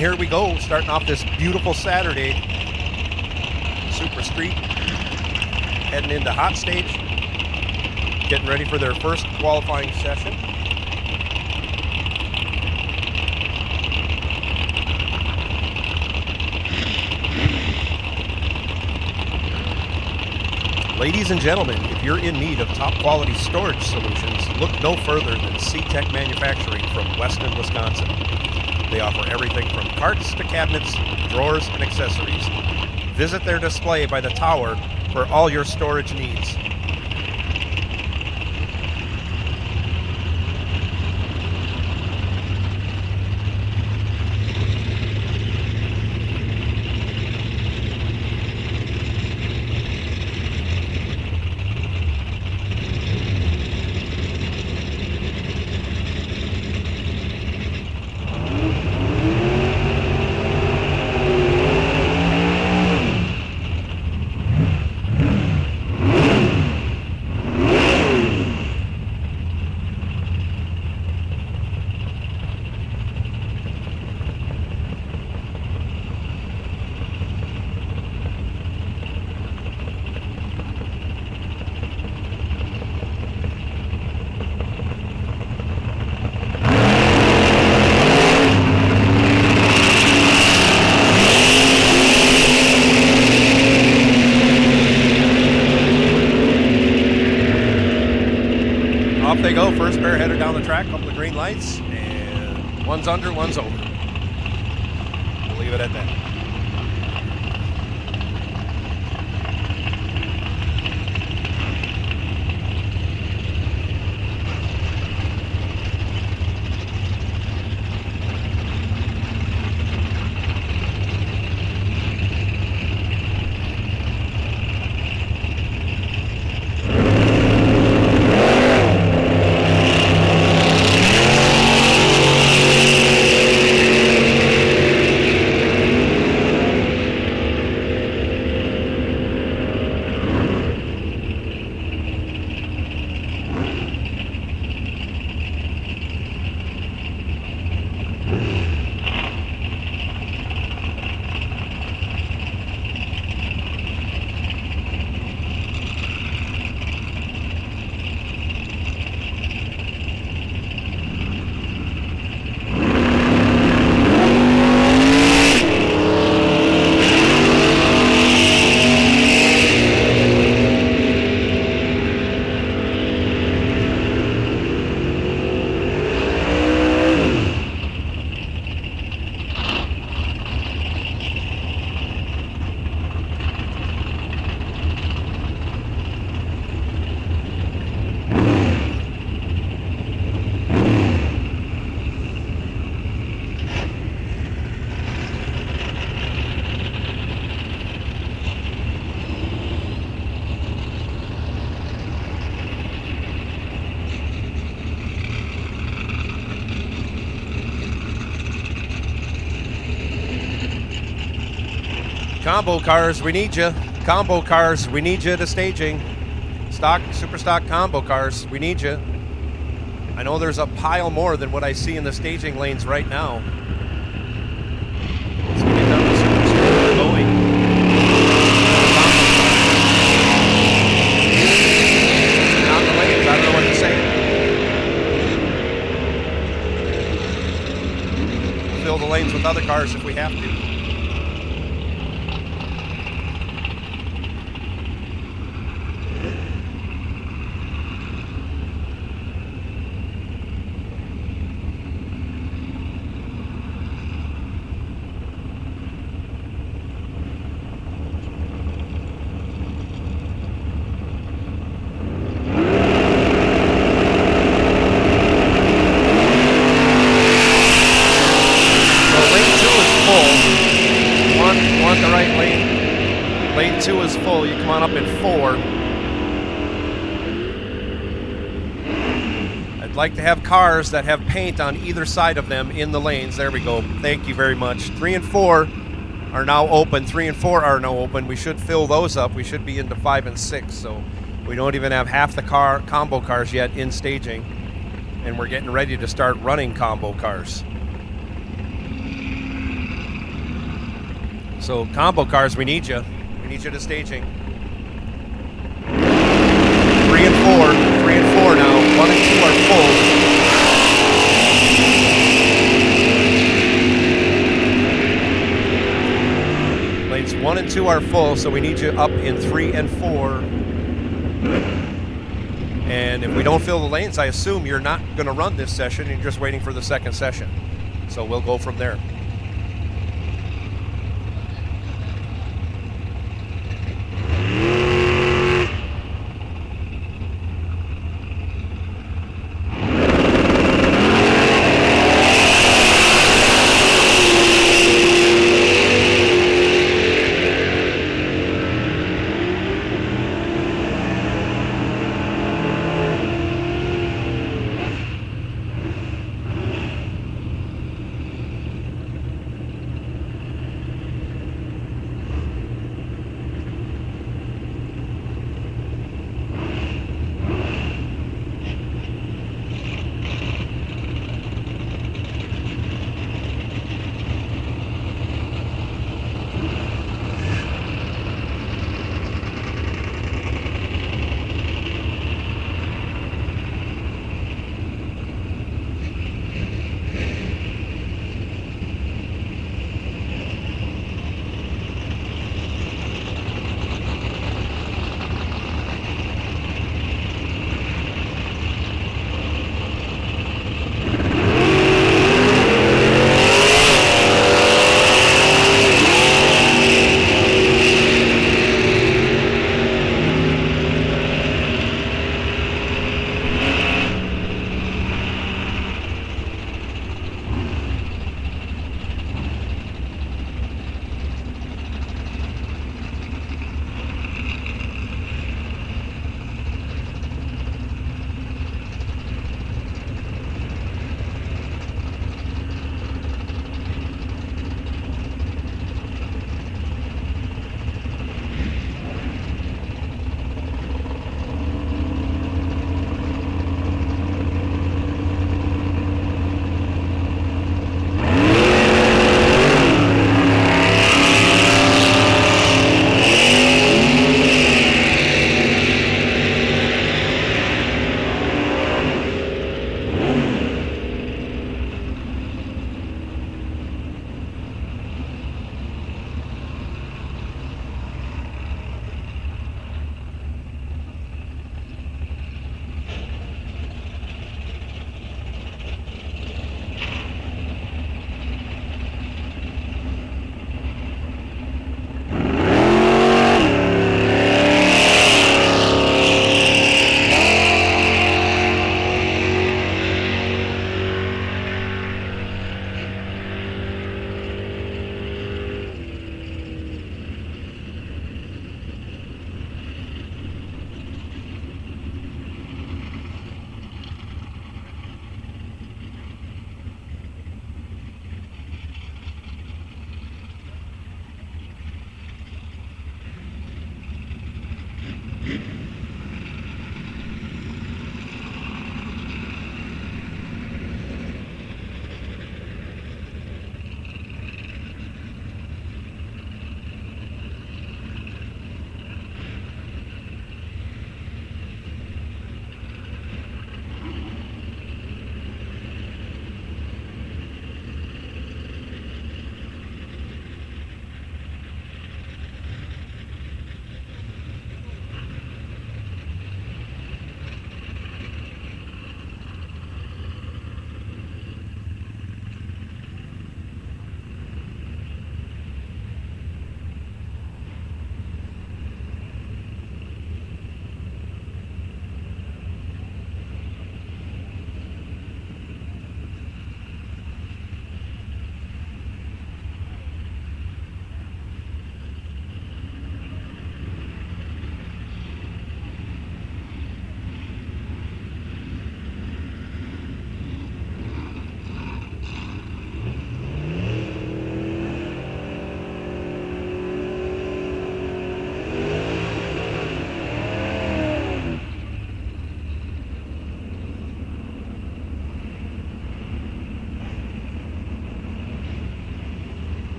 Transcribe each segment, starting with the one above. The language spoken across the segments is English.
here we go, starting off this beautiful Saturday. Super Street, heading into hot stage, getting ready for their first qualifying session. Ladies and gentlemen, if you're in need of top quality storage solutions, look no further than C-Tech Manufacturing from Weston, Wisconsin. They offer everything from carts to cabinets, drawers, and accessories. Visit their display by the tower for all your storage needs. Off they go, first pair headed down the track, couple of green lights, and one's under, one's over. We'll leave it at that. Combo cars, we need you. Combo cars, we need you to staging. Stock, super stock combo cars, we need you. I know there's a pile more than what I see in the staging lanes right now. Let's get down to super street going. Not the lanes, I don't know what to say. Fill the lanes with other cars if we have to. Lane 2 is full. You come on up in 4. I'd like to have cars that have paint on either side of them in the lanes. There we go. Thank you very much. 3 and 4 are now open. 3 and 4 are now open. We should fill those up. We should be into 5 and 6. So we don't even have half the combo cars yet in staging. And we're getting ready to start running combo cars. So combo cars, we need you. We need you to staging. 3 and 4. 3 and 4 now. 1 and 2 are full. Lanes 1 and 2 are full, so we need you up in 3 and 4. And if we don't fill the lanes, I assume you're not going to run this session. You're just waiting for the second session. So we'll go from there.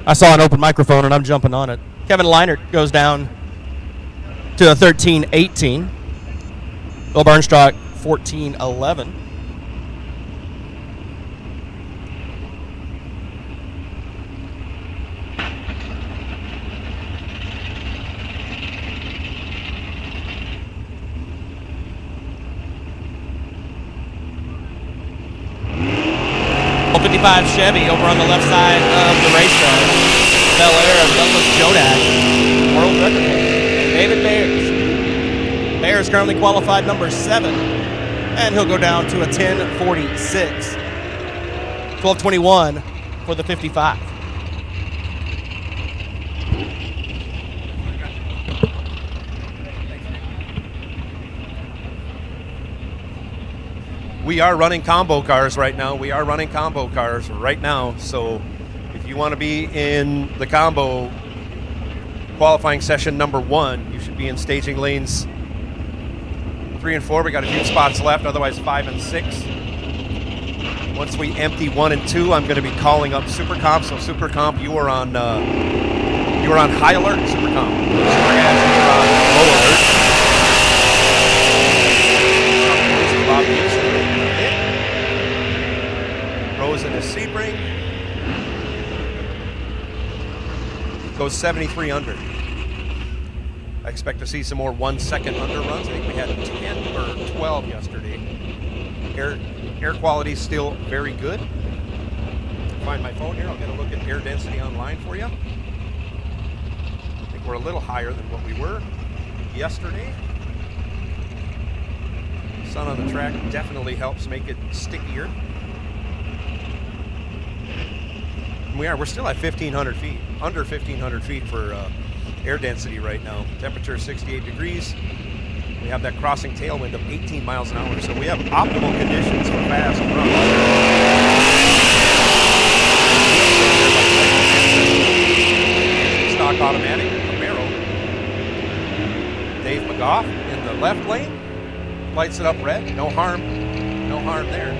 I saw an open microphone and I'm jumping on it. Kevin Leinert goes down to a 13-18. Bill Bernstruck 14-11. Old 55 Chevy over on the left side of the racetrack. Bel Air of Douglas Jodak, world record holder. David Bayers. Bayers currently qualified number 7, and he'll go down to a 10:46. 12:21 for the 55. We are running combo cars right now. So if you want to be in the combo qualifying session number 1, you should be in staging lanes 3 and 4. We got a few spots left, otherwise 5 and 6. Once we empty 1 and 2, I'm going to be calling up Super Comp. So Super Comp, you are on high alert. Super Comp, Super Gas, you are on low alert. Rose in his Sebring. Goes 73 under. I expect to see some more 1 second under runs. I think we had 10 or 12 yesterday. Air quality is still very good. Find my phone here. I'll get a look at air density online for you. I think we're a little higher than what we were yesterday. Sun on the track definitely helps make it stickier. We're still at 1,500 feet, under 1,500 feet for air density right now. Temperature is 68 degrees. We have that crossing tailwind of 18 miles an hour, so we have optimal conditions for fast runs. Stock automatic, Camaro. Dave McGough in the left lane, lights it up red. No harm there.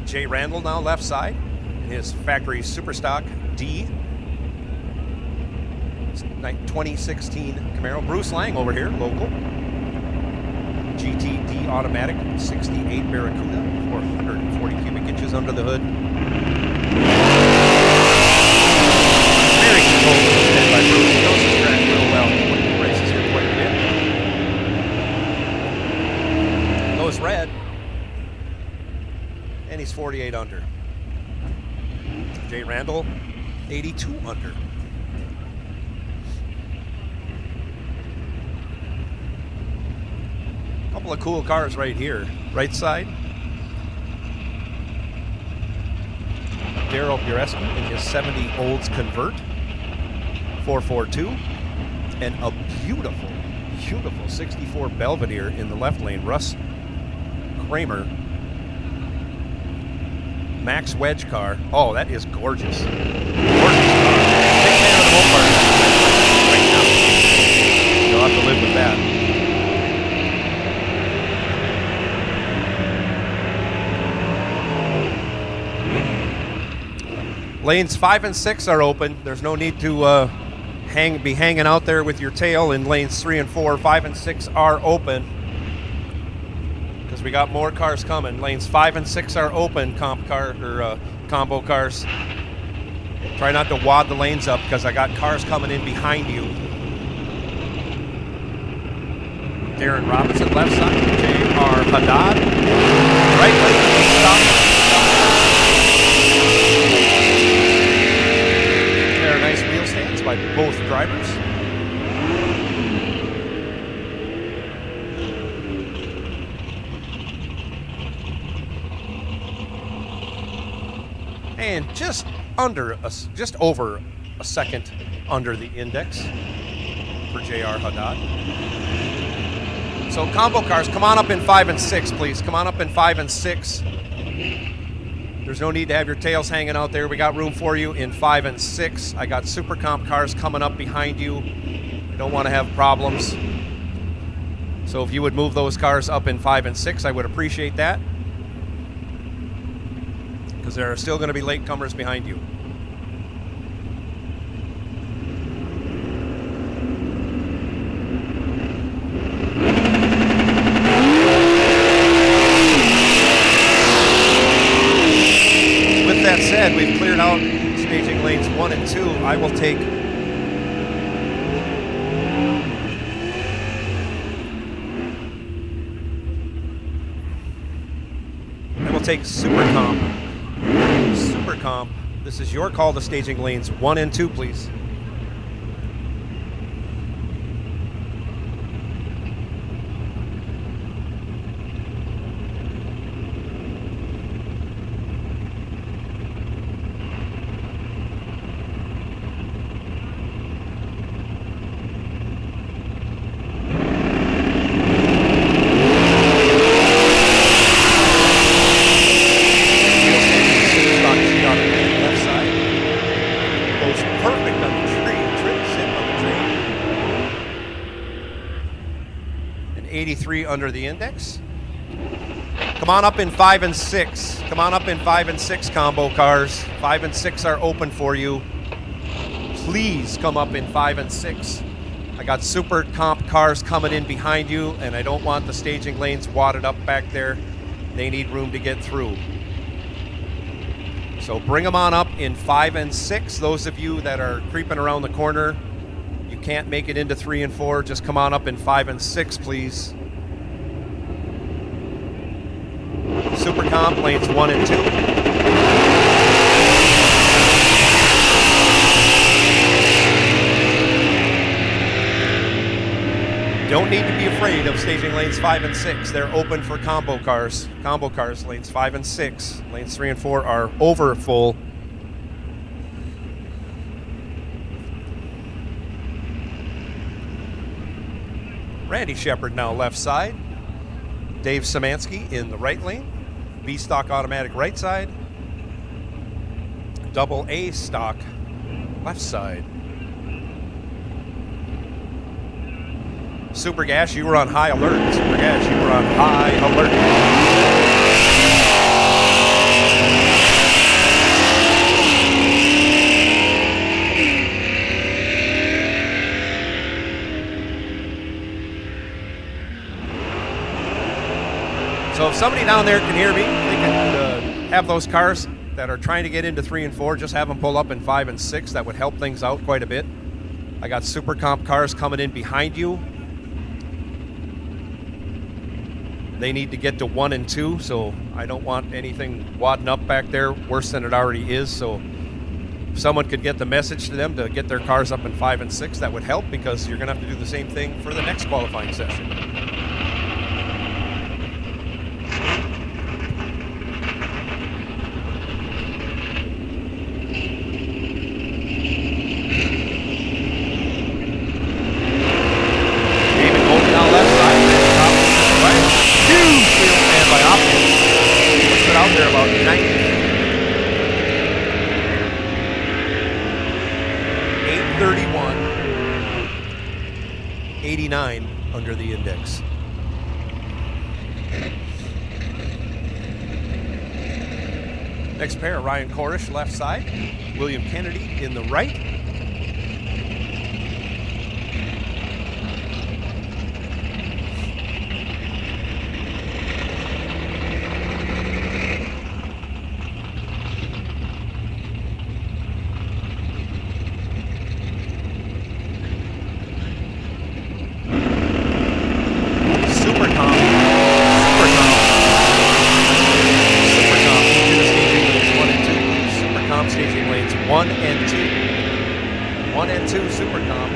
Jay Randall now left side in his factory Superstock D. 2016 Camaro. Bruce Lang over here, local. GTD automatic, 68 Barracuda, 440 cubic inches under the hood. Very controlled by Bruce. He knows his track real well. He's winning races here quite a bit. Goes red. And he's 48 under. Jay Randall, 82 under. Couple of cool cars right here. Right side. Daryl Bureski in his 70 Olds Convert. 442. And a beautiful 64 Belvedere in the left lane. Russ Kramer. Max Wedge car. Oh, that is gorgeous. Gorgeous car. Big fan of the Mopar right now. You'll have to live with that. Lanes 5 and 6 are open. There's no need to be hanging out there with your tail in lanes 3 and 4. 5 and 6 are open. Because we got more cars coming. Lanes 5 and 6 are open, combo cars. Try not to wad the lanes up because I got cars coming in behind you. Darren Robinson, left side. J.R. Haddad, right lane. Stop. There are nice wheel stands by both drivers. And just over a second under the index for J.R. Haddad. So combo cars, come on up in 5 and 6, please. Come on up in 5 and 6. There's no need to have your tails hanging out there. We got room for you in 5 and 6. I got super comp cars coming up behind you. I don't want to have problems. So if you would move those cars up in 5 and 6, I would appreciate that. Because there are still going to be latecomers behind you. With that said, we've cleared out staging lanes 1 and 2. I will take super comp. Super comp. This is your call to staging lanes 1 and 2, please. Perfect on the tree, trim zip on the tree. An 83 under the index. Come on up in 5 and 6. Come on up in 5 and 6 combo cars. 5 and 6 are open for you. Please come up in 5 and 6. I got super comp cars coming in behind you, and I don't want the staging lanes wadded up back there. They need room to get through. So bring them on up in 5 and 6. Those of you that are creeping around the corner, you can't make it into 3 and 4. Just come on up in 5 and 6, please. Super comp lanes 1 and 2. Don't need to be afraid of staging lanes 5 and 6. They're open for combo cars. Combo cars, lanes 5 and 6. Lanes 3 and 4 are over full. Randy Shepard now left side. Dave Szymanski in the right lane. B stock automatic right side. Double A stock left side. Super Gas, you were on high alert. Super Gas, you were on high alert. So if somebody down there can hear me, they can have those cars that are trying to get into 3 and 4, just have them pull up in 5 and 6. That would help things out quite a bit. I got super comp cars coming in behind you. They need to get to 1 and 2, so I don't want anything wadding up back there worse than it already is. So if someone could get the message to them to get their cars up in 5 and 6, that would help, because you're going to have to do the same thing for the next qualifying session. They're about 90. 831. 89 under the index. Next pair, Ryan Korish left side. William Kennedy in the right. Staging lanes 1 and 2. 1 and 2 super comp.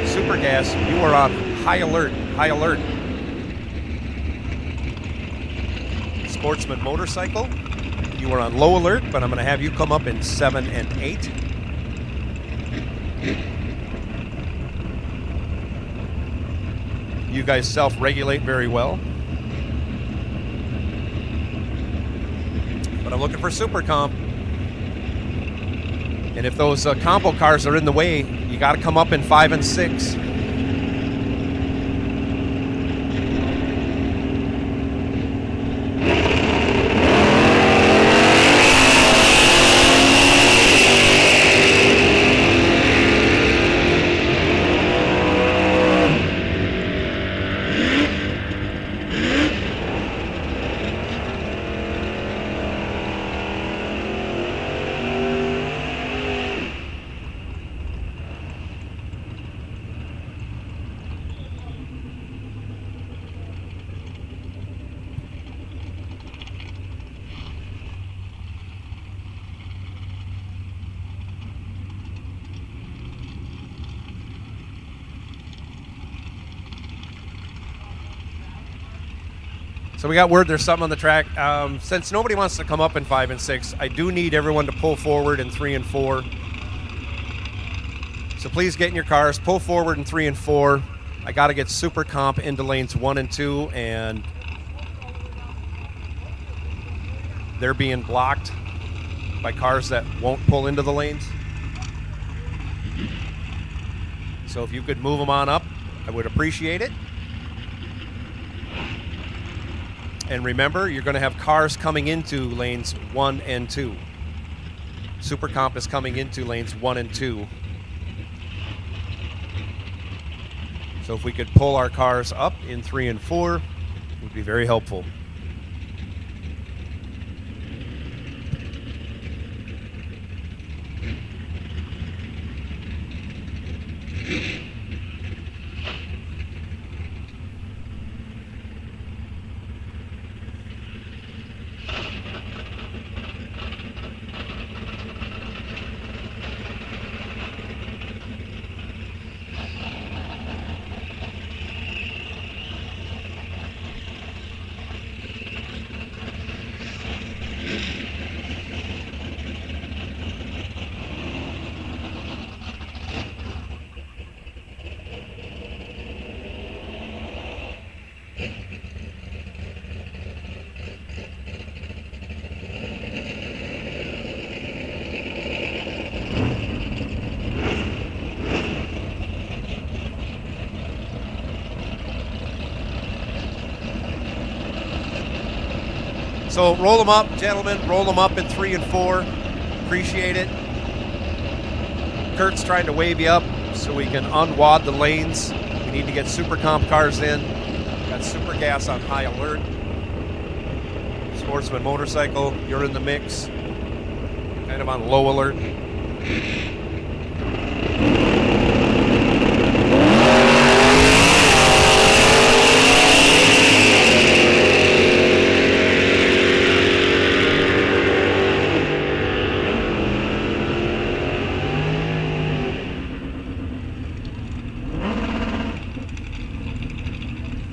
Super Gas, you are on high alert. High alert. Sportsman Motorcycle, you are on low alert, but I'm going to have you come up in 7 and 8. You guys self-regulate very well. but I'm looking for super comp. And if those combo cars are in the way, you got to come up in 5 and 6. So we got word there's something on the track. Since nobody wants to come up in 5 and 6, I do need everyone to pull forward in 3 and 4. So please get in your cars, pull forward in 3 and 4. I got to get super comp into lanes 1 and 2, and they're being blocked by cars that won't pull into the lanes. So if you could move them on up, I would appreciate it. And remember, you're going to have cars coming into lanes 1 and 2. Super comp is coming into lanes 1 and 2. So if we could pull our cars up in 3 and 4, it would be very helpful. So roll them up, gentlemen. Roll them up in 3 and 4. Appreciate it. Kurt's trying to wave you up so we can unwad the lanes. We need to get super comp cars in. Got super gas on high alert. Sportsman motorcycle, you're in the mix. Kind of on low alert.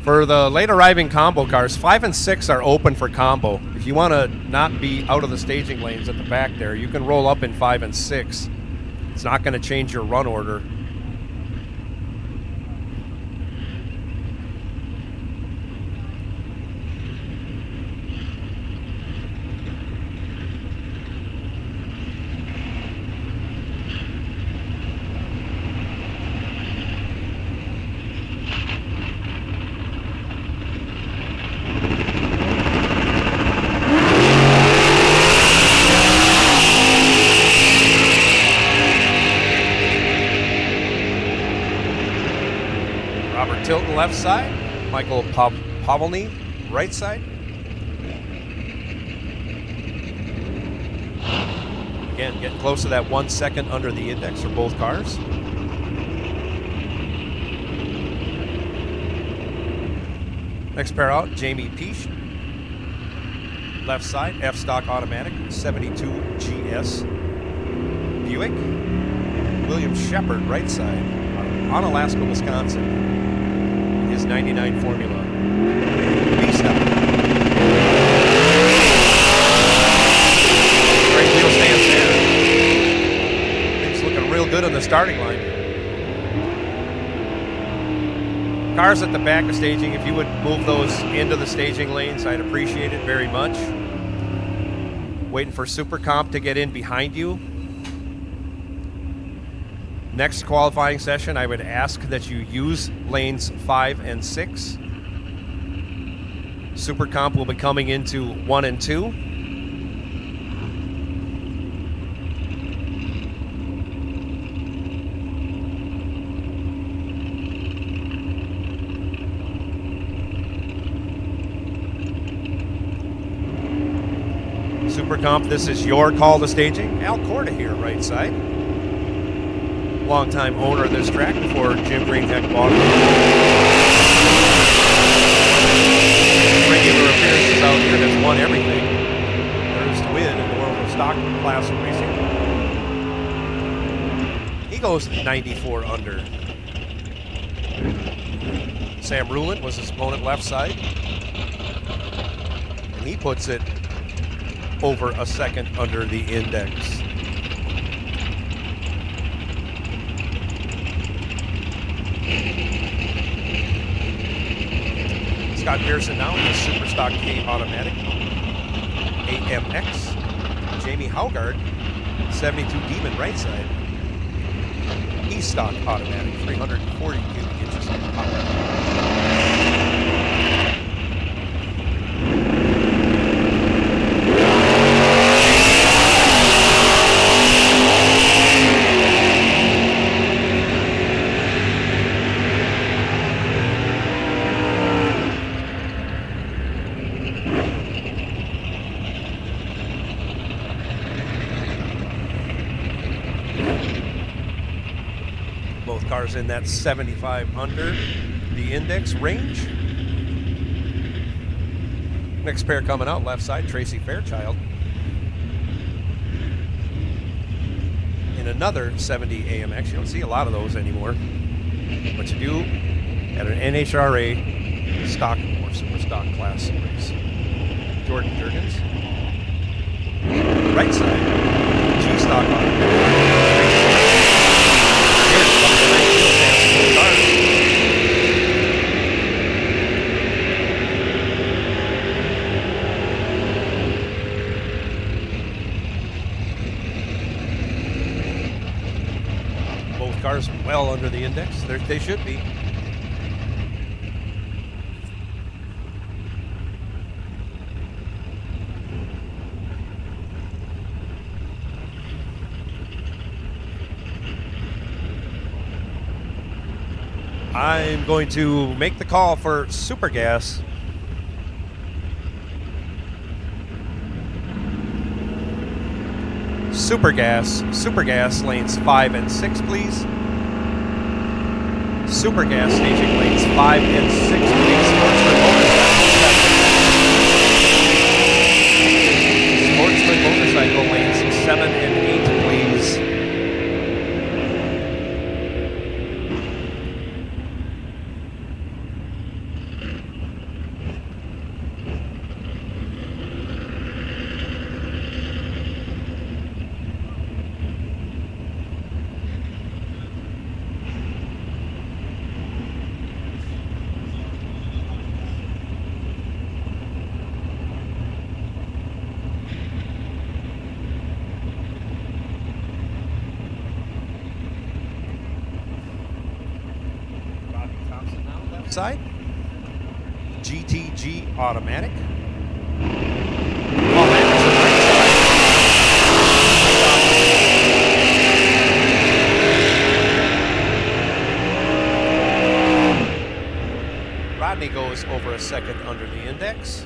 For the late arriving combo cars, 5 and 6 are open for combo. If you want to not be out of the staging lanes at the back there, you can roll up in 5 and 6. It's not going to change your run order. Tilton left side, Michael Pavelny right side. Again, getting close to that 1 second under the index for both cars. Next pair out, Jamie Peach. Left side, F-Stock Automatic, 72 GS. Buick. William Shepard right side, on Alaska, Wisconsin. His 99 Formula. B-Stock. Great wheel stance there. Things looking real good on the starting line. Cars at the back of staging, if you would move those into the staging lanes, I'd appreciate it very much. Waiting for Super Comp to get in behind you. Next qualifying session, I would ask that you use lanes 5 and 6. Super Comp will be coming into 1 and 2. Super Comp, this is your call to staging. Al Corda here, right side. Longtime owner of this track before Jim Greenheck bought it. Regular appearances out here, has won everything. There's to win in the world of stock class racing. He goes 94 under. Sam Ruland was his opponent left side. And he puts it over a second under the index. Scott Pearson now in the Superstock K Automatic AMX. Jamie Haugard, 72 Demon right side. E-Stock Automatic, 340 cubic inches of power. Both cars in that 75 under the index range. Next pair coming out, left side, Tracy Fairchild. In another 70 AMX. You don't see a lot of those anymore. But you do at an NHRA stock or super stock class race. Jordan Jurgens. Right side, G-Stock on. Both cars well under the index. They should be. I'm going to make the call for Super Gas. Super Gas lanes 5 and 6, please. Super Gas staging lanes 5 and 6, please. Sportsman Motorcycle lanes 7 and 8, please. Side, GTG Automatic. Paul Anderson right side. Rodney goes over a second under the index.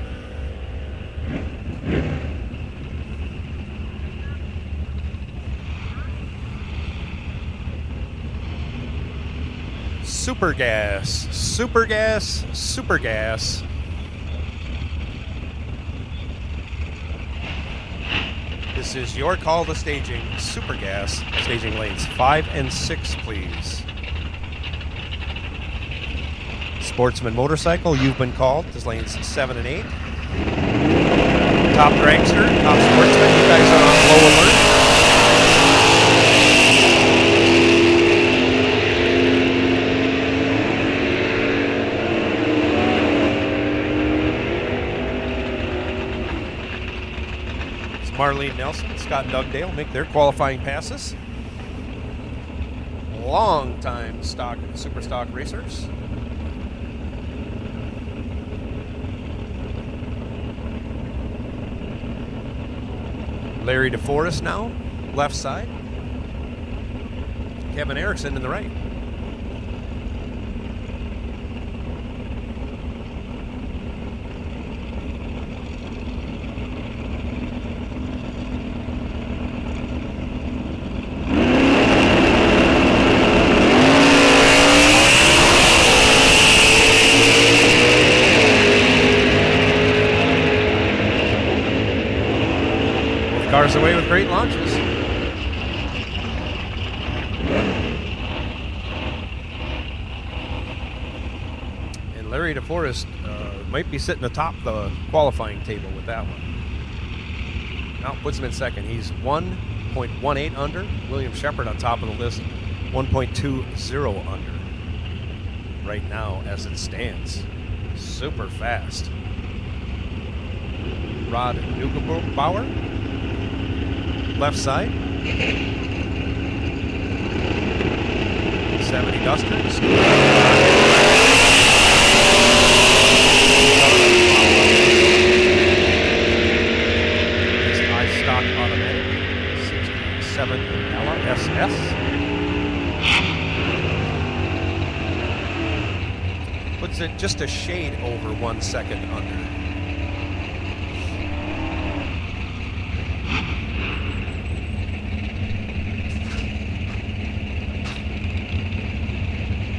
Super Gas. This is your call to staging. Super Gas, staging lanes 5 and 6, please. Sportsman Motorcycle, you've been called. This lanes 7 and 8. Top Dragster, Top Sportsman, you guys are on low alert. Marlene Nelson, Scott Dugdale make their qualifying passes. Long-time super stock racers. Larry DeForest now, left side. Kevin Erickson in the right. Cars away with great launches. And Larry DeForest might be sitting atop the qualifying table with that one. Now puts him in second. He's 1.18 under. William Shepard on top of the list, 1.20 under. Right now as it stands. Super fast. Rod Neugebauer. Left side. 70 Dusters. This I-Stock automatic. 67 LSS. Puts it just a shade over 1 second under.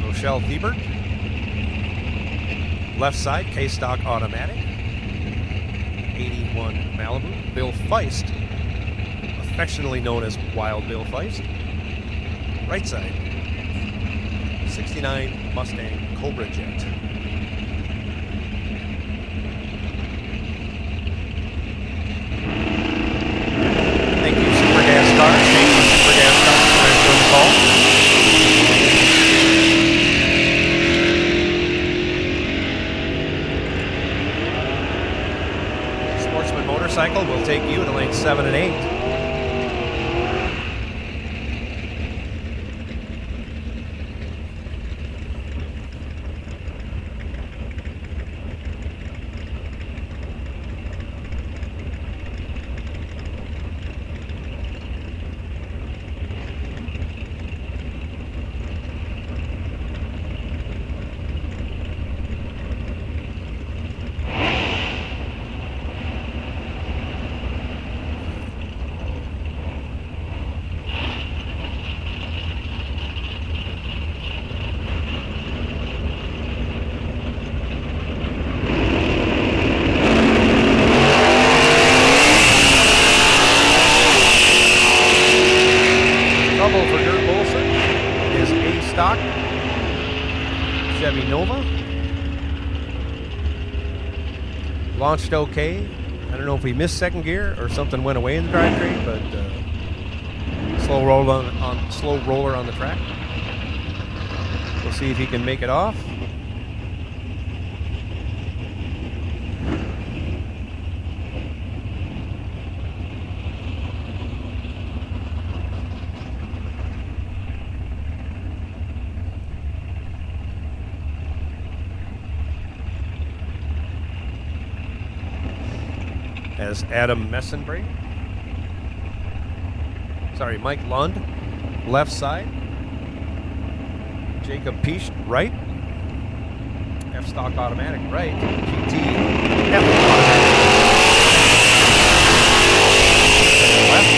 Michelle Thiebert. Left side, K-Stock automatic. 81 Malibu. Bill Feist, affectionately known as Wild Bill Feist. Right side, 69 Mustang Cobra Jet. Thank you, Super Gas Cars. Thank you, Super Gas Cars, for the call. Motorcycle will take you to lanes 7 and 8. Chevy Nova. Launched okay. I don't know if he missed second gear or something went away in the drivetrain, but slow roller on the track. We'll see if he can make it off. As Adam Messenbrink. Sorry, Mike Lund, left side. Jacob Peach, right. F-Stock automatic, right. GT, F left.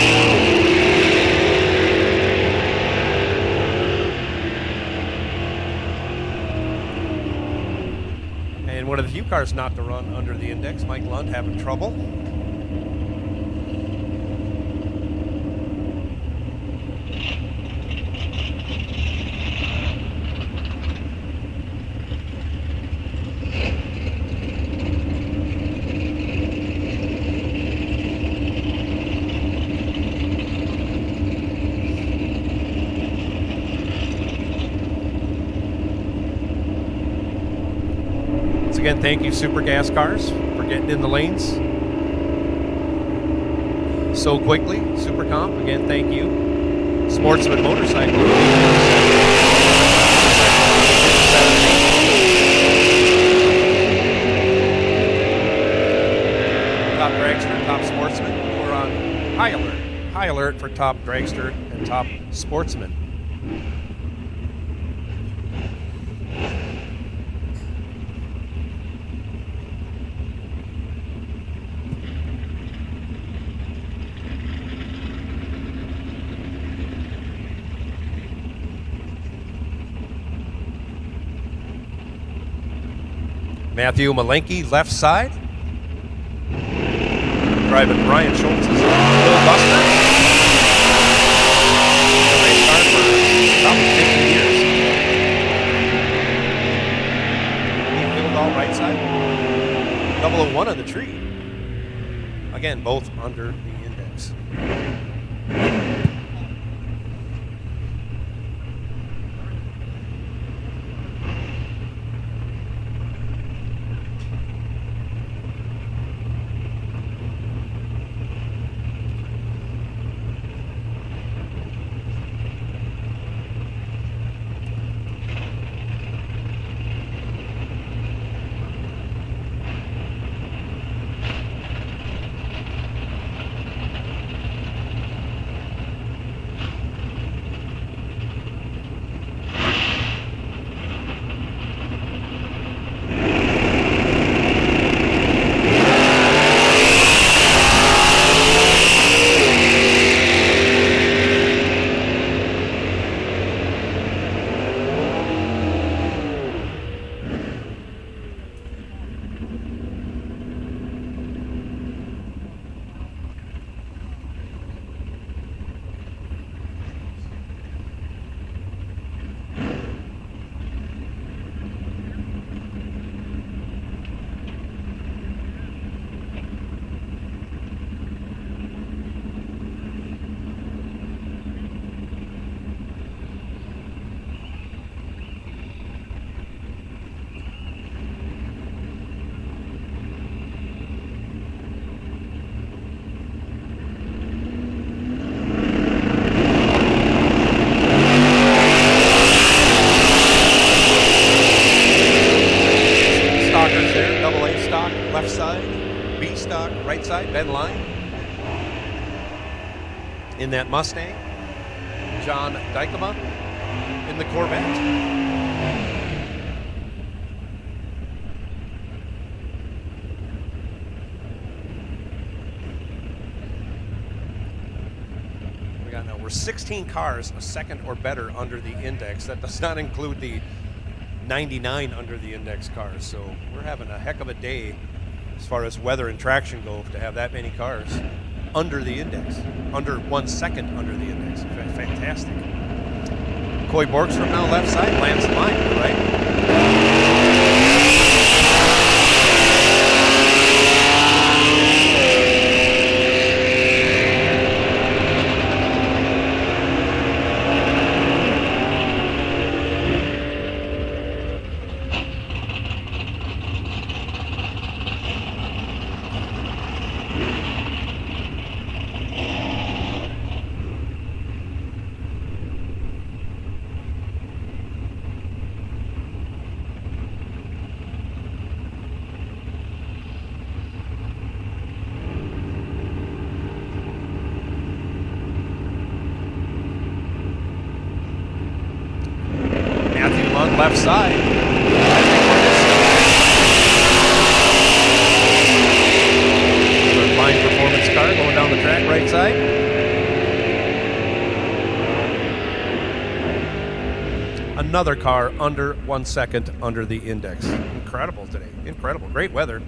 And one of the few cars not to run under the index, Mike Lund having trouble. Again, thank you, Super Gas Cars, for getting in the lanes. so quickly. Super Comp, again, thank you. Sportsman Motorcycle. Top Dragster, Top Sportsman. We're on high alert. High alert for Top Dragster and Top Sportsman. Matthew Malenke, left side. Driving Brian Schultz's Bill Buster. The race car for probably 50 years. He filled all right side. 001 of the tree. Again, both under the index. Ben Line in that Mustang. John Dykema in the Corvette. We're 16 cars a second or better under the index. That does not include the 99 under the index cars. So we're having a heck of a day as far as weather and traction go to have that many cars under the index, under 1 second under the index. Fantastic. Coy Borgstrom now left side, Lance Line to the right. Left side. Line performance car going down the track, right side. Another car under 1 second under the index. Incredible today. Incredible. Great weather.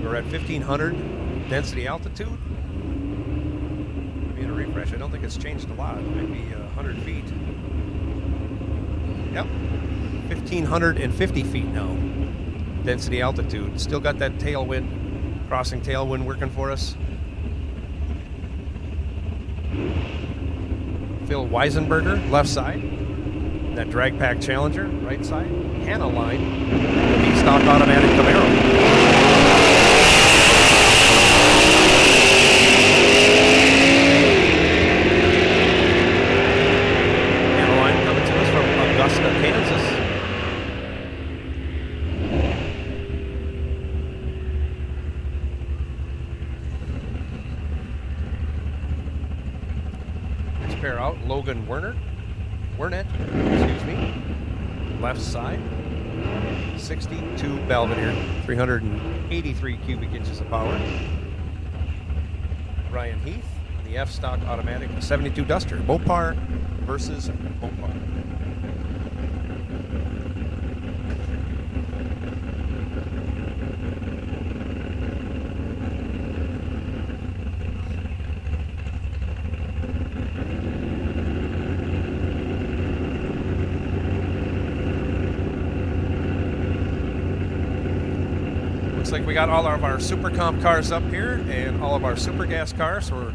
We're at 1,500 density altitude. Need a refresh. I don't think it's changed a lot. It might be 100 feet. Yep, 1,550 feet now, density altitude. Still got that tailwind, crossing tailwind working for us. Phil Weisenberger, left side. That drag pack Challenger, right side. Hannah Line, the stock automatic Camaro. pair out, Logan Wernet, excuse me, left side, 62 Belvedere, 383 cubic inches of power. Ryan Heath, the F-Stock automatic 72 Duster, Mopar versus Mopar. Looks like we got all of our Super Comp cars up here and all of our Super Gas cars. So we're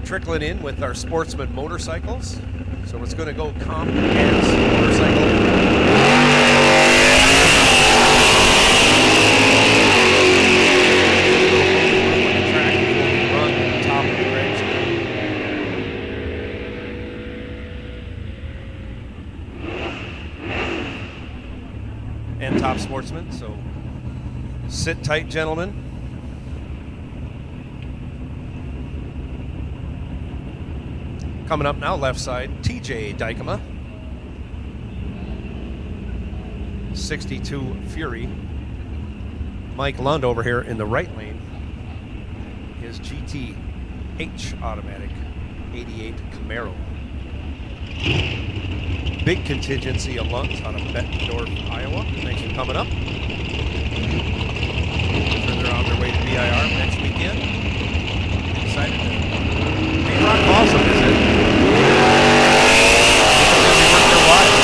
trickling in with our Sportsman motorcycles. So it's going to go Comp Gas motorcycle. The track will be run at the top of the range. And Top Sportsman, so sit tight, gentlemen. Coming up now, left side, TJ Dykema. 62 Fury. Mike Lund over here in the right lane. His GTH automatic 88 Camaro. Big contingency of Lunds out of Bettendorf, Iowa. Thanks for coming up. They're on their way to BIR next weekend. Excited to pay rock awesome, is it? They work their wives.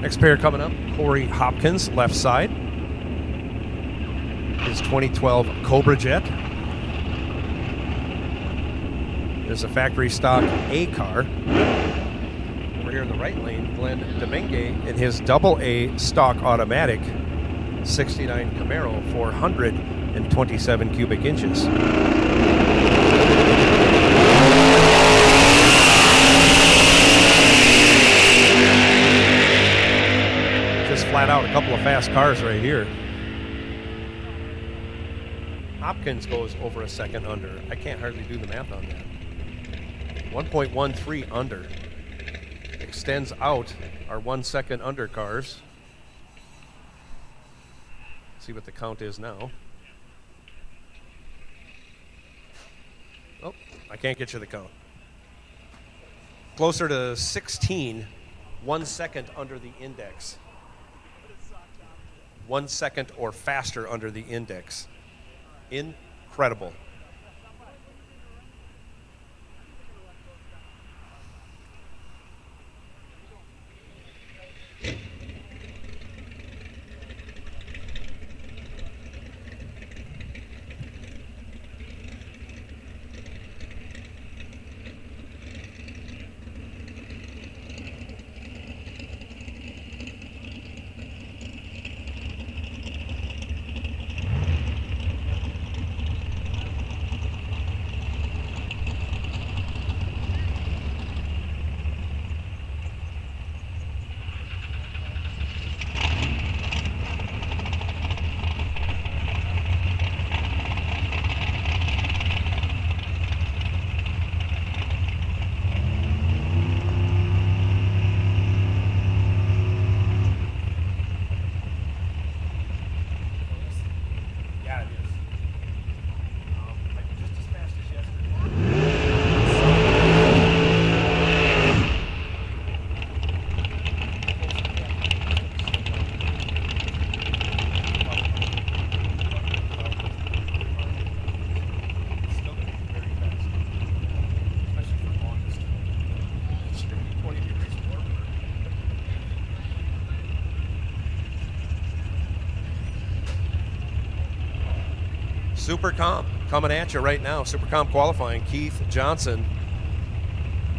Next pair coming up, Corey Hopkins, left side. His 2012 Cobra Jet. There's a factory stock A car. Over here in the right lane, Glenn Domingue in his double A stock automatic 69 Camaro, 427 cubic inches. Flat out a couple of fast cars right here. Hopkins goes over a second under. I can't hardly do the math on that. 1.13 under. Extends out our 1 second under cars. See what the count is now. Oh, I can't get you the count. Closer to 16, 1 second under the index. 1 second or faster under the index. Incredible. Super Comp coming at you right now. Super Comp qualifying. Keith Johnson,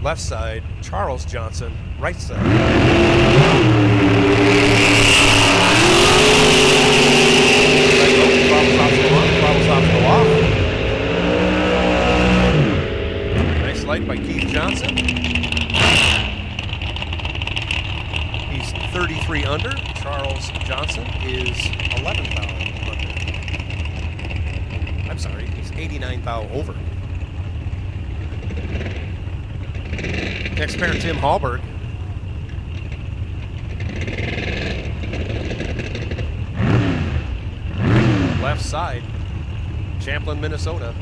left side. Charles Johnson, right side. Right, 33 under. Charles Johnson is 11 thou under. I'm sorry, he's 89 thou over. Next pair, Tim Hallberg. Left side, Champlin, Minnesota.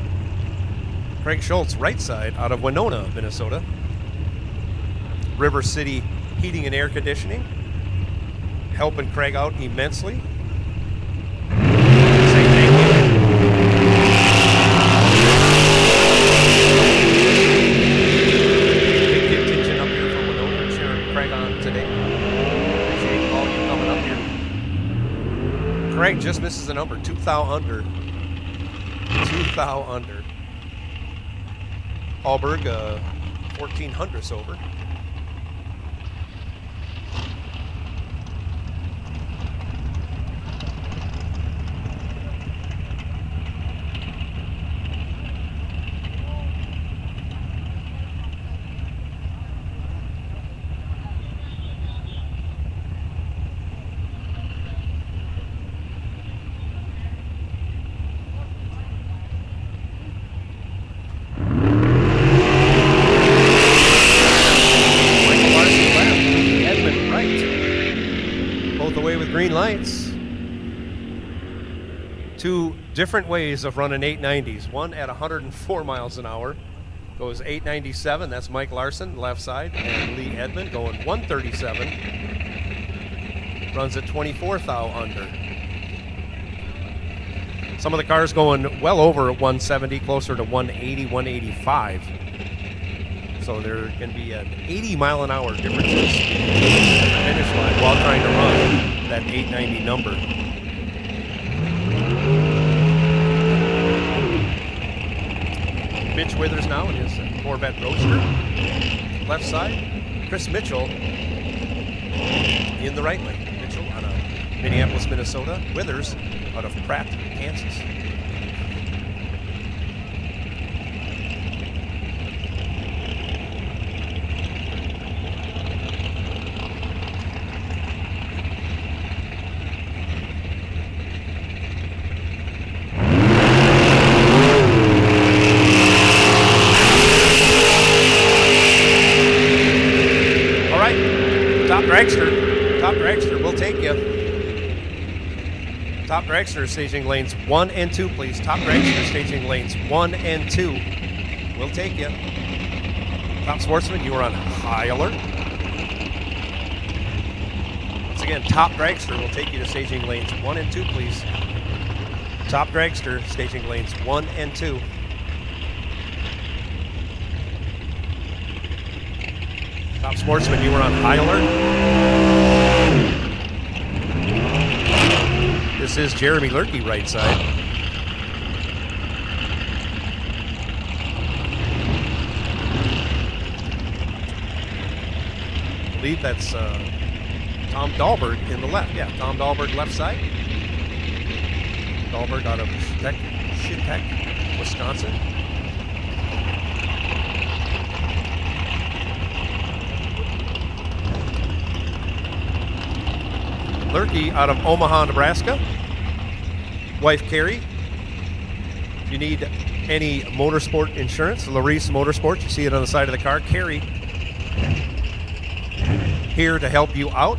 Craig Schultz, right side, out of Winona, Minnesota. River City Heating and Air Conditioning, helping Craig out immensely. Say thank you. Big contingent up here from Winona, cheering Craig on today. Appreciate all you coming up here. Craig just misses a number, 2 thou under. 2 thou under. Hallberg, 14 hundredths over. Green lights. Two different ways of running 890s. One at 104 miles an hour goes 897. That's Mike Larson, left side, and Lee Edmond going 137. Runs at 24 thou under. Some of the cars going well over 170, closer to 180, 185. So there can be an 80 mile an hour differences at the finish line while trying to run that 890 number. Mitch Withers now in his Corvette Roadster. Left side, Chris Mitchell in the right lane. Mitchell out of Minneapolis, Minnesota. Withers out of Pratt, Kansas. Top dragster, we'll take you. Top dragster staging lanes 1 and 2, please. Top dragster staging lanes 1 and 2. We'll take you. Top sportsman, you are on high alert. Once again, top dragster will take you to staging lanes 1 and 2, please. Top dragster staging lanes 1 and 2. Top sportsman, you were on high alert. This is Jeremy Lurkey, right side. I believe that's Tom Dahlberg in the left. Yeah, Tom Dahlberg left side. Dahlberg out of Shitek, Wisconsin. Lurkey out of Omaha, Nebraska. Wife Carrie. If you need any motorsport insurance, Larice Motorsports, you see it on the side of the car. Carrie here to help you out.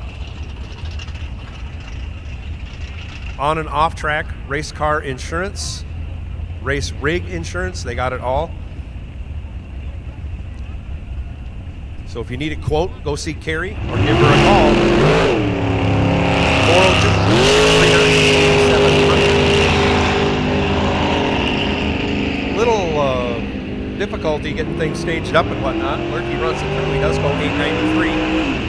On and off track race car insurance, race rig insurance, they got it all. So if you need a quote, go see Carrie or give her a call. 402-397-100. Little difficulty getting things staged up and whatnot. Lurkey runs it through. He does go 893.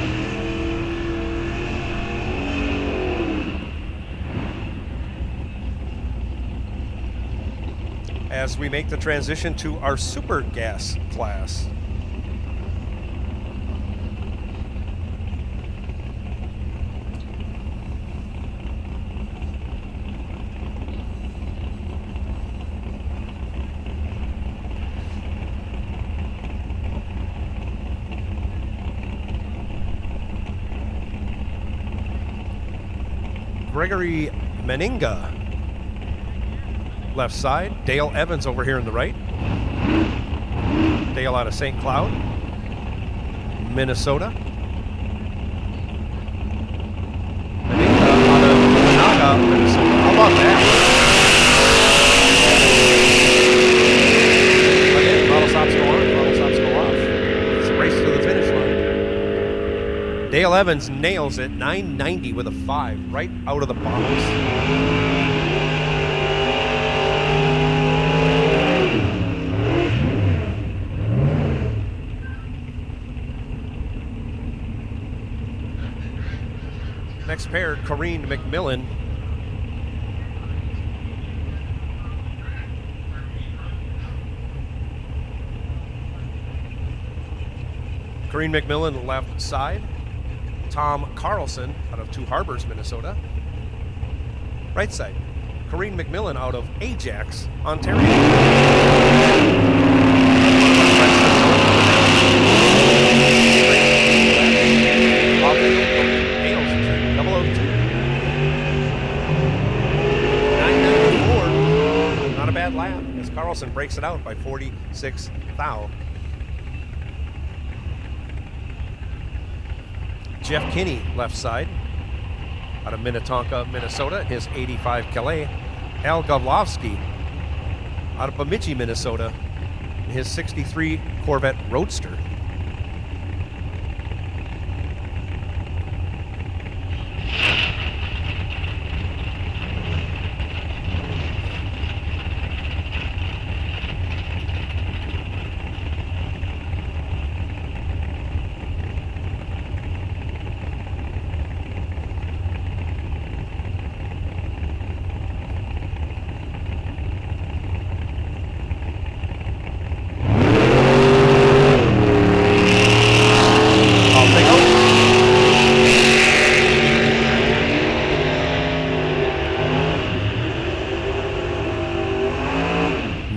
As we make the transition to our super gas class. Gregory Meninga, left side. Dale Evans over here in the right. Dale out of St. Cloud, Minnesota. Meninga out of Naga, Minnesota. How about that? Again, throttle stops go on, throttle stops go off. It's a race to the finish line. Dale Evans nails it, 990 with a 5, right out of the box. Next pair, Corrine McMillan. Corrine McMillan, left side. Tom Carlson out of Two Harbors, Minnesota. Right side, Corrine McMillan out of Ajax, Ontario. Nails 002. 994. Not a bad lap as Carlson breaks it out by 46 thou. Jeff Kinney, left side, out of Minnetonka, Minnesota, his 85 Calais. Al Gavlovsky, out of Bemidji, Minnesota, in his 63 Corvette Roadster.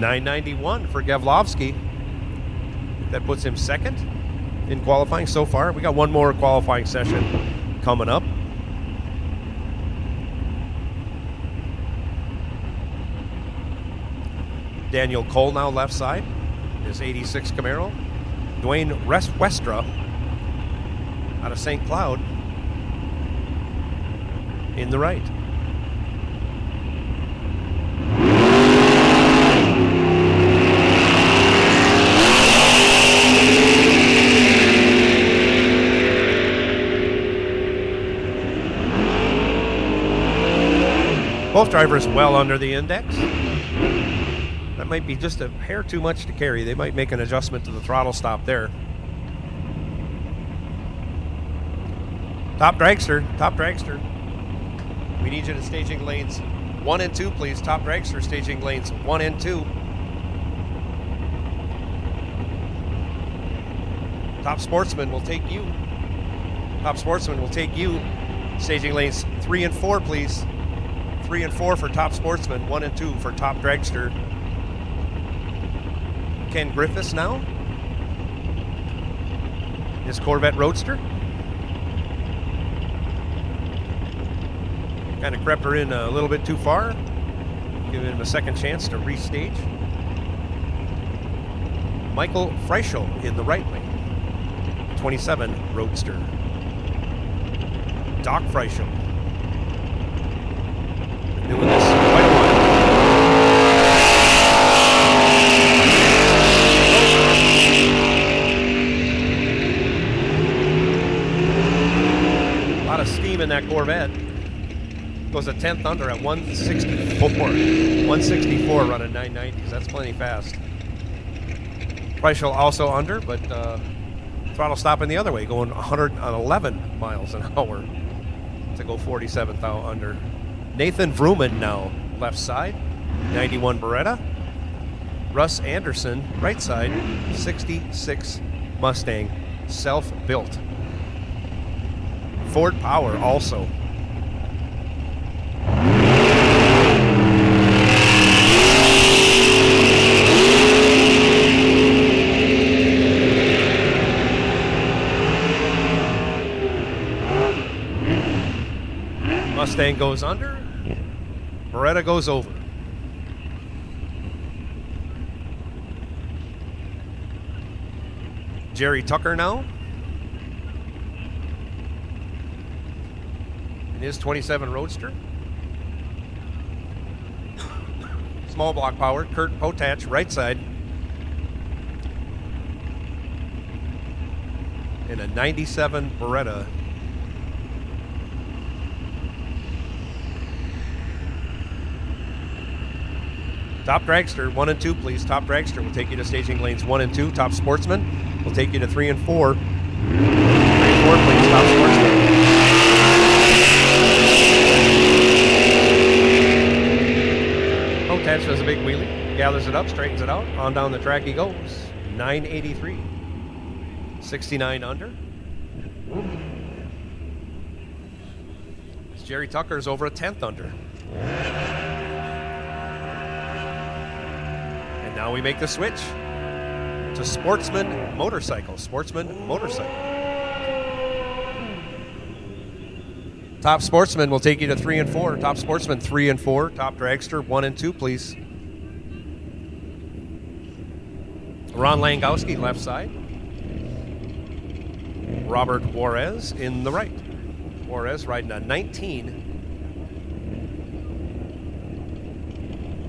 .991 for Gavlovsky. That puts him second in qualifying so far. We got one more qualifying session coming up. Daniel Cole now left side, his 86 Camaro. Dwayne Westra out of St. Cloud in the right. Both drivers well under the index. That might be just a hair too much to carry. They might make an adjustment to the throttle stop there. Top dragster, top dragster. We need you to staging lanes 1 and 2, please. Top dragster, staging lanes 1 and 2. Top sportsman will take you. Top sportsman will take you. Staging lanes 3 and 4, please. 3 and 4 for top sportsman, 1 and 2 for top dragster. Ken Griffiths now. His Corvette Roadster. Kind of crept her in a little bit too far. Giving him a second chance to restage. Michael Freischel in the right lane. 27 Roadster. Doc Freischel. Doing this quite a while. A lot of steam in that Corvette. Goes a 10th under at 164. 164 running 990s. That's plenty fast. Freischel also under, but throttle stopping the other way, going 111 miles an hour to go 47th out under. Nathan Vrooman now left side, 91 Beretta. Russ Anderson right side, 66 Mustang, self-built. Ford Power also. Mustang goes under. Beretta goes over. Jerry Tucker now. In his 27 Roadster. Small block power, Kurt Potach, right side. In a 97 Beretta. Top Dragster, 1 and 2, please. Top Dragster will take you to staging lanes 1 and 2. Top Sportsman will take you to 3 and 4. 3 and 4, please. Top Sportsman. Potach does a big wheelie, gathers it up, straightens it out. On down the track he goes. 983. 69 under. Jerry Tucker's over a 10th under. And now we make the switch to Sportsman Motorcycle. Sportsman Motorcycle. Top Sportsman will take you to 3 and 4. Top Sportsman 3 and 4. Top Dragster 1 and 2, please. Ron Langowski, left side. Robert Juarez in the right. Juarez riding a 19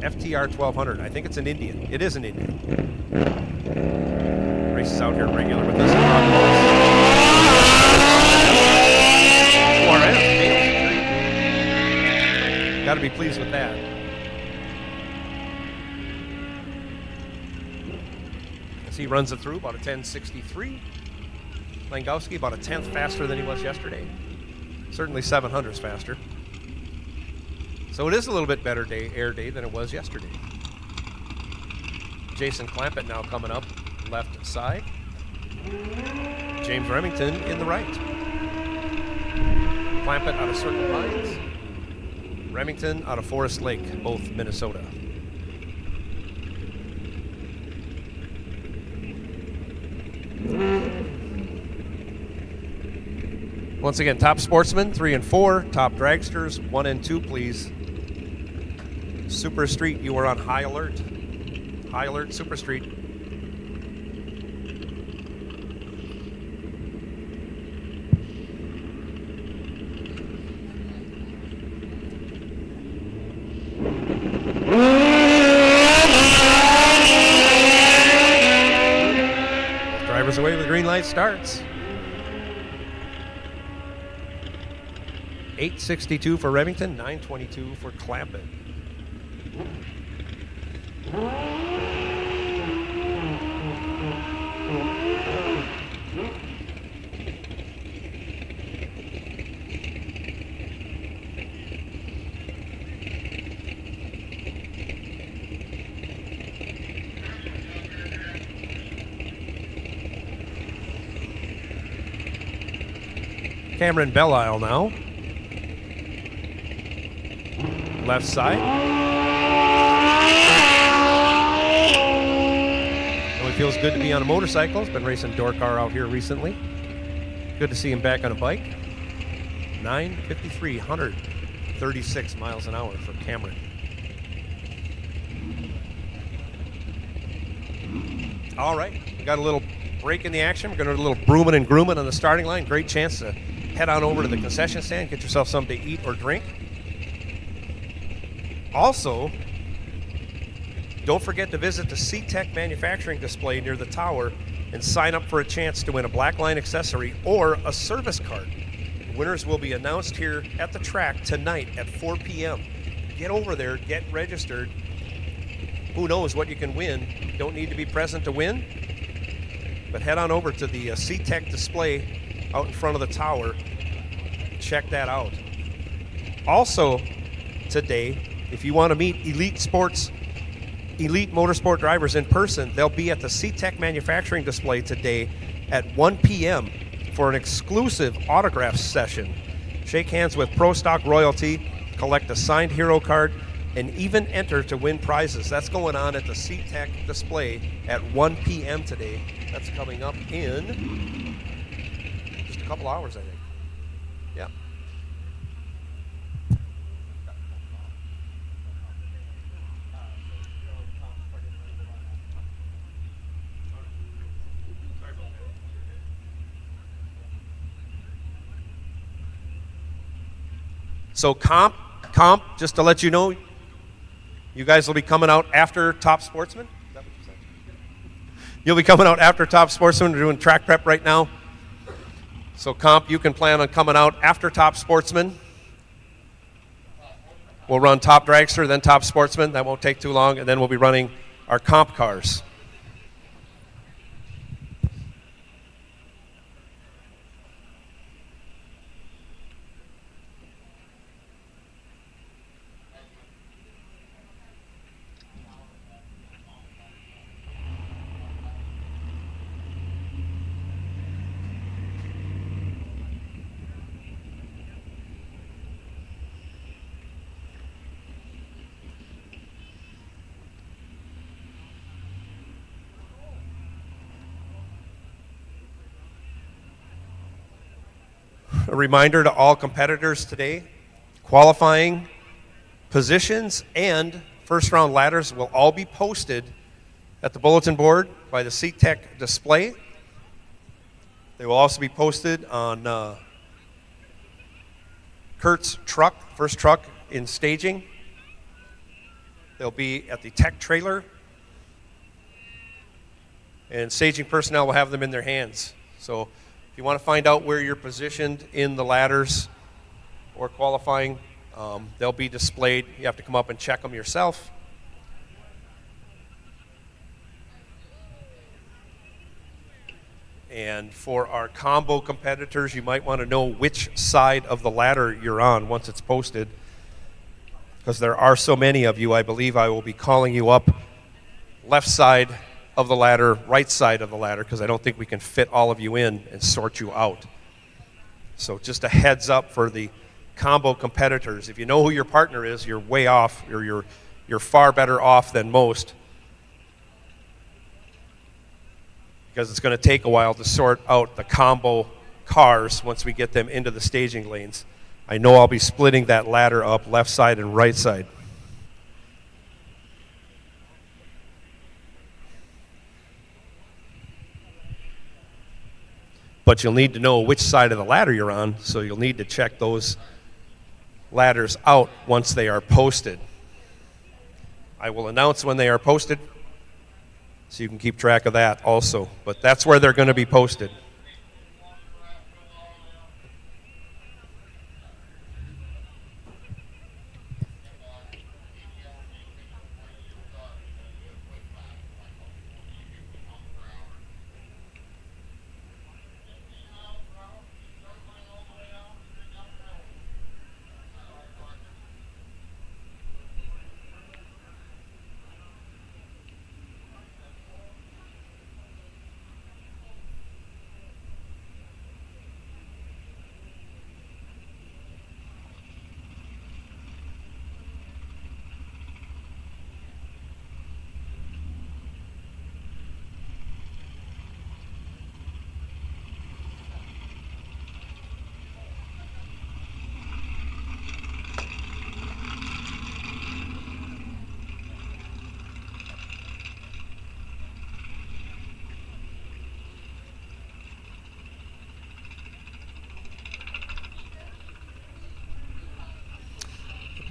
FTR 1200. I think it's an Indian. It is an Indian. Races out here regular with us. Juarez. Got to be pleased with that. As he runs it through, about a 1063. Langowski about a 10th faster than he was yesterday. Certainly 700s faster. So it is a little bit better air day than it was yesterday. Jason Clampett now coming up left side. James Remington in the right. Clampett out of Circle Pines. Remington out of Forest Lake, both Minnesota. Once again, Top Sportsman 3 and 4. Top Dragsters 1 and 2, please. Super Street, you are on high alert. High alert, Super Street. Drivers away, the green light starts. 862 for Remington, 922 for Clampett. Cameron Belle-Isle now. Left side. Oh, it feels good to be on a motorcycle. He's been racing door car out here recently. Good to see him back on a bike. 953, 136 miles an hour for Cameron. All right, we got a little break in the action. We're going to do a little brooming and grooming on the starting line. Great chance to head on over to the concession stand, get yourself something to eat or drink. Also, don't forget to visit the C-Tech manufacturing display near the tower and sign up for a chance to win a black line accessory or a service card. The winners will be announced here at the track tonight at 4 p.m. Get over there, get registered. Who knows what you can win? You don't need to be present to win, but head on over to the C-Tech display out in front of the tower. Check that out. Also, today, if you want to meet elite motorsport drivers in person, they'll be at the C-Tech manufacturing display today at 1 p.m. for an exclusive autograph session. Shake hands with Pro Stock royalty, collect a signed hero card, and even enter to win prizes. That's going on at the C-Tech display at 1 p.m. today. That's coming up in just a couple hours, I think. Yeah. So comp, just to let you know, you guys will be coming out after Top Sportsman. Is that what you said? You'll be coming out after Top Sportsman. We're doing track prep right now. So comp, you can plan on coming out after Top Sportsman. We'll run Top Dragster, then Top Sportsman. That won't take too long, and then we'll be running our comp cars. A reminder to all competitors today, qualifying positions and first round ladders will all be posted at the bulletin board by the CTEC display. They will also be posted on Kurt's truck, first truck in staging. They'll be at the tech trailer, and staging personnel will have them in their hands. So if you want to find out where you're positioned in the ladders or qualifying, they'll be displayed. You have to come up and check them yourself. And for our combo competitors, you might want to know which side of the ladder you're on once it's posted, because there are so many of you. I believe I will be calling you up left side of the ladder, right side of the ladder, because I don't think we can fit all of you in and sort you out. So just a heads up for the combo competitors. If you know who your partner is, you're way off, or you're far better off than most, because it's going to take a while to sort out the combo cars once we get them into the staging lanes. I know I'll be splitting that ladder up left side and right side. But you'll need to know which side of the ladder you're on, so you'll need to check those ladders out once they are posted. I will announce when they are posted, so you can keep track of that also. But that's where they're going to be posted.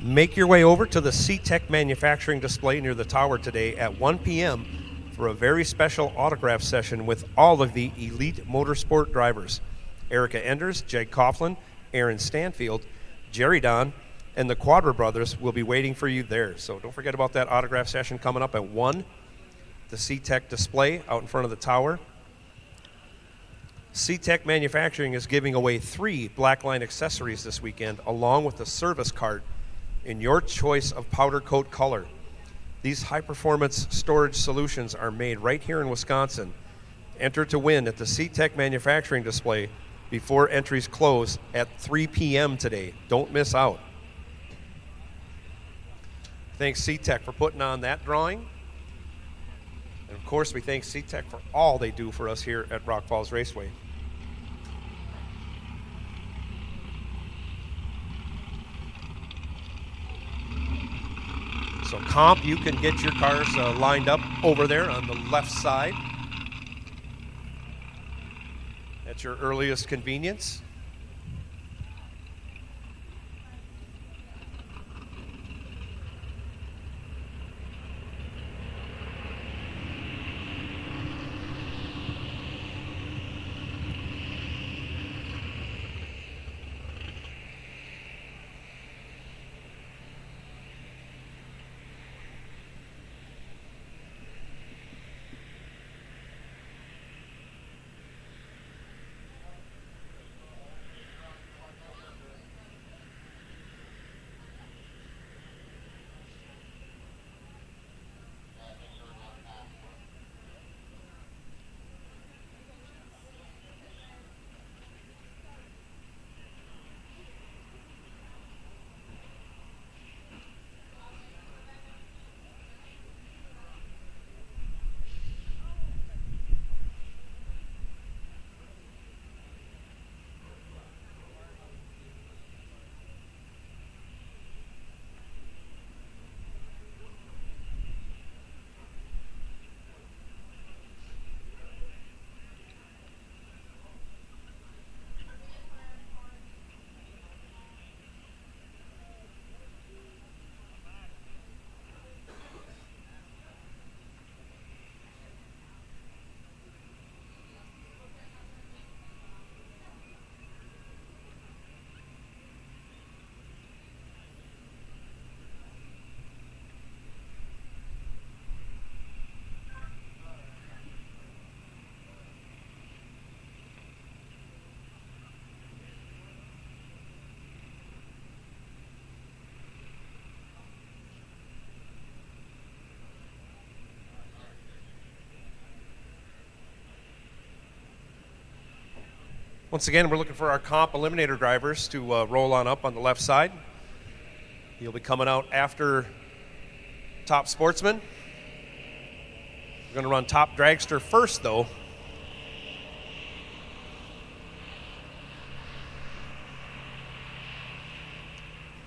Make your way over to the CTEC manufacturing display near the tower today at 1 p.m. for a very special autograph session with all of the elite motorsport drivers. Erica Enders, Jeg Coughlin, Aaron Stanfield, Jerry Don, and the Quadra brothers will be waiting for you there. So don't forget about that autograph session coming up at 1. The CTEC display out in front of the tower. CTEC Manufacturing is giving away 3 Blackline accessories this weekend, along with a service cart in your choice of powder coat color. These high-performance storage solutions are made right here in Wisconsin. Enter to win at the CTEC Manufacturing display before entries close at 3 p.m. today. Don't miss out. Thanks CTEC for putting on that drawing. And of course, we thank CTEC for all they do for us here at Rock Falls Raceway. So comp, you can get your cars lined up over there on the left side at your earliest convenience. Once again, we're looking for our comp eliminator drivers to roll on up on the left side. You'll be coming out after Top Sportsman. We're going to run Top Dragster first, though.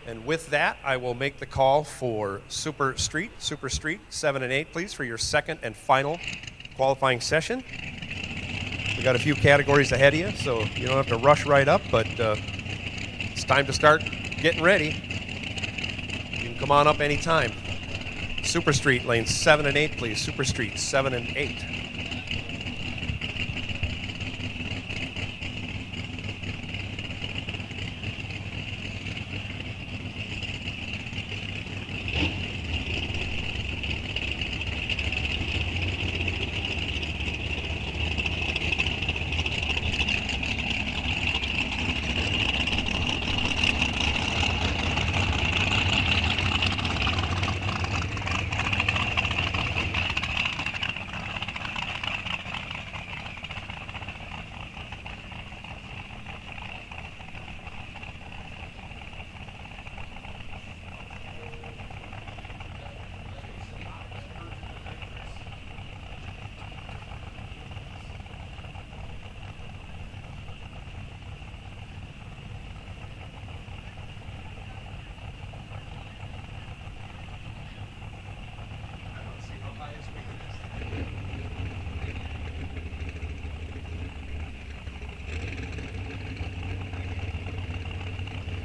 And with that, I will make the call for Super Street 7 and 8, please, for your second and final qualifying session. We got a few categories ahead of you, so you don't have to rush right up, but it's time to start getting ready. You can come on up anytime. Super Street lanes 7 and 8, please. Super Street 7 and 8.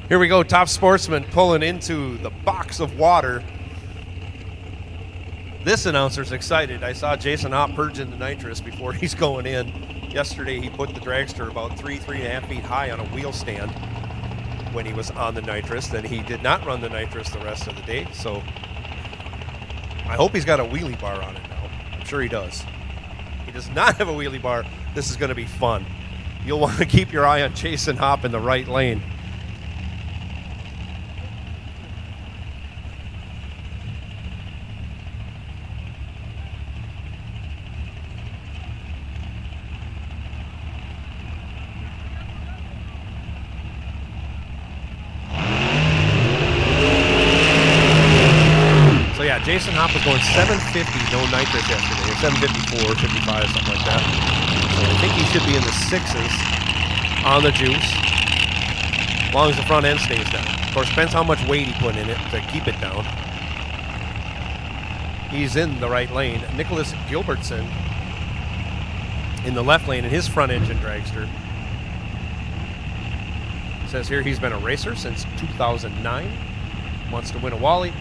Here we go, Top Sportsman pulling into the box of water. This announcer's excited. I saw Jason Hopp purging the nitrous before he's going in. Yesterday he put the dragster about 3.5 feet high on a wheel stand when he was on the nitrous. Then he did not run the nitrous the rest of the day. So I hope he's got a wheelie bar on it now. I'm sure he does. He does not have a wheelie bar. This is going to be fun. You'll want to keep your eye on Jason Hopp in the right lane. Jason Hopp was going 750, no nitrous yesterday, or 754, 55, something like that. So I think he should be in the 6s on the juice, as long as the front end stays down. Of course, depends how much weight he put in it to keep it down. He's in the right lane. Nicholas Gilbertson in the left lane in his front engine dragster. It says here he's been a racer since 2009, wants to win a Wally.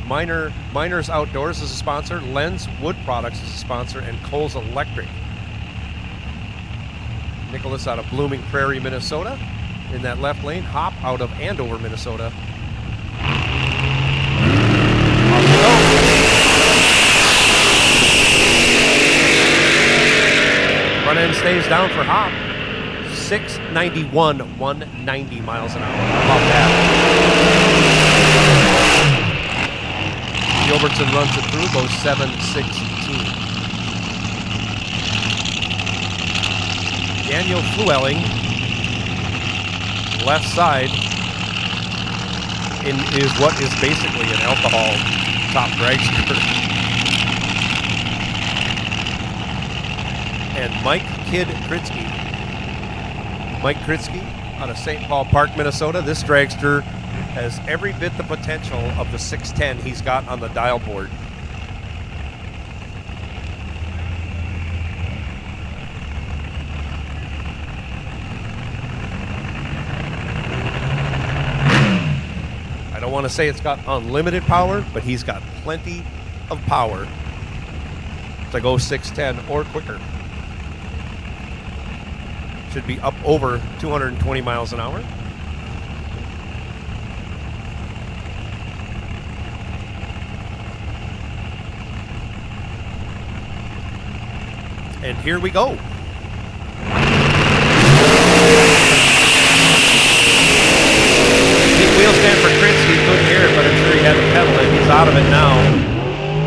Miners Outdoors is a sponsor, Lens Wood Products is a sponsor, and Coles Electric. Nicholas out of Blooming Prairie, Minnesota in that left lane. Hop out of Andover, Minnesota. Off we go. Front end stays down for Hop. 691, 190 miles an hour. How about that? Gilbertson runs it through, goes 7:16. Daniel Flewelling, left side, is what is basically an alcohol top dragster. And Mike Kritzky. Mike Kritzky out of St. Paul Park, Minnesota. This dragster has every bit the potential of the 610 he's got on the dial board. I don't want to say it's got unlimited power, but he's got plenty of power to go 610 or quicker. Should be up over 220 miles an hour. And here we go. Big wheel stand for Kritzky. Couldn't hear it, but I'm sure he had to pedal it. He's out of it now.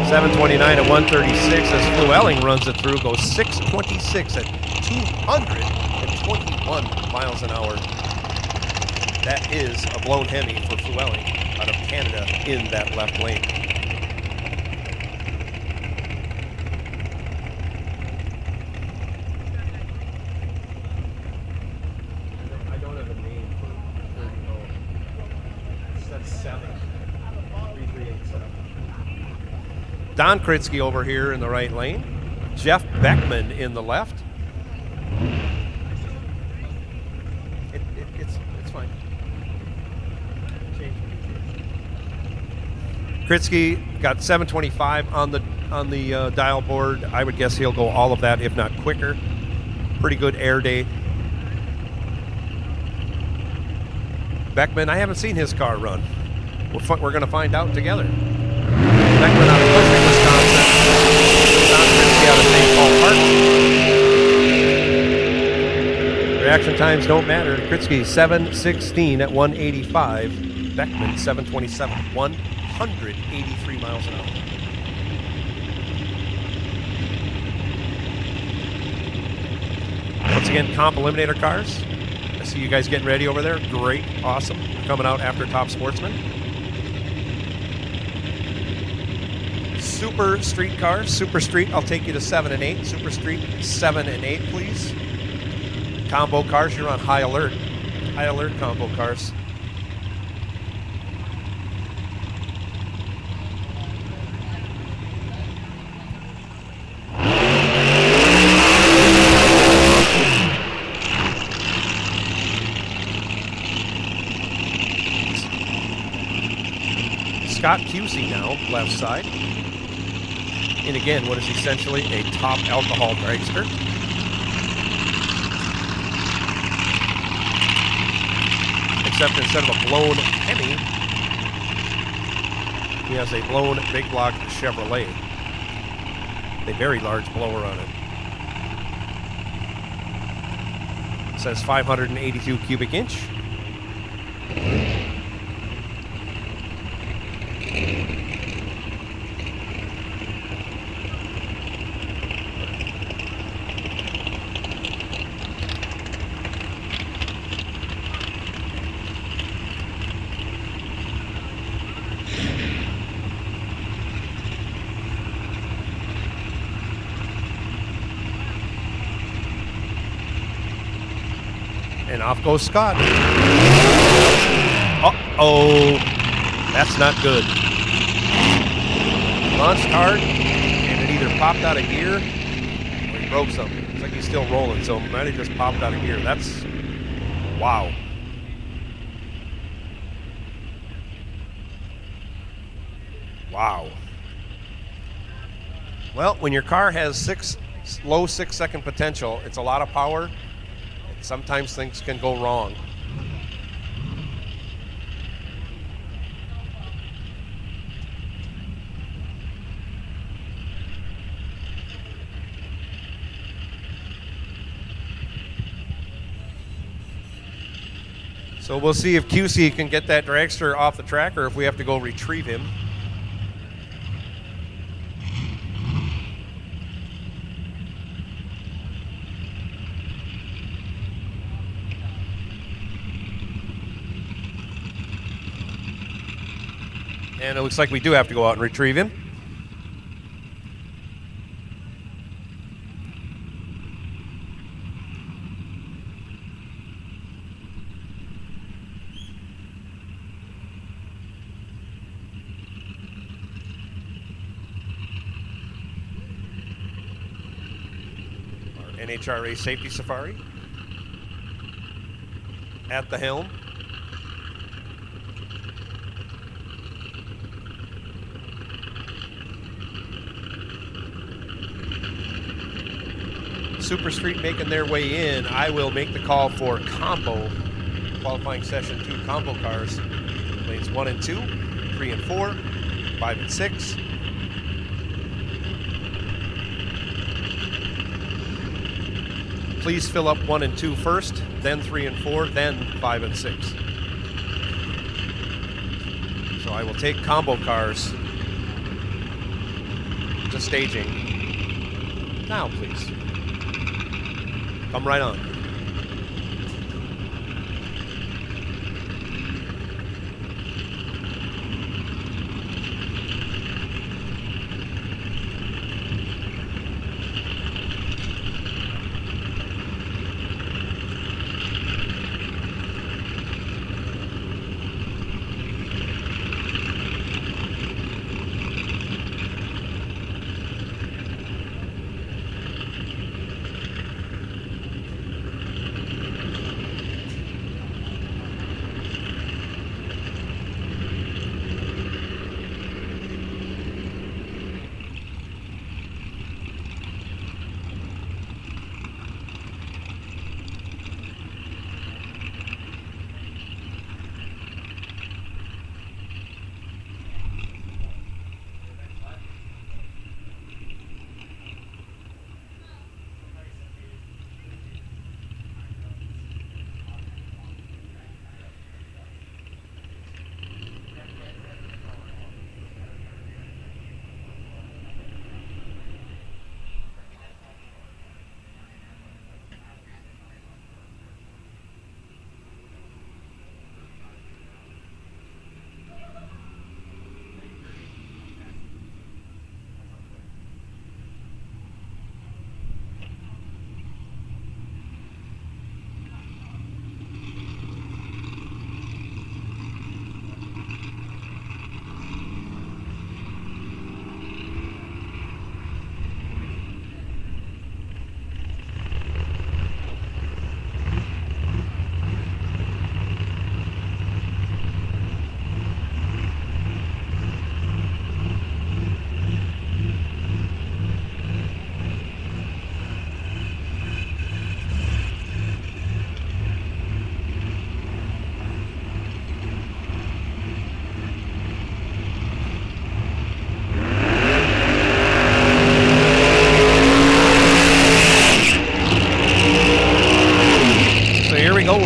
729 at 136 as Flewelling runs it through. Goes 626 at 221 miles an hour. That is a blown Hemi for Fluelli out of Canada in that left lane. I don't have a name for 30. That's 7. 3387. Don Kritzky over here in the right lane. Jeff Beckman in the left. It's fine. Kritzky got 725 on the dial board. I would guess he'll go all of that, if not quicker. Pretty good air day. Beckman, I haven't seen his car run. We're going to find out together. Beckman out of Cushing, Wisconsin. Don Kritzky out of St. Paul Park. Reaction times don't matter. Kritzky 7:16 at 185. Beckman 7:27, 183 miles an hour. Once again, comp eliminator cars. I see you guys getting ready over there. Great, awesome. Coming out after Top Sportsman. Super Street cars. Super Street, I'll take you to 7 and 8. Super Street 7 and 8, please. Combo cars, you're on high alert. High alert combo cars. Scott Cusey now, left side. And again, what is essentially a top alcohol dragster. Except instead of a blown Hemi, he has a blown big block Chevrolet. A very large blower on it. It says 582 cubic inch. And off goes Scott. Uh-oh. That's not good. Launched hard, and it either popped out of gear or he broke something. Looks like he's still rolling, so it might have just popped out of gear. That's... wow. Wow. Well, when your car has low 6-second potential, it's a lot of power. Sometimes things can go wrong. So we'll see if QC can get that dragster off the track or if we have to go retrieve him. And it looks like we do have to go out and retrieve him. Our NHRA Safety Safari at the helm. Super Street making their way in. I will make the call for combo qualifying session 2 combo cars. Lanes 1 and 2, 3 and 4, 5 and 6. Please fill up 1 and 2 first, then 3 and 4, then 5 and 6. So I will take combo cars to staging. Now, please. Come right on.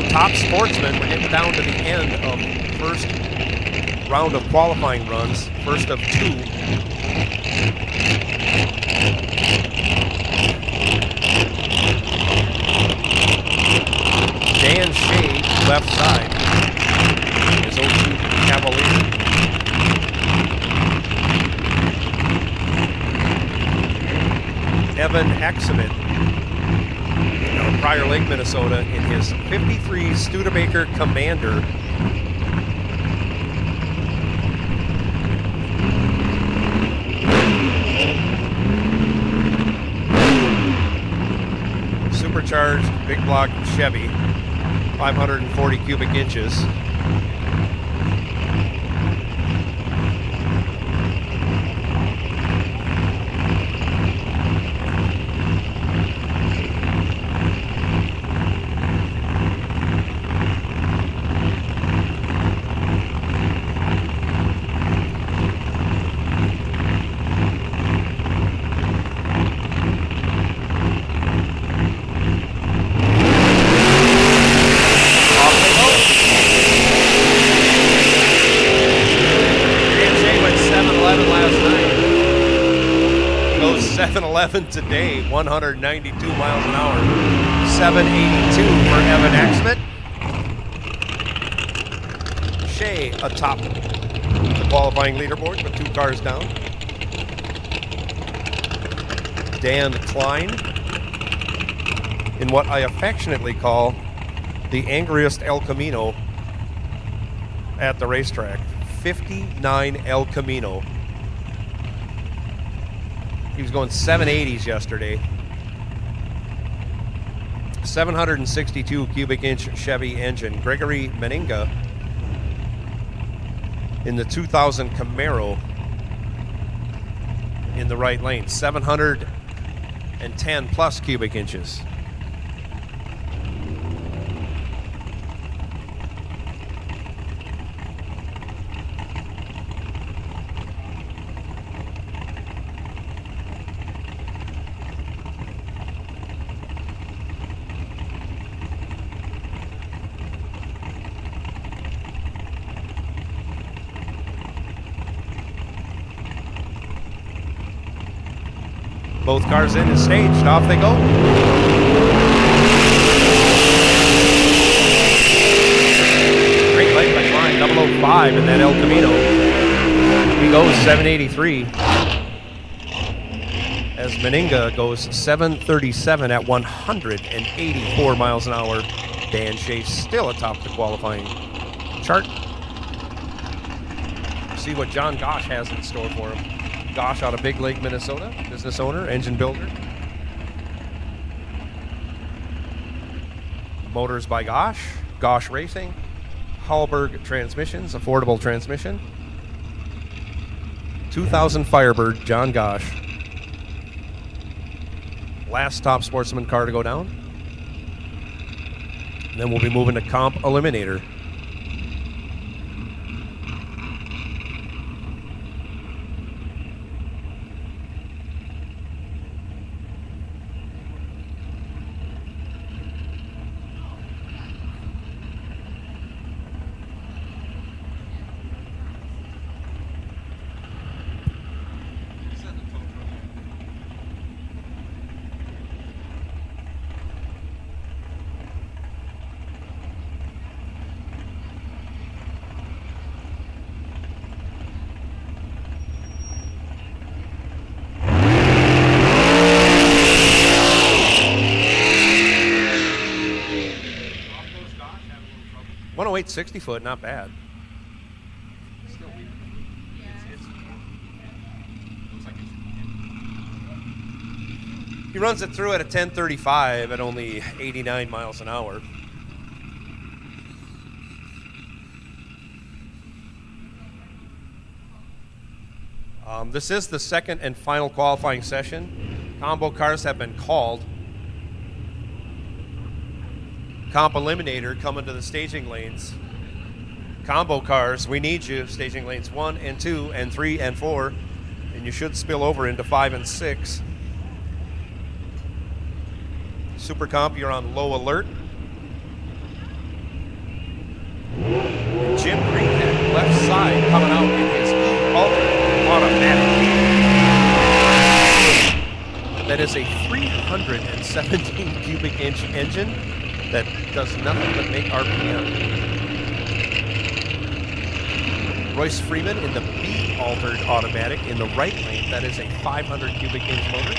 Top sportsman. We're getting down to the end of first round of qualifying runs, first of two. Dan Shea, left side, is 02 Cavalier. Evan Exhibit, Prior Lake, Minnesota, in his 53 Studebaker Commander. Supercharged big block Chevy, 540 cubic inches. Goes 7-11 today, 192 miles an hour. 782 for Evan Exhibit. Shea atop the qualifying leaderboard with 2 cars down. Dan Klein in what I affectionately call the angriest El Camino at the racetrack. 59 El Camino. He was going 780s yesterday. 762 cubic inch Chevy engine. Gregory Meninga in the 2000 Camaro in the right lane. 710 plus cubic inches. Both cars in and staged. Off they go. 785 in that El Camino. He goes 783. As Meninga goes 737 at 184 miles an hour. Dan Chase still atop the qualifying chart. See what John Gosh has in store for him. Gosh out of Big Lake, Minnesota, business owner, engine builder. Motors by Gosh, Gosh Racing, Hallberg Transmissions, affordable transmission. 2000 Firebird, John Gosh. Last top sportsman car to go down. And then we'll be moving to Comp Eliminator. Oh, 60 foot, not bad. Still weak. He runs it through at a 1035 at only 89 miles an hour. This is the second and final qualifying session. Combo cars have been called. Comp Eliminator coming to the staging lanes. Combo cars, we need you. Staging lanes 1 and 2 and 3 and 4. And you should spill over into 5 and 6. Super Comp, you're on low alert. And Jim Greenhead, left side, coming out in his automatic. That is a 317 cubic inch engine that does nothing but make RPM. Royce Freeman in the B altered automatic in the right lane. That is a 500 cubic inch motor.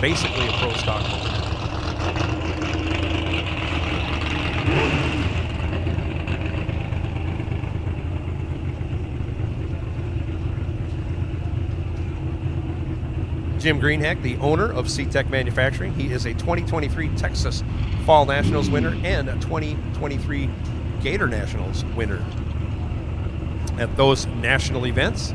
Basically a pro stock motor. Jim Greenheck, the owner of C-Tech Manufacturing. He is a 2023 Texas Fall Nationals winner and a 2023 Gator Nationals winner. At those national events,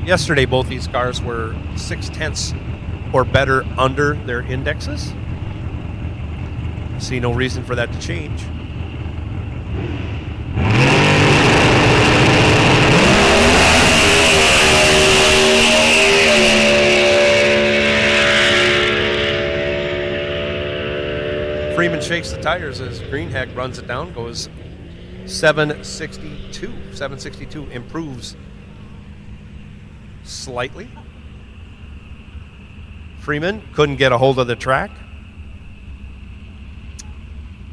yesterday, both these cars were 0.6 or better under their indexes. See no reason for that to change. Freeman shakes the tires as Greenheck runs it down, goes 762. 762 improves slightly. Freeman couldn't get a hold of the track,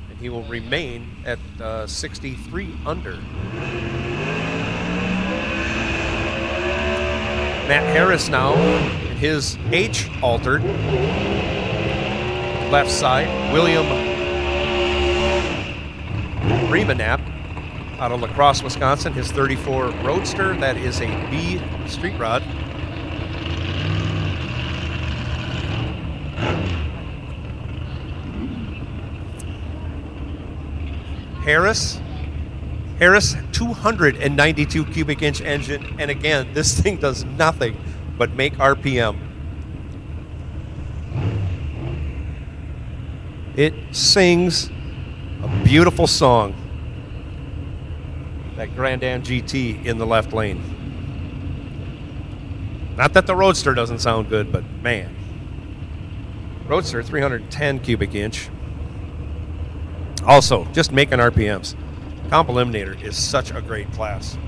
and he will remain at 63 under. Matt Harris now in his H altered left side. William Remanap out of La Crosse, Wisconsin, his 34 Roadster. That is a B street rod. Harris, 292 cubic inch engine, and again, this thing does nothing but make RPM. It sings a beautiful song. That Grand Am GT in the left lane. Not that the Roadster doesn't sound good, but man. Roadster, 310 cubic inch. Also, just making RPMs. Comp Eliminator is such a great class.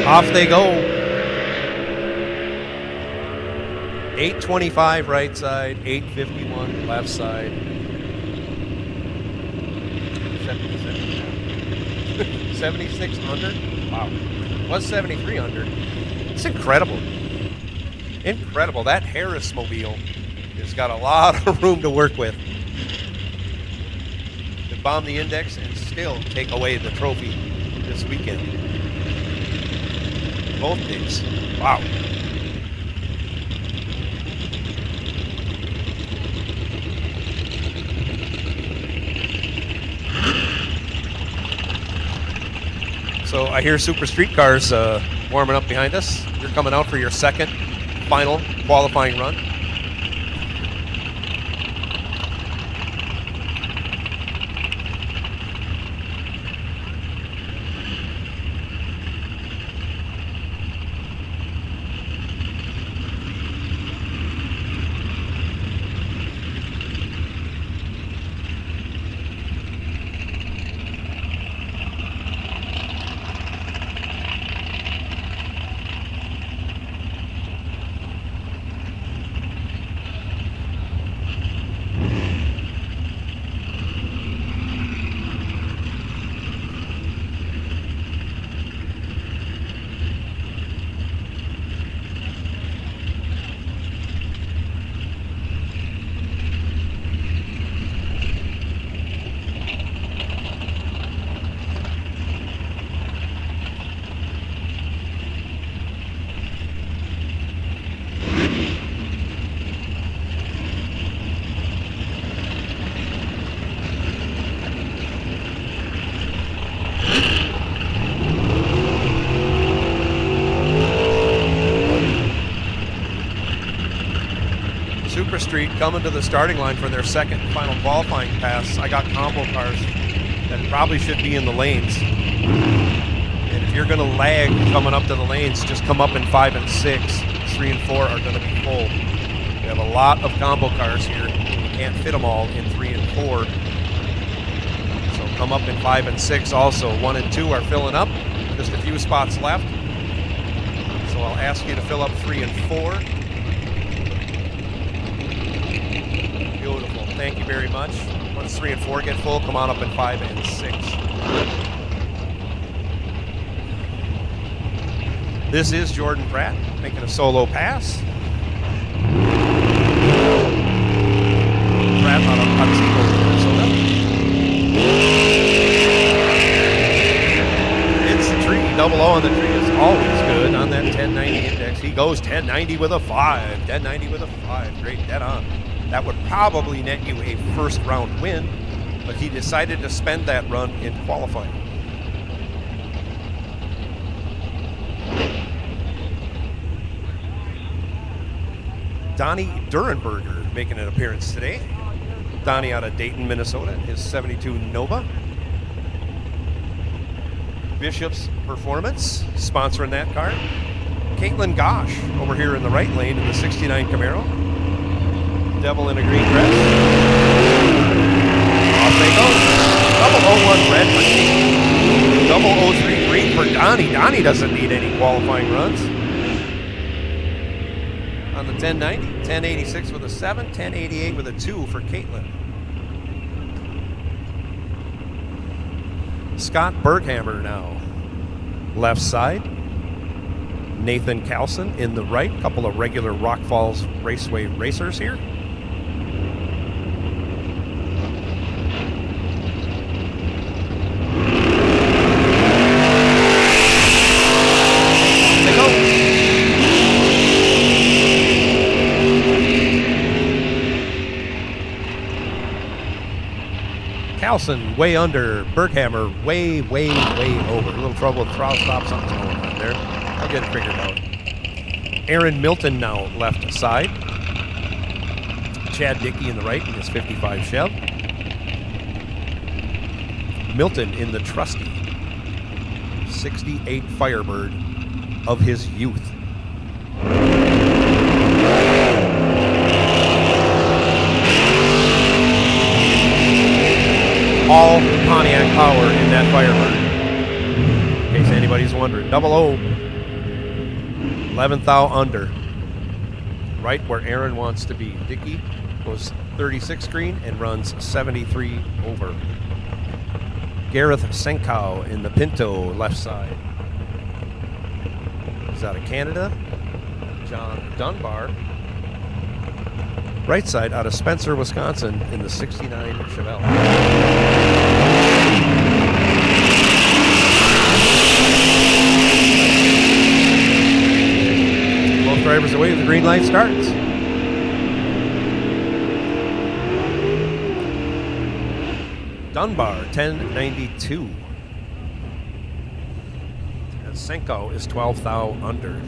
Off they go. 825 right side, 851 left side. 76 under? Wow. Was 73 under. It's incredible. Incredible. That Harris mobile has got a lot of room to work with. To bomb the index and still take away the trophy this weekend. Both days. Wow. So I hear Super Street Cars warming up behind us. You're coming out for your second final qualifying run. Super Street coming to the starting line for their second and final qualifying pass. I got combo cars that probably should be in the lanes. And if you're going to lag coming up to the lanes, just come up in 5 and 6. 3 and 4 are going to be full. We have a lot of combo cars here. You can't fit them all in 3 and 4. So come up in 5 and 6 also. 1 and 2 are filling up. Just a few spots left. So I'll ask you to fill up 3 and 4. Beautiful. Thank you very much. Once 3 and 4 get full, come on up in 5 and 6. This is Jordan Pratt making a solo pass. Pratt out of Otsego, Minnesota. It's the tree. Double O on the tree is always good on that 1090 index. He goes 1090 with a 5. 1090 with a 5. Great, dead on. That would probably net you a first round win, but he decided to spend that run in qualifying. Donnie Durenberger making an appearance today. Donnie out of Dayton, Minnesota, his 72 Nova. Bishop's Performance sponsoring that car. Caitlin Gosh over here in the right lane in the 69 Camaro. Devil in a green dress. Off they go. Double 01 red for Caitlin. Double 03 green for Donnie. Donnie doesn't need any qualifying runs. On the 1090, 1086 with a 7, 1088 with a 2 for Caitlin. Scott Berghammer now. Left side. Nathan Carlson in the right. Couple of regular Rock Falls Raceway racers here. Carlson way under. Berghammer way over. A little trouble with throttle stop. Something's going on there. I'll get it figured out. Aaron Milton now left side. Chad Dickey in the right in his 55 Chev. Milton in the trusty 68 Firebird of his youth. All Pontiac power in that Firebird. In case anybody's wondering. 00. 11th thou under. Right where Aaron wants to be. Dickey goes 36 green and runs 73 over. Gareth Senkow in the Pinto left side. He's out of Canada. John Dunbar. Right side out of Spencer, Wisconsin in the 69 Chevelle. Both drivers away, the green light starts. Dunbar, 1092. And Senko is 12th thou under.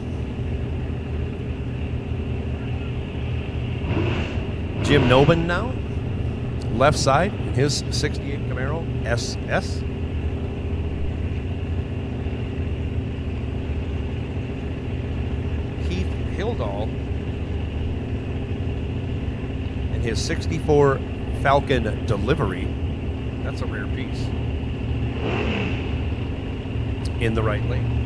Jim Nobin now, left side in his 68 Camaro SS. Keith Hildall in his 64 Falcon Delivery. That's a rare piece. In the right lane.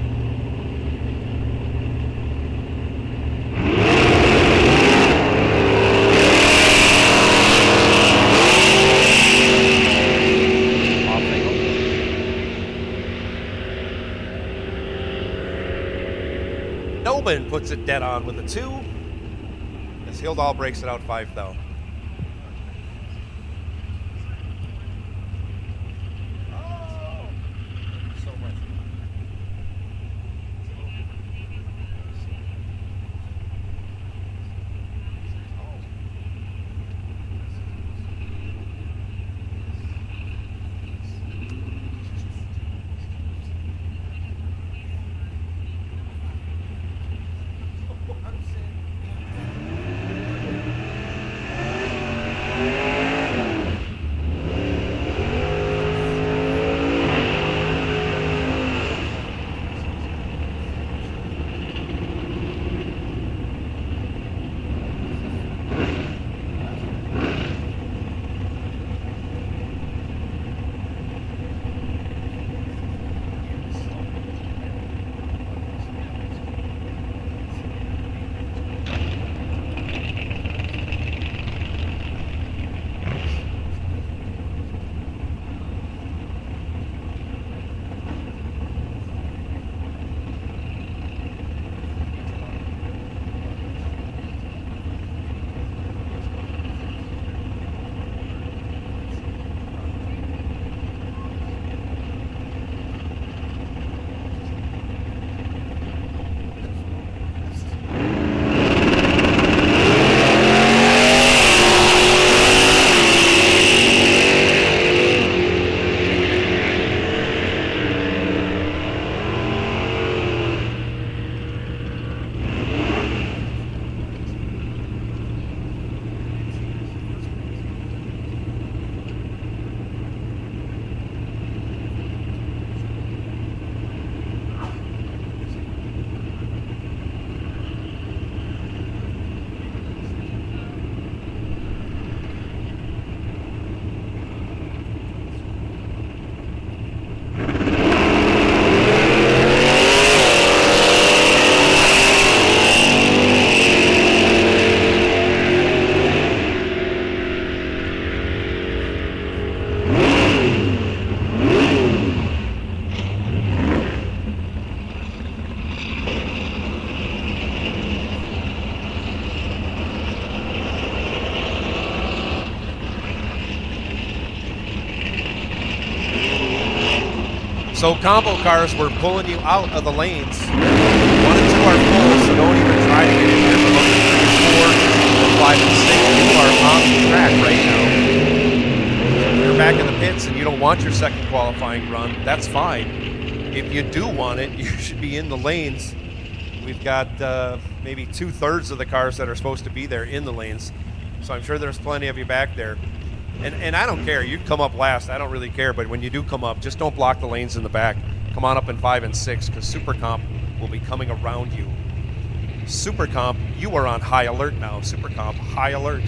Nobin puts it dead on with a 2 as Hildall breaks it out 5 thou. So combo cars were pulling you out of the lanes. 1 and 2 are full, so don't even try to get in here. But look at 3 and 4, 5 and 6, you are on the track right now. You're back back in the pits and you don't want your second qualifying run, that's fine. If you do want it, you should be in the lanes. We've got maybe 2/3 of the cars that are supposed to be there in the lanes. So I'm sure there's plenty of you back there. And I don't care. You can come up last. I don't really care. But when you do come up, just don't block the lanes in the back. Come on up in 5 and 6 because Super Comp will be coming around you. Super Comp, you are on high alert now. Super Comp, high alert.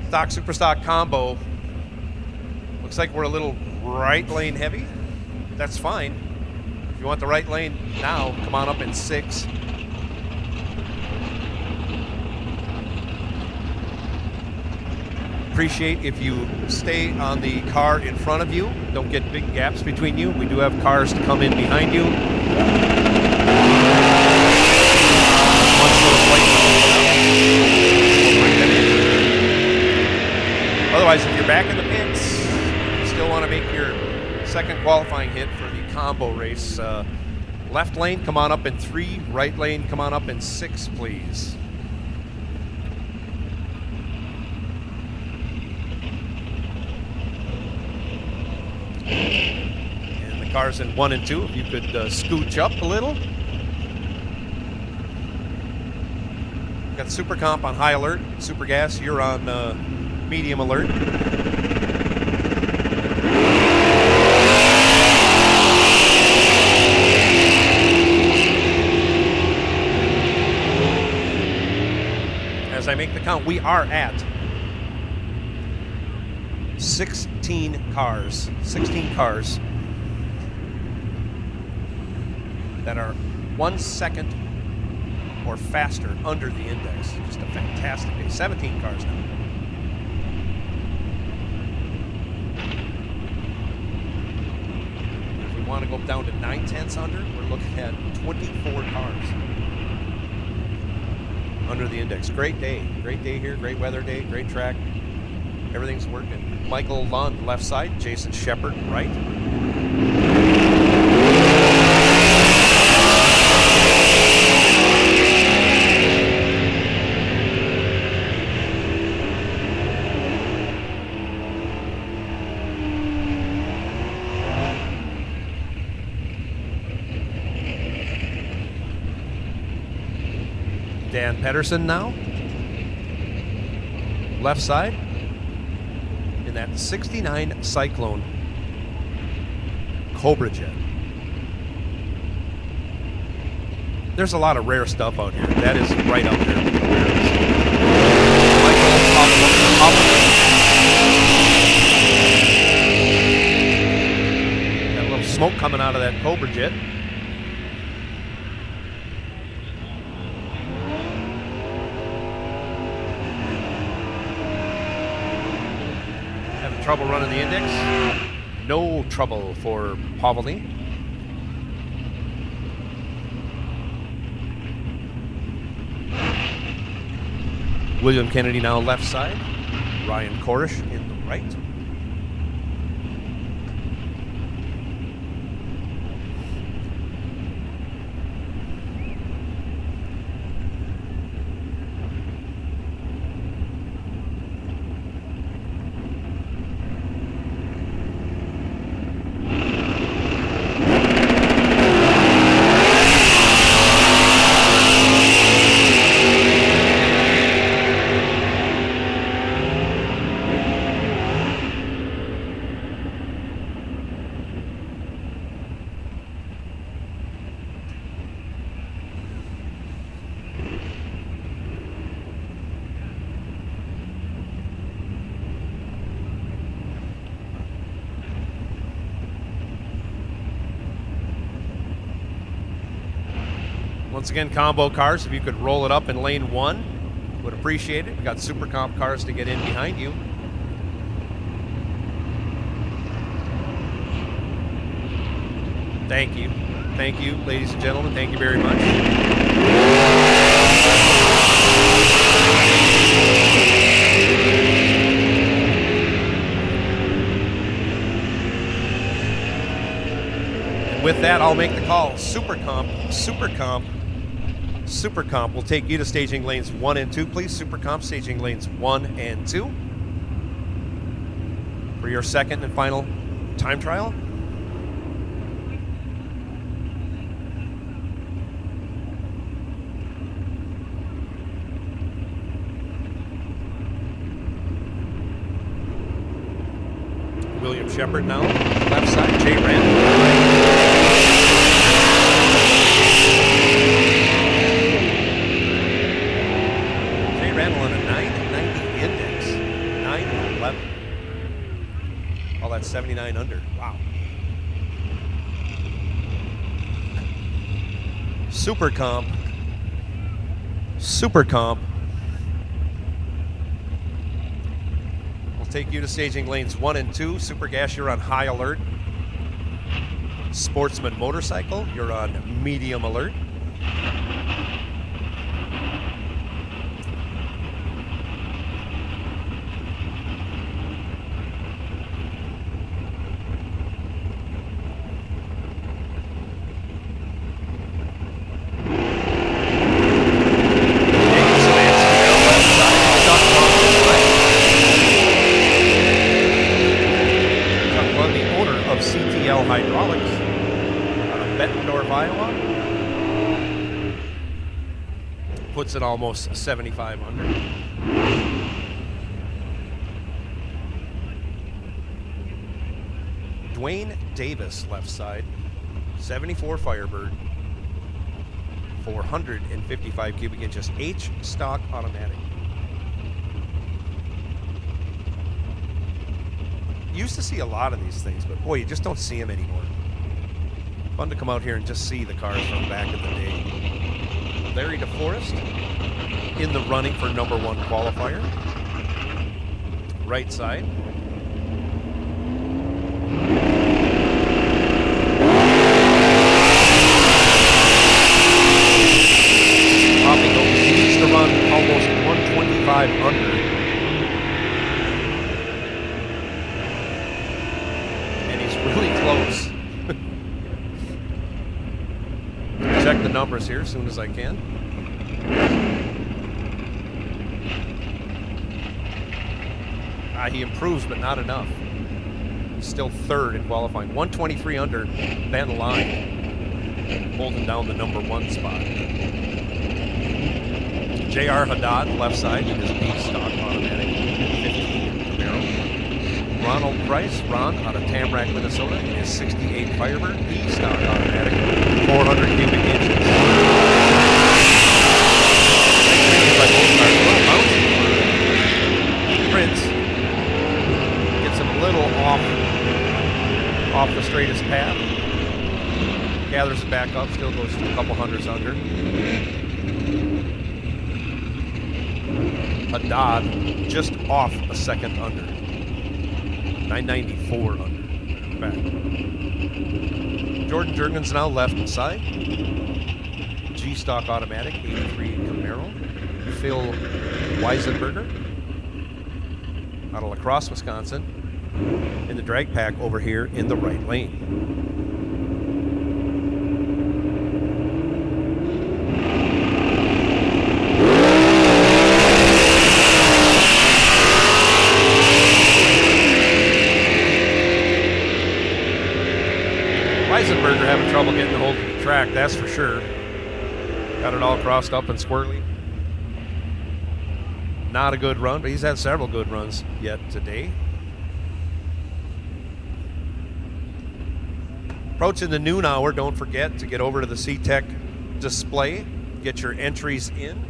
Stock super stock combo. Looks like we're a little right lane heavy. That's fine. If you want the right lane now, come on up in 6. Appreciate if you stay on the car in front of you. Don't get big gaps between you. We do have cars to come in behind you. Once those lights go out, we'll bring them in. Otherwise, if you're back in the pits, you still want to make your second qualifying hit for the combo race. Left lane, come on up in 3. Right lane, come on up in 6, please. And the cars in 1 and 2, if you could scooch up a little. Got Super Comp on high alert. Super Gas, you're on medium alert. As I make the count, we are at 16 cars that are 1 second or faster under the index. Just a fantastic day. 17 cars now. If we want to go down to 9/10 under, we're looking at 24 cars under the index. Great day here, great weather day, great track. Everything's working. Michael Lund, left side. Jason Shepard, right. Dan Pedersen now. Left side. In that 69 Cyclone Cobra Jet. There's a lot of rare stuff out here. That is right up there with the rares. Got a little smoke coming out of that Cobra Jet. Trouble running the index. No trouble for Pavley. William Kennedy now left side. Ryan Korish in the right. Once again, combo cars, if you could roll it up in lane 1, would appreciate it. We've got super comp cars to get in behind you. Thank you. Thank you, ladies and gentlemen. Thank you very much. And with that, I'll make the call. Super comp will take you to staging lanes 1 and 2, please. Super comp staging lanes 1 and 2 for your second and final time trial. William Shepard now, left side. Jay Randall. On a 990 index, 911. All that 79 under. Wow. Super comp. We'll take you to staging lanes 1 and 2. Super Gas, you're on high alert. Sportsman Motorcycle, you're on medium alert. Hydraulics out of Bettendorf, Iowa. Puts it almost 75 under. Dwayne Davis, left side. 74 Firebird. 455 cubic inches. H stock automatic. used to see a lot of these things, but boy, you just don't see them anymore. Fun to come out here and just see the cars from back in the day. Larry DeForest in the running for number 1 qualifier. Right side. Popping over, he needs to run almost 125 under. And he's really close. Check the numbers here as soon as I can. He improves, but not enough. He's still 3rd in qualifying. 123 under Ben Line, holding down the number 1 spot. J.R. Haddad, left side, in his B-stock automatic 15 Camaro. Ronald Price, Ron, out of Tamarack, Minnesota, in his 68 Firebird B-stock automatic, 400 cubic inches. Prince gets him a little off the straightest path. Gathers it back up, still goes a couple hundreds under. Haddad just off a second under. 994 under. Back. Jordan Jurgens now left side. G-stock automatic, 83 Camaro. Phil Weisenberger out of La Crosse, Wisconsin, in the drag pack over here in the right lane. Weisenberger having trouble getting a hold of the track, that's for sure. Got it all crossed up and squirrely. Not a good run, but he's had several good runs yet today. Approaching the noon hour, don't forget to get over to the C-Tech display. Get your entries in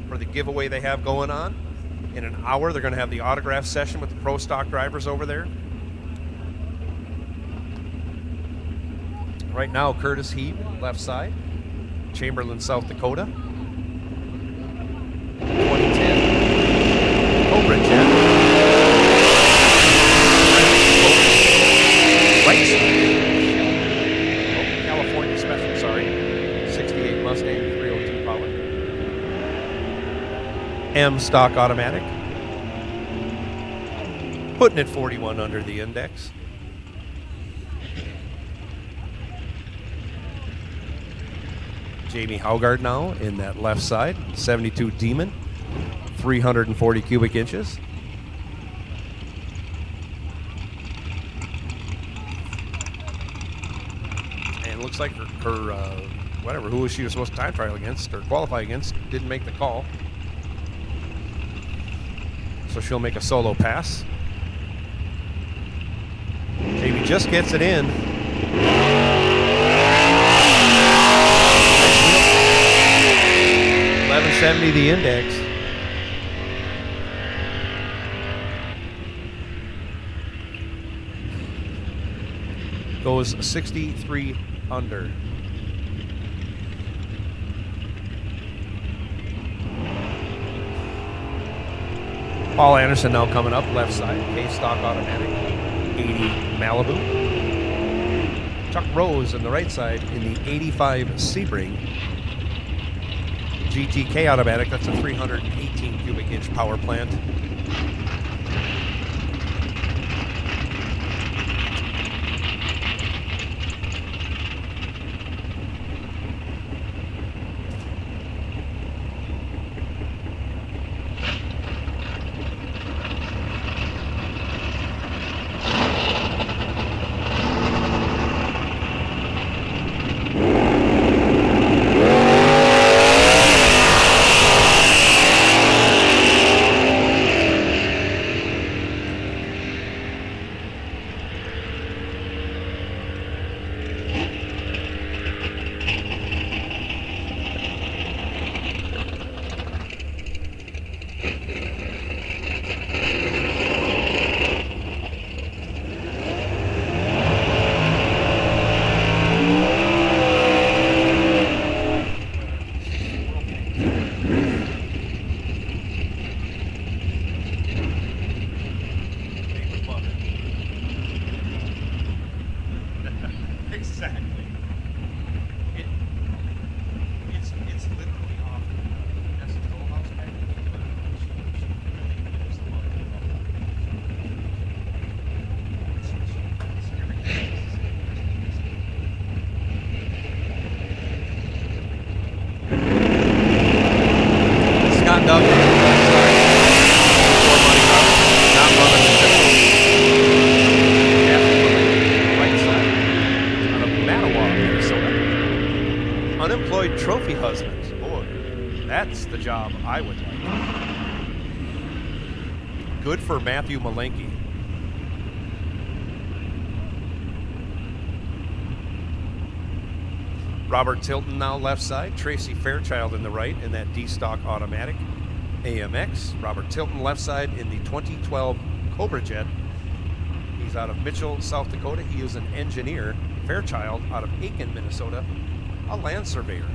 for the giveaway they have going on. In an hour, they're going to have the autograph session with the Pro Stock drivers over there. Right now, Curtis Heeb, left side. Chamberlain, South Dakota. 2010. Cobra Jet. Right side. California Special, sorry. 68 Mustang 302 power. M stock automatic. Putting it 41 under the index. Jamie Haugard now in that left side, 72 Demon, 340 cubic inches. And it looks like her who she was supposed to time trial against or qualify against didn't make the call. So she'll make a solo pass. Jamie just gets it in. 1170 the index. Goes 63 under. Paul Anderson now coming up left side. K-stock automatic. 80 Malibu. Chuck Rose on the right side in the 85 Sebring. GTK automatic, that's a 318 cubic inch power plant. trophy husbands. Boy, that's the job I would like. Good for Matthew Malenke. Robert Tilton now left side. Tracy Fairchild in the right in that D-Stock automatic AMX. Robert Tilton left side in the 2012 Cobra Jet. He's out of Mitchell, South Dakota. He is an engineer. Fairchild out of Aiken, Minnesota, a land surveyor.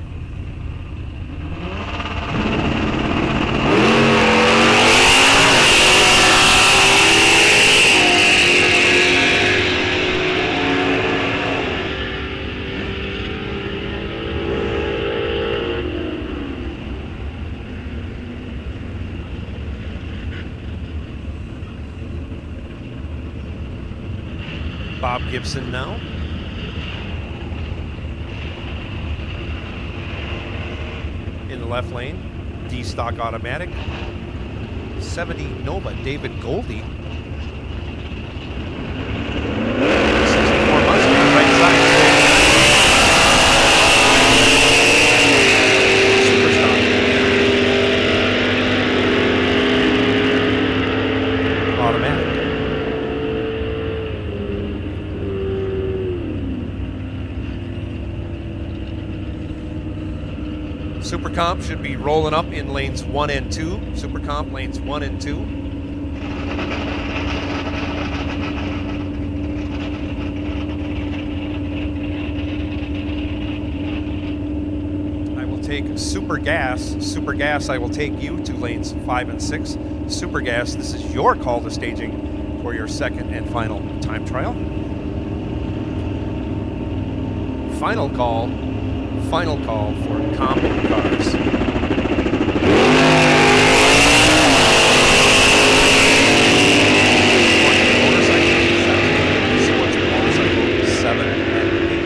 Bob Gibson now. In the left lane, D-Stock automatic. 70 Nova, David Goldie. 64 Mustang, right side. Superstock. Automatic. Super Comp should be rolling up in lanes 1 and 2. Super Comp lanes 1 and 2. I will take Super Gas. Super Gas, I will take you to lanes 5 and 6. Super Gas, this is your call to staging for your second and final time trial. Final call for comp cars. Motorcycle 7 and 8.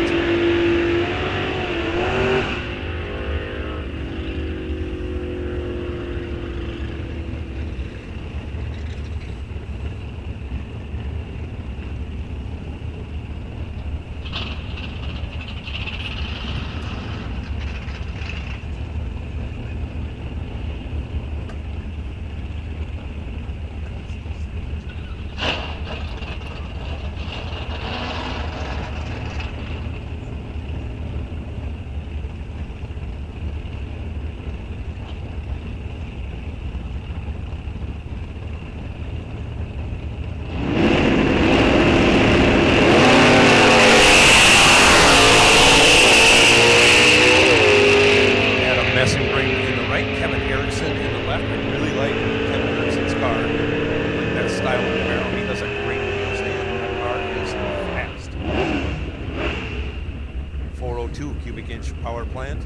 Power plant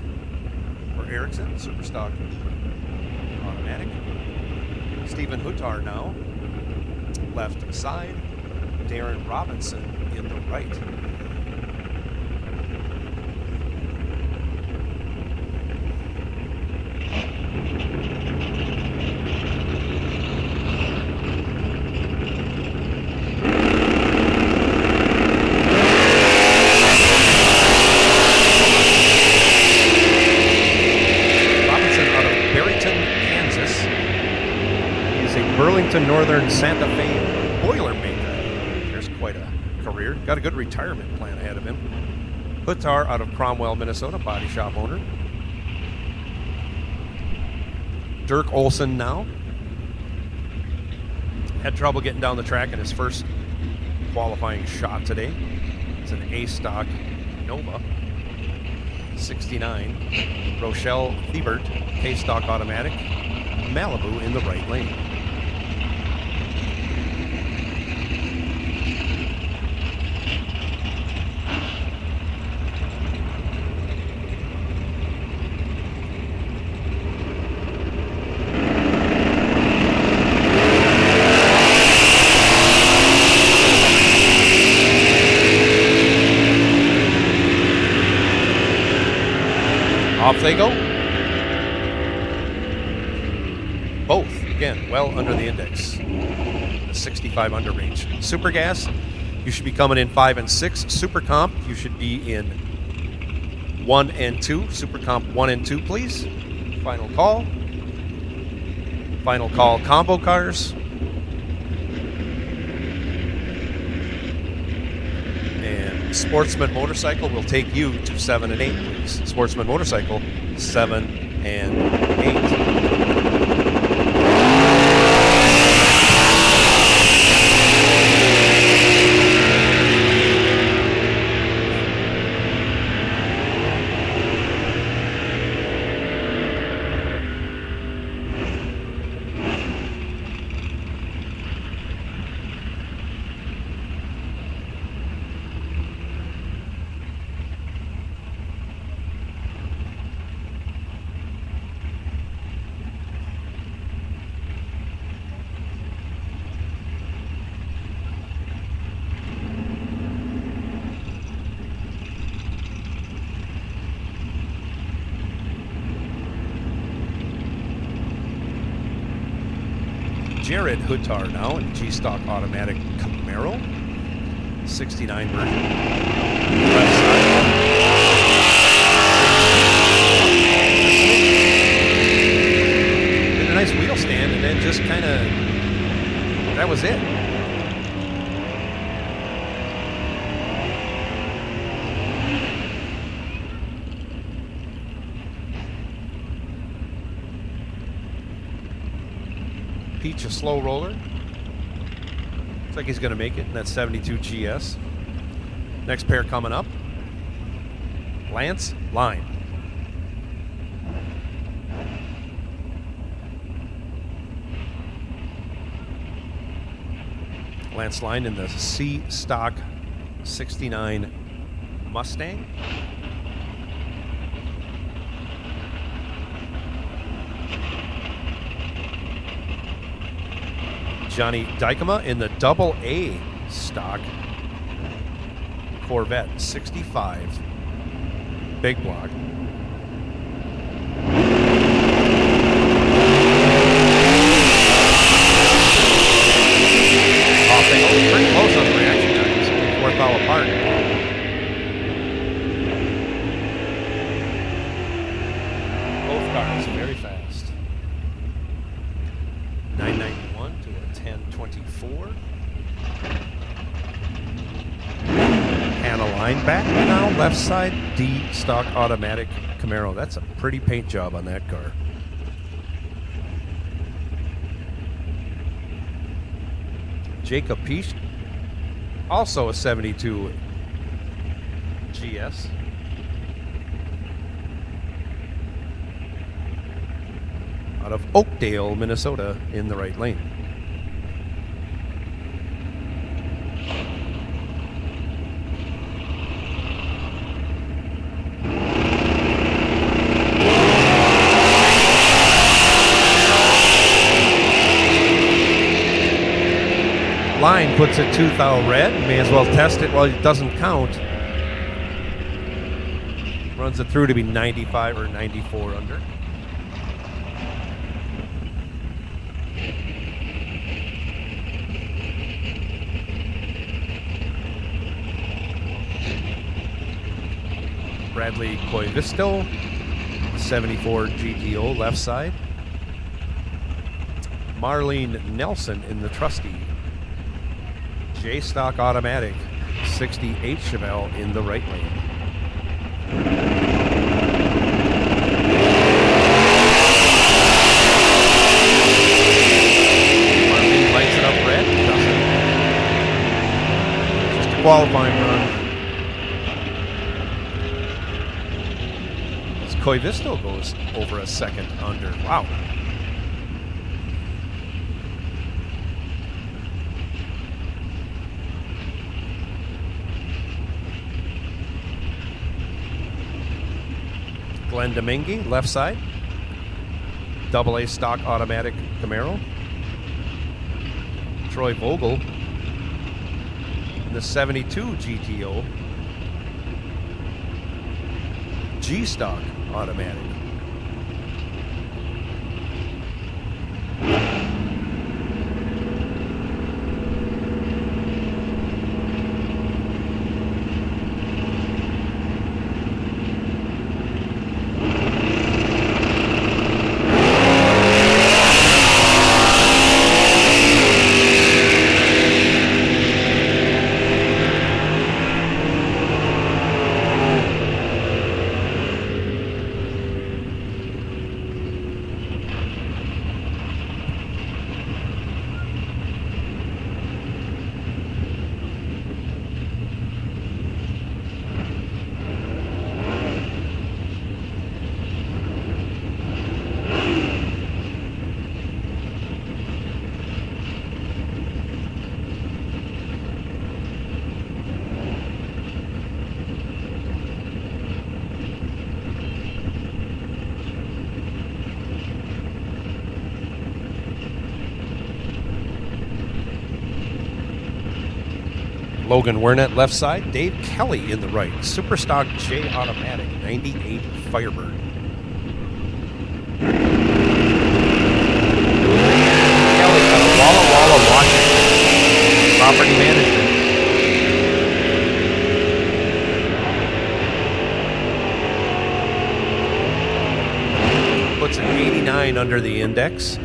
for Ericsson, Superstock automatic. Stephen Hutar now, left side. Darren Robinson in the right. Northern Santa Fe Boilermaker. There's quite a career. Got a good retirement plan ahead of him. Hutar out of Cromwell, Minnesota, body shop owner. Dirk Olson now. Had trouble getting down the track in his first qualifying shot today. It's an A-Stock Nova 69. Rochelle Thiebert, K-Stock automatic. Malibu in the right lane. Off they go. Both, again, well under the index. The 65 under range. Super Gas, you should be coming in 5 and 6. Super Comp, you should be in 1 and 2. Super Comp 1 and 2, please. Final call. Final call combo cars. And Sportsman Motorcycle will take you to 7 and 8, please. Sportsman Motorcycle 7 and 8. Jared Hutar now in G-Stock automatic Camaro, 69 version. Left side. Did a nice wheel stand and then just kind of, that was it. Peach, a slow roller. Looks like he's going to make it in that 72 GS. Next pair coming up. Lance Line. Lance Line in the C Stock 69 Mustang. Johnny Dykema in the double A stock Corvette 65 big block. Oh, they were pretty close on the reaction times. Only 4 foul apart. Both cars very fast. 991 to a 1024. Hannah line back now, left side, D stock automatic Camaro. That's a pretty paint job on that car. Jacob Peach, also a 72 GS. Out of Oakdale, Minnesota, in the right lane. Line puts it 2,000 red. May as well test it while it doesn't count. Runs it through to be 95 or 94 under. Bradley Coivisto, 74 GTO left side. Marlene Nelson in the trusty J-Stock automatic 68 Chevelle in the right lane. Marlene lights it up red. Doesn't. Just a qualifying run. Coivisto goes over a second under. Wow. Glenn Domingue, left side. Double A stock automatic Camaro. Troy Vogel in the 72 GTO. G-Stock automatic. Logan Wernett left side, Dave Kelly in the right. Superstock J Automatic 98 Firebird. Kelly out of Walla Walla, Washington. Property management. Puts an 89 under the index.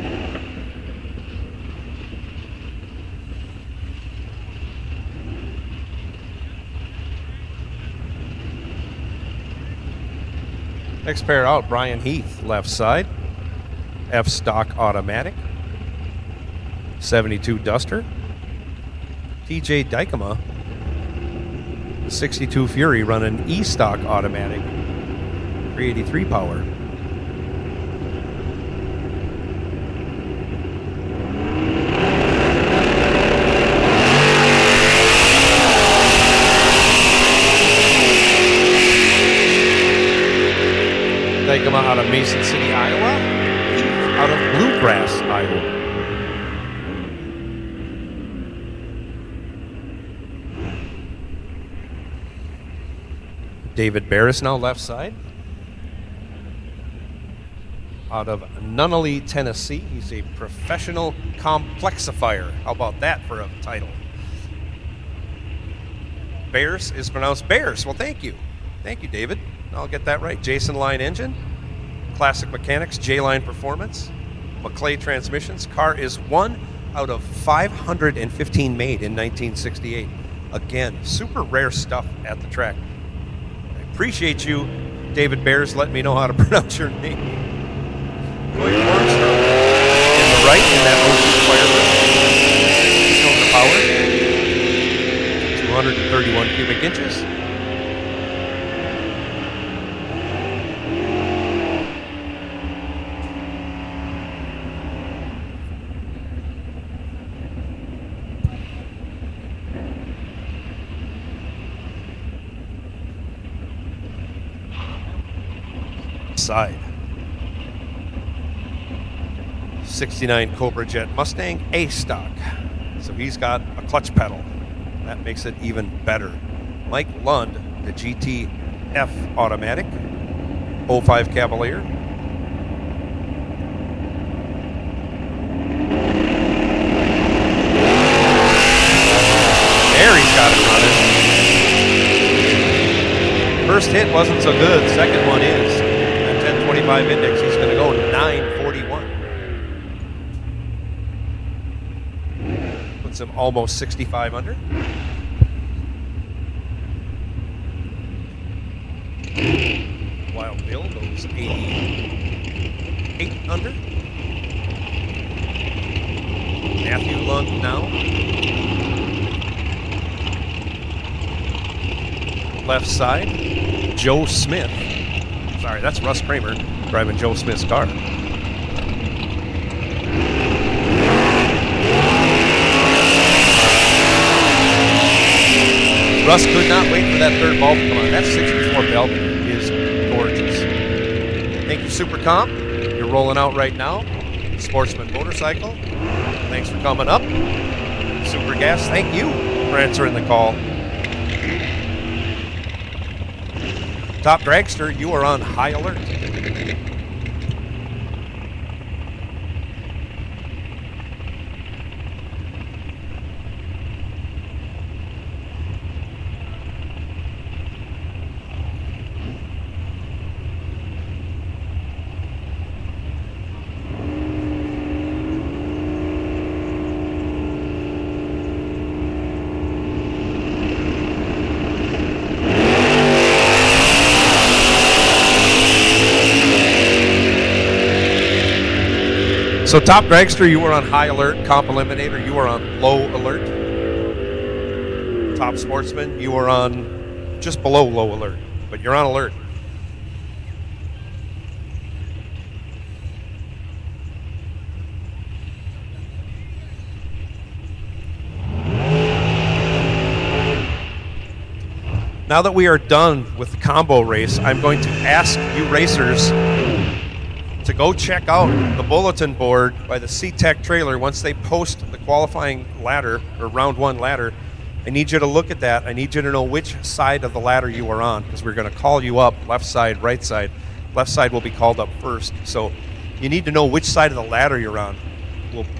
Next pair out, Brian Heath, left side. F-Stock Automatic. 72 Duster. TJ Dykema, 62 Fury, running E-Stock Automatic. 383 power. Dykema out of Mason City, Iowa. Heath out of Bluegrass, Iowa. David Barris now left side. Out of Nunnally, Tennessee. He's a professional complexifier. How about that for a title? Bears is pronounced Bears. Well, thank you. Thank you, David. I'll get that right. Jason Line Engine, Classic Mechanics, J-Line Performance, McClay Transmissions. Car is 1 out of 515 made in 1968. Again, super rare stuff at the track. I appreciate you, David Bears, letting me know how to pronounce your name. Lloyd Wormstone in the right in that Ocean Firebird. Cylinder power, 231 cubic inches. Side. 69 Cobra Jet Mustang A-Stock. So he's got a clutch pedal. That makes it even better. Mike Lund, the GTF Automatic. 05 Cavalier. There he's got it running. First hit wasn't so good. Second one is. 1025 index, he's going to go 941. Puts him almost 65 under. Wild Bill goes 88 under. Matthew Lund now. Left side, Joe Smith. Sorry, that's Russ Kramer driving Joe Smith's car. Russ could not wait for that third bulb to come on. That 64 Belgian is gorgeous. Thank you, Supercomp. You're rolling out right now. Sportsman Motorcycle, thanks for coming up. Super Gas, thank you for answering the call. Top Dragster, you are on high alert. So Top Dragster, you were on high alert. Comp Eliminator, you were on low alert. Top Sportsman, you were on just below low alert, but you're on alert. Now that we are done with the combo race, I'm going to ask you racers to go check out the bulletin board by the C-Tech trailer once they post the qualifying ladder or round one ladder I need you to look at that. I need you to know which side of the ladder you are on, because we're going to call you up, left side, right side. Left side will be called up first. So you need to know which side of the ladder you're on.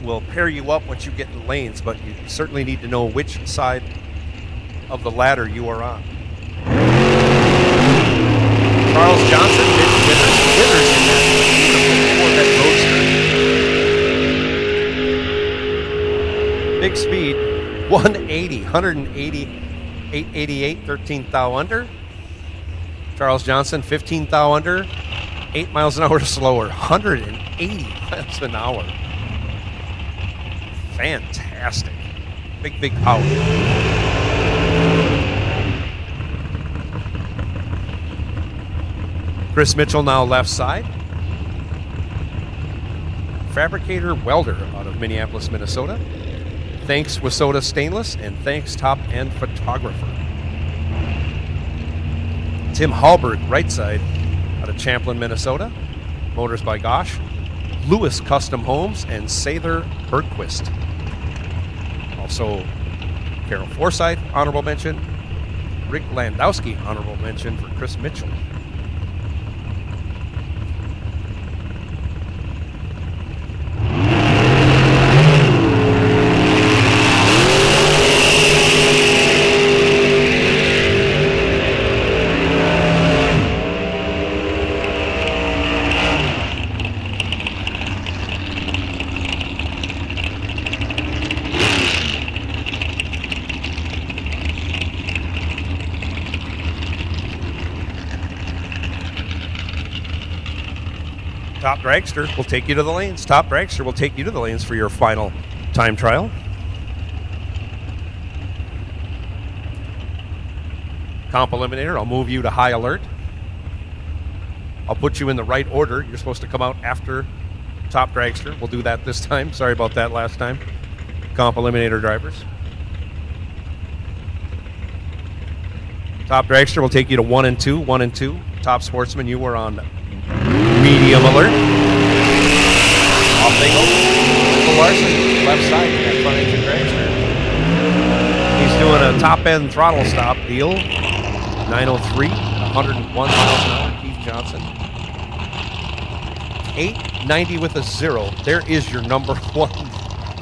We'll pair you up once you get in lanes, but you certainly need to know which side of the ladder you are on. Charles Johnson withers in that beautiful Corvette Roadster. Big speed, 180, 888, 13 thou under. Charles Johnson, 15 thou under, 8 miles an hour slower, 180 miles an hour. Fantastic. Big power. Chris Mitchell now left side. Fabricator welder out of Minneapolis, Minnesota. Thanks Wasota Stainless, and thanks Top End Photographer. Tim Hallberg, right side, out of Champlin, Minnesota. Motors by Gosh. Lewis Custom Homes and Sather Bergquist. Also, Carol Forsyth, honorable mention. Rick Landowski, honorable mention for Chris Mitchell. Top Dragster will take you to the lanes. Top Dragster will take you to the lanes for your final time trial. Comp Eliminator, I'll move you to high alert. I'll put you in the right order. You're supposed to come out after Top Dragster. We'll do that this time. Sorry about that last time. Comp Eliminator drivers. Top Dragster will take you to 1 and 2, 1 and 2. Top Sportsman, you were on medium alert. Off they go. Michael Larson, left side, in that front engine dragster. He's doing a top end throttle stop deal. 903, 101 miles an hour. Keith Johnson. 890 with a 0. There is your number one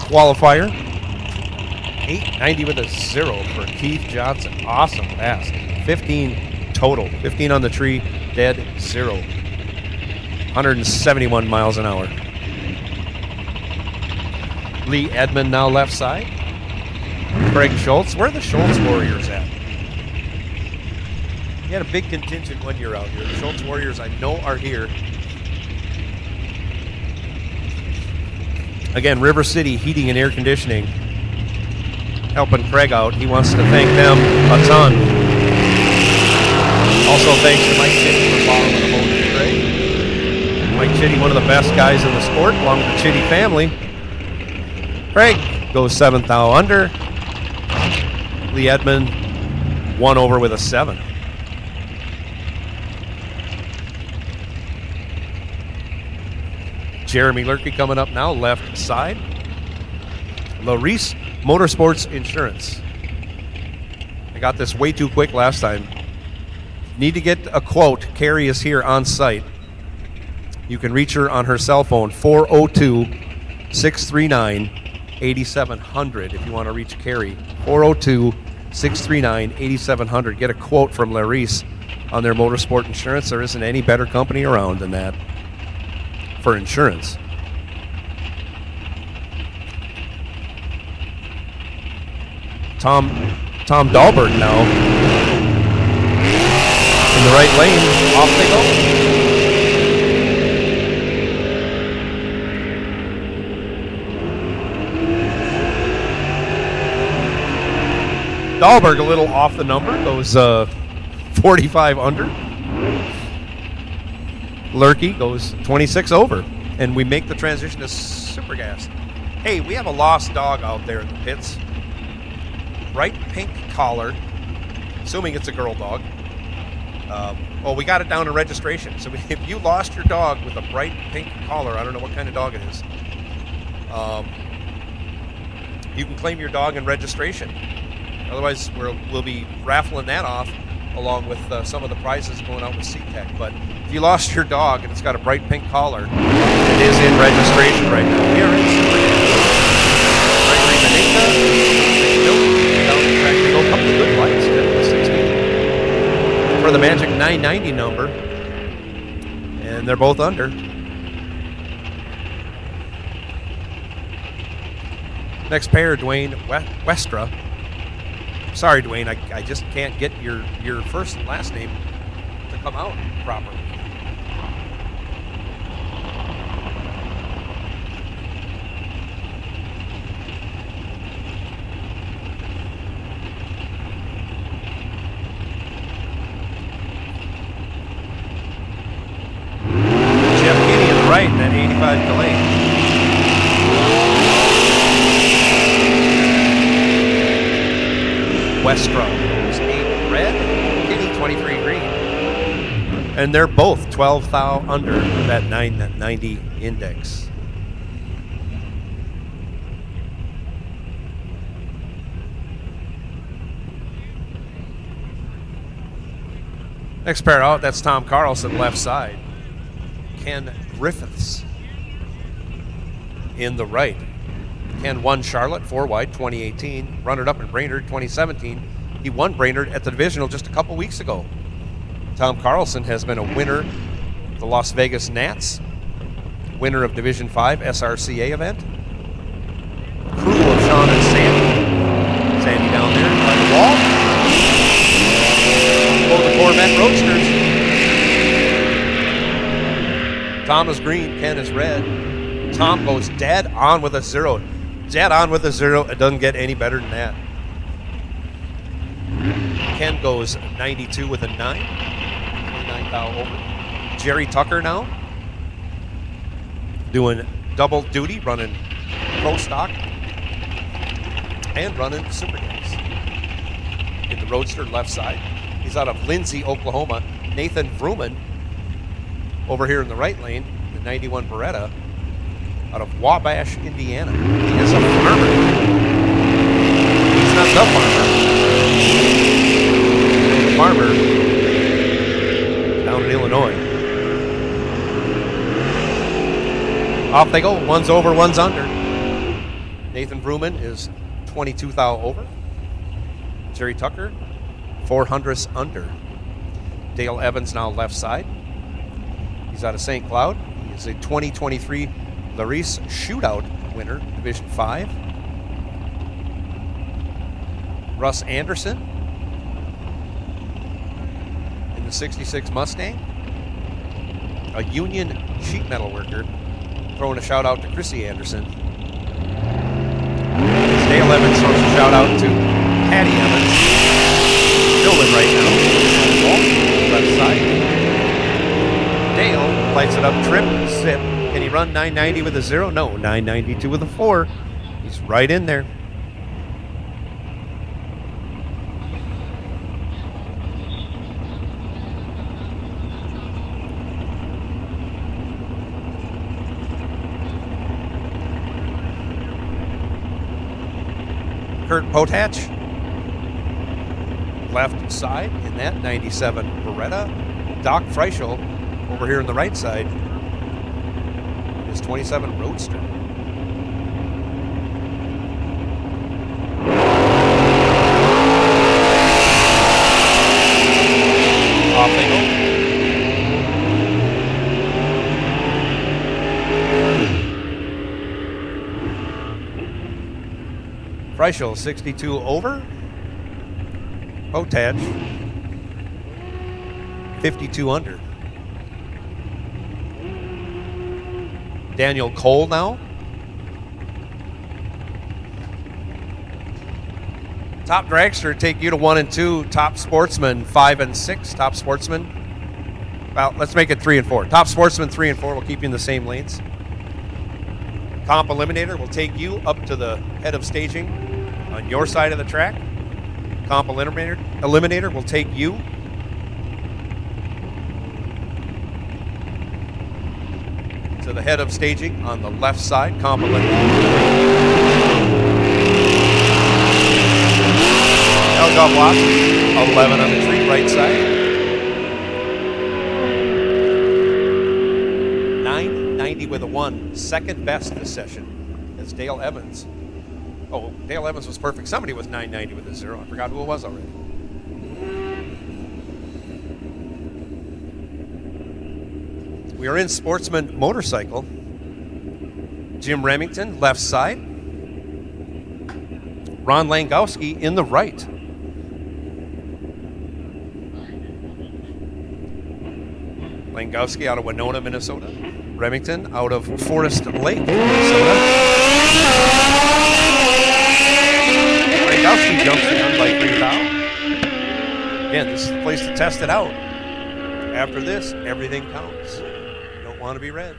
qualifier. 890 with a 0 for Keith Johnson. Awesome pass. 15 total. 15 on the tree, dead 0. 171 miles an hour. Lee Edmond now left side. Craig Schultz. Where are the Schultz Warriors at? You had a big contingent one year out here. The Schultz Warriors, I know, are here. Again, River City Heating and Air Conditioning helping Craig out. He wants to thank them a ton. Also, thanks to Mike Chitty for following the motor to Craig. Mike Chitty, one of the best guys in the sport, along with the Chitty family. Craig goes 7th thou under. Lee Edmond, 1 over with a 7. Jeremy Lurkey coming up now, left side. Larice Motorsports Insurance. I got this way too quick last time. Need to get a quote. Carrie is here on site. You can reach her on her cell phone, 402-639-8700 if you want to reach Carrie. 402-639-8700. Get a quote from Larice on their motorsport insurance. There isn't any better company around than that for insurance. Tom Dahlberg now in the right lane. Off they go. Dahlberg a little off the number, goes 45 under. Lurkey goes 26 over, and we make the transition to super gas. Hey, we have a lost dog out there in the pits. Bright pink collar, assuming it's a girl dog. Well, we got it down to registration. So if you lost your dog with a bright pink collar, I don't know what kind of dog it is, you can claim your dog in registration. Otherwise, we'll be raffling that off along with some of the prizes going out with SeaTech. But if you lost your dog and it's got a bright pink collar, it is in registration right now. We are in down the track. They go a couple of good lights, 10 to 16 for the magic 990 number, and they're both under. Next pair, Dwayne Westra. Sorry, Dwayne, I just can't get your first and last name to come out properly. Jeff Kinney in the right, that 85 Calais. Westra goes 8 red, Kinney 23 green. And they're both 12 thou under that 990 index. Next pair out, that's Tom Carlson, left side. Ken Griffiths in the right. Ken won Charlotte 4 wide 2018, runner-up in Brainerd 2017. He won Brainerd at the divisional just a couple weeks ago. Tom Carlson has been a winner of the Las Vegas Nats, winner of Division 5 SRCA event. Crew of Sean and Sandy. Sandy down there by the wall. Both the Corvette Roadsters. Tom is green, Ken is red. Tom goes dead on with a 0. Dead on with a 0. It doesn't get any better than that. Ken goes 92 with a 9. 29 thou over. Jerry Tucker now doing double duty, running pro stock and running super gas in the Roadster left side. He's out of Lindsay, Oklahoma. Nathan Vrooman over here in the right lane, the 91 Beretta, out of Wabash, Indiana. He is a farmer. He's not the farmer. The farmer down in Illinois. Off they go. One's over, one's under. Nathan Vrooman is 22 thou over. Jerry Tucker, 400ths under. Dale Evans now left side. He's out of St. Cloud. He is a 2023 Larice Shootout winner, Division 5. Russ Anderson in the 66 Mustang. A Union sheet metal worker, throwing a shout out to Chrissy Anderson. Dale Evans throws a shout out to Patty Evans. Dylan right now. Left side. Dale lights it up, trip, zip. Can he run 990 with a 0? No, 992 with a 4. He's right in there. Kurt Pothatch, left side in that 97 Beretta. Doc Freischel over here on the right side. His 27 Roadster. Off they go. Freischel 62 over. Potach 52 under. Daniel Cole now. Top dragster take you to 1 and 2. Top sportsman 5 and 6. Top sportsman. Well, let's make it 3 and 4. Top sportsman 3 and 4. We'll keep you in the same lanes. Comp eliminator will take you up to the head of staging on your side of the track. Comp eliminator will take you to the head of staging on the left side. Comp eliminator. golf loss. 11 on the tree, right side. 990 with a 1. Second best this session. That's Dale Evans. Oh, Dale Evans was perfect. Somebody was 990 with a 0. I forgot who it was already. We are in Sportsman Motorcycle. Jim Remington, left side. Ron Langowski in the right. Langowski out of Winona, Minnesota. Remington out of Forest Lake, Minnesota. Langowski jumps the unlikely foul. Again, this is the place to test it out. After this, everything counts. You don't want to be red.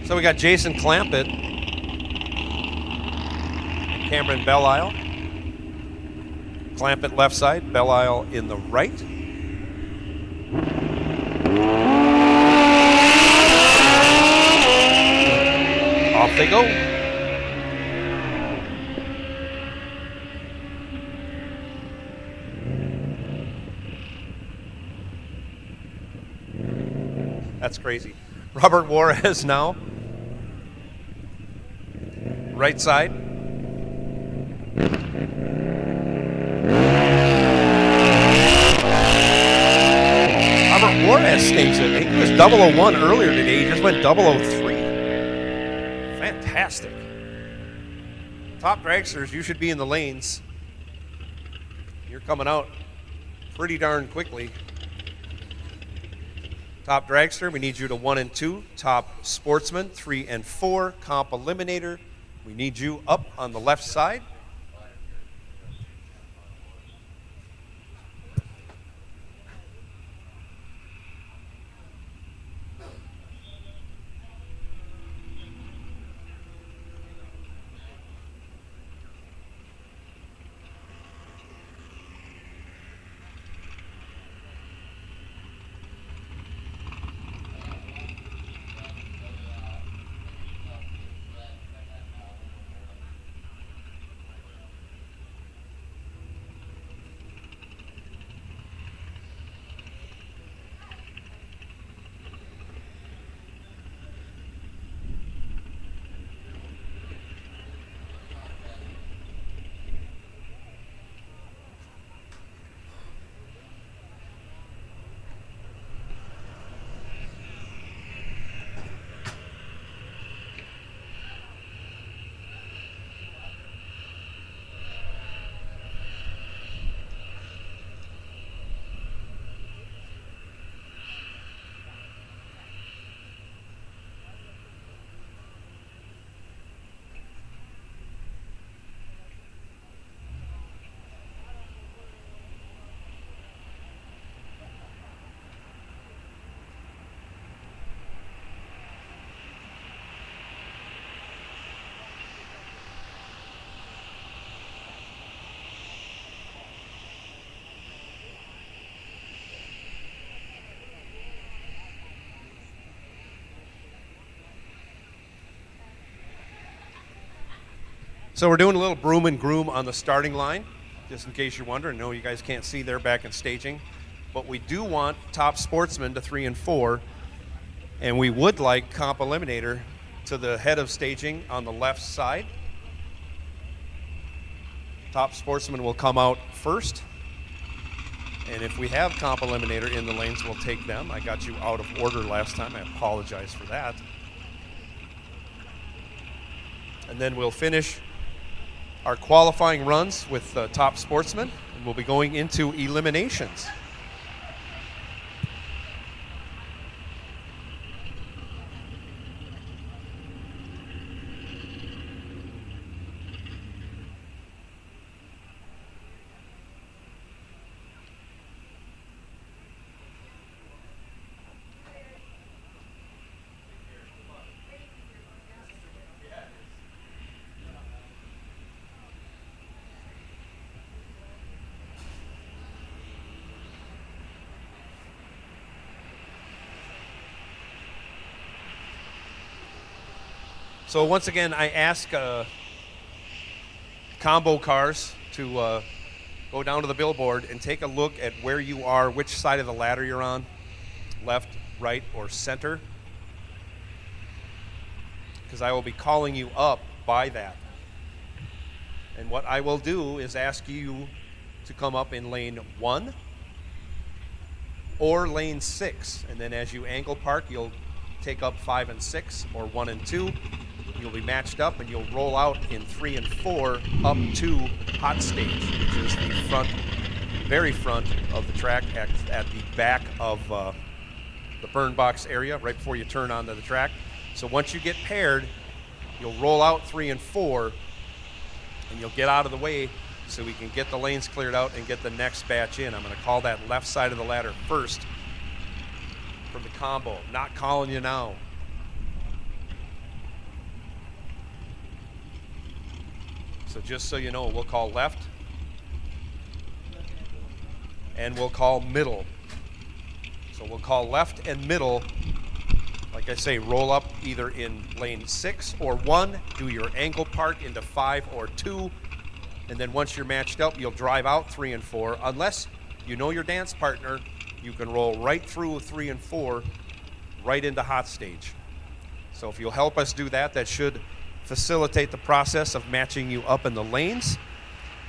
So we got Jason Clampett and Cameron Belisle. Clampett left side, Belisle in the right. Off they go. That's crazy. Robert Juarez now. Right side. Robert Juarez stinks it. He was 001 earlier today. He just went 003. Fantastic. Top dragsters, you should be in the lanes. You're coming out pretty darn quickly. Top dragster, we need you to 1 and 2. Top sportsman, 3 and 4. Comp eliminator, we need you up on the left side. So we're doing a little broom and groom on the starting line, just in case you're wondering. No, you guys can't see there back in staging. But we do want top sportsman to 3 and 4, and we would like comp eliminator to the head of staging on the left side. Top sportsman will come out first. And if we have comp eliminator in the lanes, we'll take them. I got you out of order last time. I apologize for that. And then we'll finish our qualifying runs with top sportsmen, and we'll be going into eliminations. So once again, I ask combo cars to go down to the billboard and take a look at where you are, which side of the ladder you're on, left, right, or center, because I will be calling you up by that. And what I will do is ask you to come up in lane 1 or lane 6, and then as you angle park, you'll take up 5 and 6 or 1 and 2. You'll be matched up, and you'll roll out in 3 and 4 up to hot stage, which is the front, very front of the track at the back of the burn box area, right before you turn onto the track. So once you get paired, you'll roll out 3 and 4, and you'll get out of the way so we can get the lanes cleared out and get the next batch in. I'm going to call that left side of the ladder first from the combo. I'm not calling you now. So just so you know, we'll call left and we'll call middle. So we'll call left and middle. Like I say, roll up either in lane 6 or 1, do your angle park into 5 or 2, and then once you're matched up, you'll drive out 3 and 4. Unless you know your dance partner, you can roll right through 3 and 4, right into hot stage. So if you'll help us do that, that should facilitate the process of matching you up in the lanes.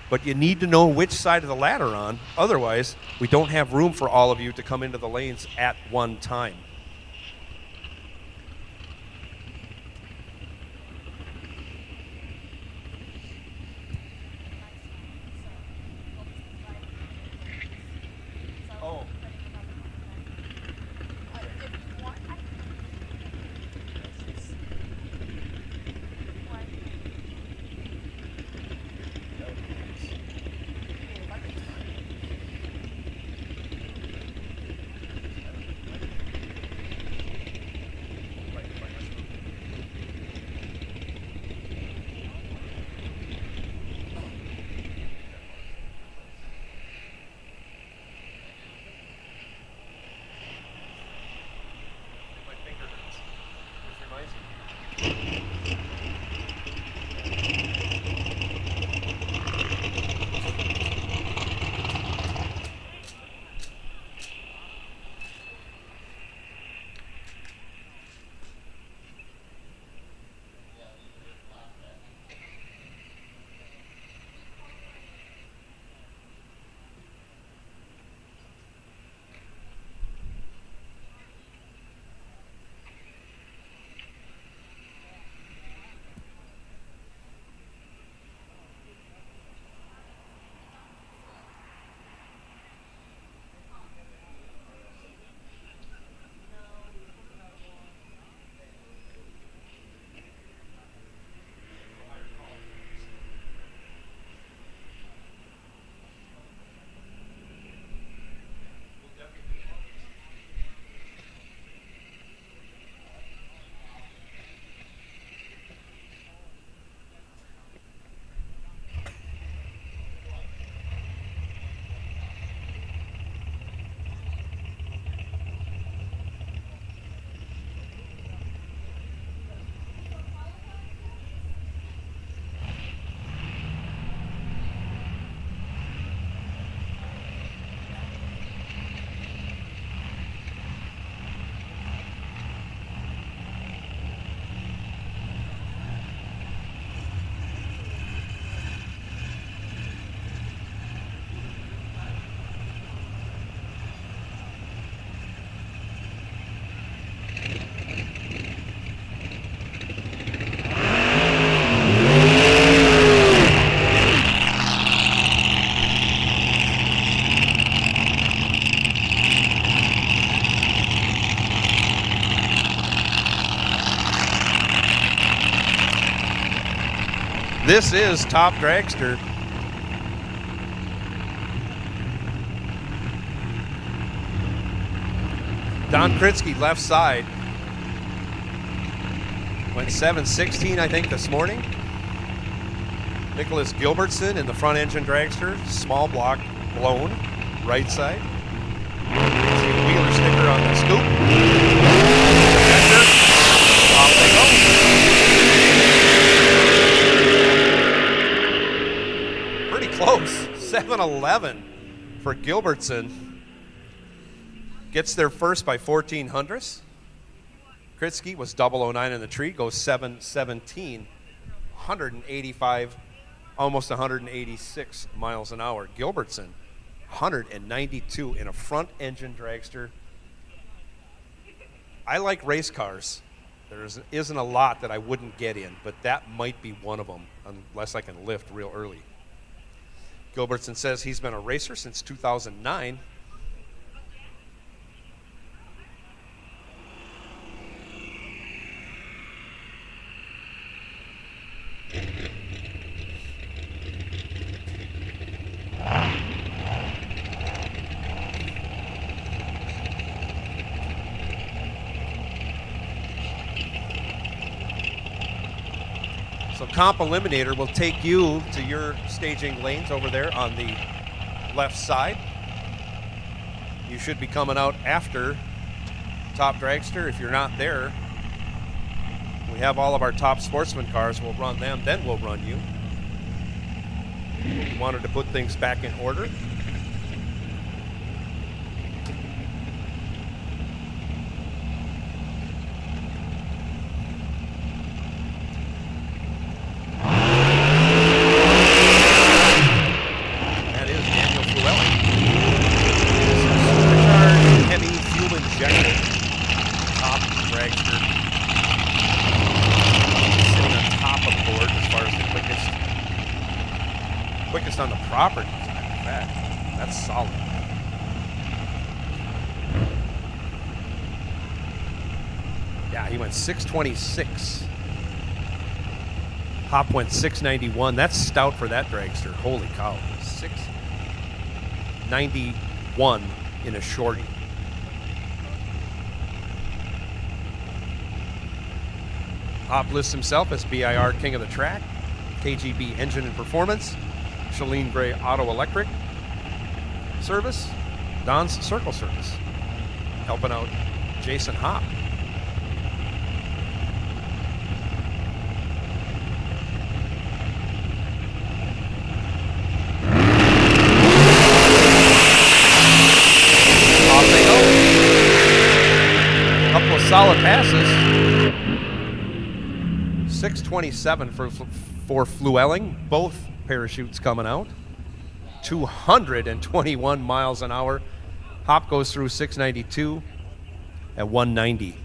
But you need to know which side of the ladder on. Otherwise, we don't have room for all of you to come into the lanes at one time. This is Top Dragster. Don Kritzky, left side. Went 7:16, I think, this morning. Nicholas Gilbertson in the front engine dragster. Small block, blown, right side. See the Wheeler sticker on the scoop. Off they go. close. 7:11 for Gilbertson. Gets there first by 14 hundredths. Kritsky was 009 in the tree, goes 7:17, 185, almost 186 miles an hour. Gilbertson, 192 in a front engine dragster. I like race cars. There isn't a lot that I wouldn't get in, but that might be one of them, unless I can lift real early. Gilbertson says he's been a racer since 2009. So Comp Eliminator will take you to your staging lanes over there on the left side. You should be coming out after Top Dragster. If you're not there, we have all of our top sportsman cars. We'll run them, then we'll run you. We wanted to put things back in order. On the property, as a matter of fact. That's solid. Yeah, he went 626. Hop went 691. That's stout for that dragster. Holy cow. 691 in a shorty. Hop lists himself as BIR King of the Track, KGB Engine and Performance, Shalene Gray Auto Electric Service, Don's Circle Service, helping out Jason Hop. Off they go. A couple of solid passes. 627 for Fluelling, both parachutes coming out. 221 miles an hour. Hop goes through 692 at 190.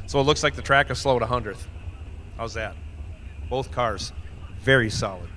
So it looks like the track has slowed 100th. How's that? Both cars very solid.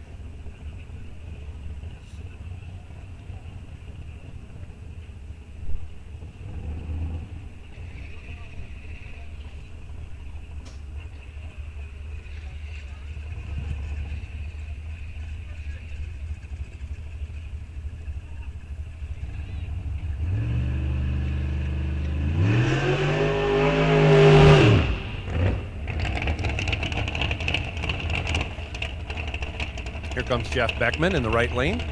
Here comes Jeff Beckman in the right lane.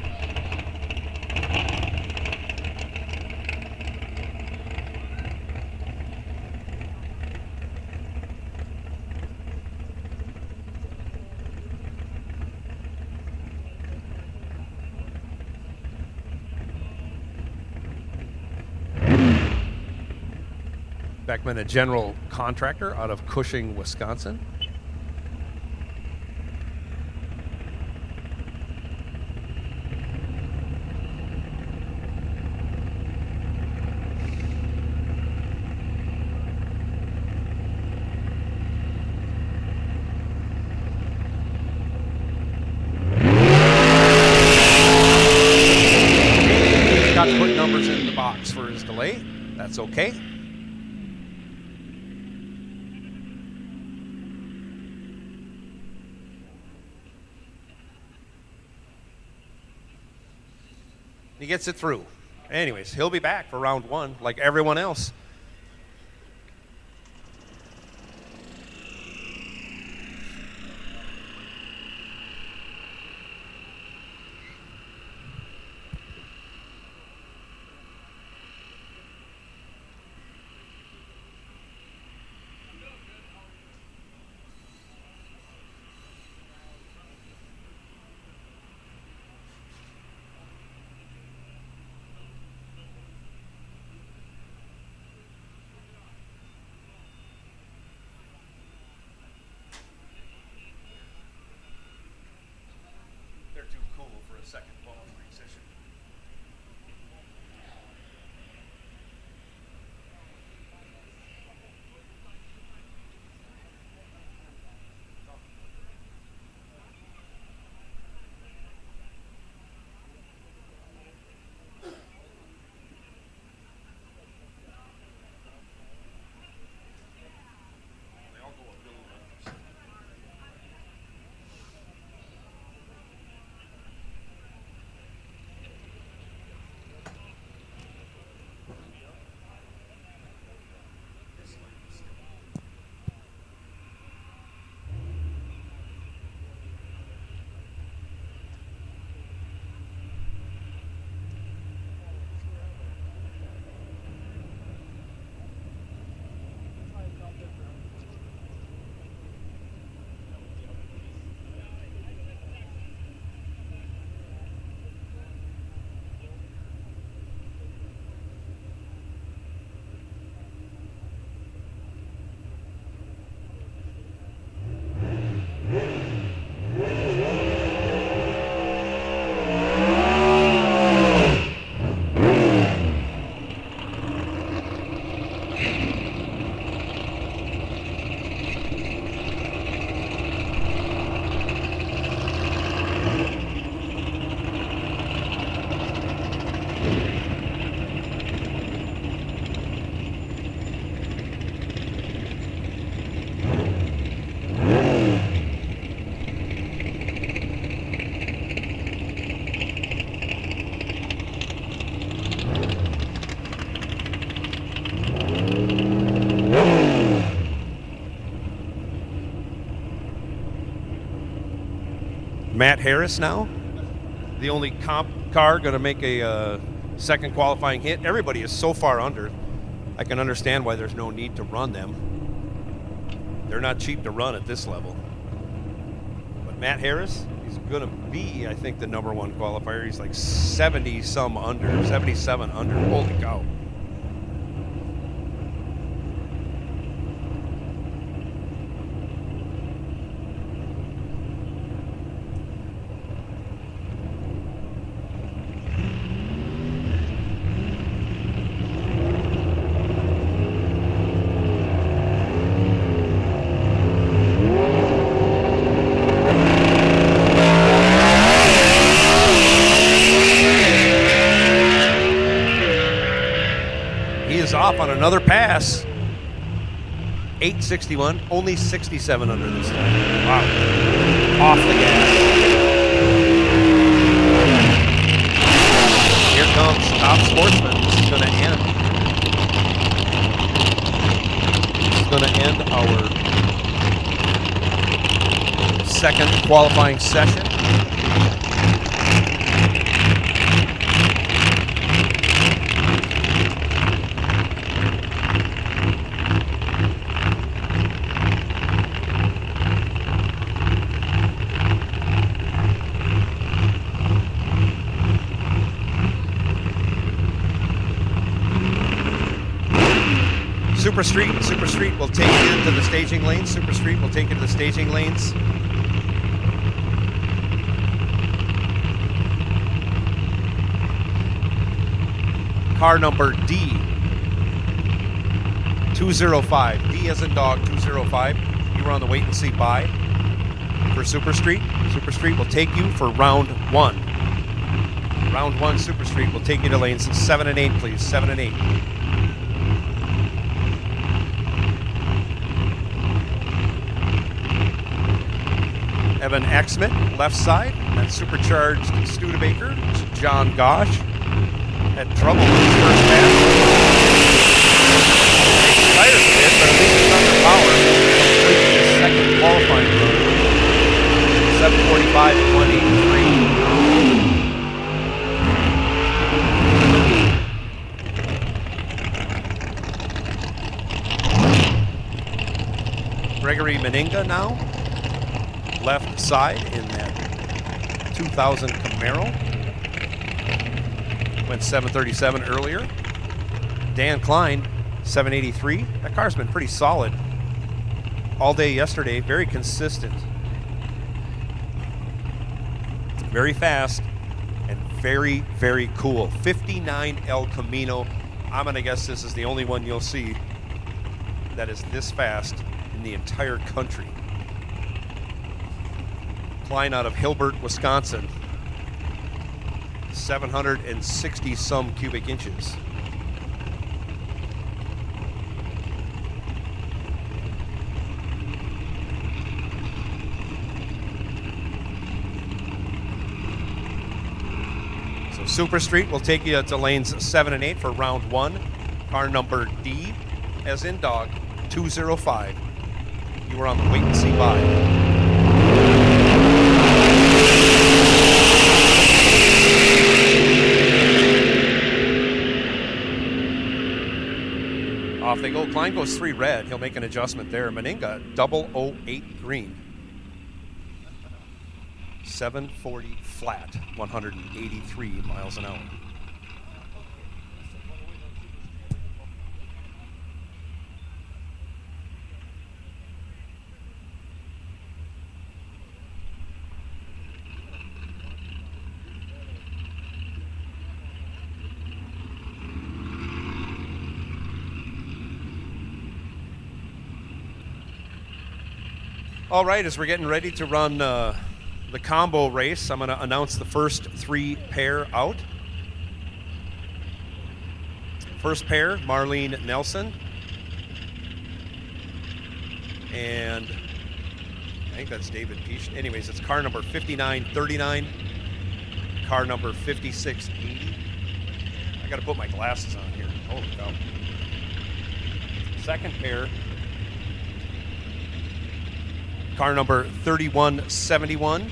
Beckman, a general contractor out of Cushing, Wisconsin. For his delay. That's okay. He gets it through. Anyways, he'll be back for round one like everyone else. Matt Harris now, the only comp car going to make a second qualifying hit. Everybody is so far under. I can understand why there's no need to run them. They're not cheap to run at this level. But Matt Harris, he's going to be, I think, the number one qualifier. He's like 70-some under, 77 under. Holy cow. Off on another pass. 861, only 67 under this time. Wow. Off the gas. Here comes Top Sportsman. This is going to end our second qualifying session. Super Street will take you to the staging lanes. Super Street will take you to the staging lanes. Car number D, 205. D as in dog, 205. You were on the wait and see buy for Super Street. Super Street will take you for round one. Round one, Super Street will take you to lanes 7 and 8, please. 7 and 8. Evan Exmit, left side. That supercharged Studebaker. John Gosh had trouble with his first pass. Tires a bit, but at least it's under power. Completing his second qualifying run. 7:45:23. Gregory Meninga now. Left side in that 2000 Camaro. Went 737 earlier. Dan Klein, 783. That car's been pretty solid all day yesterday. Very consistent. Very fast and very, very cool. 59 El Camino. I'm going to guess this is the only one you'll see that is this fast in the entire country. Klein out of Hilbert, Wisconsin. 760 some cubic inches. So Super Street will take you to lanes 7 and 8 for round one. Car number D, as in dog, 205. You were on the wait and see buy. Off they go. Klein goes 3 red. He'll make an adjustment there. Meninga 008 green. 740 flat. 183 miles an hour. All right, as we're getting ready to run the combo race, I'm going to announce the first 3 pair out. First pair, Marlene Nelson. And I think that's David Peach. Anyways, it's car number 5939, car number 5680. I got to put my glasses on here. Holy cow. Second pair, car number 3171,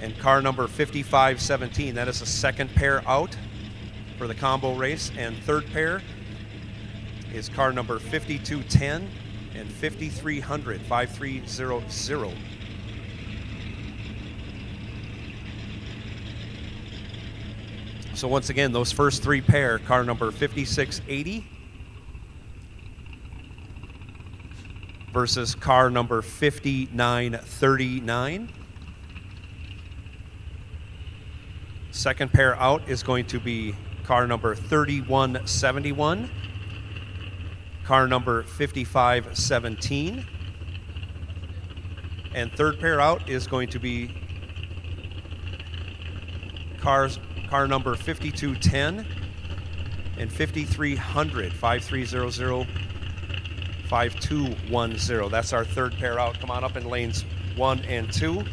and car number 5517. That is the second pair out for the combo race. And third pair is car number 5210 and 5300, 5300. So once again, those first three pair, car number 5680 versus car number 5939. Second pair out is going to be car number 3171, car number 5517, and third pair out is going to be car number 5210 and 5300, 5300, 5210. That's our third pair out. Come on up in lanes 1 and 2.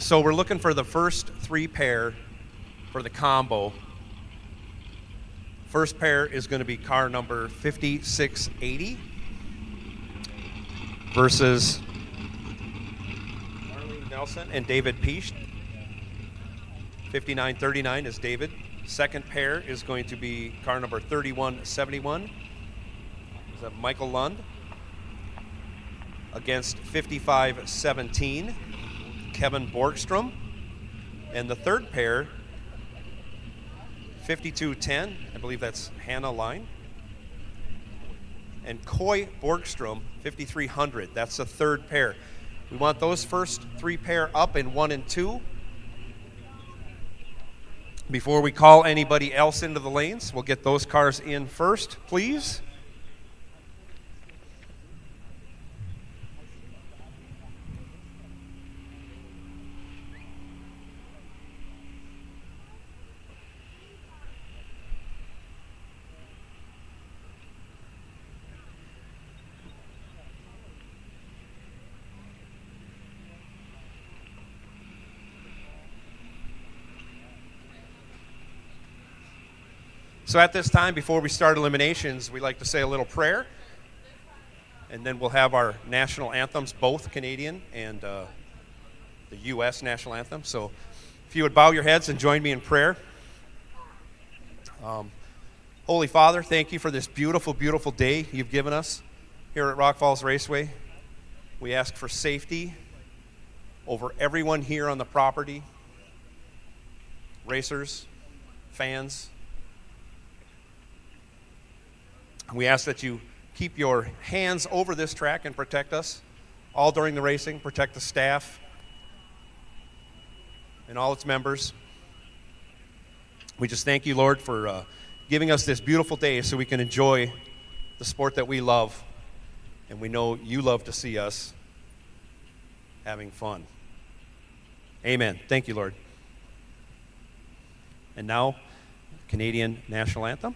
So we're looking for the first three pair for the combo. First pair is going to be car number 5680 versus Marlene Nelson and David Peach. 5939 is David. Second pair is going to be car number 3171. Is that Michael Lund against 5517, Kevin Borgstrom. And the third pair, 5210, I believe that's Hannah Line. And Coy Borgstrom, 5300, that's the third pair. We want those first three pair up in 1 and 2. Before we call anybody else into the lanes, we'll get those cars in first, please. So at this time, before we start eliminations, we like to say a little prayer, and then we'll have our national anthems, both Canadian and the U.S. national anthem. So if you would bow your heads and join me in prayer. Holy Father, thank you for this beautiful, beautiful day you've given us here at Rock Falls Raceway. We ask for safety over everyone here on the property, racers, fans. We ask that you keep your hands over this track and protect us all during the racing, protect the staff and all its members. We just thank you, Lord, for giving us this beautiful day so we can enjoy the sport that we love, and we know you love to see us having fun. Amen. Thank you, Lord. And now, Canadian National Anthem.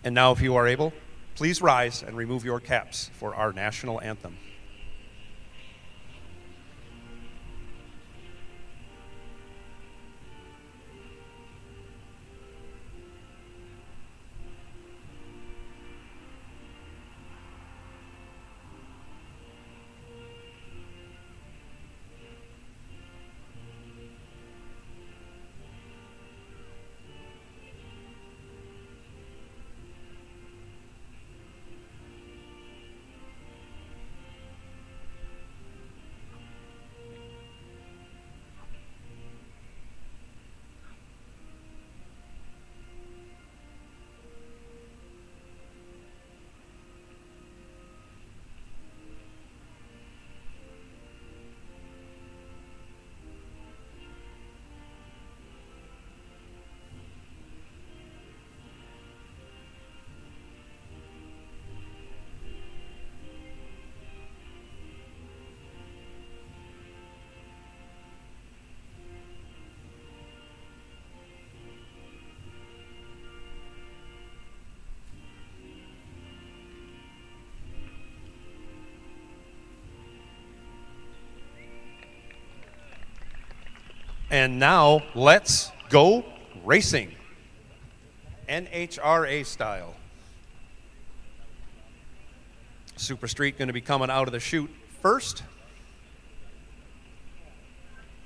And now, if you are able, please rise and remove your caps for our national anthem. And now, let's go racing. NHRA style. Super Street going to be coming out of the chute first.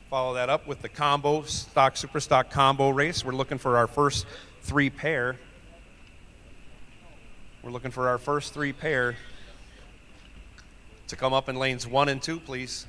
Follow that up with the combo, stock, super stock combo race. We're looking for our first three pair. to come up in lanes 1 and 2, please.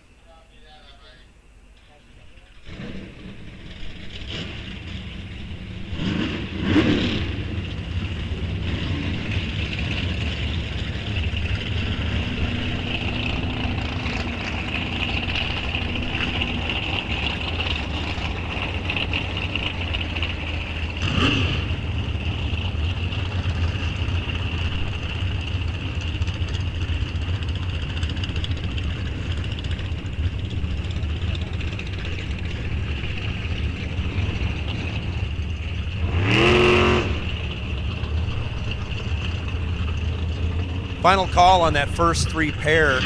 Final call on that first 3 pair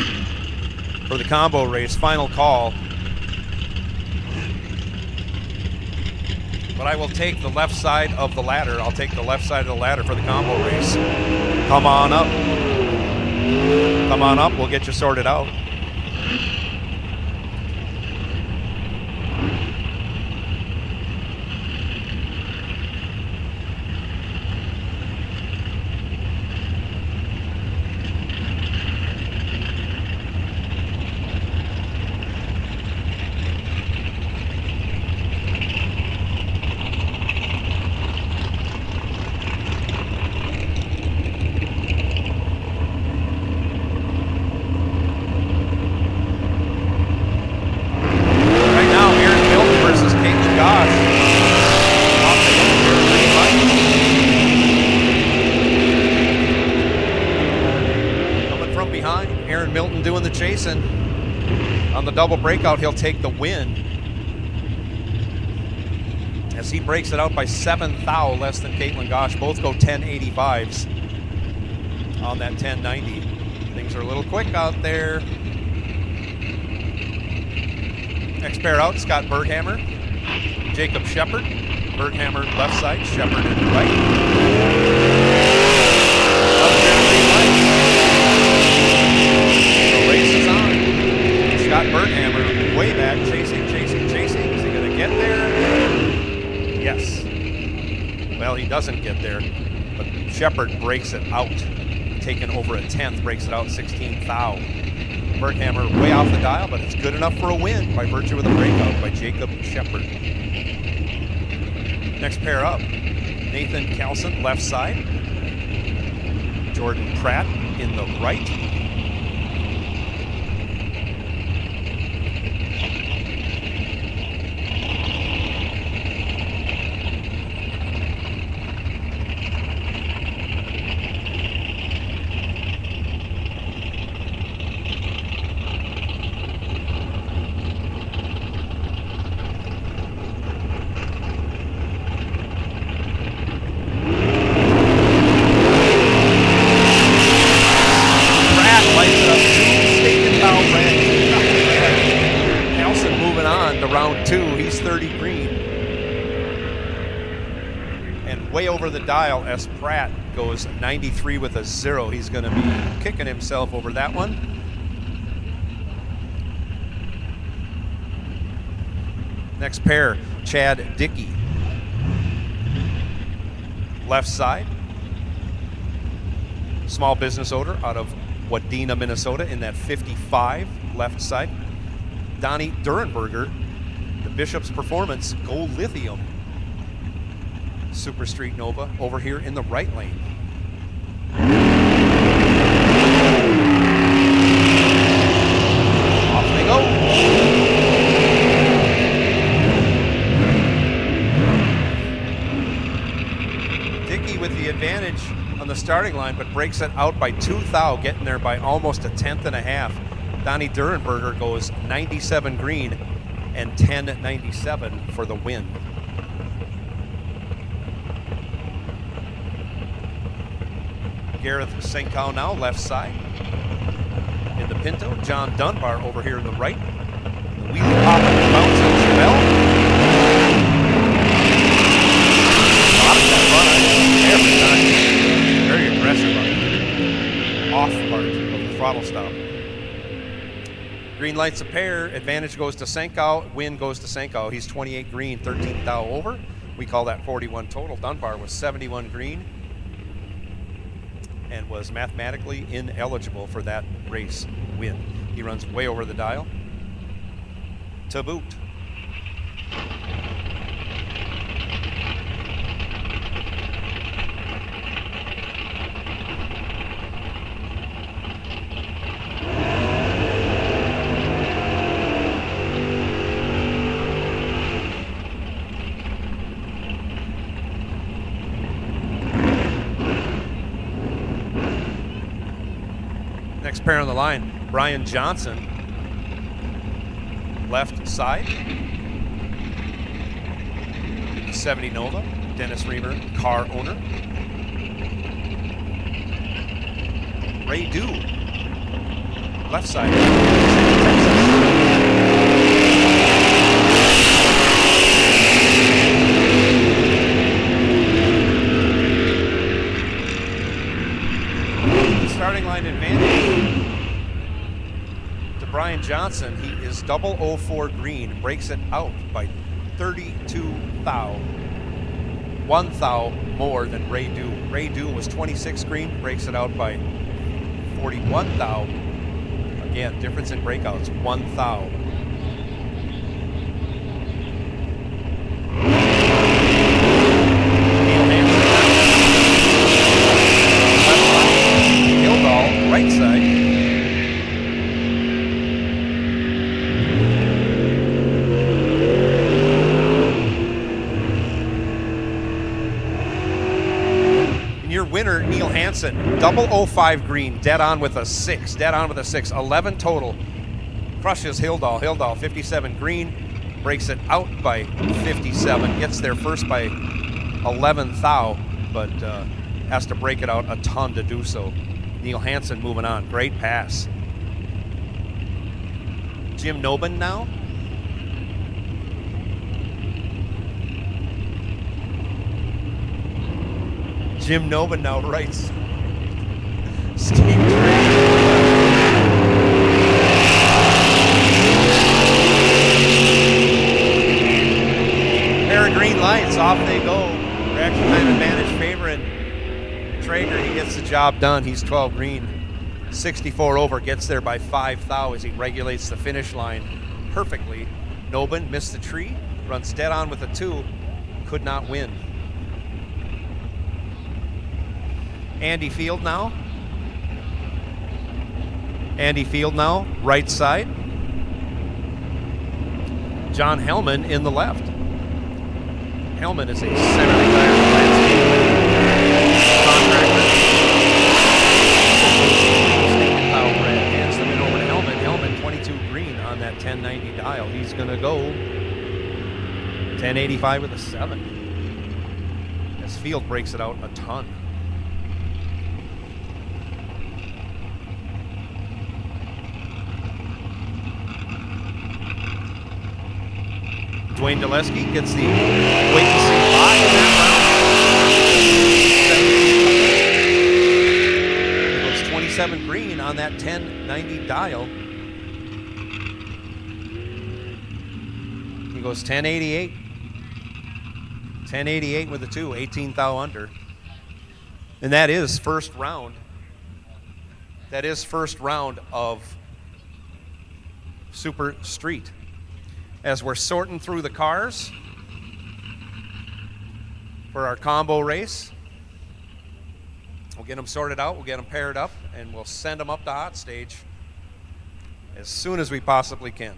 for the combo race. Final call. But I will take the left side of the ladder. I'll take the left side of the ladder for the combo race. Come on up. Come on up. We'll get you sorted out. Chasing on the double breakout, he'll take the win as he breaks it out by 7 thou less than Caitlin Gosh. Both go 1085s on that 1090. Things are a little quick out there. Next pair out, Scott Berghammer, Jacob Shepard. Berghammer left side, Shepard in the right. Scott Berghammer way back, chasing. Is he going to get there? Yes. Well, he doesn't get there, but Shepard breaks it out. Taken over a 10th, breaks it out 16 thou. Berghammer way off the dial, but it's good enough for a win by virtue of the breakout by Jacob Shepard. Next pair up, Nathan Kelson, left side. Jordan Pratt in the right. Dial S. Pratt goes 93 with a 0. He's going to be kicking himself over that one. Next pair, Chad Dickey. Left side. Small business owner out of Wadena, Minnesota in that 55 left side. Donnie Durenberger, the Bishop's Performance, Go Lithium. Super Street Nova over here in the right lane. Off they go. Dickey with the advantage on the starting line, but breaks it out by 2 thou, getting there by almost a 10th and a half. Donnie Durenberger goes 97 green and 1097 for the win. Gareth Senkow now, left side. In the Pinto, John Dunbar over here in the right. The wheelie popping bounce of Chevelle. A lot of that run, every time. Very aggressive on the off part of the throttle stop. Green lights a pair, advantage goes to Senkow, win goes to Senkow. He's 28 green, 13 thou over. We call that 41 total. Dunbar was 71 green. and was mathematically ineligible for that race win. He runs way over the dial to boot. Next pair on the line, Brian Johnson, left side. 70 Nova, Dennis Reamer, car owner. Ray Dew, left side. Starting line advantage to Brian Johnson. He is 004 green, breaks it out by 32 thou. 1 thou more than Ray Dew. Ray Dew was 26 green, breaks it out by 41 thou. Again, difference in breakouts, 1 thou. Right side. And your winner, Neil Hansen, 005 green, dead on with a 6, 11 total. Crushes Hildahl. Hildahl, 57 green, breaks it out by 57, gets there first by 11 thou, but has to break it out a ton to do so. Neil Hansen moving on. Great pass. Jim Nobin now. Jim Nobin now writes. Steve Pair of green lights. Off they go. Reaction time advantage favoring Traeger. He gets the job done. He's 12 green, 64 over, gets there by 5 thou as he regulates the finish line perfectly. Nobin missed the tree, runs dead on with a 2, could not win. Andy Field now. Andy Field now, right side. John Hellman in the left. Hellman is a semi-retired landscape contractor. Hands them in over to Hellman. Hellman 22 green on that 1090 dial. He's going to go 1085 with a 7. As Field breaks it out a ton. Dwayne Dulesky gets the wait to see bye in that round. He goes 27 green on that 1090 dial. He goes 1088. 1088 with a 2, 18 thou under. And that is first round. That is first round of Super Street. As we're sorting through the cars for our combo race, we'll get them sorted out, we'll get them paired up, and we'll send them up to hot stage as soon as we possibly can.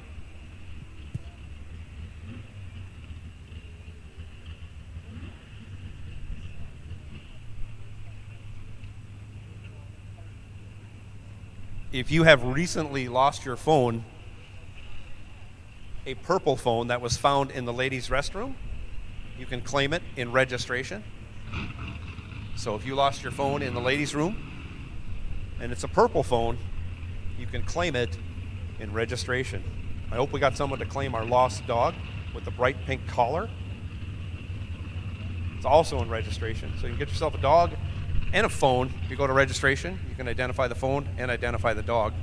If you have recently lost your phone, a purple phone that was found in the ladies' restroom, you can claim it in registration. So if you lost your phone in the ladies' room and it's a purple phone, you can claim it in registration. I hope we got someone to claim our lost dog with the bright pink collar. It's also in registration. So you can get yourself a dog and a phone. If you go to registration, you can identify the phone and identify the dog.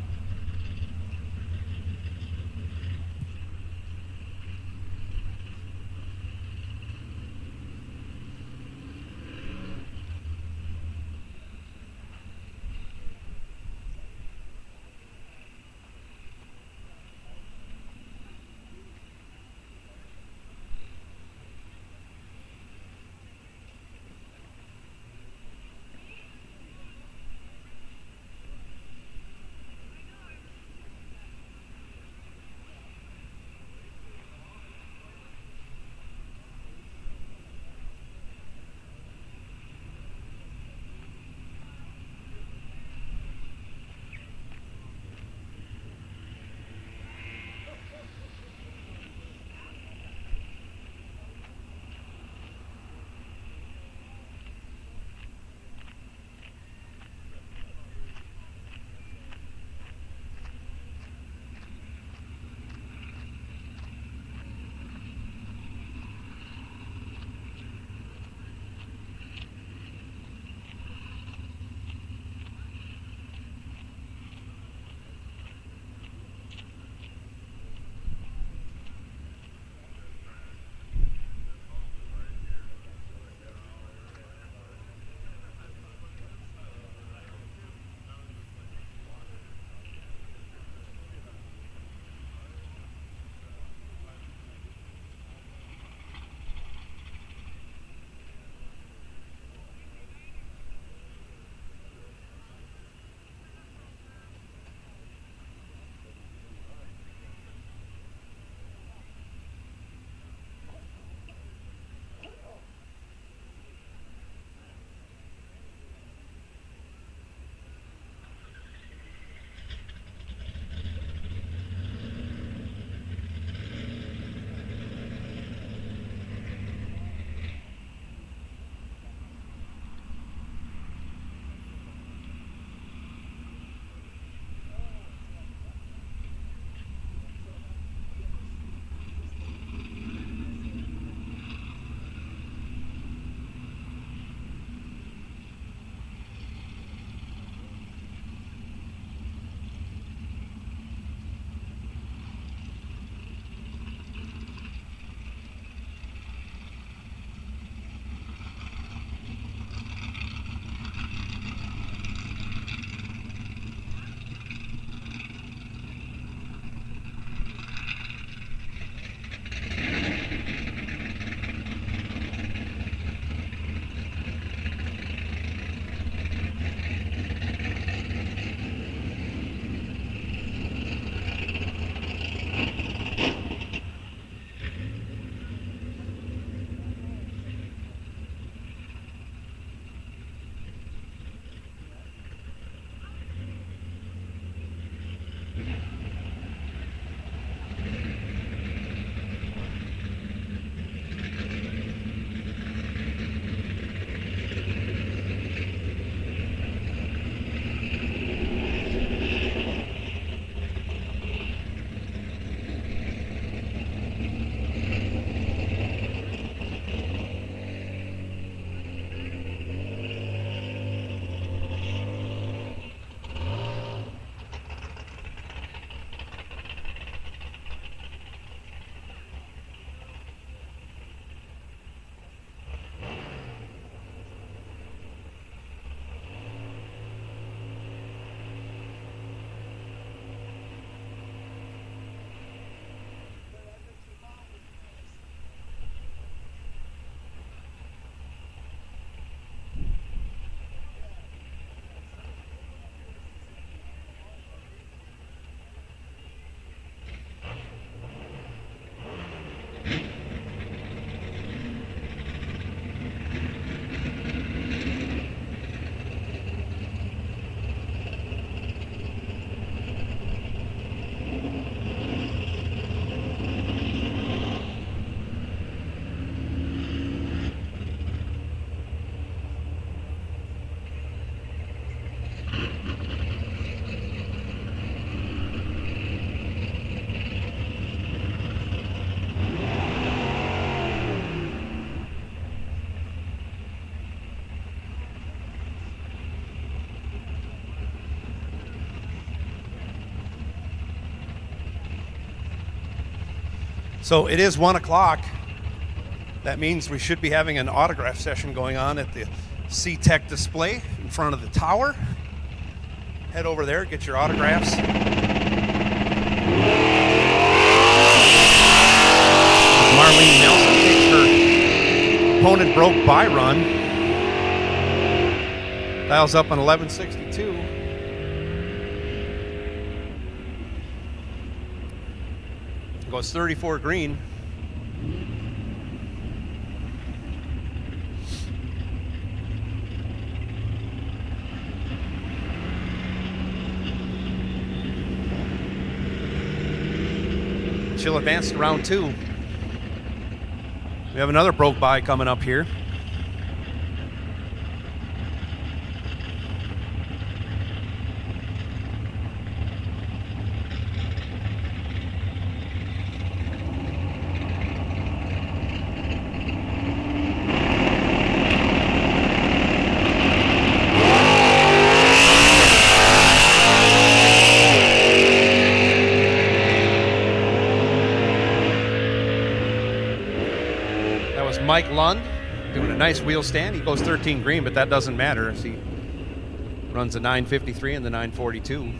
So it is 1 o'clock. That means we should be having an autograph session going on at the C-Tech display in front of the tower. Head over there, get your autographs. Marlene Nelson takes her opponent broke by run. Dials up on 1162. Goes 34 green. She'll advance to round 2. We have another broke by coming up here. Mike Lund doing a nice wheel stand. He goes 13 green, but that doesn't matter as he runs a 953 and the 942.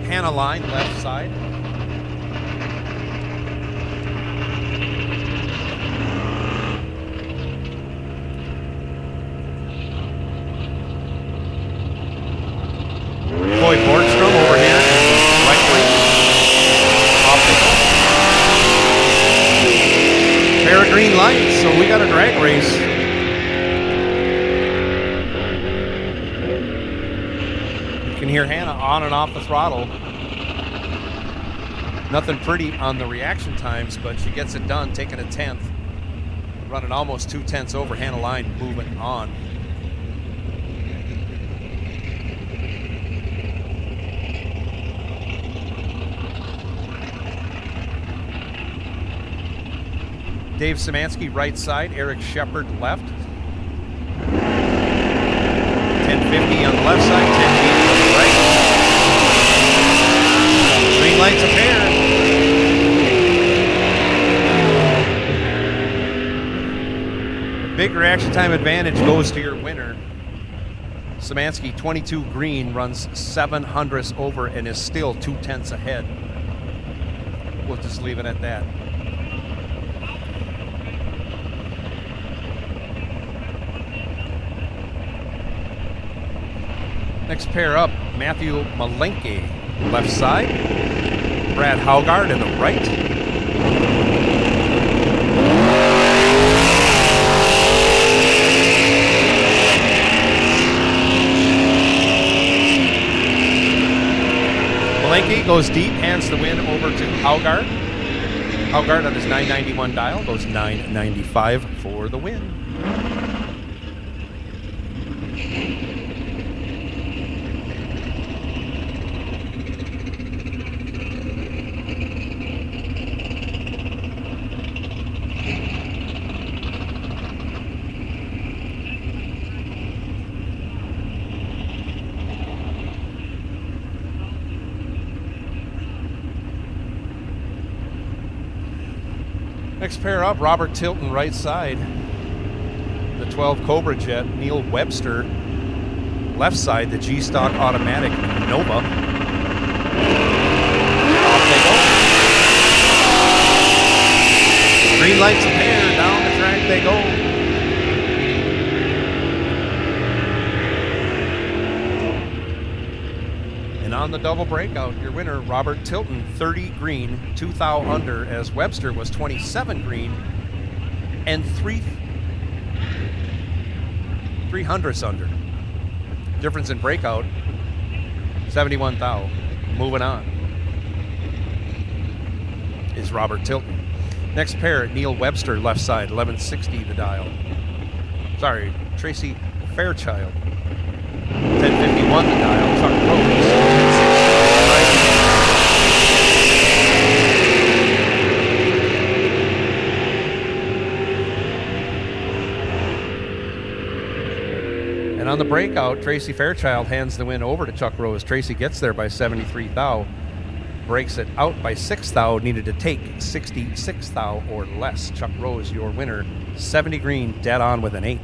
Hannah line left side. Borgstrom over here, right wing, off the pair of green lights, so we got a drag race. You can hear Hannah on and off the throttle. Nothing pretty on the reaction times, but she gets it done, taking a 10th, running almost 2/10 over. Hannah line moving on. Dave Szymanski right side, Eric Shepard left. 1050 on the left side, 1080 on the right. Green lights a pair. The big reaction time advantage goes to your winner. Szymanski, 22 green, runs 700ths over and is still 2/10 ahead. We'll just leave it at that. Next pair up, Matthew Malenke, left side. Brad Haugard in the right. Malenke goes deep, hands the win over to Haugard. Haugard on his 991 dial goes 995 for the win. Next pair up, Robert Tilton, right side. The 12 Cobra Jet, Neil Webster, left side, the G-Stock Automatic Nova. Off they go. Green lights a pair, down the track they go. And on the double breakout, your winner, Robert Tilton, 30 green, 2 thou under, as Webster was 27 green and 300ths under. Difference in breakout, 71 thou. Moving on is Robert Tilton. Next pair, Neil Webster, left side, 1160 the dial. Sorry, Tracy Fairchild, 1051 the dial. Chuck Rhodes, 1060 right. the breakout, Tracy Fairchild hands the win over to Chuck Rose. Tracy gets there by 73 thou, breaks it out by 6 thou, needed to take 66 thou or less. Chuck Rose, your winner, 70 green, dead on with an 8.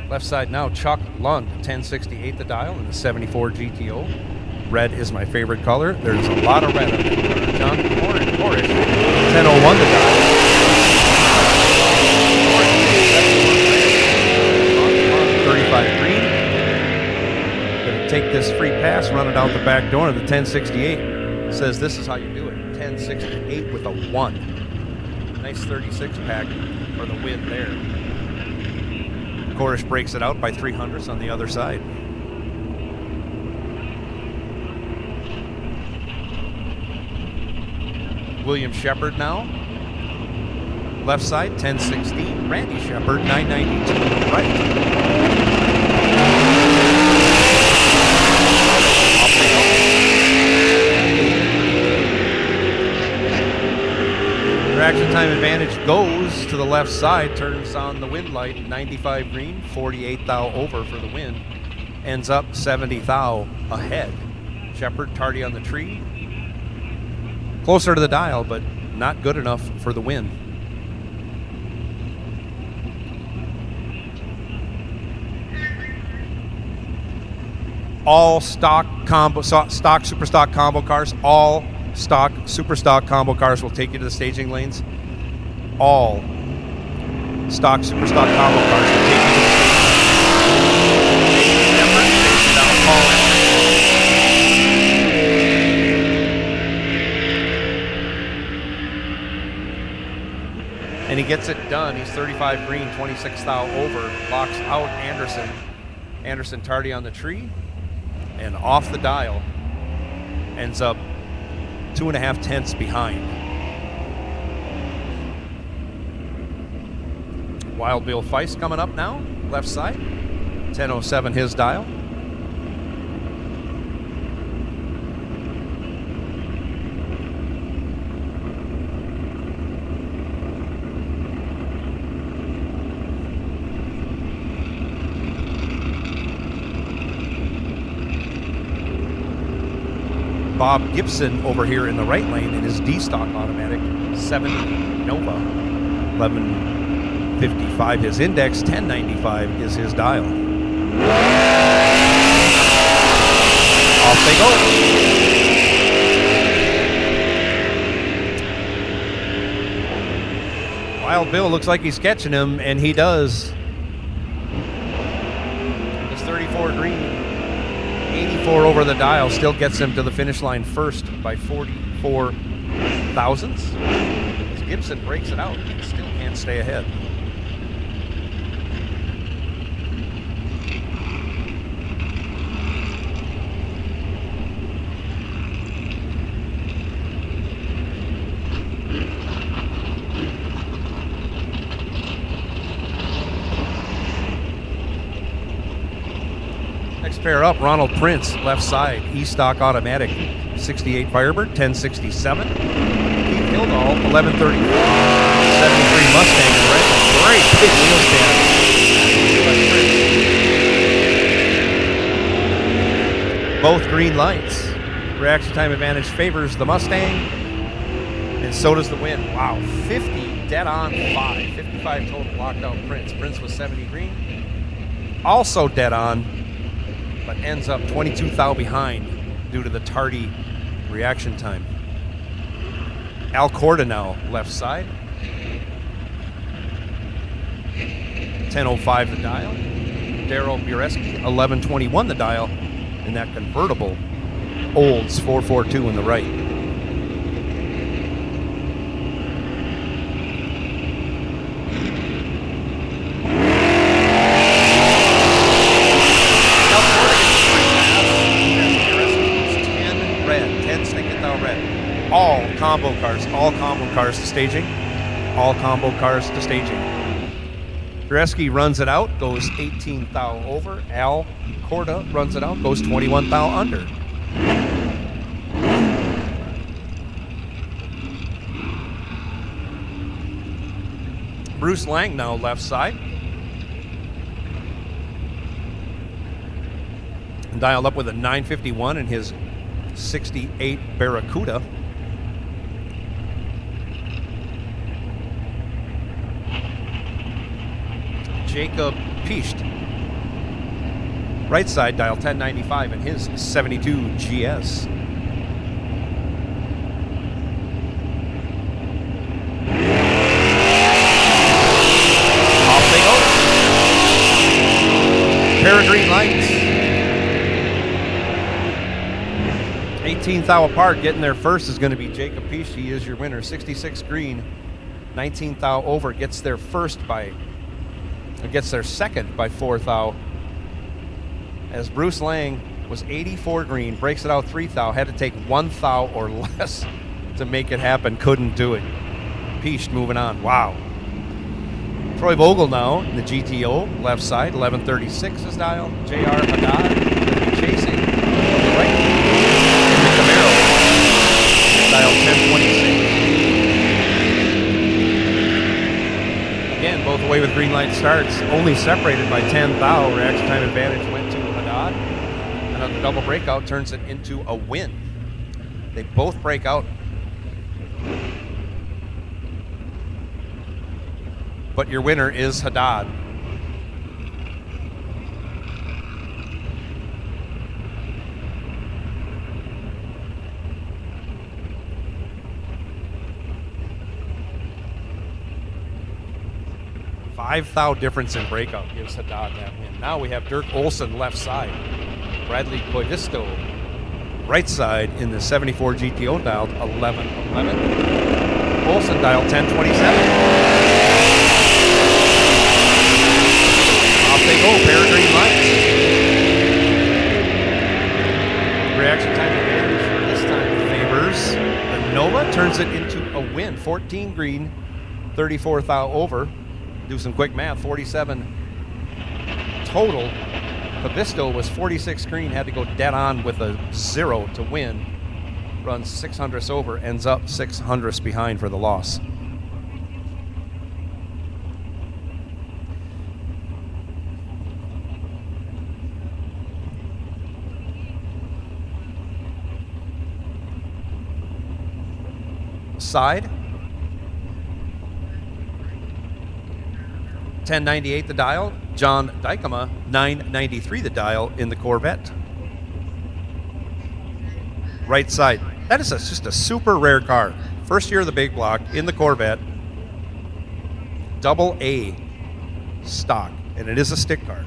Left side now, Chuck Lund, 1068 the dial in the 74 GTO. Red is my favorite color. There's a lot of red on that color. John Corish, 1001 the dial. 35 green. Gonna take this free pass, run it out the back door. The 1068 says this is how you do it. 1068 with a 1. Nice 36 pack for the win there. Corish breaks it out by 300ths on the other side. William Shepard now. Left side, 1016. Randy Shepard, 992 to the right. Off they go. Reaction time advantage goes to the left side, turns on the wind light, 95 green, 48 thou over for the win. Ends up 70 thou ahead. Shepard tardy on the tree. Closer to the dial, but not good enough for the win. All stock combo, stock super stock combo cars, all stock super stock combo cars will take you to the staging lanes. All stock super stock combo cars will take you to the staging lanes. And he gets it done. He's 35 green, 26 thou over. Locks out Anderson. Anderson tardy on the tree and off the dial. Ends up 2.5 tenths behind. Wild Bill Feist coming up now, left side. 1007 his dial. Bob Gibson over here in the right lane in his D-stock automatic 70 Nova, 1155 his index, 1095 is his dial. Off they go. Wild Bill looks like he's catching him, and he does. It's 34 green. 84 over the dial, still gets him to the finish line first by 44 thousandths. As Gibson breaks it out, he still can't stay ahead. Pair up, Ronald Prince, left side, E-stock automatic, 68 Firebird, 1067. Keith Hildall, 1130, 73 Mustang, right? Great big wheel stand. Both green lights. Reaction time advantage favors the Mustang, and so does the win. Wow, 50 dead on 5, 55 total locked out Prince. Prince was 70 green, also dead on, but ends up 22 thou behind due to the tardy reaction time. Al Corda now, left side. 1005 the dial. Daryl Bureski, 1121 the dial in that convertible Olds 442 in the right. All combo cars to staging. All combo cars to staging. Bureski runs it out, goes 18 thou over. Al Corda runs it out, goes 21 thou under. Bruce Lang now left side. And dialed up with a 951 in his 68 Barracuda. Jacob Piest. Right side, dial 1095 in his 72 GS. Off they go. Pair of green lights. 18th thou apart. Getting there first is going to be Jacob Piest. He is your winner. 66 green. 19th thou over. Gets there second by 4th thou. As Bruce Lang was 84 green, breaks it out 3 thou, had to take 1 thou or less to make it happen, couldn't do it. Piest moving on, wow. Troy Vogel now in the GTO, left side, 1136 is dial. J.R. Haddad chasing, right, in the Camaro, dial 1026. Again, both away with green light starts, only separated by 10 thou. Reaction time advantage went to Haddad. And on the double breakout turns it into a win. They both break out. But your winner is Haddad. $5 thou difference in breakout gives Haddad that win. Now we have Dirk Olsen left side. Bradley Koivisto right side in the 74 GTO dialed 1111. Olsen dialed 1027. Off they go, pair of green lights. Reaction time advantage this time favors the Nova, turns it into a win. 14 green, 34 thou over. Do some quick math, 47 total. Koivisto was 46 green, had to go dead on with a 0 to win. Runs 600ths over, ends up 600ths behind for the loss. Side. 1098 the dial. John Dykema, 993 the dial in the Corvette. Right side. That is just a super rare car. First year of the big block in the Corvette. Double A stock. And it is a stick car.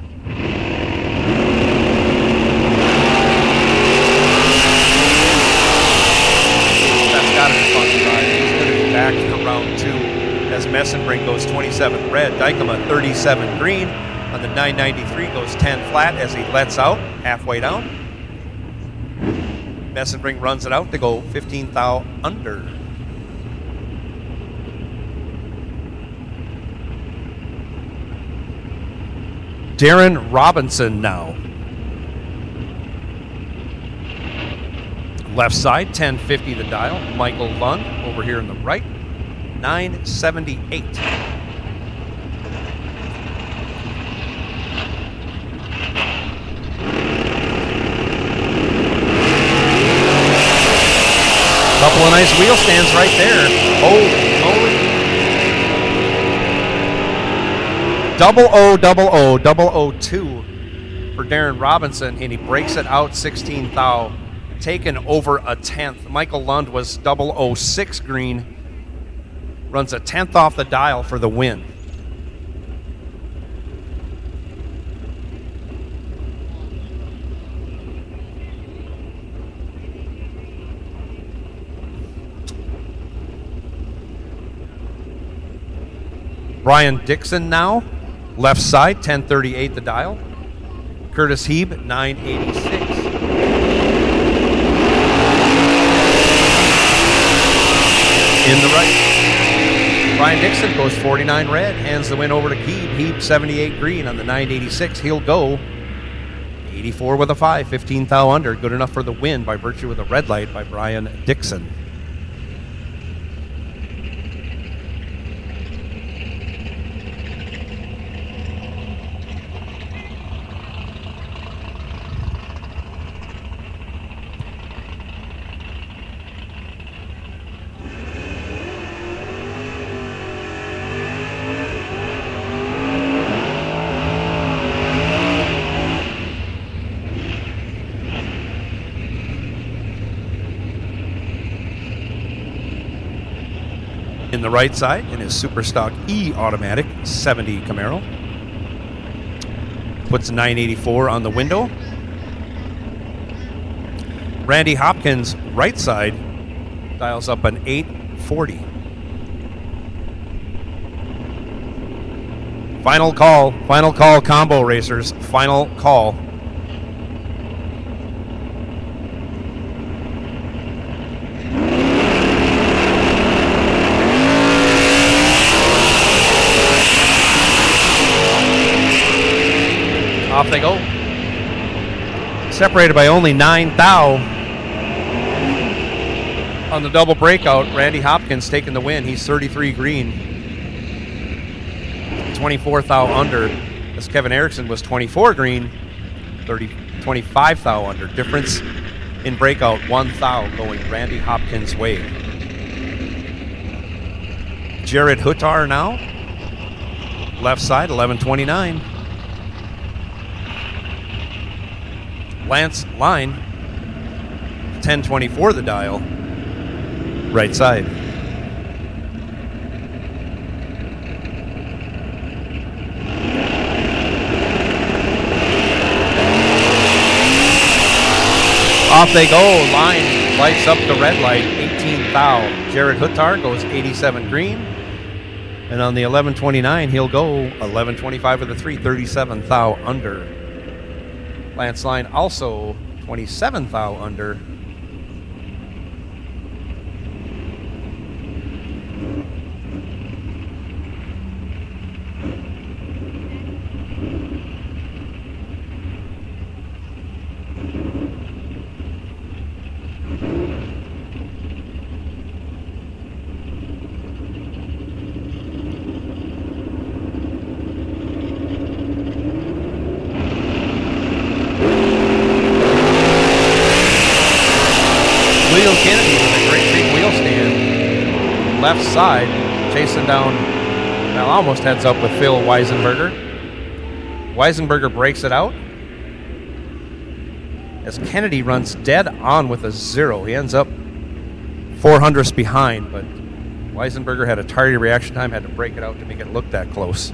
That's got to be fun to ride. He's going to be back for round 2. As Messenbrink goes 27 red, Dykema 37 green. On the 993 goes 10 flat as he lets out, halfway down. Messenbrink runs it out to go 15 thou under. Darren Robinson now. Left side, 1050 the dial. Michael Lund over here in the right. 978. Couple of nice wheel stands right there. Holy moly. 00002 for Darren Robinson, and he breaks it out 16 thou, taken over a 10th. Michael Lund was 006 green. Runs a 10th off the dial for the win. Brian Dixon now, left side, 1038 the dial. Curtis Heeb, 986. In the right. Brian Dixon goes 49 red, hands the win over to Heeb. Heeb 78 green on the 986. He'll go 84 with a 5, 15 thou under. Good enough for the win by virtue of the red light by Brian Dixon. in the right side in his Super Stock E automatic 70 Camaro. Puts 984 on the window. Randy Hopkins, right side, dials up an 840. Final call, combo racers, final call. Off they go. Separated by only 9 thou. On the double breakout, Randy Hopkins taking the win. He's 33 green. 24 thou under. As Kevin Erickson was 24 green. 25 thou under. Difference in breakout, 1 thou going Randy Hopkins' way. Jared Hutar now. Left side, 1129. Lance Line, 1024 the dial, right side. Off they go, Line lights up the red light, 18 thou. Jared Hutar goes 87 green, and on the 1129 he'll go 1125 with a 3, 37 thou under. Lance Line also 27 thou under. Kennedy with a great big wheel stand. Left side, chasing down, well, almost heads up with Phil Weisenberger. Weisenberger breaks it out. As Kennedy runs dead on with a 0. He ends up 400ths behind, but Weisenberger had a tardy reaction time, had to break it out to make it look that close.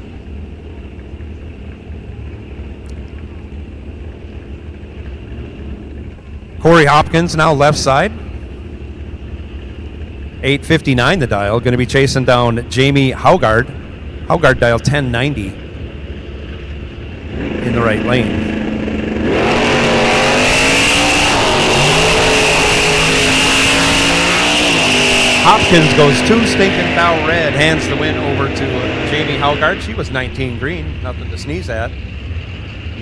Corey Hopkins now left side. 859 the dial, going to be chasing down Jamie Haugard. Haugard dial 1090 in the right lane. Hopkins goes 2 stinking thou red, hands the win over to Jamie Haugard. She was 19 green, nothing to sneeze at.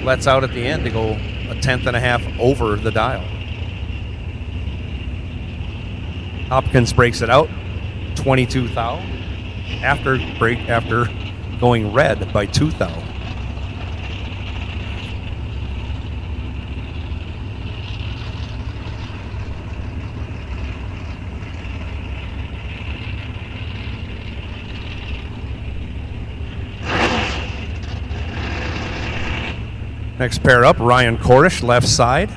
Lets out at the end to go a 10.5 over the dial. Hopkins breaks it out, 22 thou, after going red by 2 thou. Next pair up, Ryan Korish, left side.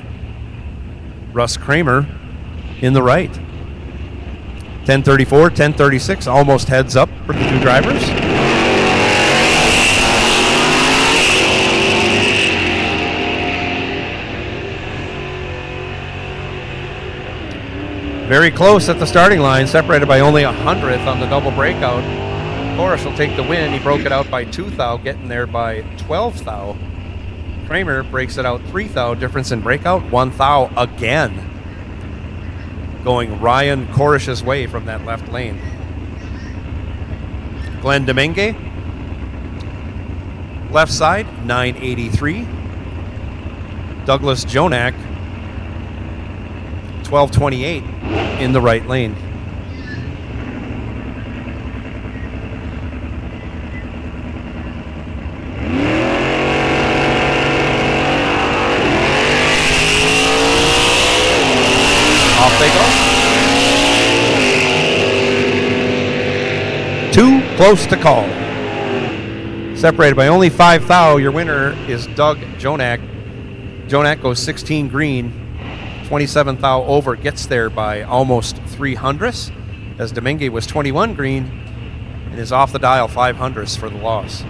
Russ Kramer in the right. 1034, 1036, almost heads up for the two drivers. Very close at the starting line, separated by only 100th on the double breakout. Korish will take the win. He broke it out by 2 thou, getting there by 12 thou. Kramer breaks it out 3 thou, difference in breakout, 1 thou again. Going Ryan Korish's way from that left lane. Glenn Domingue, left side, 983. Douglas Jonak, 1228 in the right lane. Off they go. Too close to call. Separated by only 5 thou. Your winner is Doug Jonak. Jonak goes 16 green, 27 thou over, gets there by almost 300ths, as Domingue was 21 green, and is off the dial 500ths for the loss.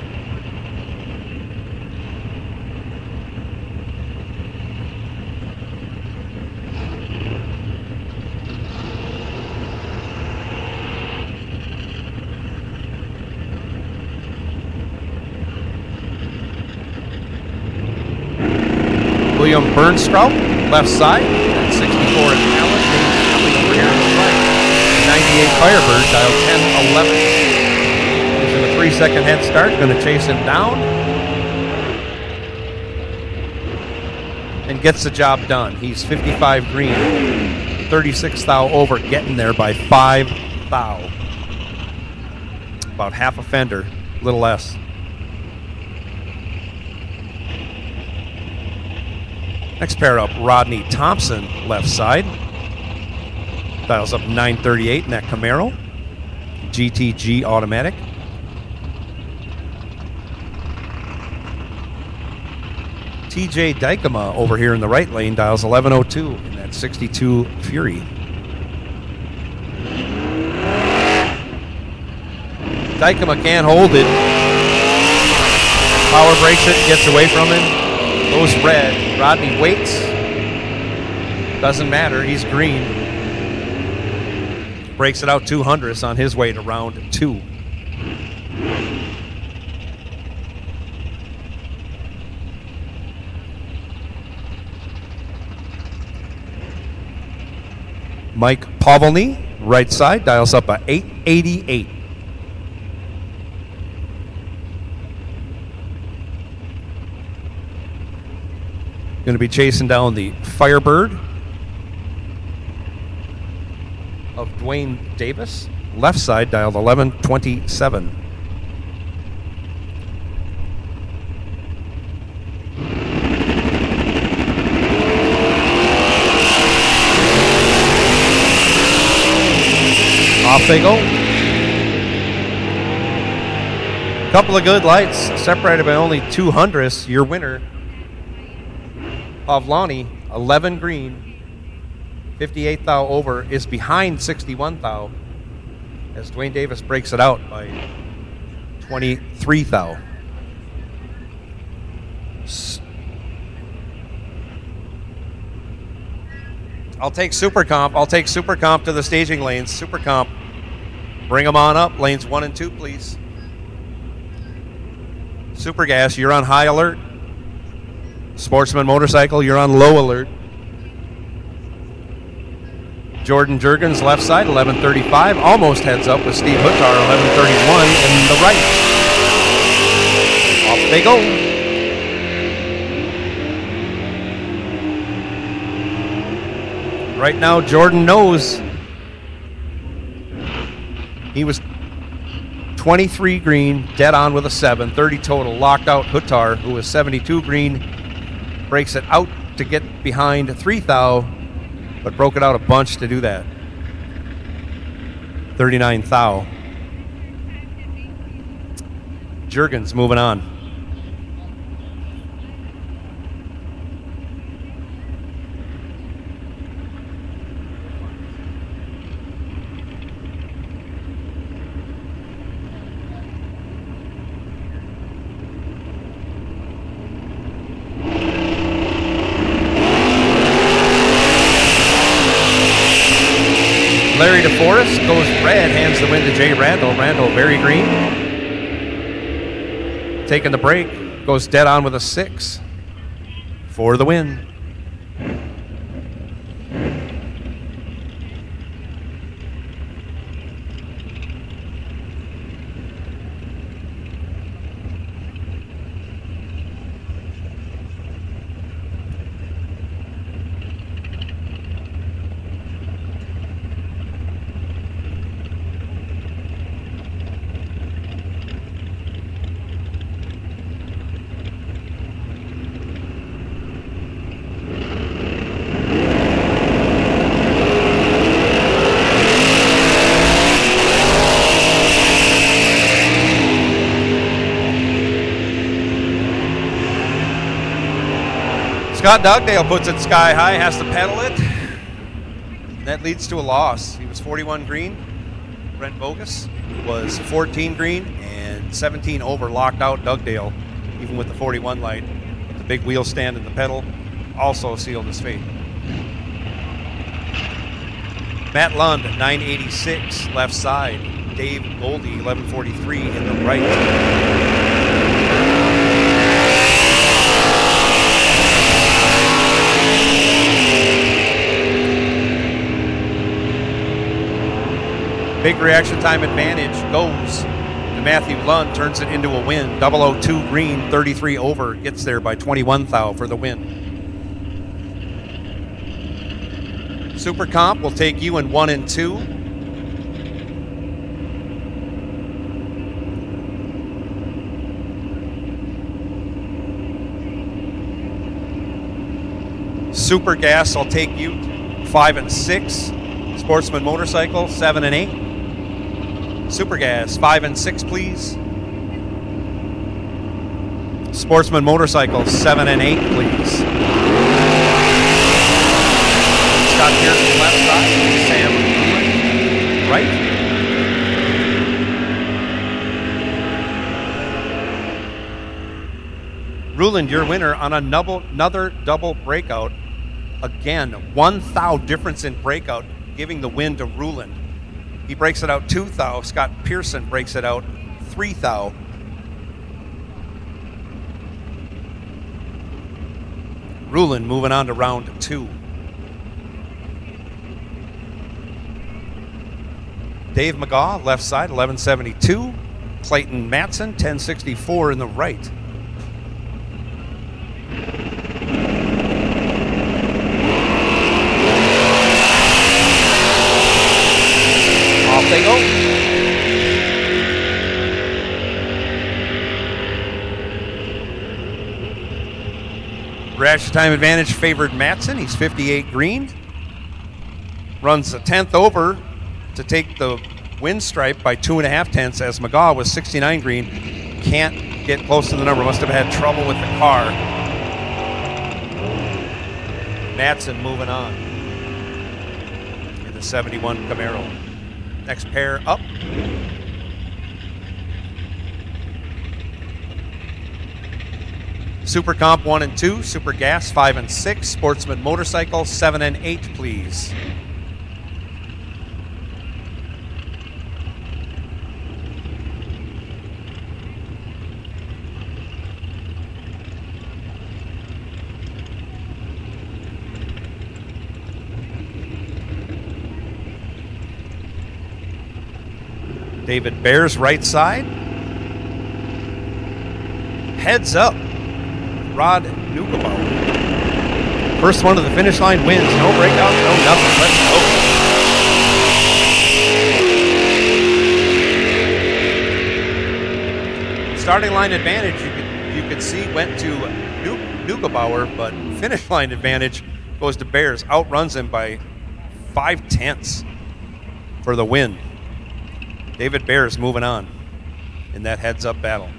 William Bernstrom, left side, at 64 is Allen, coming over here on the right. 98 Firebird, dial 1011. Using a 3-second head start, going to chase him down. And gets the job done. He's 55 green, 36 thou over, getting there by 5 thou. About half a fender, a little less. Next pair up, Rodney Thompson, left side. Dials up 938 in that Camaro. GTG automatic. TJ Dykema over here in the right lane, dials 1102 in that 62 Fury. Dykema can't hold it. Power breaks it, gets away from him. Goes red. Rodney waits. Doesn't matter. He's green. Breaks it out 200ths on his way to round 2. Mike Pavelny, right side, dials up a 888. Going to be chasing down the Firebird of Dwayne Davis. Left side, dialed 1127. Off they go. Couple of good lights, separated by only 200ths. Your winner, Pavlani, 11 green, 58 thou over, is behind 61 thou as Dwayne Davis breaks it out by 23 thou. I'll take Super Comp. I'll take Super Comp to the staging lanes. Super Comp, bring them on up. Lanes 1 and 2, please. Super Gas, you're on high alert. Sportsman Motorcycle, you're on low alert. Jordan Jurgens, left side, 1135. Almost heads up with Steve Huttar, 1131 in the right. Off they go. Right now, Jordan knows he was 23 green, dead on with a 7, 30 total, locked out Huttar, who was 72 green, breaks it out to get behind 3 thou, but broke it out a bunch to do that. 39 thou. Jurgens moving on. Larry DeForest goes red, hands the win to Jay Randall. Randall very green. Taking the break, goes dead on with a 6 for the win. Scott Dugdale puts it sky high, has to pedal it. That leads to a loss. He was 41 green. Brent Bogus. was 14 green and 17 over, locked out Dugdale, even with the 41 light. The big wheel stand and the pedal also sealed his fate. Matt Lund, 986, left side. Dave Goldie, 1143 in the right. Big reaction time advantage goes to Matthew Lund, turns it into a win. 002 green, 33 over, gets there by 21 thou for the win. Super Comp will take you in 1 and 2. Super Gas, I'll take you 5 and 6. Sportsman Motorcycle, 7 and 8. Super Gas, 5 and 6, please. Sportsman Motorcycle, 7 and 8, please. Scott Pearson, left side. Sam Ruland, right. Ruland, your winner on another double breakout. Again, 1 thou difference in breakout, giving the win to Ruland. He breaks it out 2 thou. Scott Pearson breaks it out 3 thou. Ruland moving on to round 2. Dave McGaw, left side, 1172. Clayton Matson, 1064 in the right. Off they go. Reaction time advantage favored Matson. He's 58 green. Runs a 10th over to take the win stripe by 2.5 tenths, as McGaw was 69 green. Can't get close to the number. Must have had trouble with the car. Matson moving on in the 71 Camaro. Next pair up. Super Comp 1 and 2, Super Gas 5 and 6, Sportsman Motorcycle 7 and 8, please. David Bears, right side. Heads up, Rod Nuckelbauer. First one to the finish line wins. No breakout, no nothing. Let's go. Starting line advantage, you could see went to Nuckelbauer, but finish line advantage goes to Bears. Outruns him by 5 tenths for the win. David Bears moving on in that heads-up battle.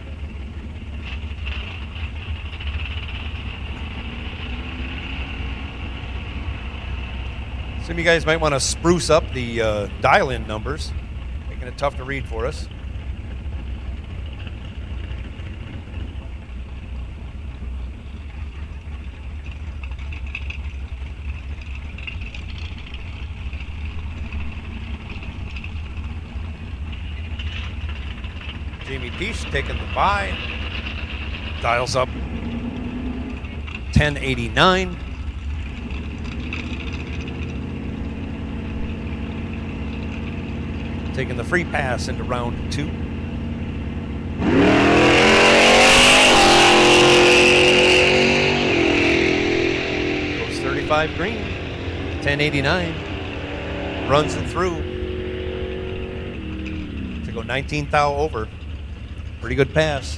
Some of you guys might want to spruce up the dial-in numbers, making it tough to read for us. Jamie Peach taking the bye. Dials up 1089. Taking the free pass into round 2. Goes 35 green. 1089. Runs it through. To go 19 thou over. Pretty good pass.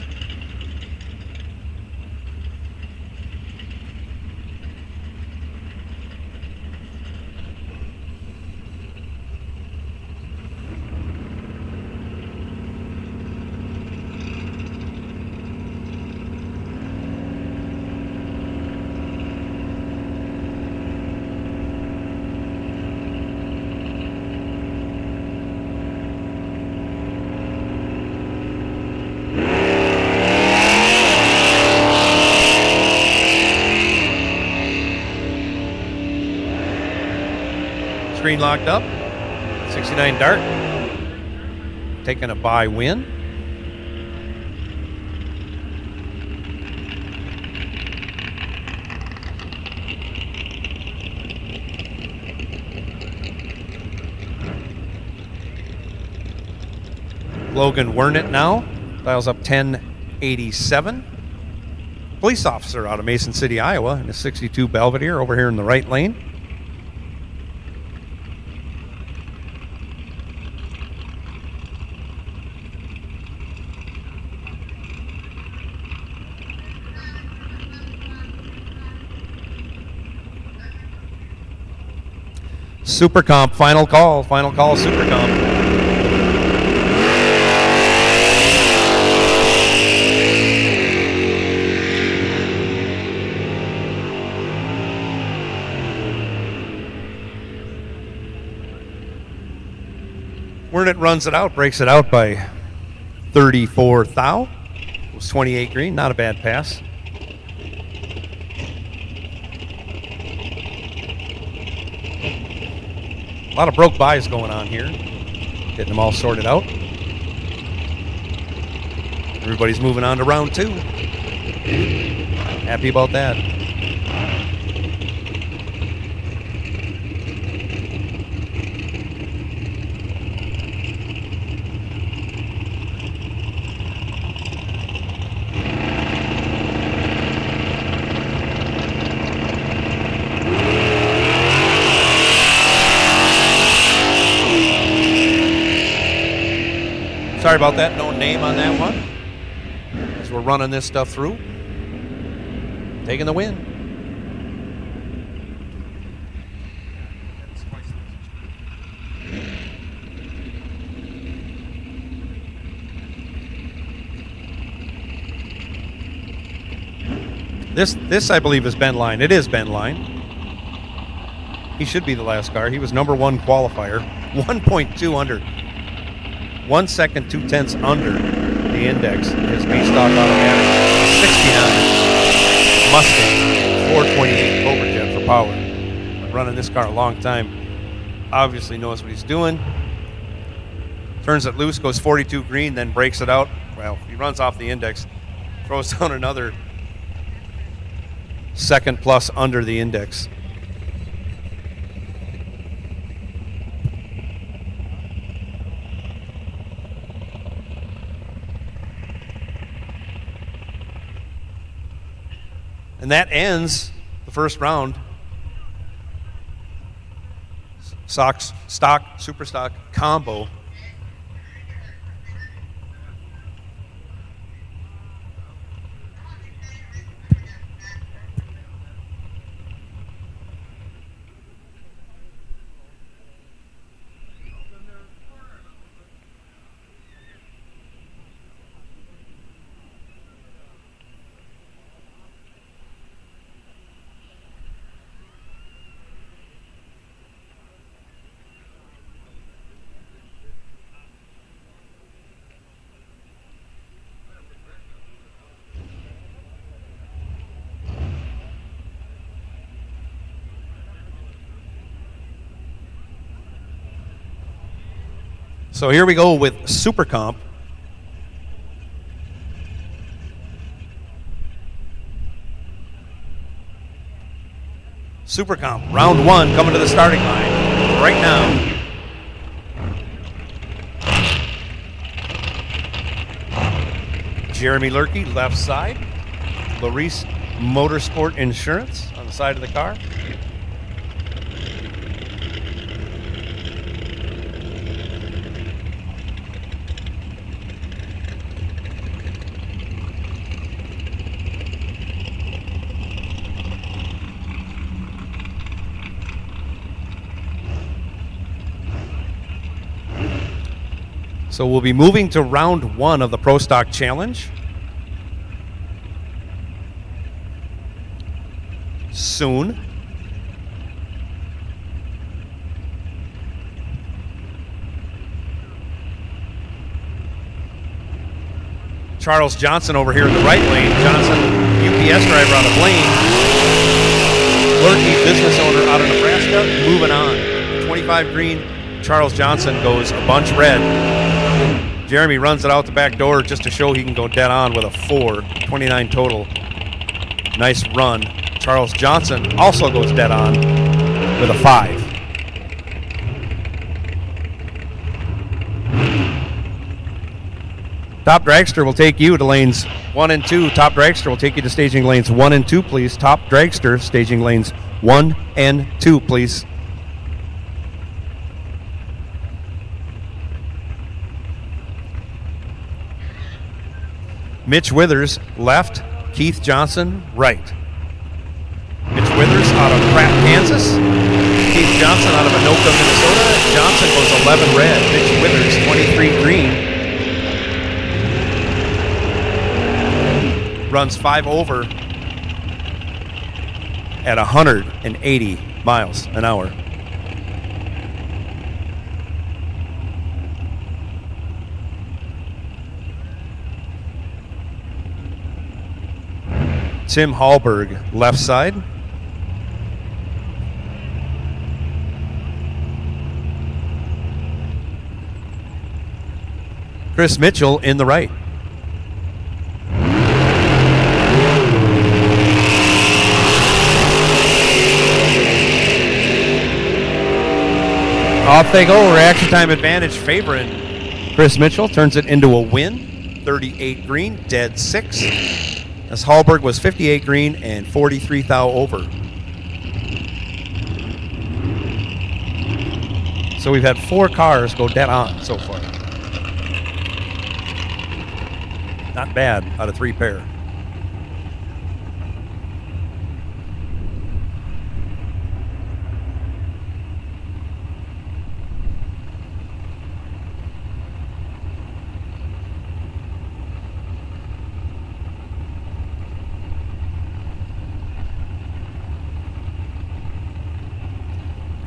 Screen locked up. 69 Dart taking a bye win. Logan Wernitt now dials up 1087. Police officer out of Mason City, Iowa, in a 62 Belvedere over here in the right lane. Super Comp, final call, Super Comp. Wernitt runs it out, breaks it out by 34 thou. It was 28 green, not a bad pass. A lot of broke buys going on here. Getting them all sorted out. Everybody's moving on to round 2. Happy about that. Sorry about that, no name on that one. As we're running this stuff through. Taking the win. This I believe is Ben Line. It is Ben Line. He should be the last car. He was number 1 qualifier. 1.2 under. 1 second, 2/10 under the index. His B-Stock automatic 69 Mustang 428 Cobra Jet for power. Been running this car a long time. Obviously knows what he's doing. Turns it loose, goes 42 green, then breaks it out. Well, he runs off the index, throws down another second plus under the index. And that ends the first round. Super stock combo. So here we go with Super Comp. Super Comp, round 1 coming to the starting line right now. Jeremy Lurkey, left side. Larice Motorsport Insurance on the side of the car. So we'll be moving to round 1 of the Pro Stock Challenge soon. Charles Johnson over here in the right lane. Johnson, UPS driver out of Blaine. Lurkey, business owner out of Nebraska, moving on. 25 green. Charles Johnson goes a bunch red. Jeremy runs it out the back door just to show he can go dead on with a 4, 29 total. Nice run. Charles Johnson also goes dead on with a 5. Top Dragster will take you to lanes 1 and 2. Top Dragster will take you to staging lanes 1 and 2, please. Top Dragster, staging lanes 1 and 2, please. Mitch Withers, left. Keith Johnson, right. Mitch Withers out of Pratt, Kansas. Keith Johnson out of Anoka, Minnesota. Johnson goes 11 red. Mitch Withers, 23 green. Runs 5 over at 180 miles an hour. Tim Hallberg, left side. Chris Mitchell in the right. Off they go. Reaction time advantage favoring Chris Mitchell. Turns it into a win. 38 green, dead 6. As Hallberg was 58 green and 43 thou over. So we've had 4 cars go dead on so far. Not bad out of 3 pair.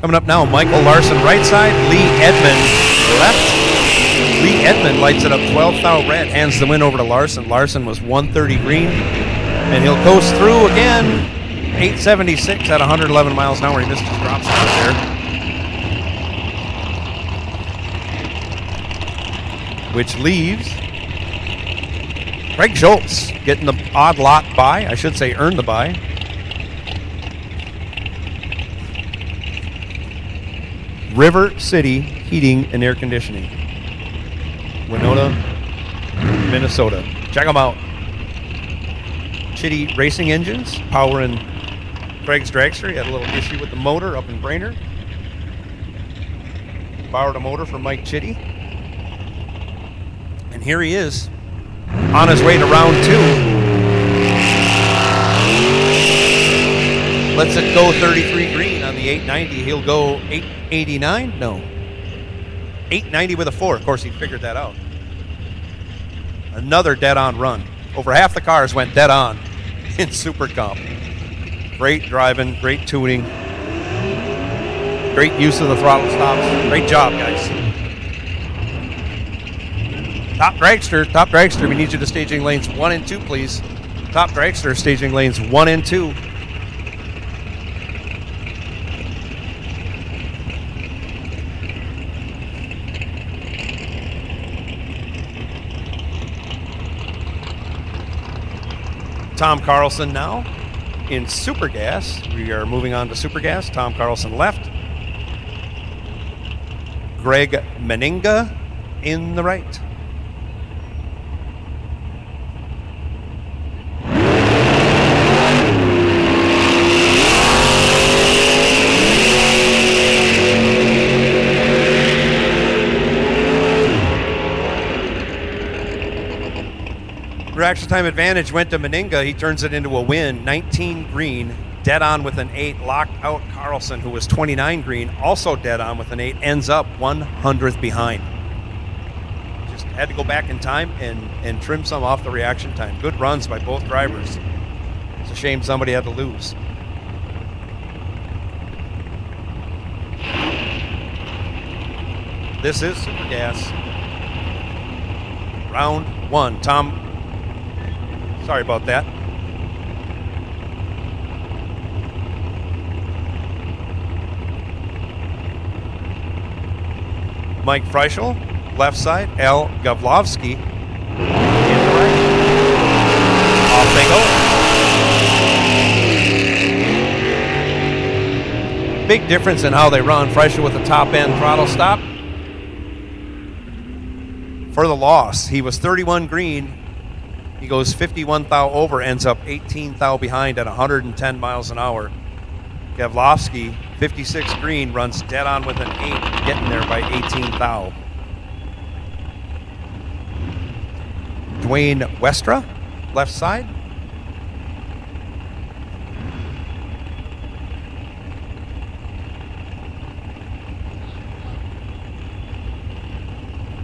Coming up now, Michael Larson right side, Lee Edmond left. Lee Edmond lights it up 12 thou red, hands the win over to Larson. Larson was 130 green, and he'll coast through again. 876 at 111 miles an hour. He missed his drop spot there. Which leaves Craig Schultz getting the odd lot by. I should say earned the by. River City Heating and Air Conditioning. Winona, Minnesota. Check them out. Chitty Racing Engines powering Craig's Dragster. He had a little issue with the motor up in Brainerd. Borrowed a motor from Mike Chitty. And here he is on his way to round 2. Lets it go 33 green on the 890. He'll go 889? No. 890 with a 4. Of course, he figured that out. Another dead-on run. Over half the cars went dead-on in Super Comp. Great driving, great tuning, great use of the throttle stops. Great job, guys. Top Dragster, we need you to staging lanes 1 and 2, please. Top Dragster, staging lanes 1 and 2. Tom Carlson now in Super Gas. We are moving on to Super Gas. Tom Carlson left. Greg Meninga in the right. Reaction time advantage went to Meninga. He turns it into a win. 19 green, dead on with an 8. Locked out Carlson, who was 29 green, also dead on with an 8. Ends up 100th behind. Just had to go back in time and trim some off the reaction time. Good runs by both drivers. It's a shame somebody had to lose. This is Super Gas. Round 1. Tom. Sorry about that. Mike Freischel, left side. Al Gavlovsky, in the right. Off they go. Big difference in how they run. Freischel with the top end throttle stop. For the loss, he was 31 green. He goes 51 thou over, ends up 18 thou behind at 110 miles an hour. Gavlovsky, 56 green, runs dead on with an 8, getting there by 18 thou. Dwayne Westra, left side.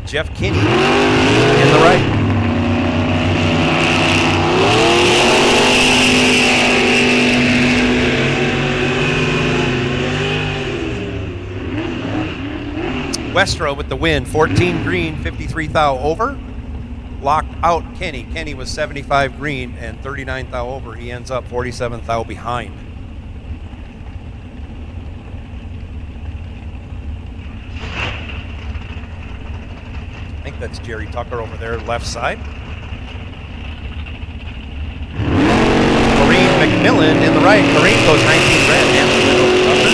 Jeff Kinney in the right. Westra with the win, 14 green, 53 thou over. Locked out Kenny. Kenny was 75 green and 39 thou over. He ends up 47 thou behind. I think that's Jerry Tucker over there, left side. Kareem McMillan in the right. Kareem goes 19 red and the win over Tucker.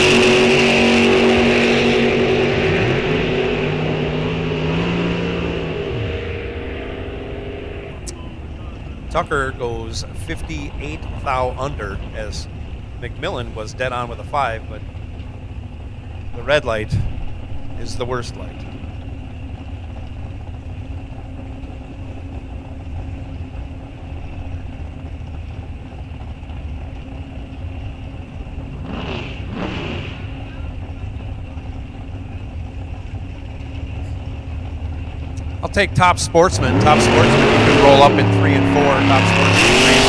Tucker goes 58 thou under, as McMillan was dead on with a 5, but the red light is the worst light. I'll take top sportsman. Top sportsman, you can roll up in 3 and 4. Top sportsman 3 and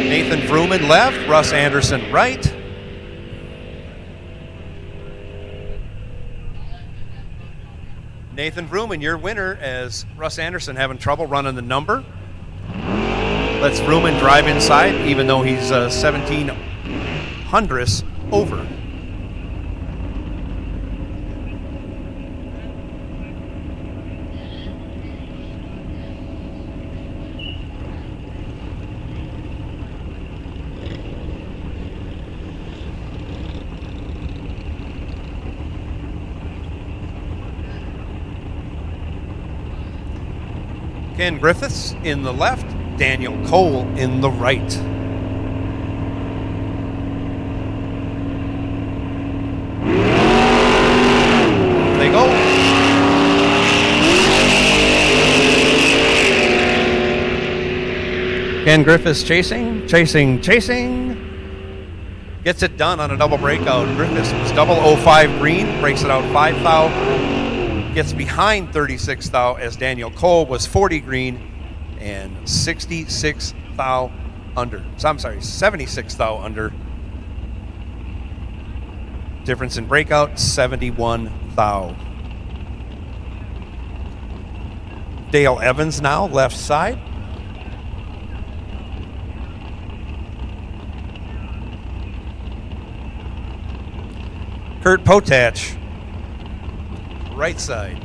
4. Nathan Vrooman left. Russ Anderson right. Nathan Vrooman, your winner, as Russ Anderson having trouble running the number. Lets Vrooman drive inside, even though he's 17 hundredths over. Ken Griffiths in the left, Daniel Cole in the right. Off they go. Ken Griffiths chasing. Gets it done on a double breakout. Griffiths was 005 green, breaks it out 5 thou. Gets behind 36 thou as Daniel Cole was 40 green and 66 thou under. So I'm sorry, 76 thou under. Difference in breakout, 71 thou. Dale Evans now, left side. Kurt Potach, right side.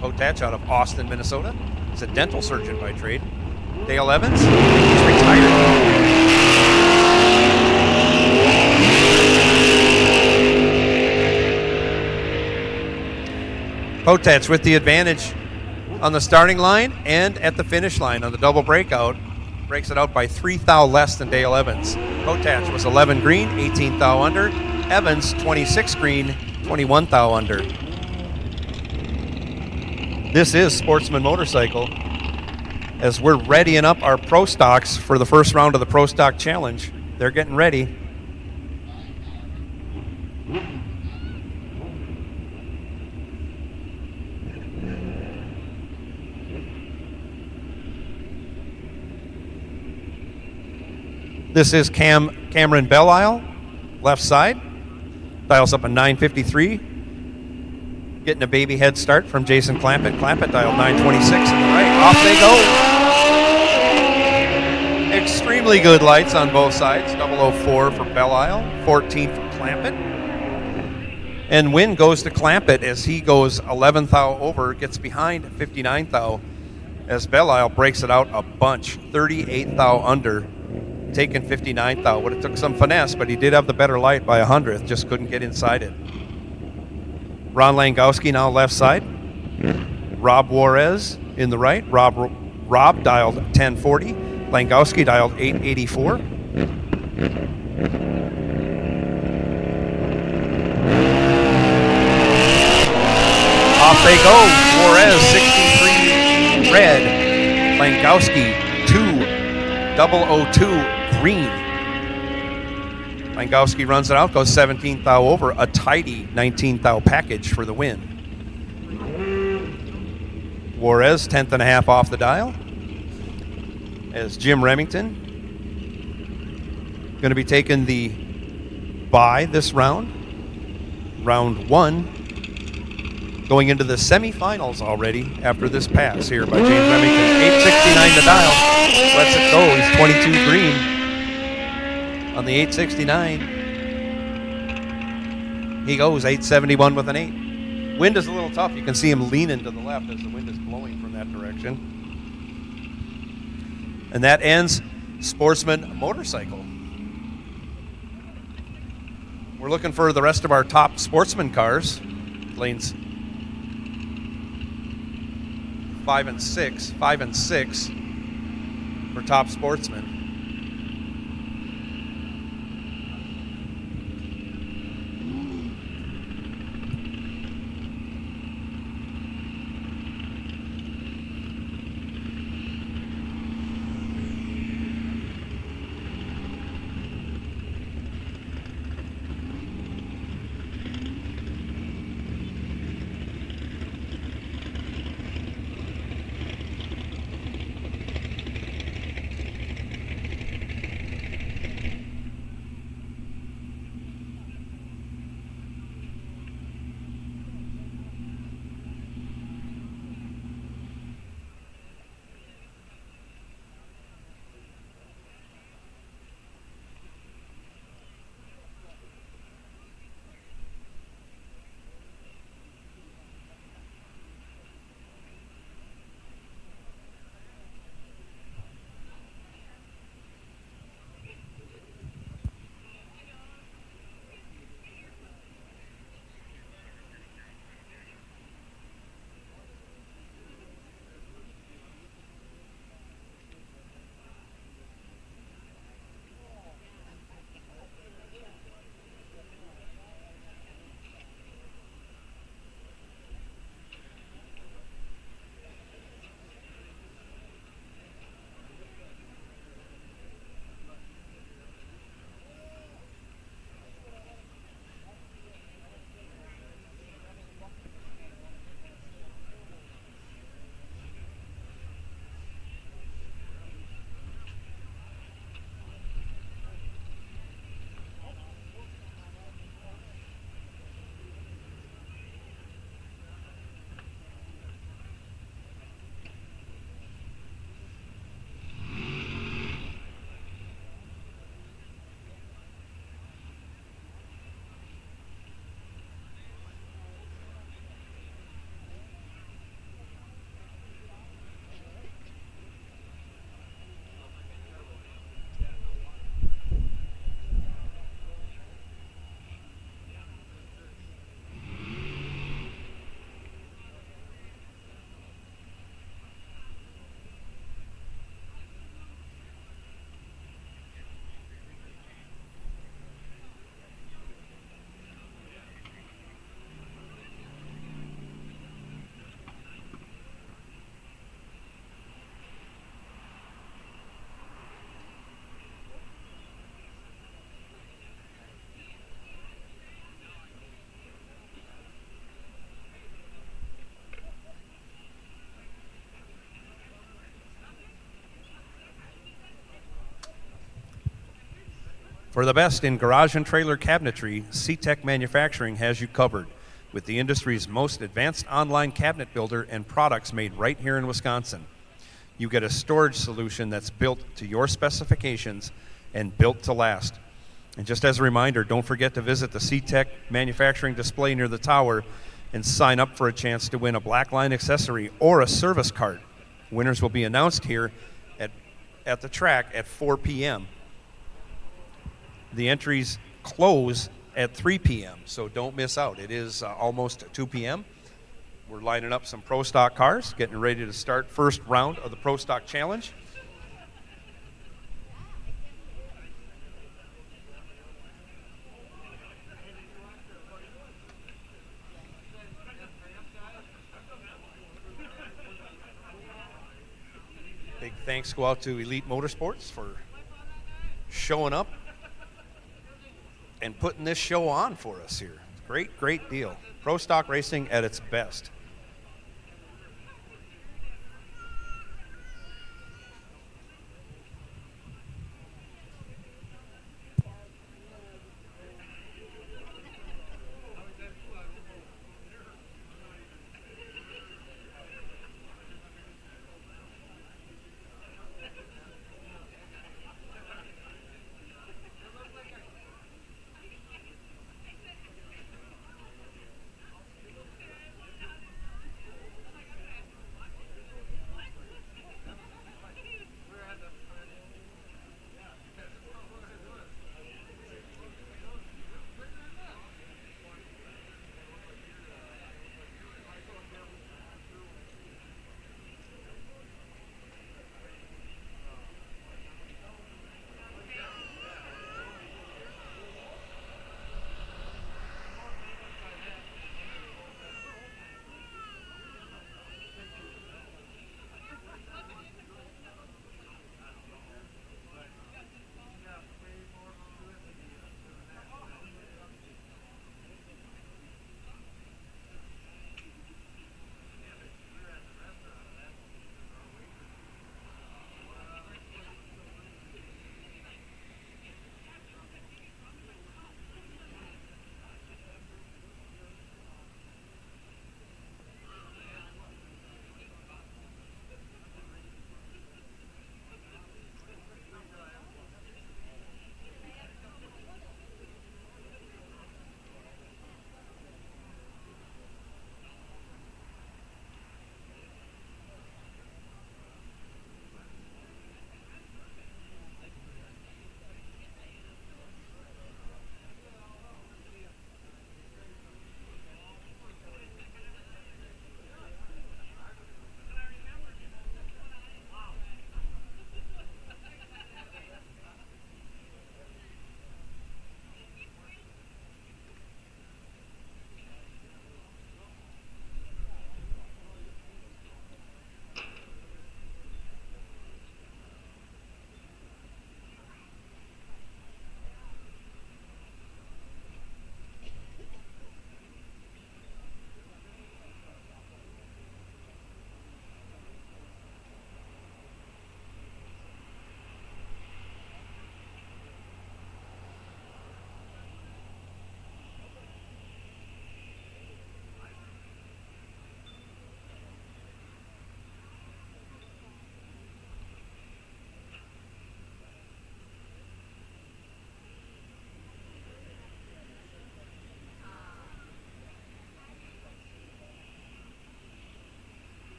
Potach out of Austin, Minnesota. He's a dental surgeon by trade. Dale Evans, he's retired. Potach with the advantage on the starting line and at the finish line on the double breakout. Breaks it out by 3 thou less than Dale Evans. Potach was 11 green, 18 thou under. Evans, 26 green, 21 thou under. This is Sportsman Motorcycle, as we're readying up our Pro Stocks for the first round of the Pro Stock Challenge. They're getting ready. This is Cameron Belle-Isle, left side. Dials up a 953. Getting a baby head start from Jason Clampett. Clampett dialed 926 in the right. Off they go. Extremely good lights on both sides. 004 for Belle-Isle, 14 for Clampett. And Wynn goes to clamp it as he goes 11th thou over, gets behind 59th thou as Belle breaks it out a bunch. 38th thou under, taking 59th thou. Would have took some finesse, but he did have the better light by 100th, just couldn't get inside it. Ron Langowski now left side. Rob Juarez in the right. Rob dialed 1040. Langowski dialed 884. Off they go. Juarez 63 red. Langowski 2002 green. Langowski runs it out, goes 17th thou over, a tidy 19th thou package for the win. Juarez 10th and a half off the dial as Jim Remington going to be taking the bye this round. Round 1 going into the semifinals already after this pass here by James Remington. 869 to dial. Lets it go. He's 22 green on the 869. He goes 871 with an 8. Wind is a little tough. You can see him leaning to the left as the wind is blowing from that direction. And that ends Sportsman Motorcycle. We're looking for the rest of our top Sportsman cars. Lanes 5 and 6 for top Sportsman. For the best in garage and trailer cabinetry, C-Tech Manufacturing has you covered with the industry's most advanced online cabinet builder and products made right here in Wisconsin. You get a storage solution that's built to your specifications and built to last. And just as a reminder, don't forget to visit the C-Tech manufacturing display near the tower and sign up for a chance to win a black line accessory or a service cart. Winners will be announced here at the track at 4 p.m. The entries close at 3 p.m., so don't miss out. It is almost 2 p.m. We're lining up some Pro Stock cars, getting ready to start first round of the Pro Stock Challenge. Big thanks go out to Elite Motorsports for showing up and putting this show on for us here. Great, great deal. Pro Stock racing at its best.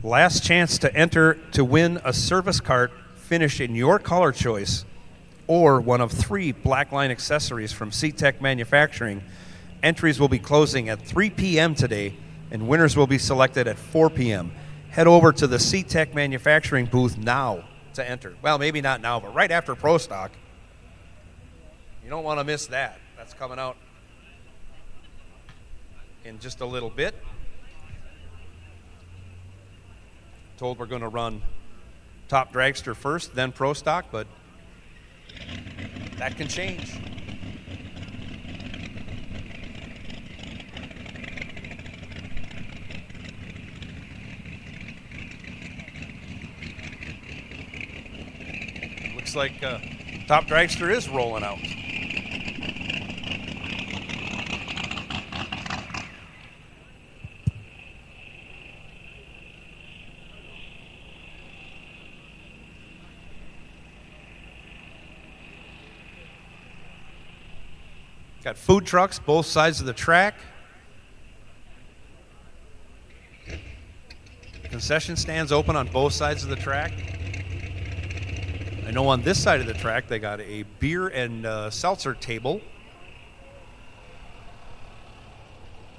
Last chance to enter to win a service cart finish in your color choice or one of 3 Blackline accessories from SeaTech Manufacturing. Entries will be closing at 3 p.m. today, and winners will be selected at 4 p.m. Head over to the SeaTech Manufacturing booth now to enter. Well, maybe not now, but right after Pro Stock. You don't want to miss that. That's coming out in just a little bit. Told we're going to run Top Dragster first, then Pro Stock, but that can change. Looks like Top Dragster is rolling out. Got food trucks both sides of the track. Concession stands open on both sides of the track. I know on this side of the track they got a beer and seltzer table.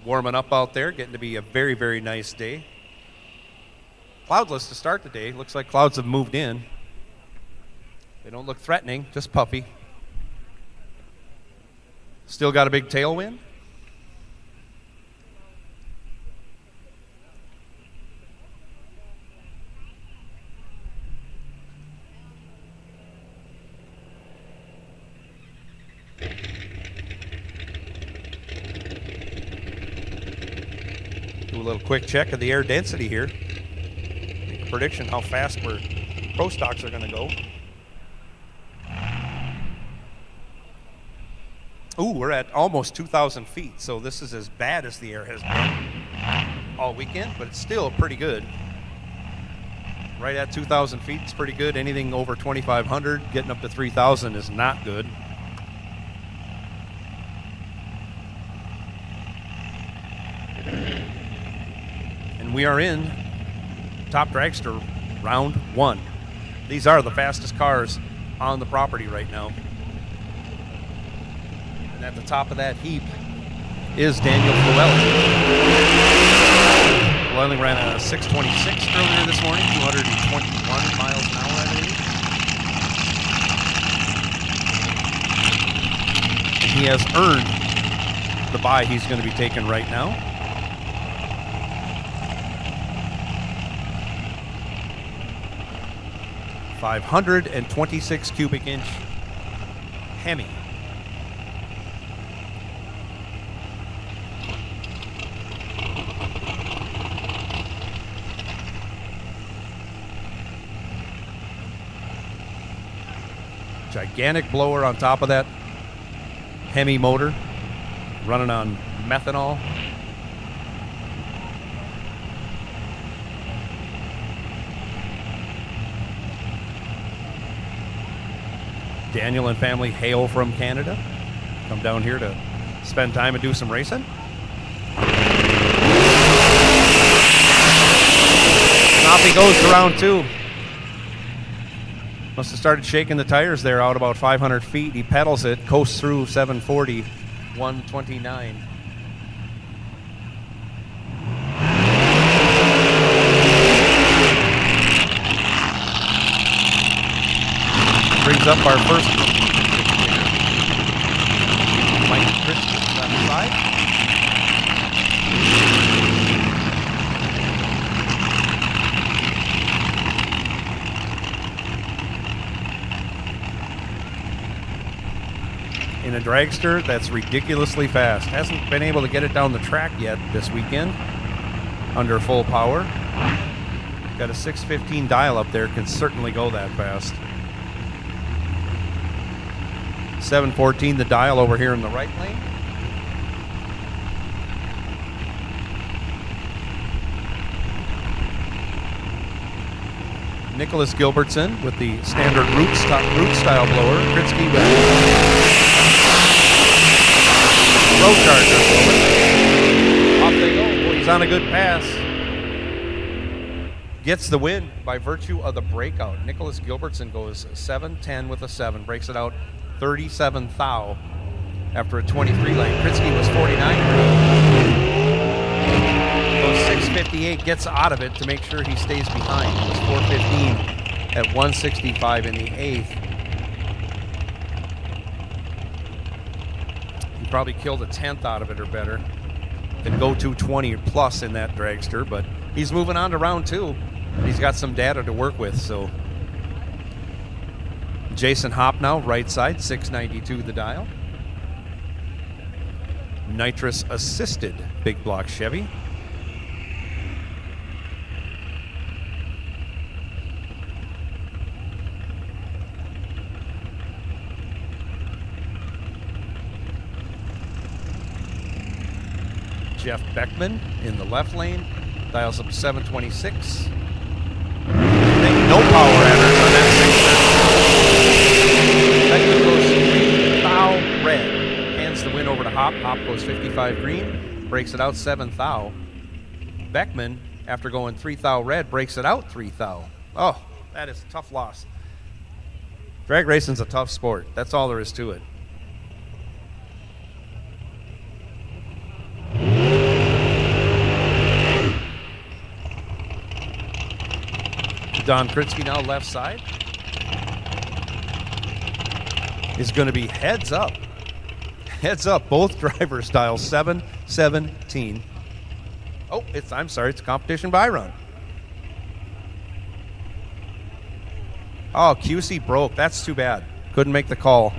Warming up out there, getting to be a very, very nice day. Cloudless to start the day. Looks like clouds have moved in. They don't look threatening, just puffy. Still got a big tailwind. Do a little quick check of the air density here. Make a prediction how fast Pro Stocks are going to go. Ooh, we're at almost 2,000 feet, so this is as bad as the air has been all weekend, but it's still pretty good. Right at 2,000 feet is pretty good. Anything over 2,500, getting up to 3,000 is not good. And we are in Top Dragster round 1. These are the fastest cars on the property right now. And at the top of that heap is Daniel Llewellyn. Llewellyn ran a 6:26 earlier this morning, 221 miles an hour, I believe. And he has earned the bye he's going to be taking right now. .526 cubic inch Hemi. Gigantic blower on top of that Hemi motor, running on methanol. Daniel and family hail from Canada. Come down here to spend time and do some racing. And off he goes to round 2. Must have started shaking the tires there out about 500 feet. He pedals it, coasts through 740, 129. Brings up our first Mike Christian on the side. In a dragster that's ridiculously fast. Hasn't been able to get it down the track yet this weekend under full power. Got a 615 dial up there, can certainly go that fast. 714 the dial over here in the right lane. Nicholas Gilbertson with the standard root style blower. Kritzky with Road Charger. Off they go. Boy, he's on a good pass. gets the win by virtue of the breakout. Nicholas Gilbertson goes 7-10 with a 7, breaks it out 37 thou after a 23 lane. Kritzky was 49. Goes 6:58, gets out of it to make sure he stays behind. He was 4:15 at 165 in the 8th. He probably killed a 10th out of it or better. Could go 220 plus in that dragster, but he's moving on to round 2. He's got some data to work with, so. Jason Hopp now, right side, 692 the dial. Nitrous assisted big block Chevy. Jeff Beckman in the left lane, dials up 726. No power adders on that 630. Beckman goes 3 thou red, hands the win over to Hop. Hop goes 55 green, breaks it out 7 thou. Beckman, after going 3 thou red, breaks it out 3 thou. Oh, that is a tough loss. Drag racing's a tough sport. That's all there is to it. Don Kritzky now left side is going to be heads up. Heads up. Both drivers dial 717. Oh, it's a competition by run. Oh, QC broke. That's too bad. Couldn't make the call.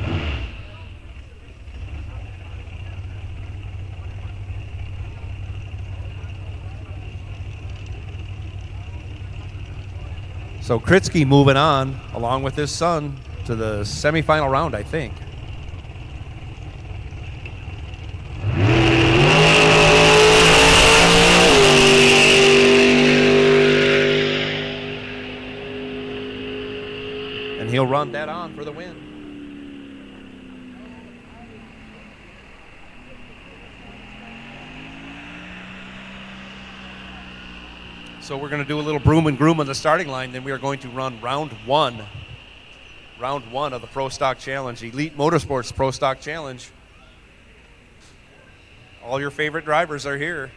So Kritzky moving on, along with his son, to the semifinal round, I think. And he'll run that on for the win. So we're going to do a little broom and groom on the starting line. Then we are going to run round one of the Pro Stock Challenge, Elite Motorsports Pro Stock Challenge. All your favorite drivers are here.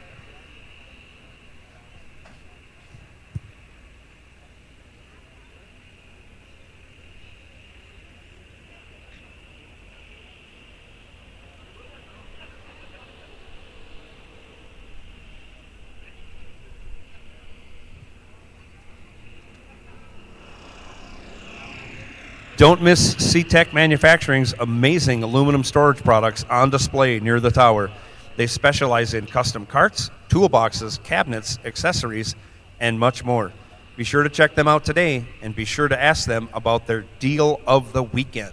Don't miss C-Tech Manufacturing's amazing aluminum storage products on display near the tower. They specialize in custom carts, toolboxes, cabinets, accessories, and much more. Be sure to check them out today, and be sure to ask them about their deal of the weekend.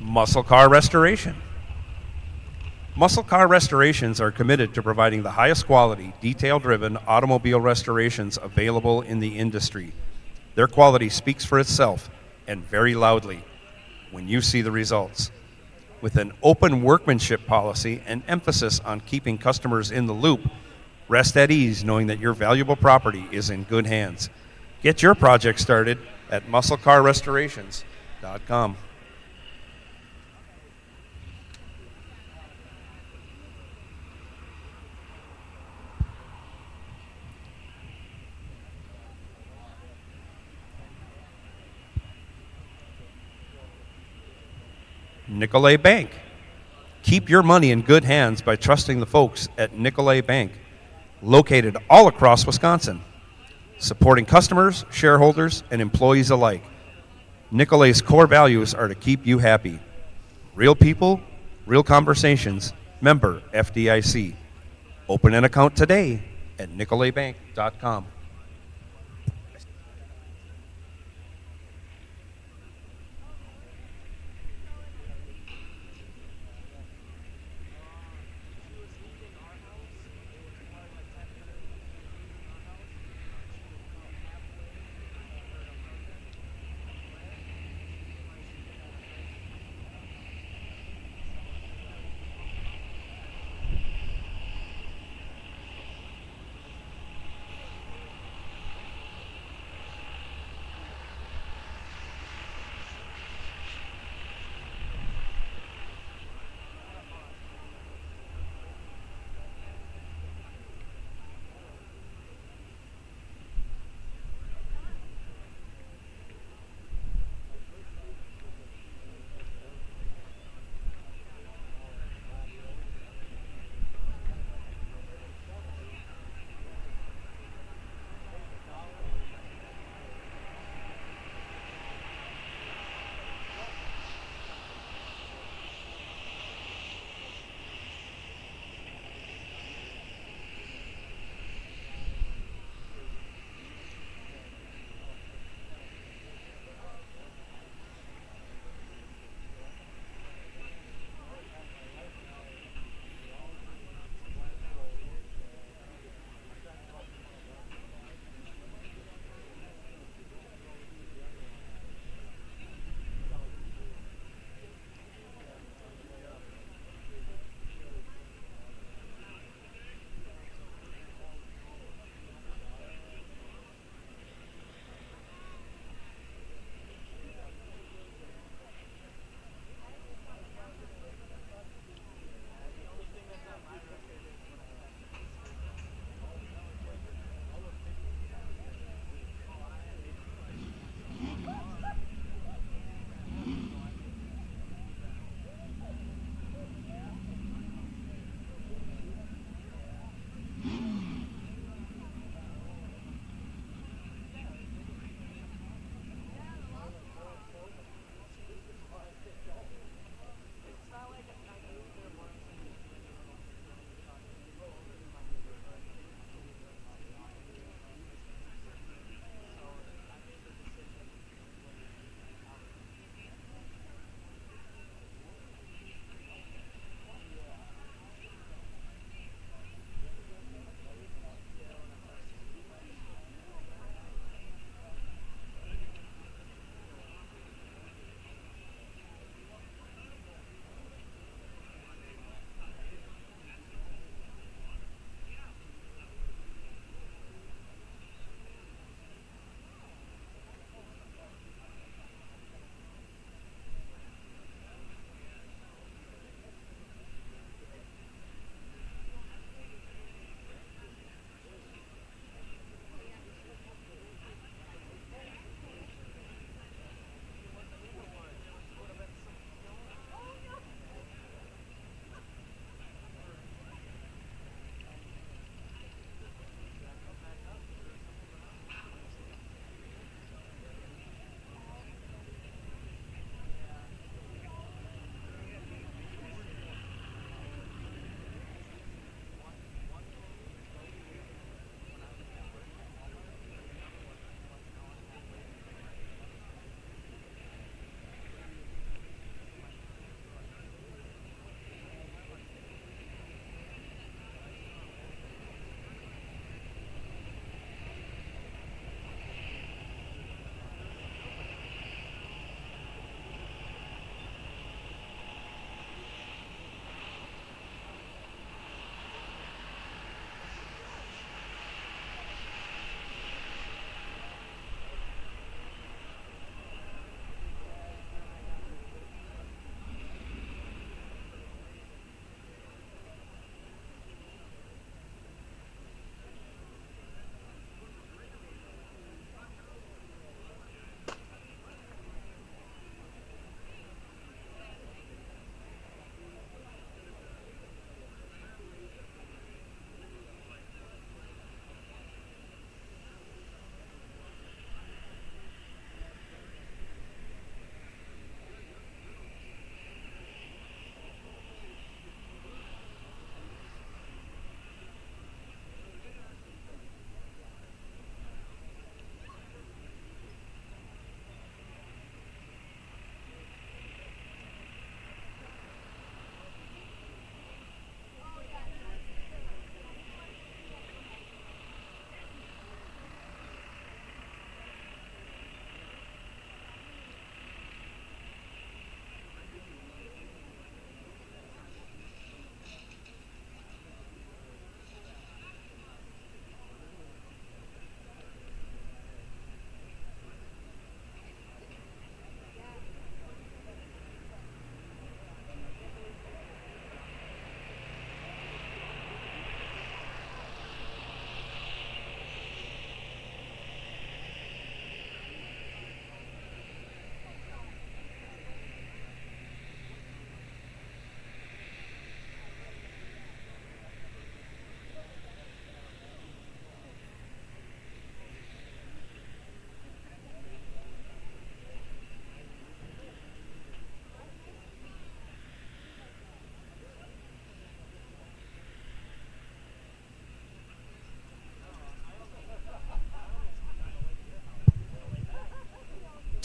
Muscle Car Restoration. Muscle Car Restorations are committed to providing the highest quality, detail-driven automobile restorations available in the industry. Their quality speaks for itself, and very loudly, when you see the results. With an open workmanship policy and emphasis on keeping customers in the loop, rest at ease knowing that your valuable property is in good hands. Get your project started at musclecarrestorations.com. Nicolay Bank. Keep your money in good hands by trusting the folks at Nicolay Bank, located all across Wisconsin, supporting customers, shareholders, and employees alike. Nicolay's core values are to keep you happy. Real people, Real Conversations, member FDIC. Open an account today at nicolabank.com.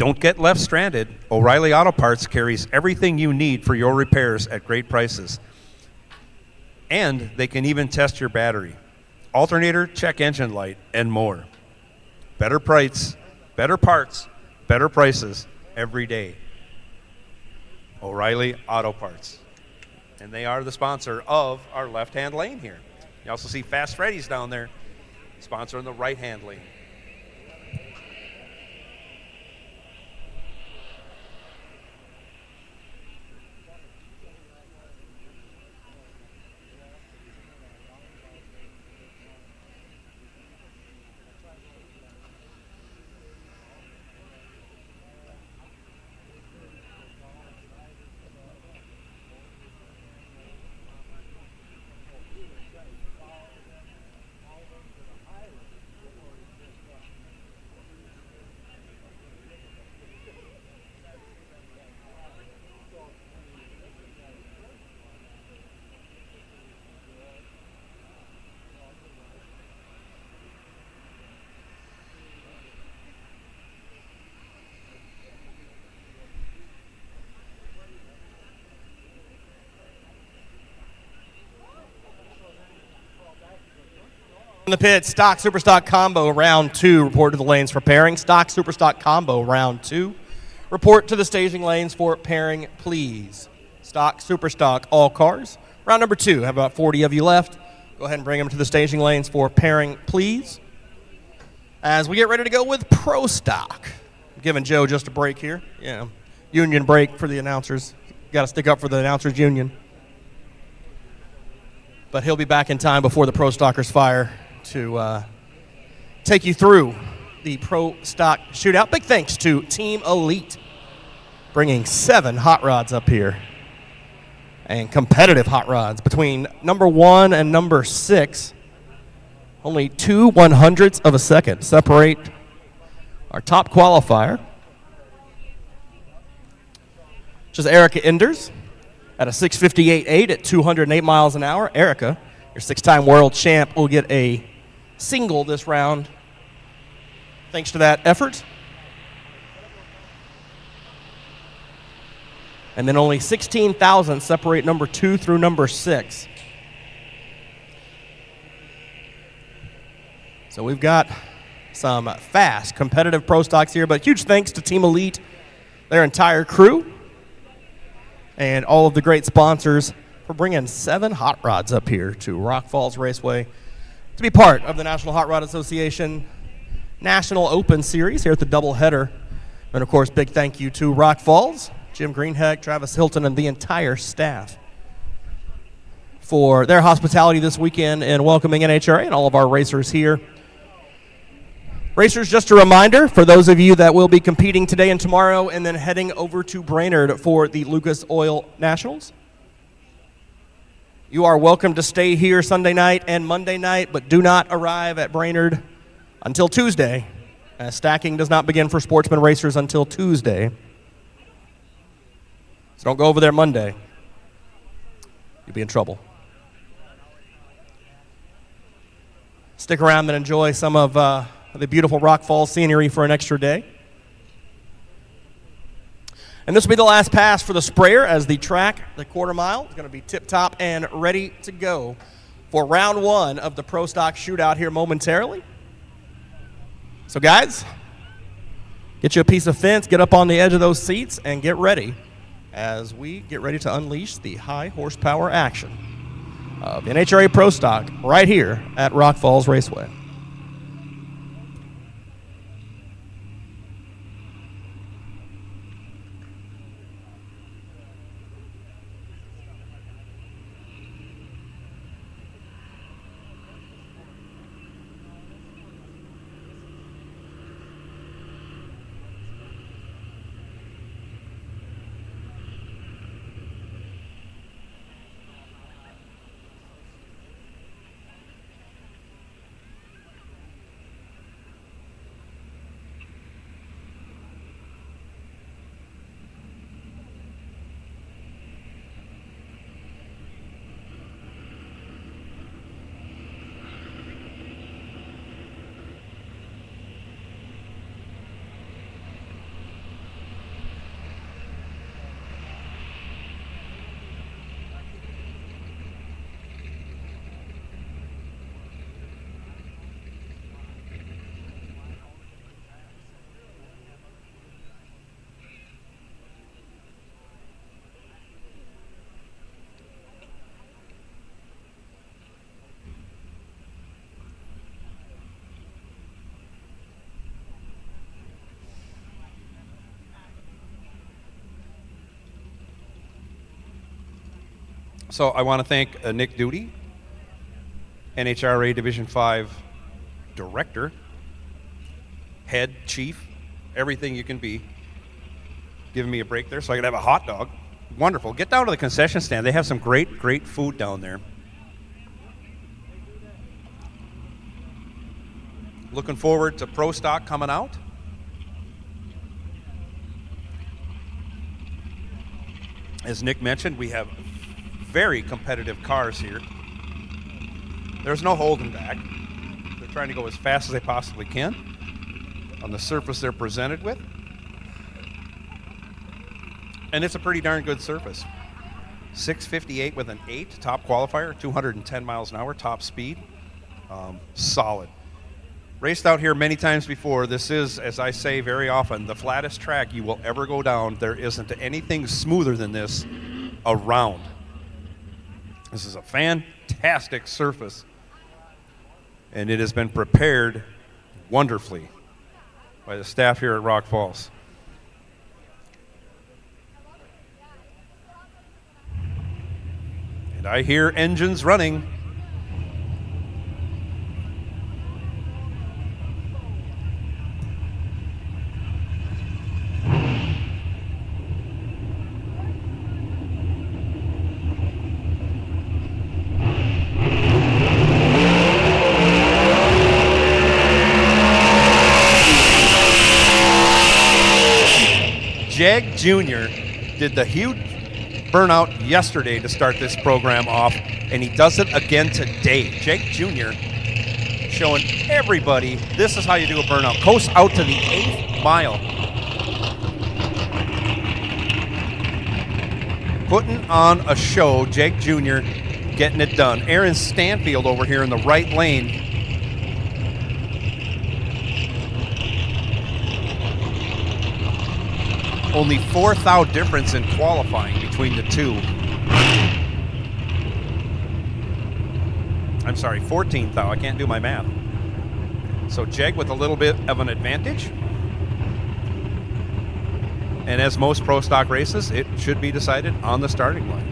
Don't get left stranded. O'Reilly Auto Parts carries everything you need for your repairs at great prices. And they can even test your battery, alternator, check engine light, and more. Better price, better parts, better prices every day. O'Reilly Auto Parts. And they are the sponsor of our left-hand lane here. You also see Fast Freddy's down there, sponsoring the right-hand lane. In the pit, stock, super stock combo, round 2. Report to the lanes for pairing. Stock, super stock combo, round 2. Report to the staging lanes for pairing, please. Stock, super stock, all cars. Round number 2. Have about 40 of you left. Go ahead and bring them to the staging lanes for pairing, please. As we get ready to go with pro stock. I'm giving Joe just a break here. Yeah, union break for the announcers. Got to stick up for the announcers union. But he'll be back in time before the pro stockers fire to take you through the pro stock shootout. Big thanks to Team Elite, bringing 7 hot rods up here. And competitive hot rods between number 1 and number 6. Only 2 100ths of a second separate our top qualifier, which is Erica Enders at a 6:58.8 at 208 miles an hour. Erica, your 6-time world champ, will get a single this round thanks to that effort. And then only 16,000 separate number 2 through number 6. So we've got some fast, competitive pro stocks here, but huge thanks to Team Elite, their entire crew, and all of the great sponsors for bringing 7 hot rods up here to Rock Falls Raceway to be part of the National Hot Rod Association National Open Series here at the doubleheader. And, of course, big thank you to Rock Falls, Jim Greenheck, Travis Hilton, and the entire staff for their hospitality this weekend and welcoming NHRA and all of our racers here. Racers, just a reminder for those of you that will be competing today and tomorrow and then heading over to Brainerd for the Lucas Oil Nationals. You are welcome to stay here Sunday night and Monday night, but do not arrive at Brainerd until Tuesday. Stacking does not begin for sportsman racers until Tuesday. So don't go over there Monday. You'll be in trouble. Stick around and enjoy some of the beautiful Rock Falls scenery for an extra day. And this will be the last pass for the sprayer as the track, the quarter mile, is going to be tip-top and ready to go for round 1 of the Pro Stock Shootout here momentarily. So, guys, get you a piece of fence, get up on the edge of those seats, and get ready as we get ready to unleash the high horsepower action of NHRA Pro Stock right here at Rock Falls Raceway. So I want to thank Nick Duty, NHRA Division 5 Director, Head Chief, everything you can be, giving me a break there so I could have a hot dog. Wonderful. Get down to the concession stand. They have some great, great food down there. Looking forward to Pro Stock coming out. As Nick mentioned, we have very competitive cars here. There's no holding back. They're trying to go as fast as they possibly can on the surface they're presented with. And it's a pretty darn good surface. 658 with an 8, top qualifier, 210 miles an hour, top speed. Solid. Raced out here many times before. This is, as I say very often, the flattest track you will ever go down. There isn't anything smoother than this around. This is a fantastic surface, and it has been prepared wonderfully by the staff here at Rock Falls. And I hear engines running. Jag Jr. did the huge burnout yesterday to start this program off, and he does it again today. Jag Jr. showing everybody this is how you do a burnout. Coast out to the 8th mile. Putting on a show, Jag Jr. getting it done. Aaron Stanfield over here in the right lane. Only 4 thou difference in qualifying between the two. I'm sorry, 14 thou. I can't do my math. So Jeg with a little bit of an advantage. And as most pro stock races, it should be decided on the starting line.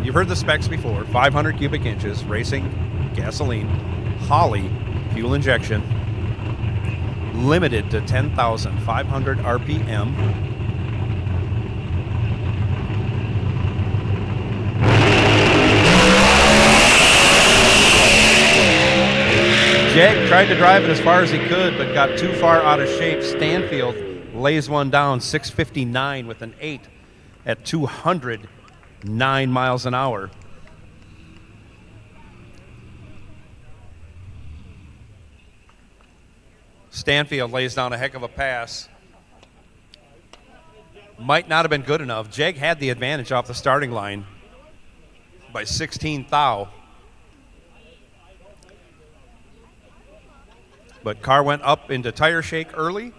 You've heard the specs before. 500 cubic inches, racing, gasoline, Holley, fuel injection, limited to 10,500 RPM. Jag tried to drive it as far as he could, but got too far out of shape. Stanfield lays one down, 659 with an 8 at 209 miles an hour. Stanfield lays down a heck of a pass. Might not have been good enough. Jeg had the advantage off the starting line by 16 thou. But car went up into tire shake early.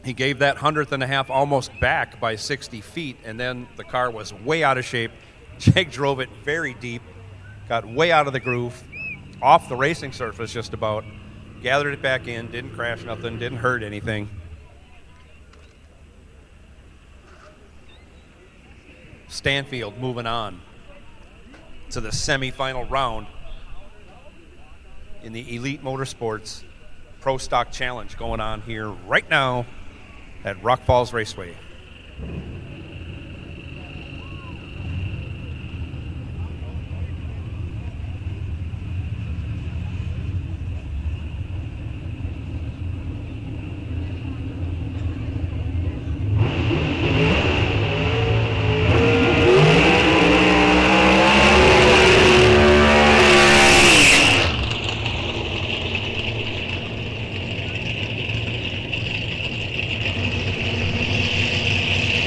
He gave that 100th and a half almost back by 60 feet, and then the car was way out of shape. Jag drove it very deep, got way out of the groove, off the racing surface just about, gathered it back in, didn't crash nothing, didn't hurt anything. Stanfield moving on to the semifinal round in the Elite Motorsports Pro Stock Challenge going on here right now at Rock Falls Raceway.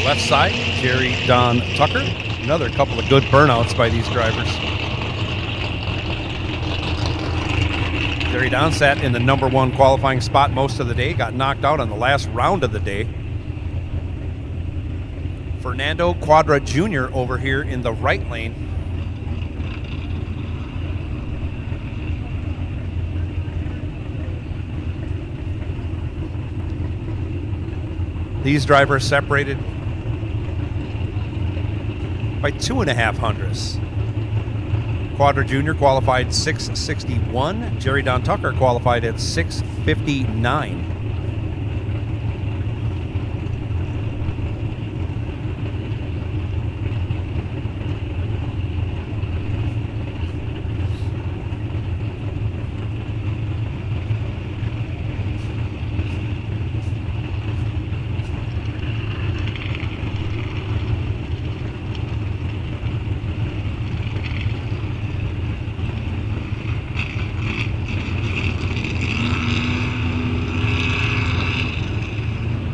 Left side, Jerry Don Tucker. Another couple of good burnouts by these drivers. Jerry Don sat in the number 1 qualifying spot most of the day, got knocked out on the last round of the day. Fernando Quadra Jr. over here in the right lane. These drivers separated by 2.5 hundredths. Quadra Jr. qualified 661. Jerry Don Tucker qualified at 659.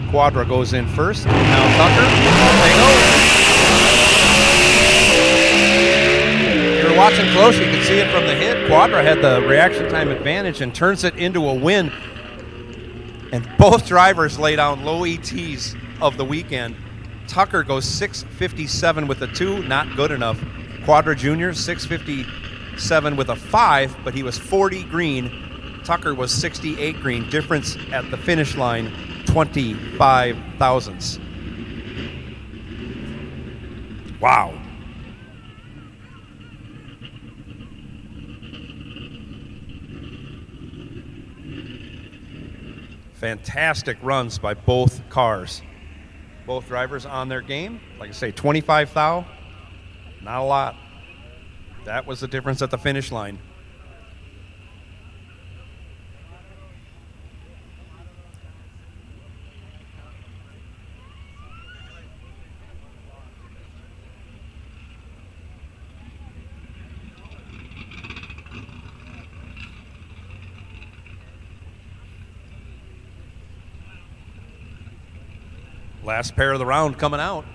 Quadra goes in first. Now Tucker. If you're watching close, you can see it from the hit. Quadra had the reaction time advantage and turns it into a win. And both drivers lay down low ETs of the weekend. Tucker goes 657 with a 2, not good enough. Quadra Jr. 657 with a 5, but he was 40 green. Tucker was 68 green. Difference at the finish line, 25 thousandths. Wow. Fantastic runs by both cars. Both drivers on their game. Like I say, 25 thou, not a lot. That was the difference at the finish line. Last pair of the round coming out.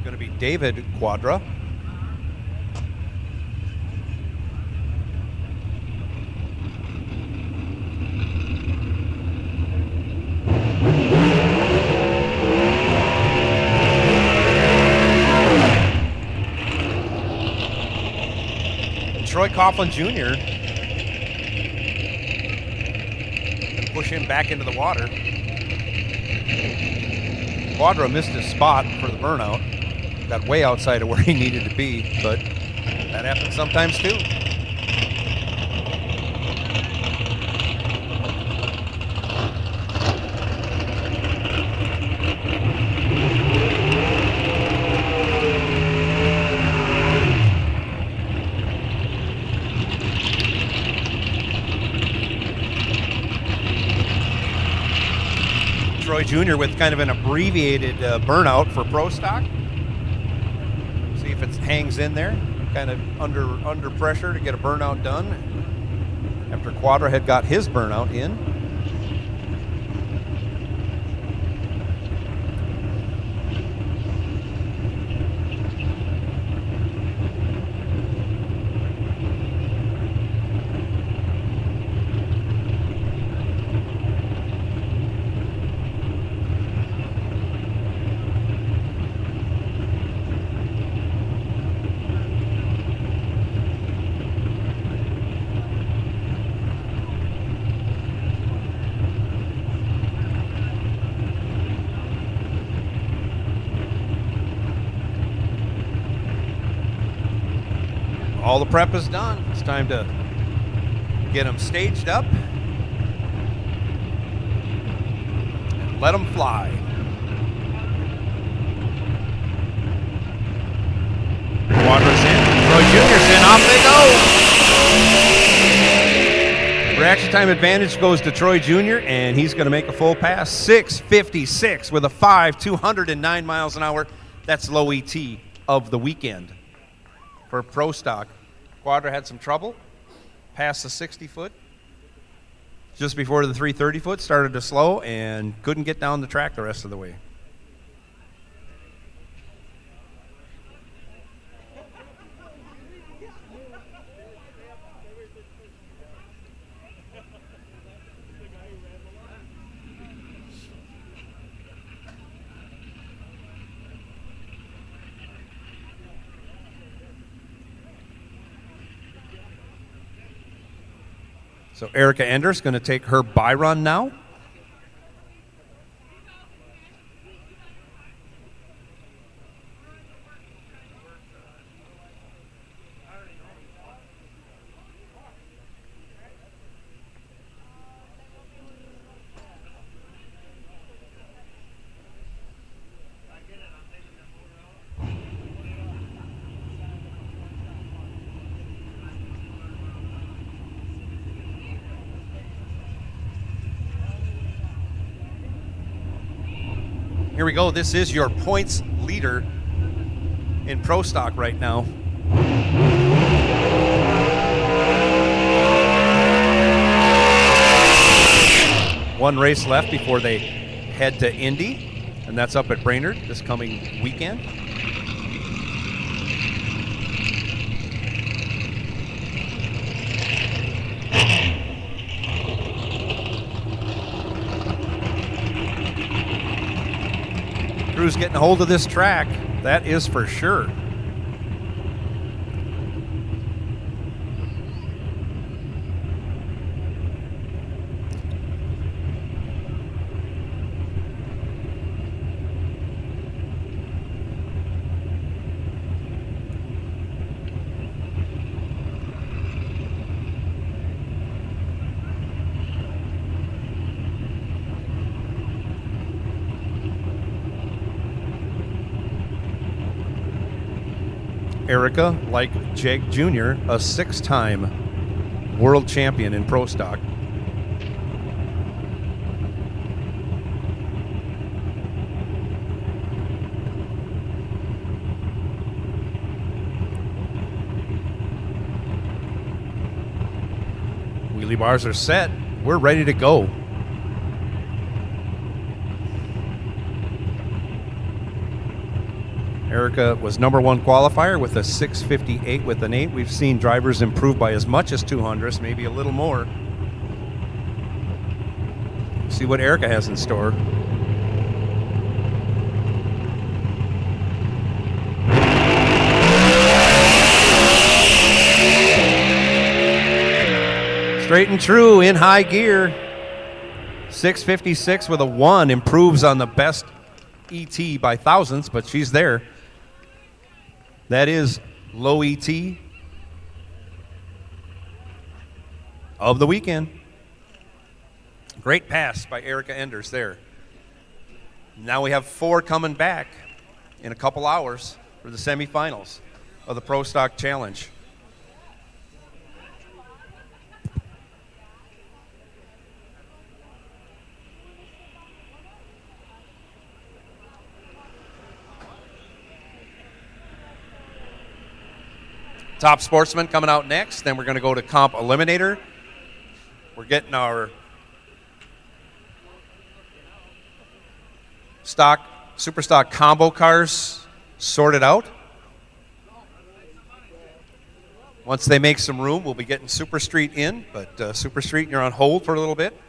Going to be David Quadra. Troy Coughlin Jr. push him back into the water. Quadra missed his spot for the burnout. Got way outside of where he needed to be, but that happens sometimes too. Troy Jr. with kind of an abbreviated burnout for Pro Stock. See if it hangs in there, kind of under pressure to get a burnout done after Quadra had got his burnout in. All the prep is done. It's time to get them staged up and let them fly. Quadra's in. Troy Jr.'s in. Off they go. Reaction time advantage goes to Troy Jr., and he's going to make a full pass. 6:56 with a 5, 209 miles an hour. That's low ET of the weekend for Pro Stock. Quadra had some trouble past the 60-foot. Just before the 330-foot, started to slow and couldn't get down the track the rest of the way. So Erica Enders going to take her bye run now. Here we go. This is your points leader in Pro Stock right now. One race left before they head to Indy, and that's up at Brainerd this coming weekend. Crew's getting a hold of this track, that is for sure. Erica, like Jake Jr., a 6-time world champion in Pro Stock. Wheelie bars are set. We're ready to go. Erica was number one qualifier with a 6:58 with an 8. We've seen drivers improve by as much as 200, maybe a little more. See what Erica has in store. Straight and true in high gear. 6:56 with a 1, improves on the best ET by thousandths, but she's there. That is low ET of the weekend. Great pass by Erica Enders there. Now we have 4 coming back in a couple hours for the semifinals of the Pro Stock Challenge. Top Sportsman coming out next. Then we're going to go to Comp Eliminator. We're getting our super stock combo cars sorted out. Once they make some room, we'll be getting Super Street in. But Super Street, you're on hold for a little bit.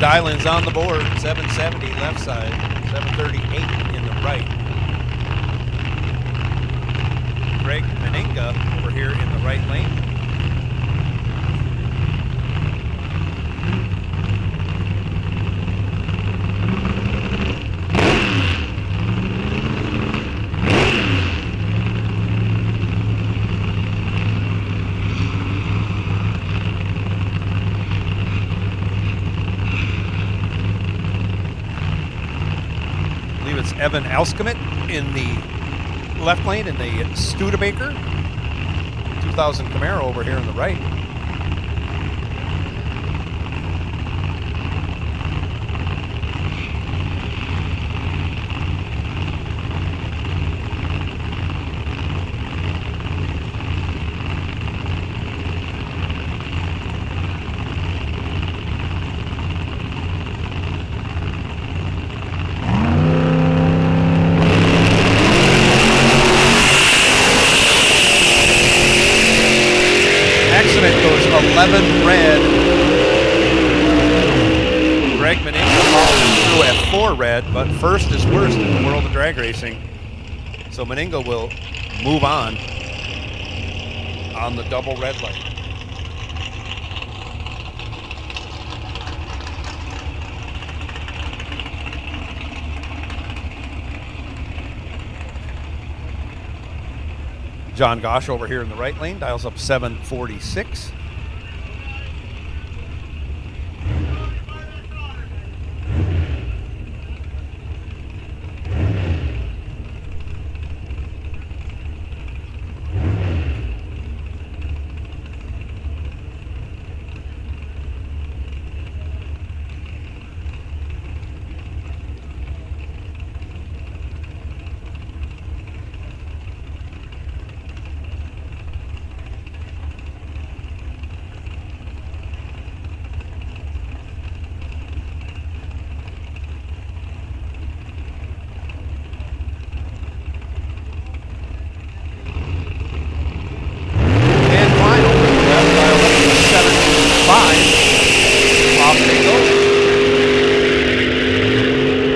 Dylan's on the board, 770 left side, 738 in the right. Greg Meninga over here in the right lane. It's Evan Alskamit in the left lane in the Studebaker. 2000 Camaro over here on the right. Goes 11 red. Greg Meninga follows through at 4 red, but first is worst in the world of drag racing. So Meninga will move on the double red light. John Gosch over here in the right lane dials up 746.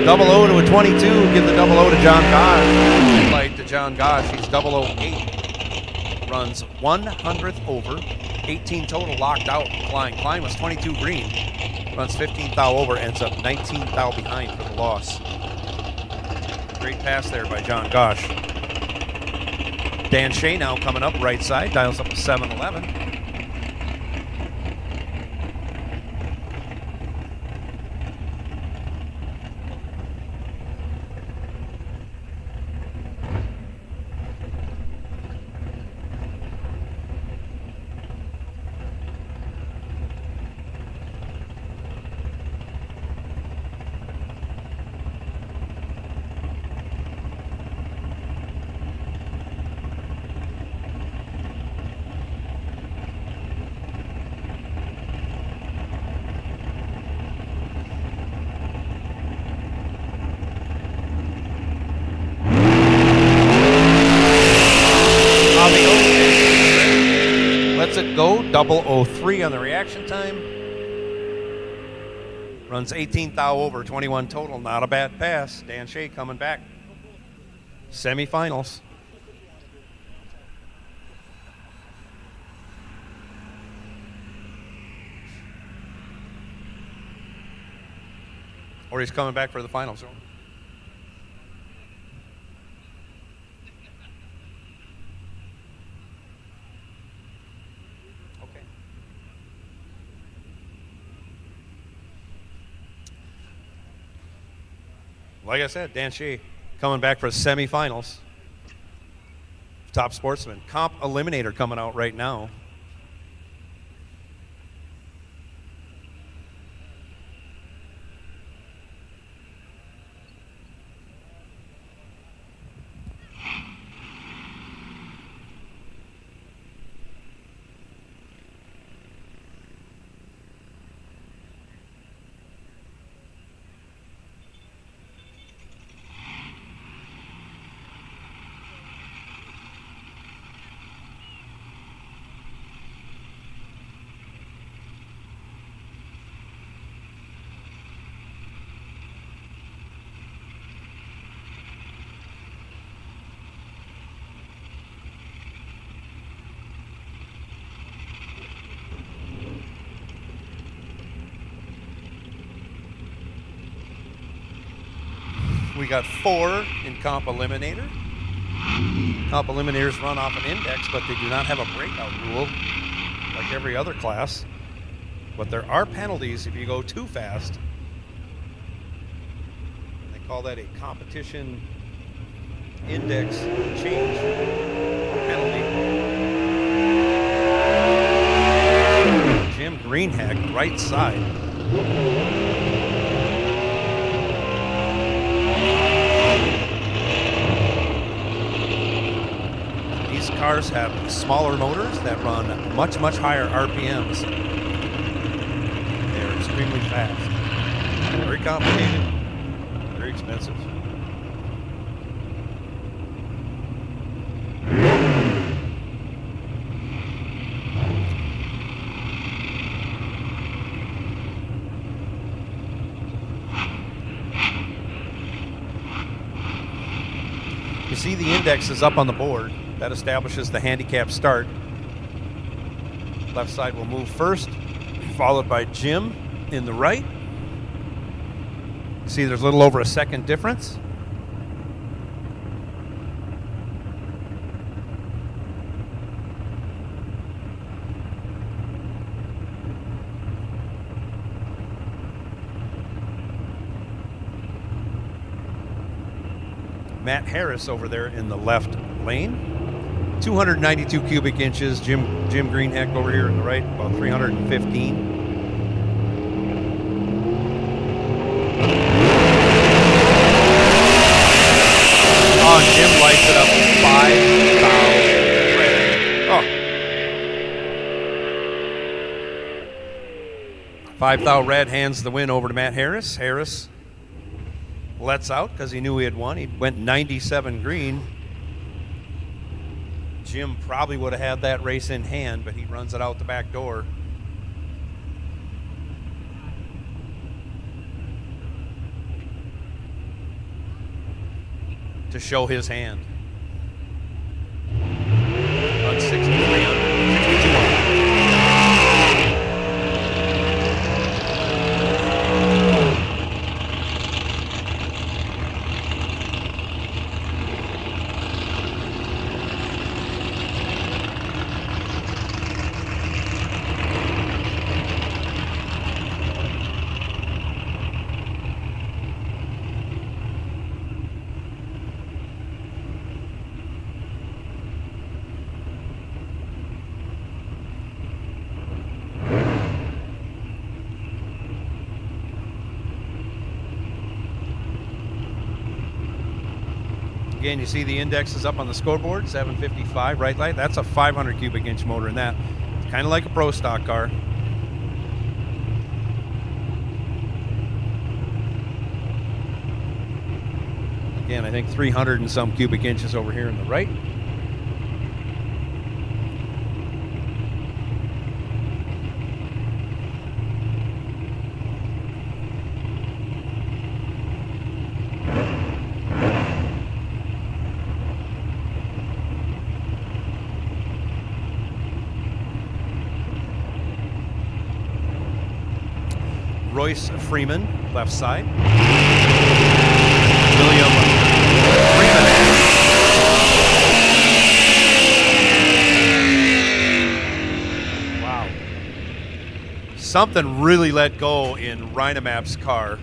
Double O to a 22, give the double O to John Gosch. Light to John Gosch, he's 008. Runs 100th over, 18 total locked out. Klein was 22 green. Runs 15 thou over, ends up 19 thou behind for the loss. Great pass there by John Gosch. Dan Shea now coming up right side, dials up to 711. Go 003 on the reaction time. Runs 18 thou over, 21 total. Not a bad pass. Dan Shea coming back. Semifinals. Or he's coming back for the finals. Like I said, Dan Shea coming back for semifinals. Top Sportsman. Comp Eliminator coming out right now. got 4 in Comp Eliminator. Comp Eliminators run off an index, but they do not have a breakout rule like every other class. But there are penalties if you go too fast. They call that a competition index change penalty. Jim Greenhack, right side. These cars have smaller motors that run much, much higher RPMs. They're extremely fast. Very complicated, very expensive. You see the index is up on the board. That establishes the handicap start. Left side will move first, followed by Jim in the right. See there's a little over a second difference. Matt Harris over there in the left lane. 292 cubic inches. Jim Greenhack over here in the right, about 315. Oh, and Jim lights it up 5,000 red. Oh. 5,000 red hands the win over to Matt Harris. Harris lets out because he knew he had won. He went 97 green. Jim probably would have had that race in hand, but he runs it out the back door. To show his hand. On 6,300. Again, you see the index is up on the scoreboard, 755 right light. That's a 500 cubic inch motor in that. It's kind of like a pro stock car. Again, I think 300 and some cubic inches over here in the right. Royce Freeman, left side. William Freeman. Wow. Something really let go in Rhinomap's car.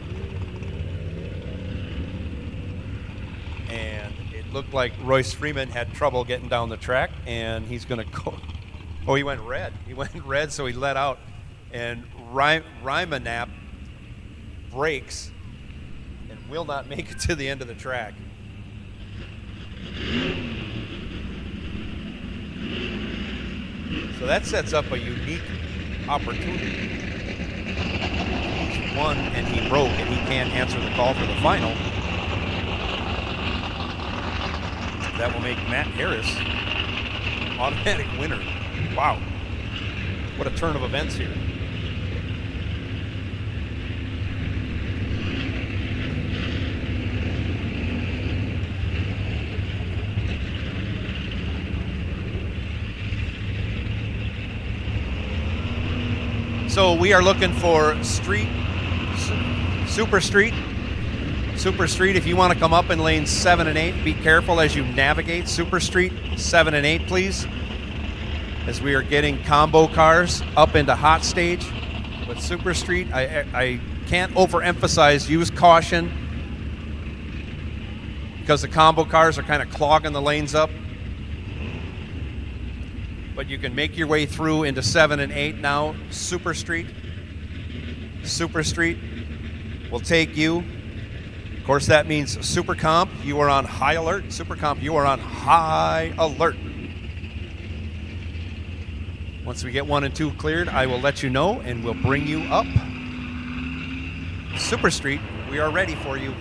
And it looked like Royce Freeman had trouble getting down the track, and he's going to go. Oh, he went red. He went red, so he let out. And Rhinomap breaks and will not make it to the end of the track. So that sets up a unique opportunity. He's won and he broke and he can't answer the call for the final. That will make Matt Harris automatic winner. Wow. What a turn of events here. So we are looking for street, super street, Super Street, if you want to come up in lanes 7 and 8, be careful as you navigate. Super Street 7 and 8, please, as we are getting combo cars up into hot stage. But Super Street, I can't overemphasize, use caution, because the combo cars are kind of clogging the lanes up. But you can make your way through into 7 and 8 now. Super Street will take you. Of course, that means Super Comp, you are on high alert. Super Comp, you are on high alert. Once we get 1 and 2 cleared, I will let you know and we'll bring you up. Super Street, we are ready for you.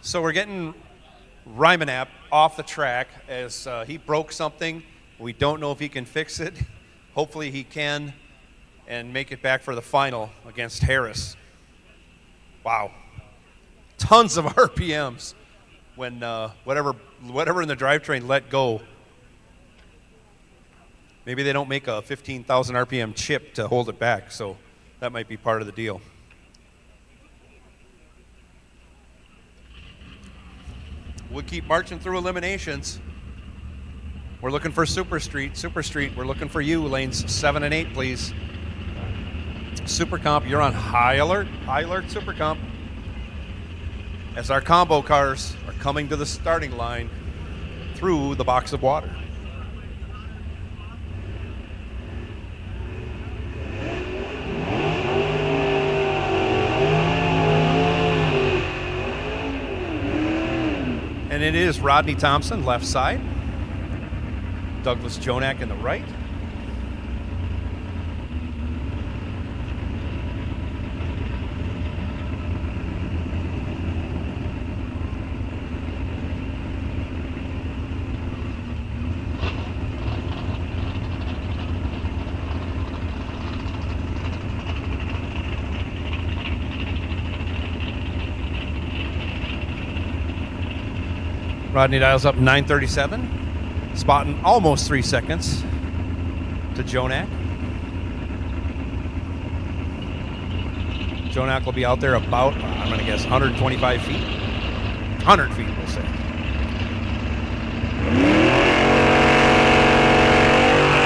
So we're getting Rymanap off the track as he broke something. We don't know if he can fix it. Hopefully he can and make it back for the final against Harris. Wow. Tons of RPMs when whatever in the drivetrain let go. Maybe they don't make a 15,000 RPM chip to hold it back, so that might be part of the deal. We'll keep marching through eliminations. We're looking for Super Street. Super Street, we're looking for you. Lanes 7 and 8, please. Super Comp, you're on high alert. High alert, Super Comp. As our combo cars are coming to the starting line through the box of water. And it is Rodney Thompson, left side. Douglas Jonak in the right. Rodney dials up 937, spotting almost 3 seconds to Jonak. Jonak will be out there about, I'm going to guess, 125 feet. 100 feet, we'll say.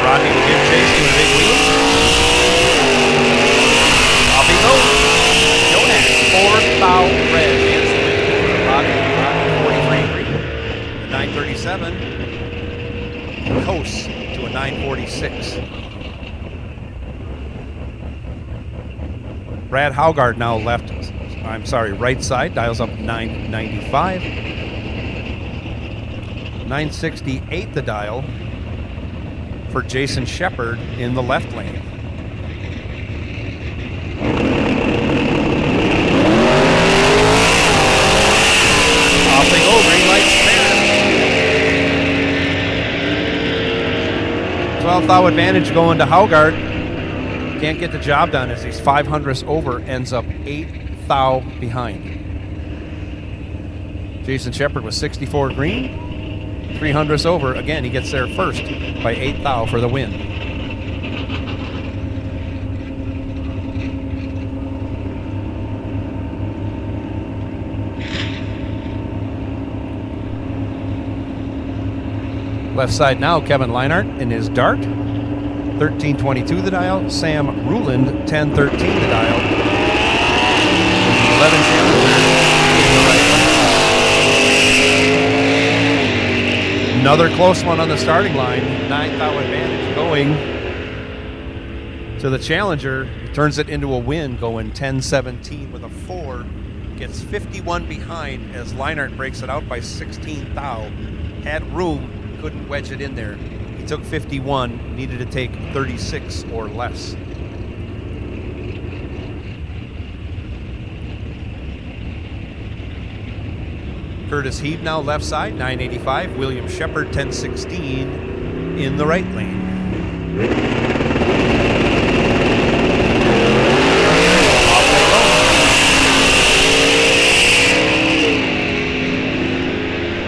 Rodney will give chase to a big wheel. Off he goes. Jonak, 4-foul red. Rodney, 43 green. 937 coasts to a 946. Brad Haugard now right side, dials up 995. 968 the dial for Jason Shepard in the left lane. Off they go, green light spare. 12th thou advantage going to Haugard. Can't get the job done as he's 500ths over, ends up 8th thou behind. Jason Shepard was 64 green, 300ths over. Again, he gets there first by 8th thou for the win. Left side now, Kevin Leinart in his Dart. 1322 the dial. Sam Ruland, 1013 the dial. 11 Challenger in the right lane. Another close one on the starting line. 9th thou advantage going to the Challenger. Turns it into a win, going 10-17 with a 4. Gets 51 behind as Leinart breaks it out by 16 thou. Had room, couldn't wedge it in there. He took 51, needed to take 36 or less. Curtis Heeb now left side, 985. William Shepard, 1016 in the right lane.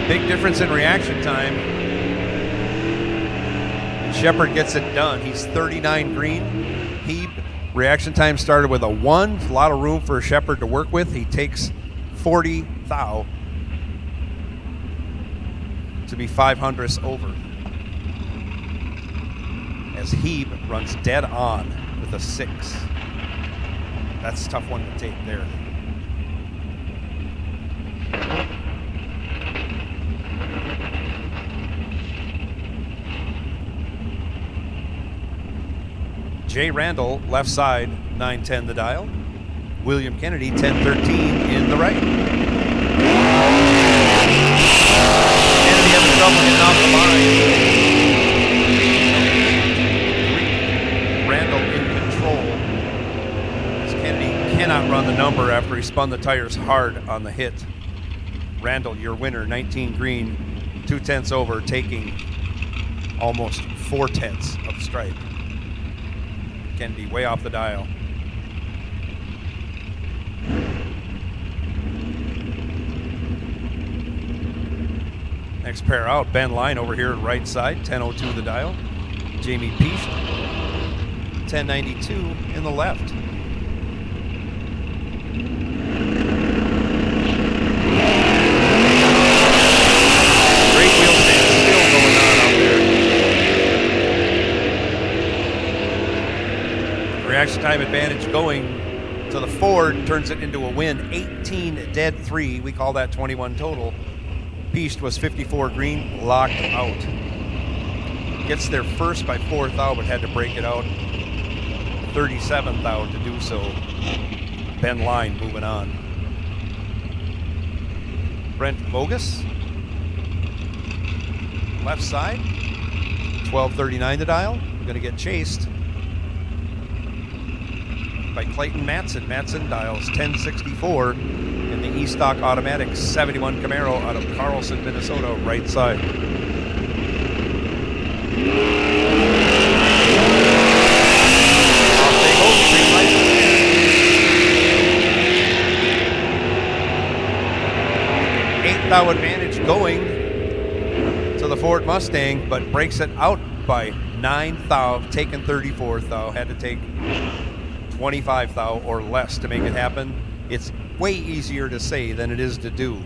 Big difference in reaction time. Shepard gets it done. He's 39 green. Heeb, reaction time started with a 1. A lot of room for Shepard to work with. He takes 40 thou to be 500ths over. As Heeb runs dead on with a 6. That's a tough one to take there. Jay Randall, left side, 910 the dial. William Kennedy, 1013 in the right. Kennedy having trouble getting off the line. Randall in control. As Kennedy cannot run the number after he spun the tires hard on the hit. Randall, your winner, 19 green, 2/10 over, taking almost 4/10 of stripe. Kennedy way off the dial. Next pair out, Ben Line over here right side, 1002 the dial. Jamie Peast, 1092 in the left. Great wheel stand still going on out there. Reaction time advantage going to the Ford, turns it into a win. 18 dead 3, we call that 21 total. Peast was 54 green, locked out. Gets there first by 4 thou, but had to break it out. 37 thou to do so. Ben Line moving on. Brent Bogus, left side, 1239 the dial. Gonna get chased by Clayton Matson. Matson dials 1064 in the E-Stock Automatic 71 Camaro out of Carlson, Minnesota, right side. Off they go, green light. 8 thou advantage going to the Ford Mustang, but breaks it out by 9 thou, taking 34 thou. Had to take 25 thou or less to make it happen. It's way easier to say than it is to do.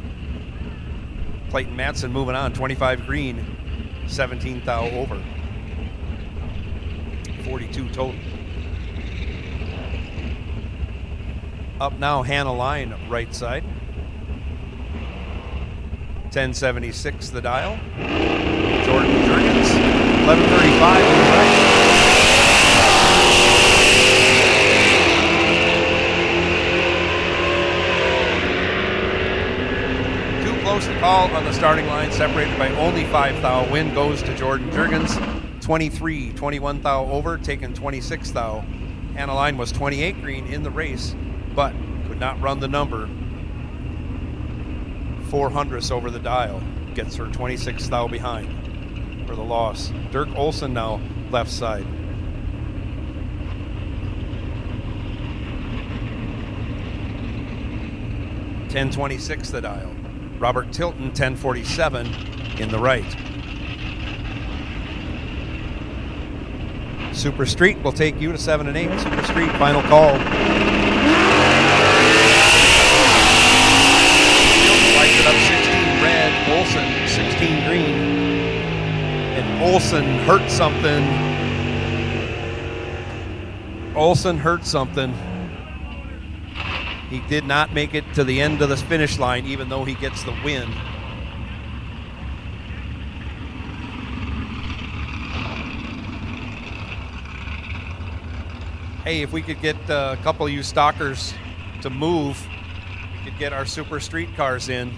Clayton Matson moving on, 25 green, 17 thou over. 42 total. Up now, Hannah Line, right side. 1076 the dial. Jordan Jurgens, 1135 in the right. Close to call on the starting line, separated by only 5 thou. Win goes to Jordan Jurgens, 21 thou over, taking 26 thou. Hannah Line was 28 green in the race, but could not run the number. 400ths over the dial, gets her 26 thou behind for the loss. Dirk Olson now left side. $10.26 the dial. Robert Tilton, 1047 in the right. Super Street will take you to 7 and 8. Super Street, final call. Tilton lights it up 16 red, Olson 16 green. hurt something. Olson hurt something. He did not make it to the end of the finish line, even though he gets the win. Hey, if we could get a couple of you stockers to move, we could get our super street cars in.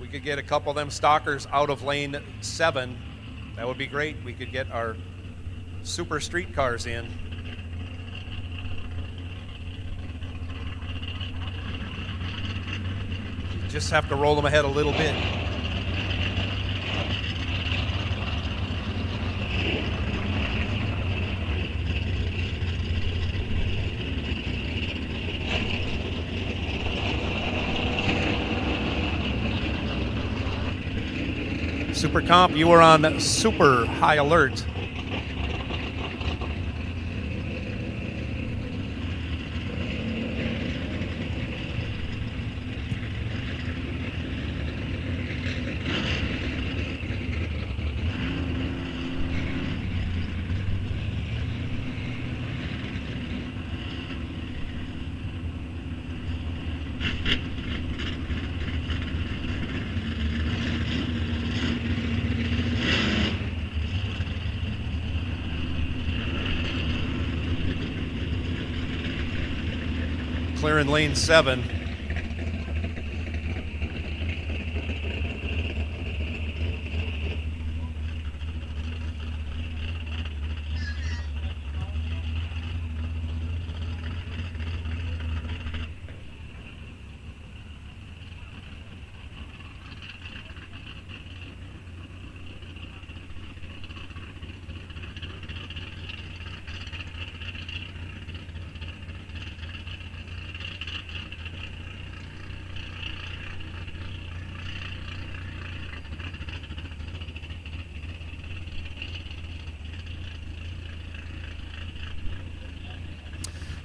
We could get a couple of them stockers out of lane 7. That would be great. We could get our super street cars in. Just have to roll them ahead a little bit. Super Comp, you are on super high alert. Clearing lane 7.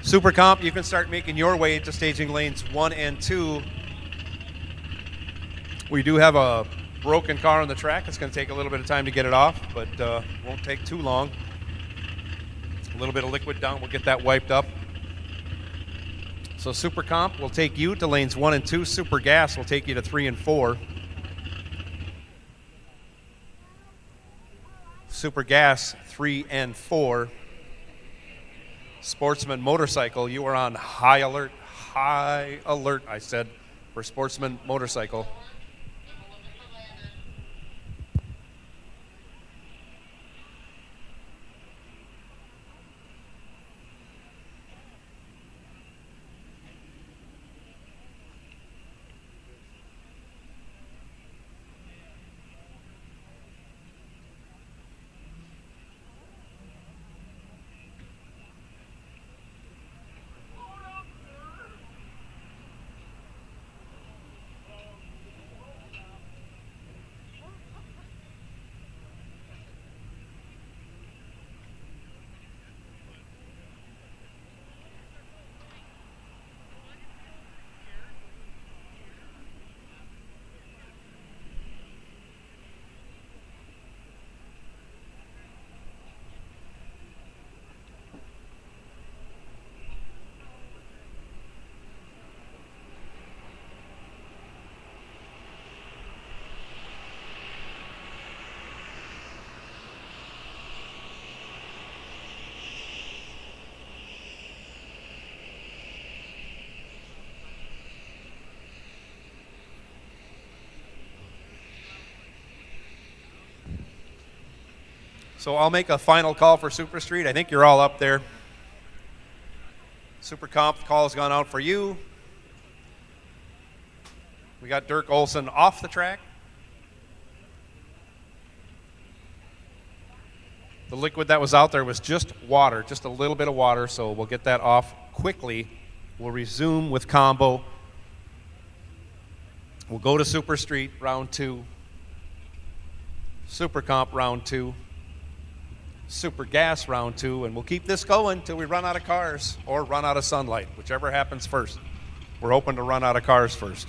Super Comp, you can start making your way to staging lanes 1 and 2. We do have a broken car on the track. It's going to take a little bit of time to get it off, but won't take too long. A little bit of liquid down, we'll get that wiped up. So Super Comp will take you to lanes 1 and 2. Super Gas will take you to 3 and 4. Super Gas, 3 and 4. Sportsman Motorcycle, you are on high alert, I said, for Sportsman Motorcycle. So I'll make a final call for Super Street. I think you're all up there. Super Comp, the call has gone out for you. We got Dirk Olson off the track. The liquid that was out there was just water, just a little bit of water, so we'll get that off quickly. We'll resume with combo. We'll go to Super Street, round 2. Super Comp, round 2. Super Gas Round 2, and we'll keep this going until we run out of cars or run out of sunlight, whichever happens first. We're hoping to run out of cars first.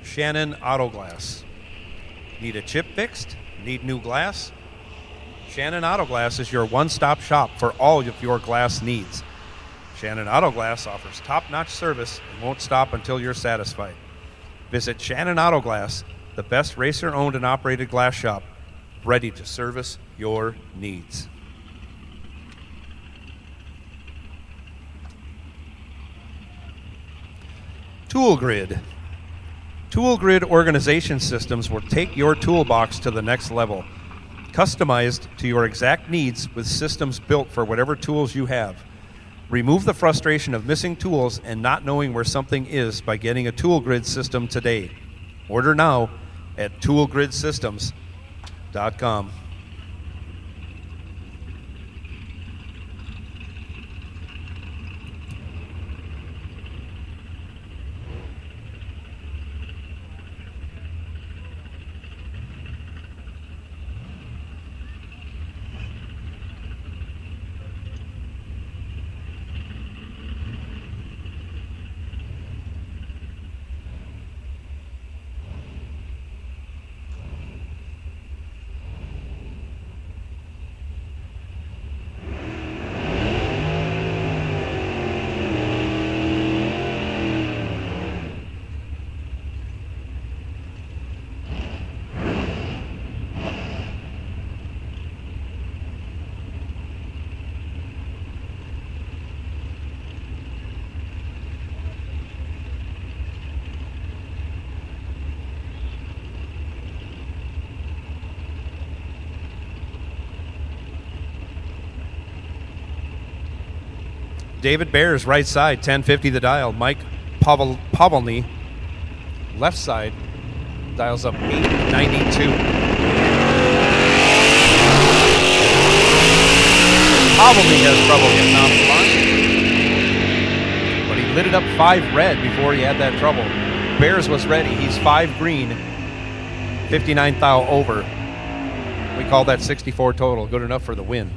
Shannon Auto Glass. Need a chip fixed? Need new glass? Shannon Auto Glass is your one-stop shop for all of your glass needs. Shannon Auto Glass offers top-notch service and won't stop until you're satisfied. Visit Shannon Auto Glass, the best racer-owned and operated glass shop, ready to service your needs. Tool Grid. Tool Grid organization systems will take your toolbox to the next level. Customized to your exact needs with systems built for whatever tools you have. Remove the frustration of missing tools and not knowing where something is by getting a Tool Grid system today. Order now at toolgridsystems.com. David Bears, right side, 1050 the dial. Mike Pavelny, left side, dials up 892. Pavelny has trouble getting off the line, but he lit it up 5 red before he had that trouble. Bears was ready. He's 5 green, 59 thou over. We call that 64 total. Good enough for the win.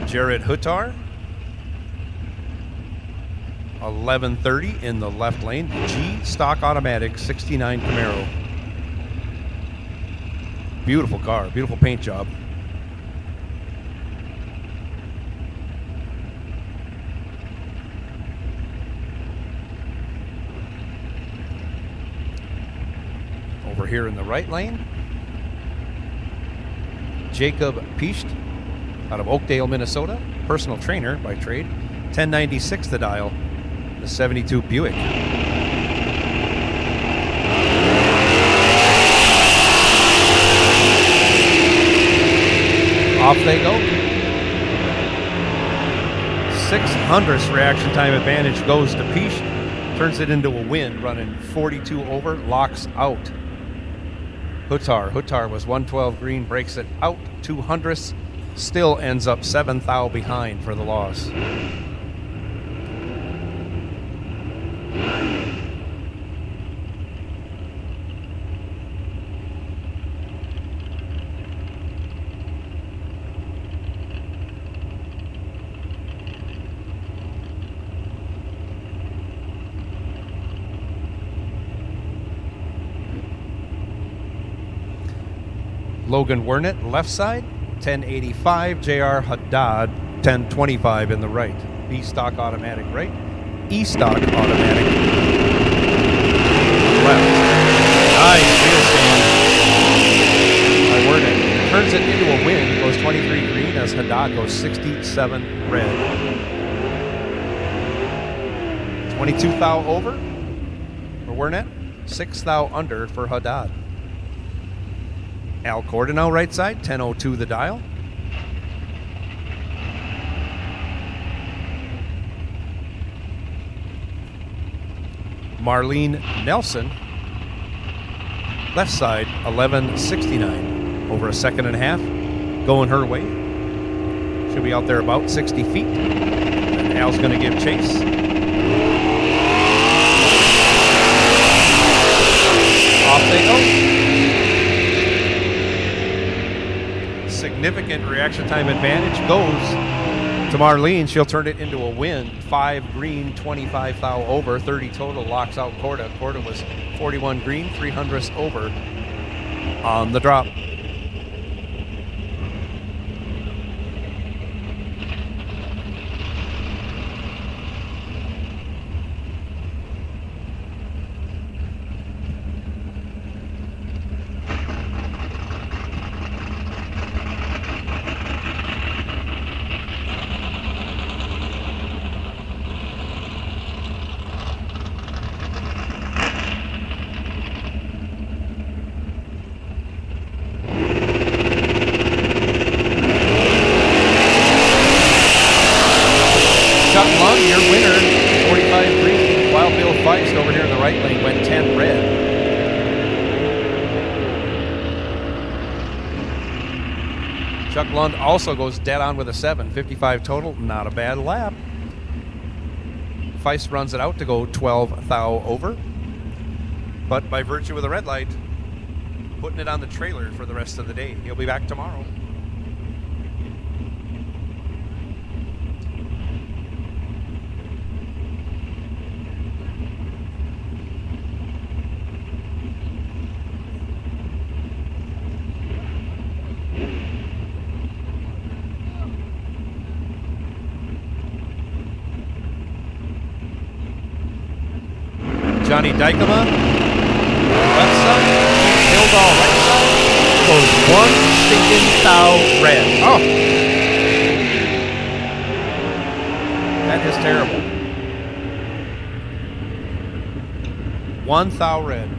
Jared Hutar, 1130 in the left lane. G stock automatic 69 Camaro. Beautiful car, beautiful paint job. Over here in the right lane, Jacob Piest out of Oakdale, Minnesota, personal trainer by trade, 1096 the dial, the 72 Buick. Off they go. 600th reaction time advantage goes to Piest, turns it into a win, running 42 over, locks out. Hutar was 112 green, breaks it out 200ths, still ends up 7 thou behind for the loss. Logan Wernick, left side, 1085. JR Haddad, 1025 in the right. B stock automatic right. E stock automatic left. Nice wheel stand by Wernick. Turns it into a win. Goes 23 green as Haddad goes 67 red. 22 thou over for Wernick. 6 thou under for Haddad. Al Cordonell, right side, 1002 the dial. Marlene Nelson, left side, 1169. Over a second and a half, going her way. She'll be out there about 60 feet. And Al's going to give chase. Off they go. Significant reaction time advantage goes to Marlene. She'll turn it into a win. 5 green, 25 thou over, 30 total, locks out Corda. Corda was 41 green, 300ths over on the drop. Over here in the right lane went 10 red. Chuck Lund also goes dead on with a 7, 55 total, not a bad lap. Feist runs it out to go 12 thou over, but by virtue of the red light, putting it on the trailer for the rest of the day. He'll be back tomorrow. Johnny Dykema, left side. Hildall, right side. Goes 1 stinking thou red. Oh! That is terrible. 1 thou red.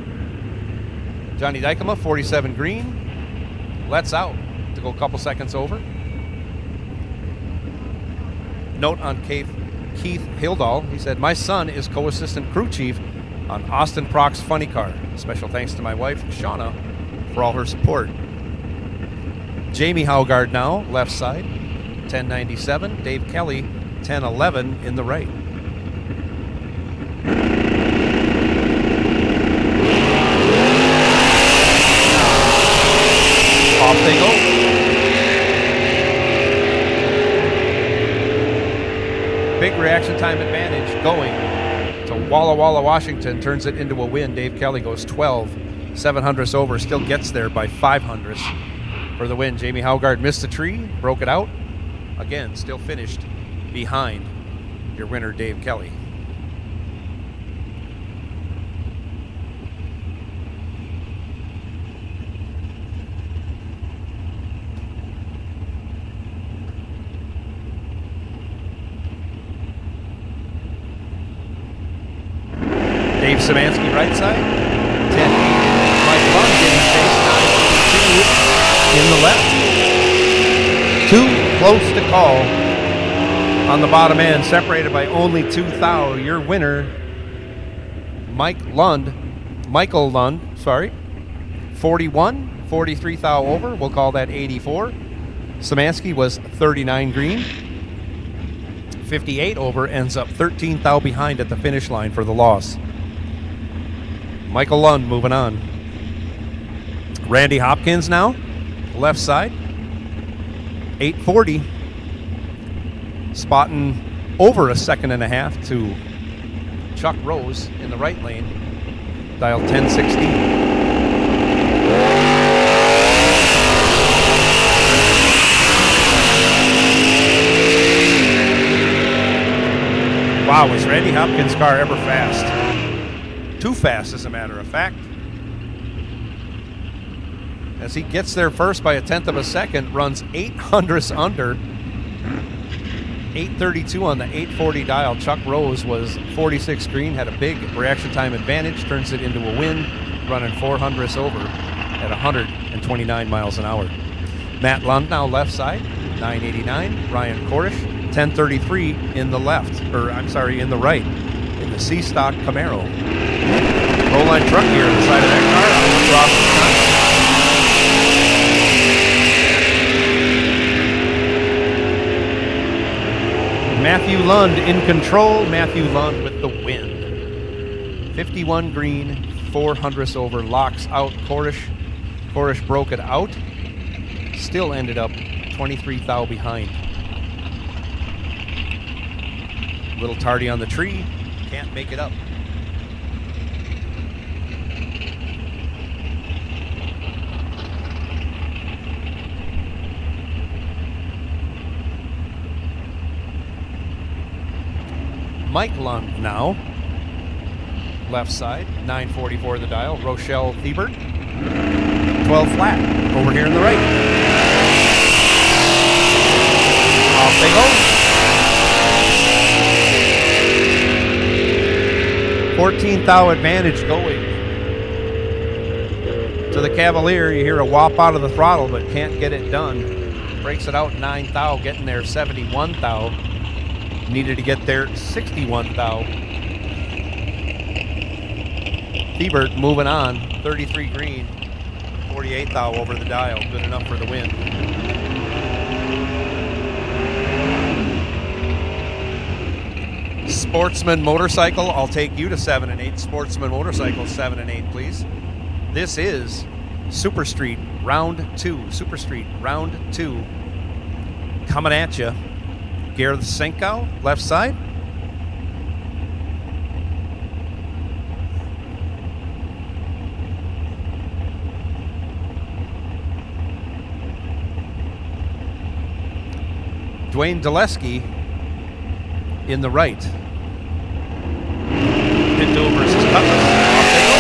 Johnny Dykema, 47 green. Lets out to go a couple seconds over. Note on Keith Hildal. He said, my son is co-assistant crew chief on Austin Proc's funny car. Special thanks to my wife, Shauna, for all her support. Jamie Haugard now, left side, 1097. Dave Kelly, 1011 in the right. Off they go. Big reaction time advantage going to Walla Walla, Washington. Turns it into a win. Dave Kelly goes 12, 700ths over. Still gets there by 500ths for the win. Jamie Haugard missed a tree, broke it out. Again, still finished behind your winner, Dave Kelly. Dave Szymanski, right side. 10. Mike Lund getting chased 9 in the left. Too close to call on the bottom end, separated by only 2 thou. Your winner, Michael Lund, 41, 43 thou over. We'll call that 84. Szymanski was 39 green. 58 over, ends up 13 thou behind at the finish line for the loss. Michael Lund moving on. Randy Hopkins now, left side, 840. Spotting over a second and a half to Chuck Rose in the right lane. Dial 1016. Wow, was Randy Hopkins' car ever fast? Too fast, as a matter of fact. As he gets there first by a tenth of a second, runs 800ths under. 832 on the 840 dial. Chuck Rose was 46 green, had a big reaction time advantage, turns it into a win, running 400ths over at 129 miles an hour. Matt Lund now left side, 989. Ryan Cordish, 1033 in the left, in the right, in the C-Stock Camaro. Roll line truck here on the side of that car. Matthew Lund in control. Matthew Lund with the win. 51 green, 400ths over, locks out Cordish. Cordish broke it out. Still ended up 23 thou behind. Little tardy on the tree. Can't make it up. Mike Lund now, left side, 944 the dial. Rochelle Thiebert, 12 flat, over here in the right. Off they go. 14 thou advantage going to the Cavalier. You hear a whop out of the throttle, but can't get it done. Breaks it out 9 thou, getting there 71 thou. Needed to get there 61 thou. Thiebert moving on, 33 green, 48 thou over the dial. Good enough for the win. Sportsman Motorcycle, I'll take you to 7 and 8. Sportsman Motorcycle, 7 and 8, please. This is Super Street Round 2. Super Street Round 2. Coming at you. Gareth Senkow, left side. Dwayne Dulesky in the right. Pinto versus Cutlass. Off they go.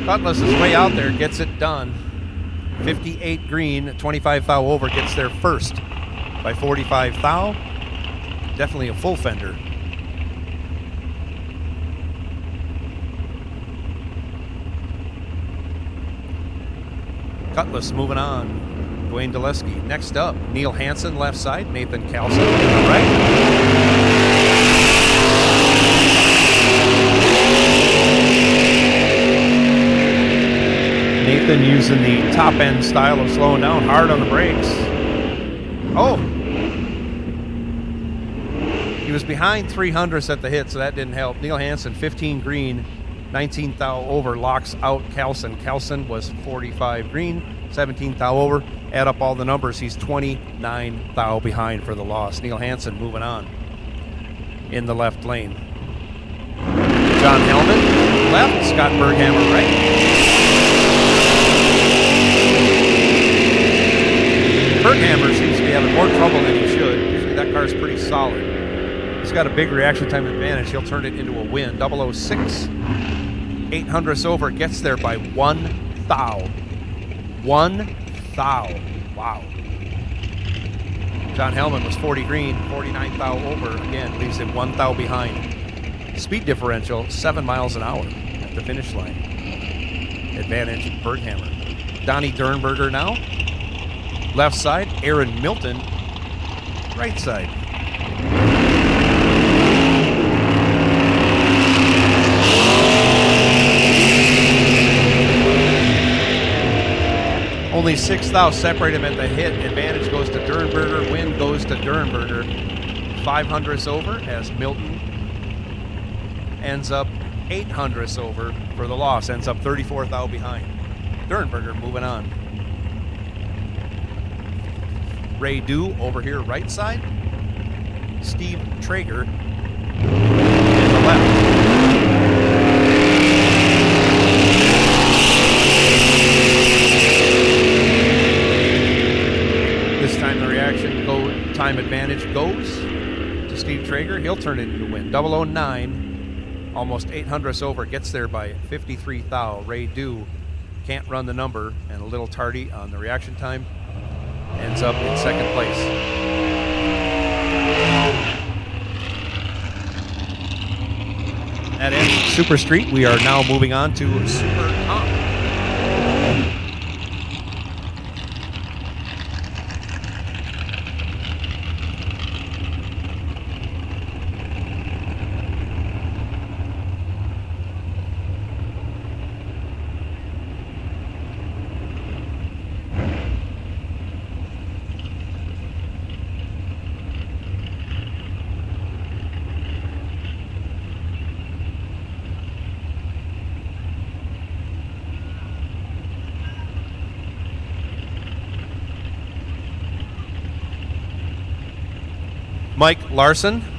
Cutlass is way out there, gets it done. 58 green, 25 thou over, gets there first. by 45 thou. Definitely a full fender. Cutlass moving on. Dwayne Deleski. Next up, Neil Hansen, left side. Nathan Calson to the right. Nathan using the top end style of slowing down, hard on the brakes. Oh! He was behind 300s at the hit, so that didn't help. Neil Hansen, 15 green, 19 thou over, locks out Calson. Calson was 45 green, 17 thou over. Add up all the numbers, he's 29 thou behind for the loss. Neil Hansen moving on in the left lane. John Hellman, left. Scott Berghammer, right. Berghammer seems to be having more trouble than he should. Usually that car's pretty solid. He's got a big reaction time advantage. He'll turn it into a win. 006, 800ths over, gets there by 1 thou. 1 thou. Wow. John Hellman was 40 green, 49 thou over. Again, leaves him 1 thou behind. Speed differential, 7 miles an hour at the finish line. Advantage, Berghammer. Donnie Dernberger now. Left side, Aaron Milton. Right side. Only 6 thou separate him at the hit. Advantage goes to Dernberger. Win goes to Dernberger. 500ths over as Milton ends up 800ths over for the loss. Ends up 34 thou behind. Dernberger moving on. Ray Dew over here right side. Steve Traeger in the left. This time the reaction time advantage goes to Steve Traeger. He'll turn it into a win. 009, almost 800ths over, gets there by 53 thou. Ray Dew can't run the number and a little tardy on the reaction time. Ends up in second place. That ends Super Street. We are now moving on to Super Comp.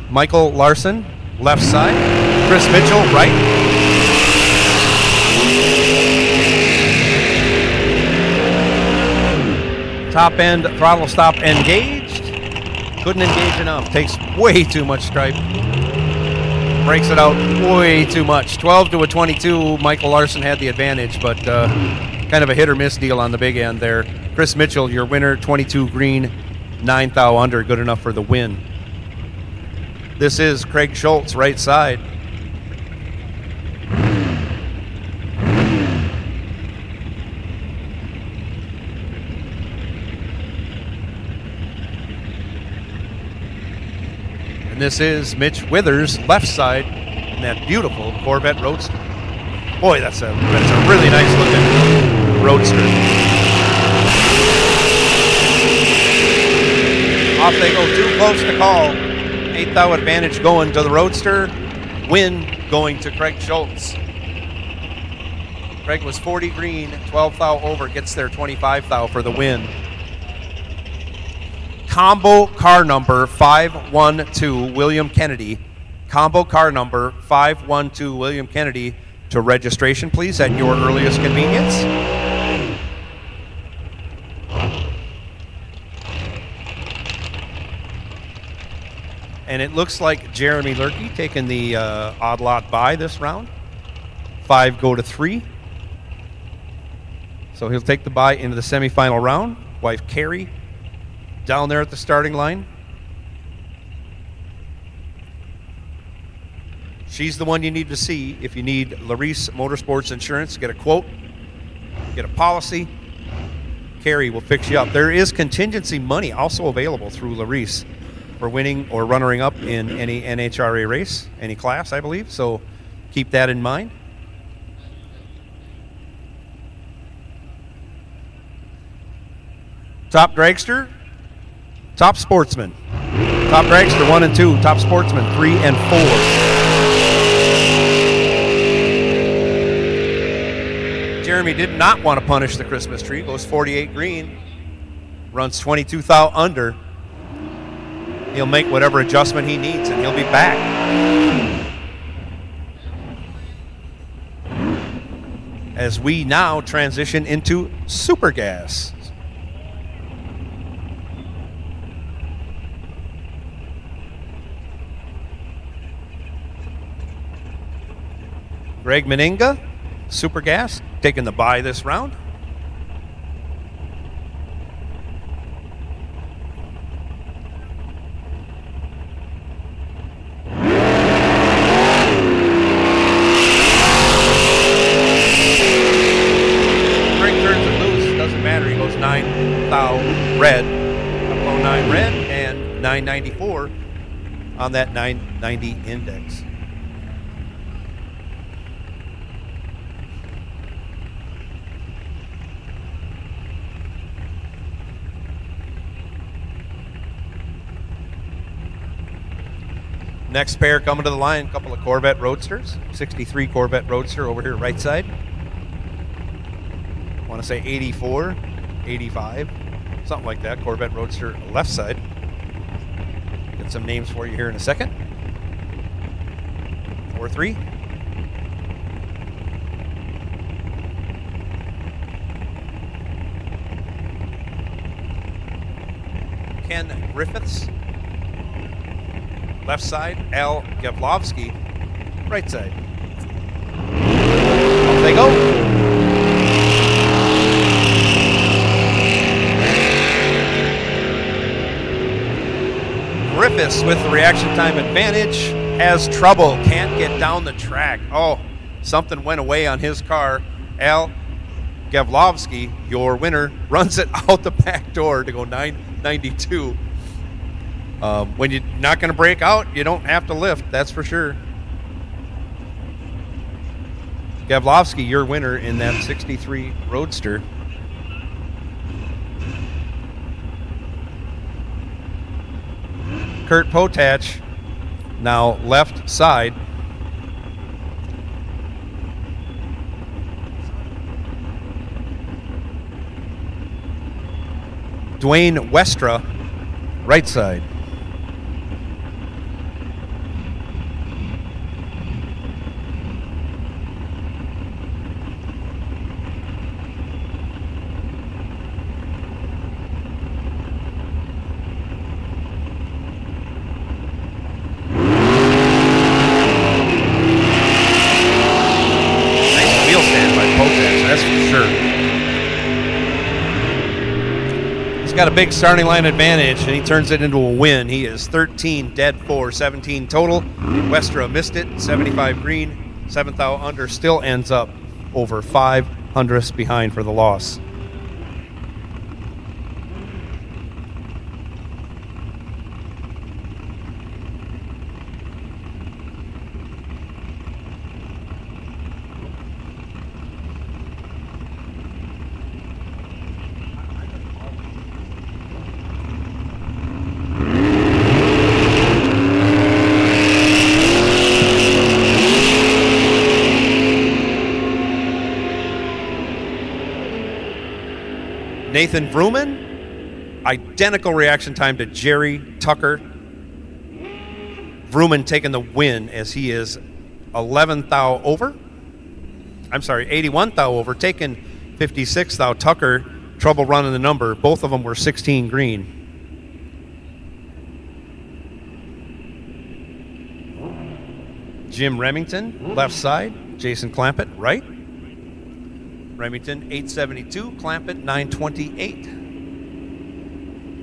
Michael Larson, left side. Chris Mitchell, right. Top end, throttle stop engaged. Couldn't engage enough. Takes way too much stripe. Breaks it out way too much. 12 to a 22. Michael Larson had the advantage, but kind of a hit or miss deal on the big end there. Chris Mitchell, your winner, 22 green, 9 thou under. Good enough for the win. This is Craig Schultz, right side. And this is Mitch Withers, left side, in that beautiful Corvette Roadster. Boy, that's a really nice looking Roadster. Off they go, too close to call. 8 thou advantage going to the Roadster. Win going to Craig Schultz. Craig was 40 green, 12 thou over, gets there 25 thou for the win. Combo car number 512 William Kennedy. Combo car number 512 William Kennedy to registration, please, at your earliest convenience. And it looks like Jeremy Lurkey taking the odd lot by this round. 5 go to 3. So he'll take the bye into the semifinal round. Wife Carrie down there at the starting line. She's the one you need to see if you need Larice Motorsports Insurance. Get a quote, get a policy. Carrie will fix you up. There is contingency money also available through Larice for winning or runnering-up in any NHRA race, any class, I believe. So keep that in mind. Top dragster, top sportsman. Top dragster 1 and 2, top sportsman 3 and 4. Jeremy did not want to punish the Christmas tree. Goes 48 green, runs 22 thou under. He'll make whatever adjustment he needs, and he'll be back. As we now transition into super gas. Greg Meninga, super gas, taking the bye this round. Red, upload 9 red, and 994 on that 990 index. Next pair coming to the line, a couple of Corvette Roadsters. 63 Corvette Roadster over here right side. I want to say 84, 85. Something like that, Corvette Roadster left side. Get some names for you here in a second. 4-3. Ken Griffiths, left side. Al Gavlovsky, right side. Off they go. Griffiths with the reaction time advantage has trouble, can't get down the track. Oh, something went away on his car. Al Gavlovsky, your winner, runs it out the back door to go 992. When you're not going to break out, you don't have to lift, that's for sure. Gavlovsky, your winner in that 63 Roadster. Kurt Potach, now left side. Dwayne Westra, right side. Got a big starting line advantage, and he turns it into a win. He is 13 dead 4, 17 total. Westra missed it, 75 green, 7th out under, still ends up over 500ths behind for the loss. Nathan Vrooman, identical reaction time to Jerry Tucker. Vrooman taking the win as he is 11th thou over. I'm sorry, 81th thou over, taking 56th thou. Tucker, trouble running the number. Both of them were 16 green. Jim Remington, left side. Jason Clampett, right. Remington, 872. Clampett, 928.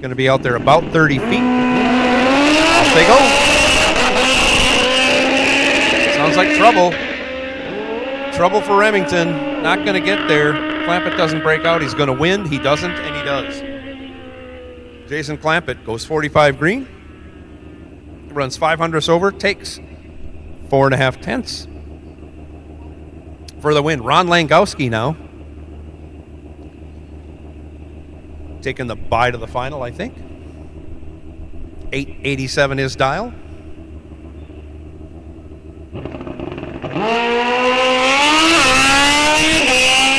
Going to be out there about 30 feet. Off they go. Sounds like trouble. Trouble for Remington. Not going to get there. Clampett doesn't break out. He's going to win. He doesn't, and he does. Jason Clampett goes 45 green. Runs 500ths over. Takes 4.5 tenths for the win. Ron Langowski now taking the bye to the final, I think. 887 his dial.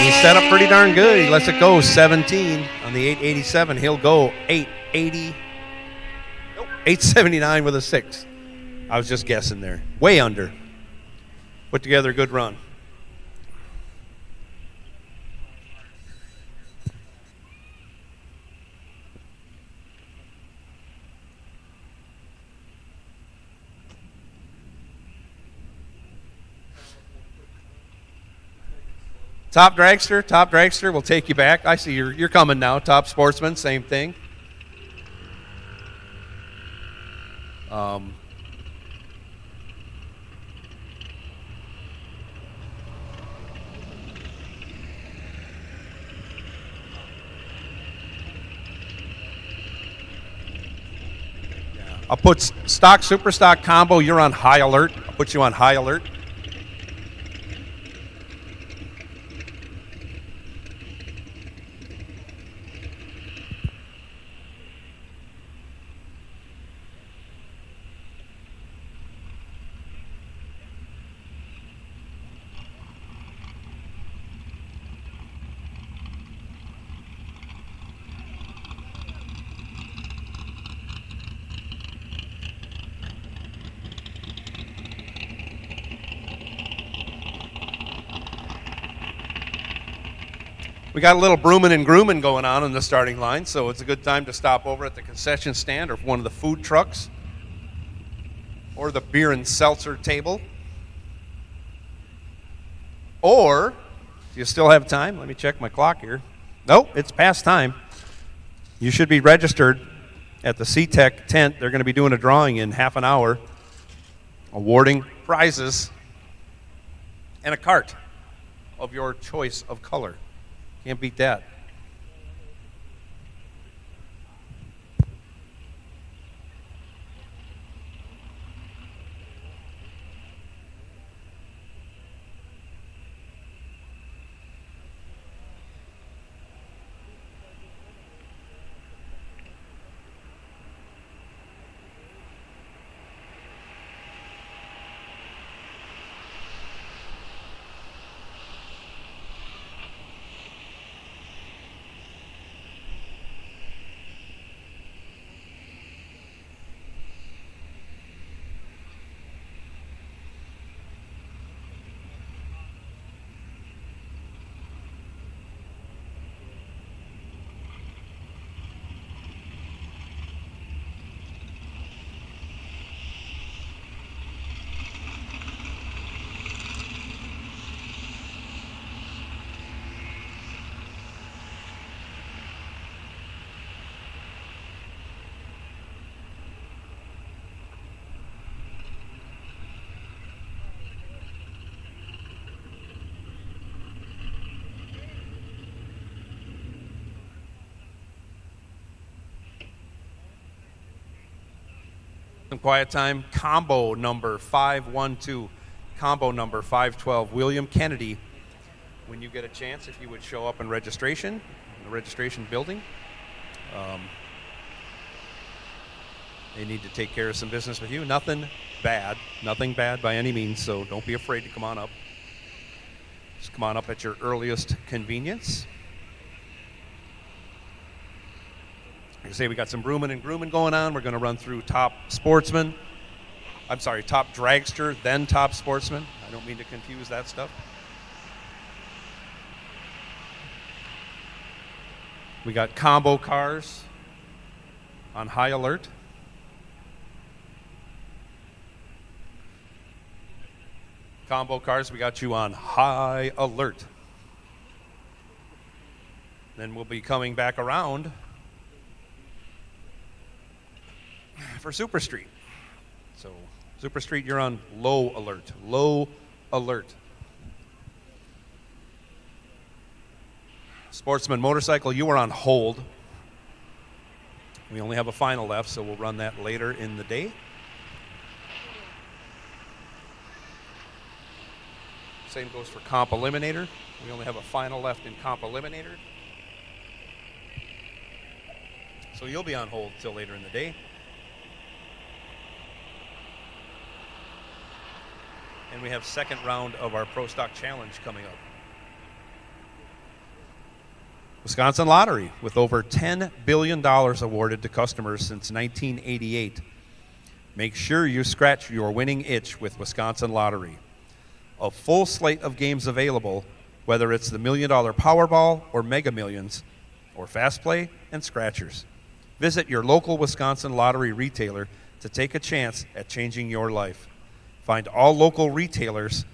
He's set up pretty darn good. He lets it go 17 on the 887. He'll go 880. Nope, 879 with a 6. I was just guessing there. Way under. Put together a good run. Top dragster will take you back. I see you're coming now. Top sportsman, same thing. I'll put stock, super stock combo. You're on high alert. I'll put you on high alert. We got a little brooming and grooming going on in the starting line, so it's a good time to stop over at the concession stand or one of the food trucks or the beer and seltzer table. Or, do you still have time? Let me check my clock here. Nope, it's past time. You should be registered at the C-Tech tent. They're going to be doing a drawing in half an hour, awarding prizes and a cart of your choice of color. Can't beat that. Some quiet time. Combo number 512. Combo number 512. William Kennedy. When you get a chance, if you would show up in registration, in the registration building. They need to take care of some business with you. Nothing bad by any means, so don't be afraid to come on up. Just come on up at your earliest convenience. Like I say, we got some brooming and grooming going on. We're going to run through top sportsman. I'm sorry, top dragster, then top sportsman. I don't mean to confuse that stuff. We got combo cars on high alert. Combo cars, we got you on high alert. Then we'll be coming back around for Super Street. So Super Street, you're on low alert. Low alert. Sportsman Motorcycle, you are on hold. We only have a final left, so we'll run that later in the day. Same goes for Comp Eliminator. We only have a final left in Comp Eliminator. So you'll be on hold till later in the day. And we have second round of our Pro Stock Challenge coming up. Wisconsin Lottery, with over $10 billion awarded to customers since 1988. Make sure you scratch your winning itch with Wisconsin Lottery. A full slate of games available, whether it's the $1 Million Powerball or Mega Millions, or Fast Play and Scratchers. Visit your local Wisconsin Lottery retailer to take a chance at changing your life. Find all local retailers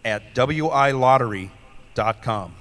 at wilottery.com.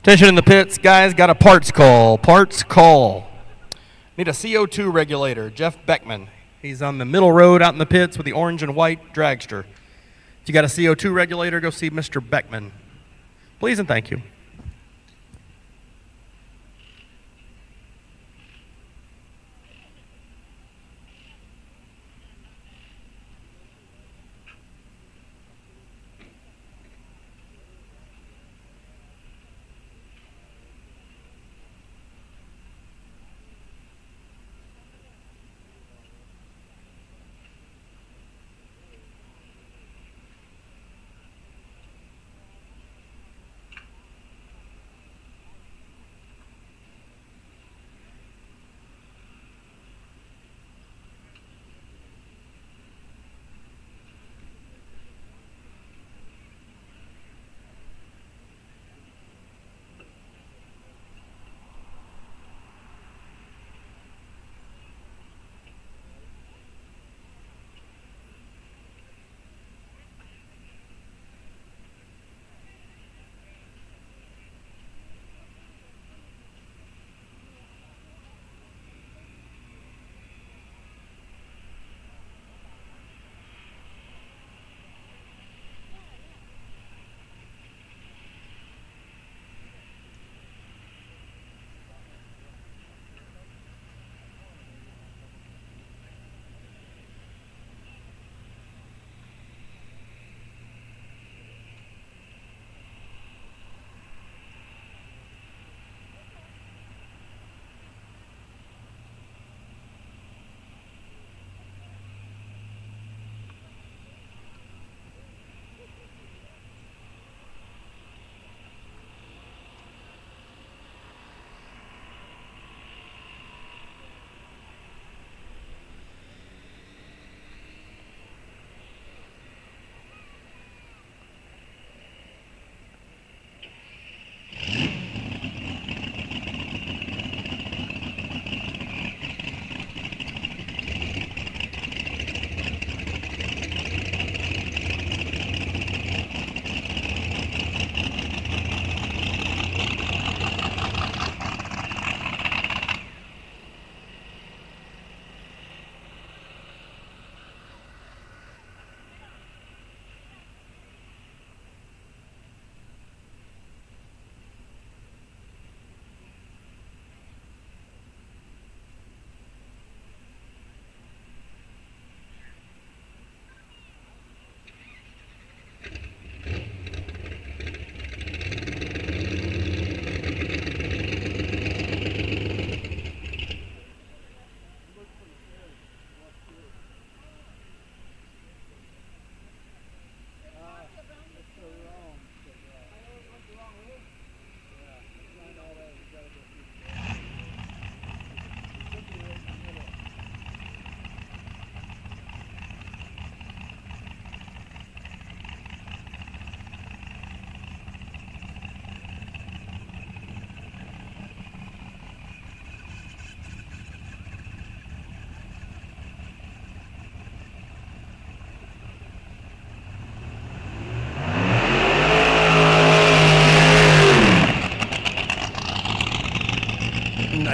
Attention in the pits, guys, got a parts call. Parts call. Need a CO2 regulator. Jeff Beckman. He's on the middle road out in the pits with the orange and white dragster. If you got a CO2 regulator, go see Mr. Beckman. Please and thank you.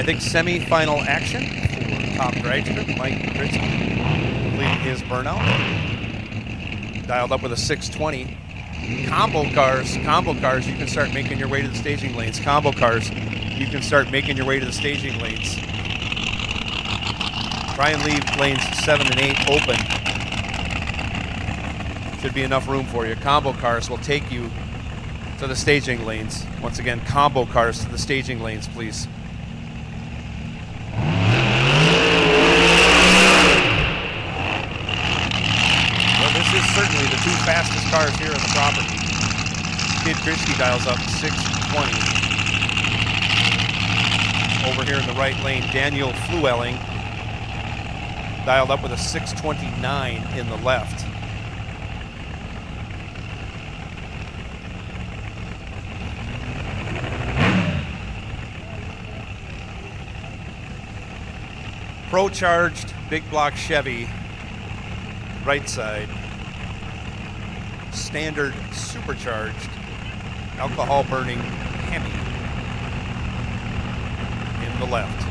I think semi-final action for top dragster Mike Kritzky, completing his burnout. Dialed up with a 620. Combo cars, you can start making your way to the staging lanes. Combo cars, you can start making your way to the staging lanes. Try and leave lanes 7 and 8 open. Should be enough room for you. Combo cars will take you to the staging lanes. Once again, combo cars to the staging lanes, please. Certainly the 2 fastest cars here on the property. Kid Kritzky dials up 620. Over here in the right lane, Daniel Fluelling dialed up with a 629 in the left. Pro-charged big block Chevy, right side. Standard supercharged alcohol burning Hemi in the left.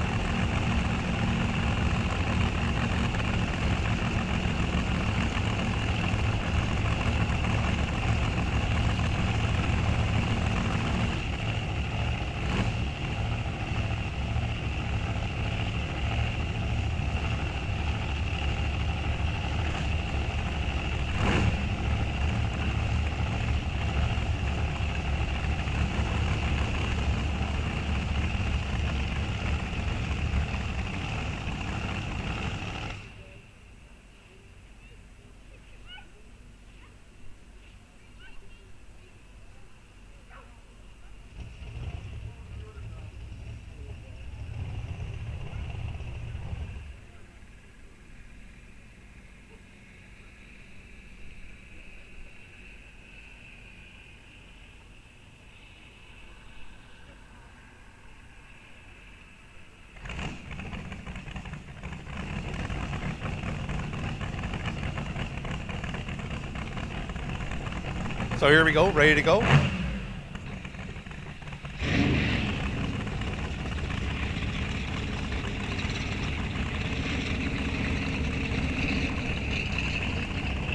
So here we go, ready to go.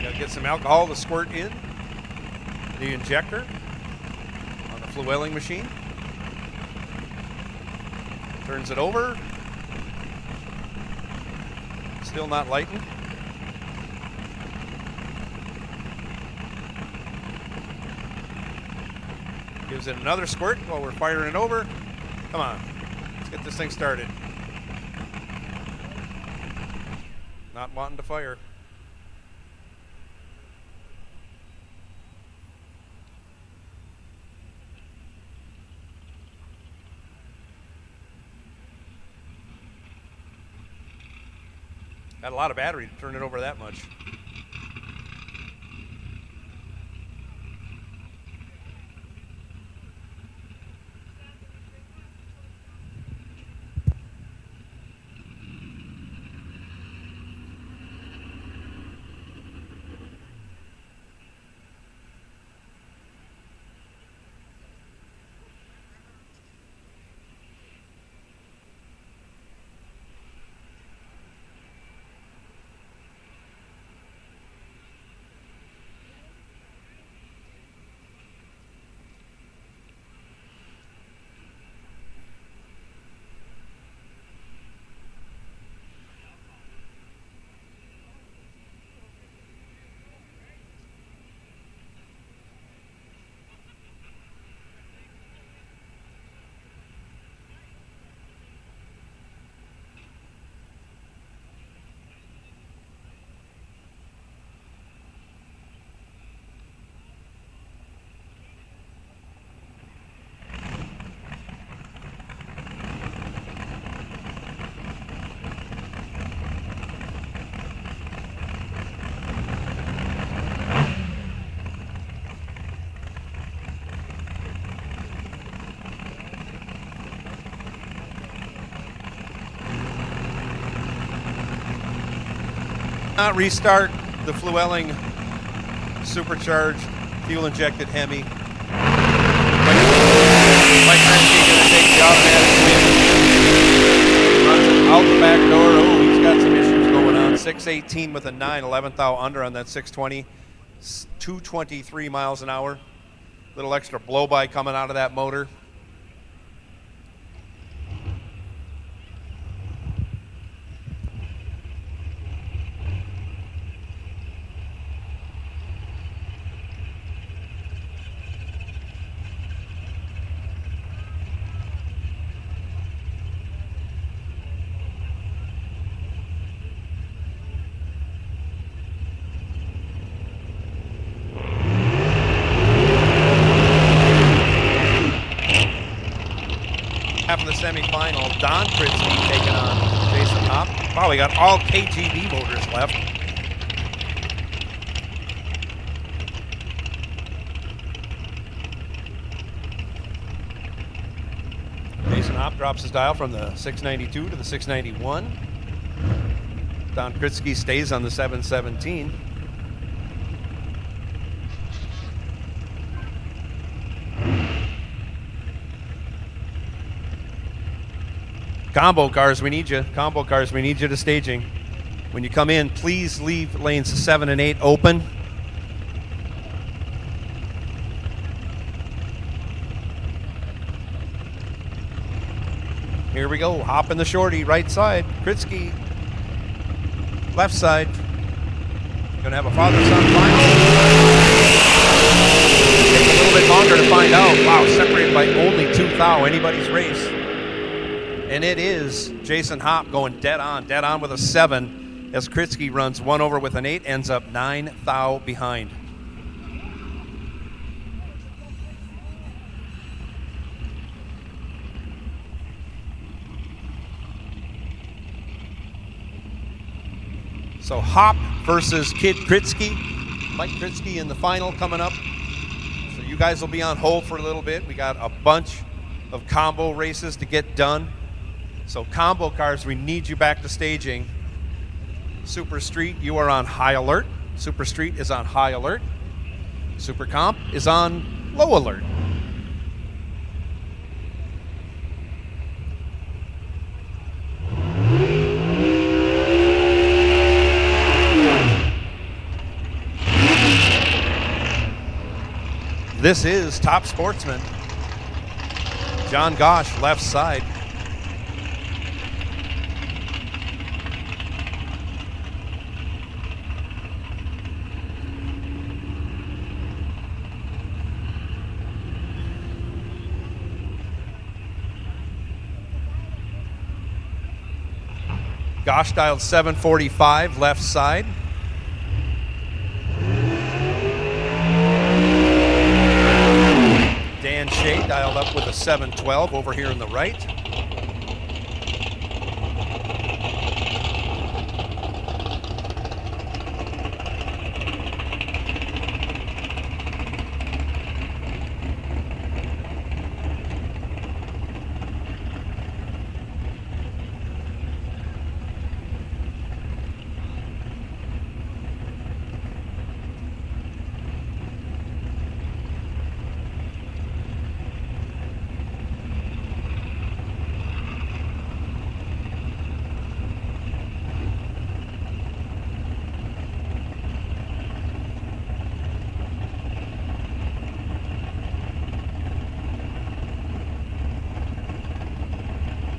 Gotta get some alcohol to squirt in the injector on the Fluelling machine. Turns it over. Still not lighting. Gives it another squirt while we're firing it over. Come on, let's get this thing started. Not wanting to fire. Got a lot of battery to turn it over that much. Not restart the Fluelling supercharged fuel injected Hemi. Mike Kritzky gonna take the automatic win. 618 with a 9, 11th thou under on that 620. 223 miles an hour. Little extra blow-by coming out of that motor. Half of the semifinal, Don Kritzky taking on Jason Hopp. Wow, we got all KGB motors left. Jason Hopp drops his dial from the 692 to the 691. Don Kritzky stays on the 717. Combo cars, we need you. Combo cars, we need you to staging. When you come in, please leave lanes 7 and 8 open. Here we go. Hop in the shorty, right side. Kritzky, left side. Gonna have a father-son final. Take a little bit longer to find out. Wow, separated by only 2 thou. Anybody's race. And it is Jason Hopp going dead on with a 7 as Kritzky runs 1 over with an 8, ends up 9 thou behind. So Hopp versus Kid Kritzky. Mike Kritzky in the final coming up. So you guys will be on hold for a little bit. We got a bunch of combo races to get done. So combo cars, we need you back to staging. Super Street, you are on high alert. Super Street is on high alert. Super Comp is on low alert. This is Top Sportsman. John Gosh, left side. Gosh dialed 745, left side. Dan Shea dialed up with a 712 over here in the right.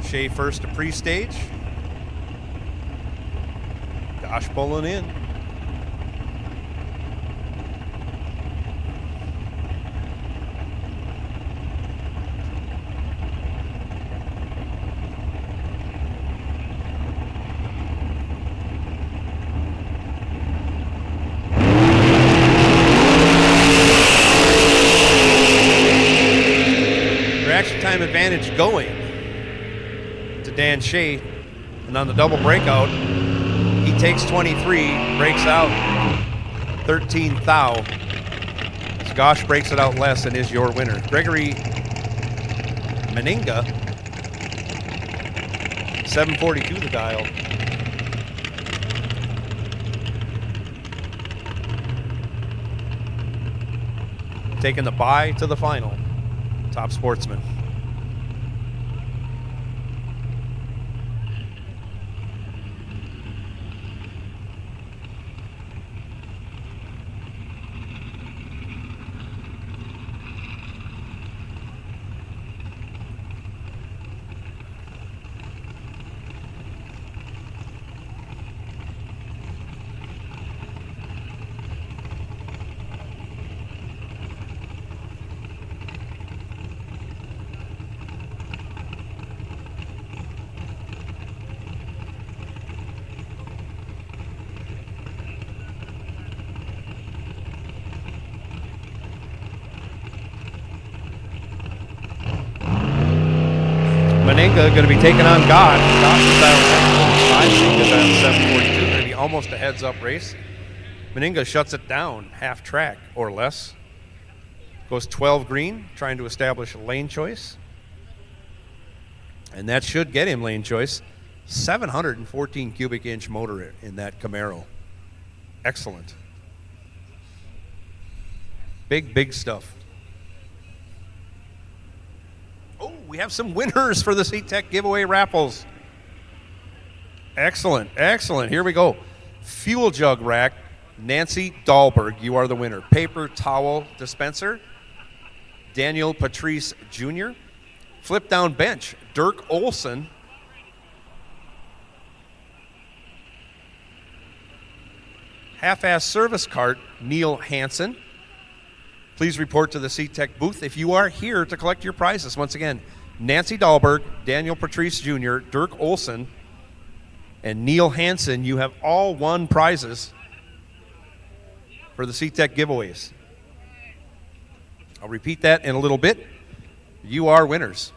Shea first to pre-stage. Gosh pulling in. Reaction time advantage going to Dan Shea, and on the double breakout, he takes 23, breaks out 13 thou. Gosh breaks it out less and is your winner. Gregory Meninga, 742 the dial. Taking the bye to the final. Top Sportsman. Meninga going to be taking on God. God is out 742. Going to be almost a heads-up race. Meninga shuts it down, half track or less. Goes 12 green, trying to establish a lane choice. And that should get him lane choice. 714 cubic inch motor in that Camaro. Excellent. Big stuff. Oh, we have some winners for the SeaTech giveaway raffles. Excellent. Here we go. Fuel jug rack, Nancy Dahlberg, you are the winner. Paper towel dispenser, Daniel Patrice Jr. Flip down bench, Dirk Olson. Half-ass service cart, Neil Hansen. Please report to the SeaTech booth if you are here to collect your prizes. Once again, Nancy Dahlberg, Daniel Patrice Jr., Dirk Olson, and Neil Hansen. You have all won prizes for the SeaTech giveaways. I'll repeat that in a little bit. You are winners.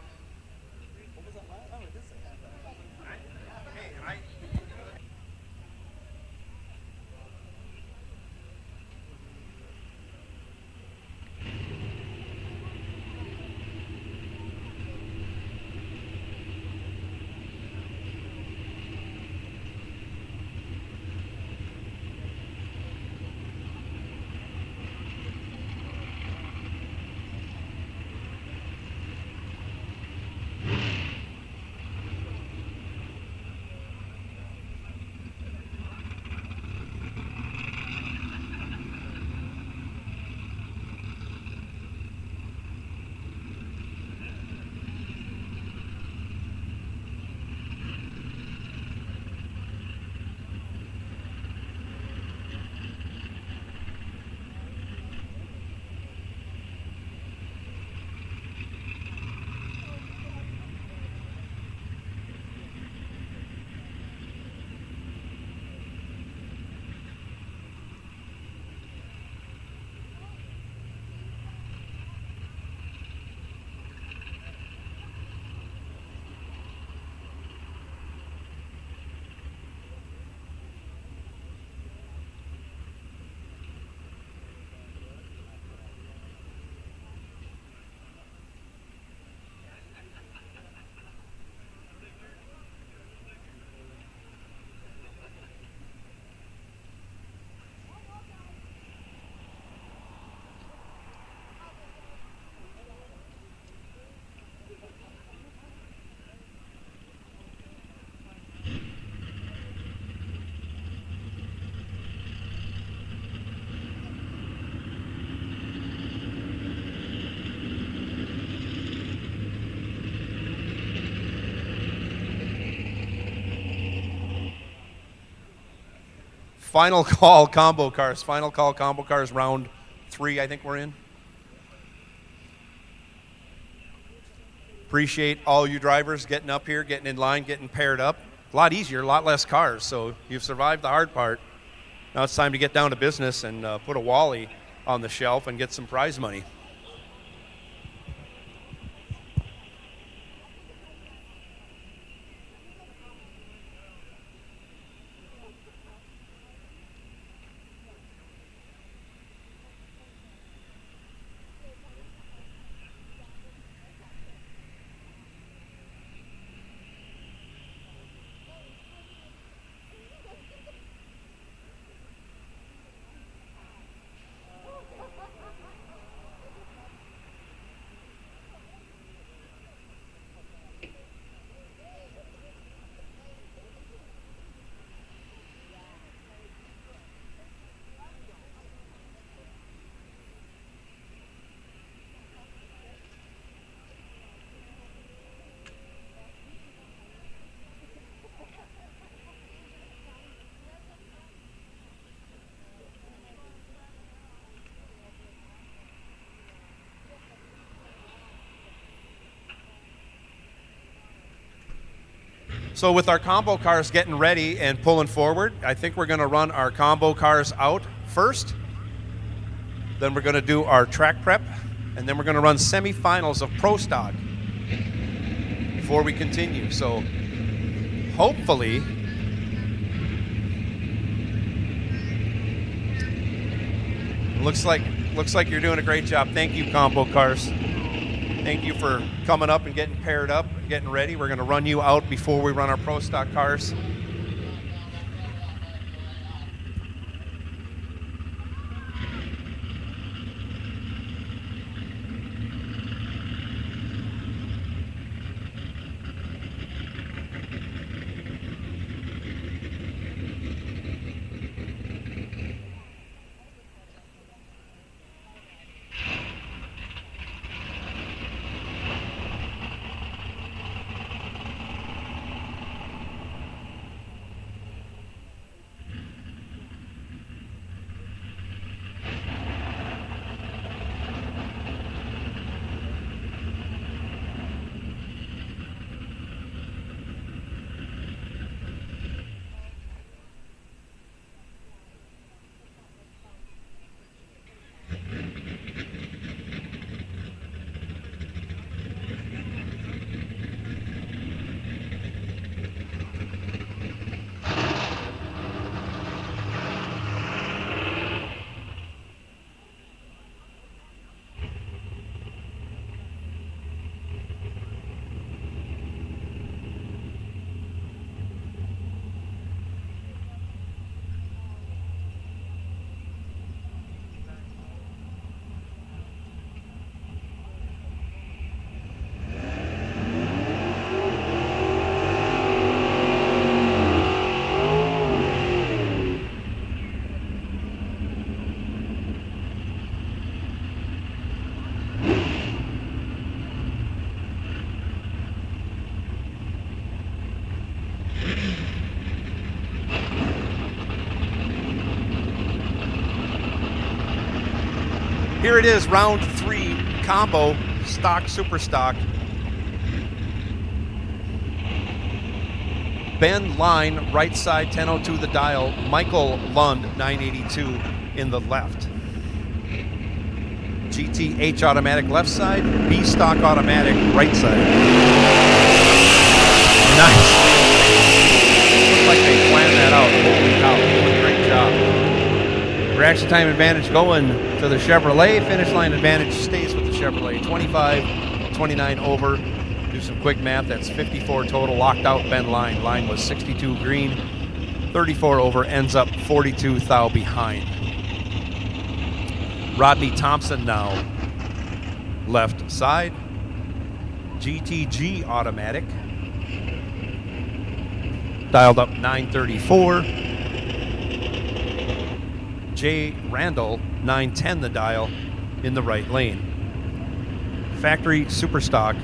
Final call combo cars. Final call combo cars, round 3, I think we're in. Appreciate all you drivers getting up here, getting in line, getting paired up. A lot easier, a lot less cars, so you've survived the hard part. Now it's time to get down to business and put a Wally on the shelf and get some prize money. So with our combo cars getting ready and pulling forward, I think we're going to run our combo cars out first. Then we're going to do our track prep, and then we're going to run semifinals of Pro Stock before we continue. So hopefully looks like you're doing a great job. Thank you, Combo Cars. Thank you for coming up and getting paired up, getting ready. We're going to run you out before we run our Pro Stock cars. Here it is, round 3, combo, stock, super stock. Ben Line, right side, 1002 the dial. Michael Lund, 982 in the left. GTH automatic left side, B stock automatic right side. Nice. Looks like they planned that out. Holy cow, doing a great job. Reaction time advantage going to the Chevrolet. Finish line advantage stays with the Chevrolet. 25, 29 over. Do some quick math. That's 54 total. Locked out Ben Line. Line was 62 green. 34 over. Ends up 42 thou behind. Rodney Thompson now left side. GTG automatic. Dialed up 934. Jay Randall, 910 the dial in the right lane. Factory super stock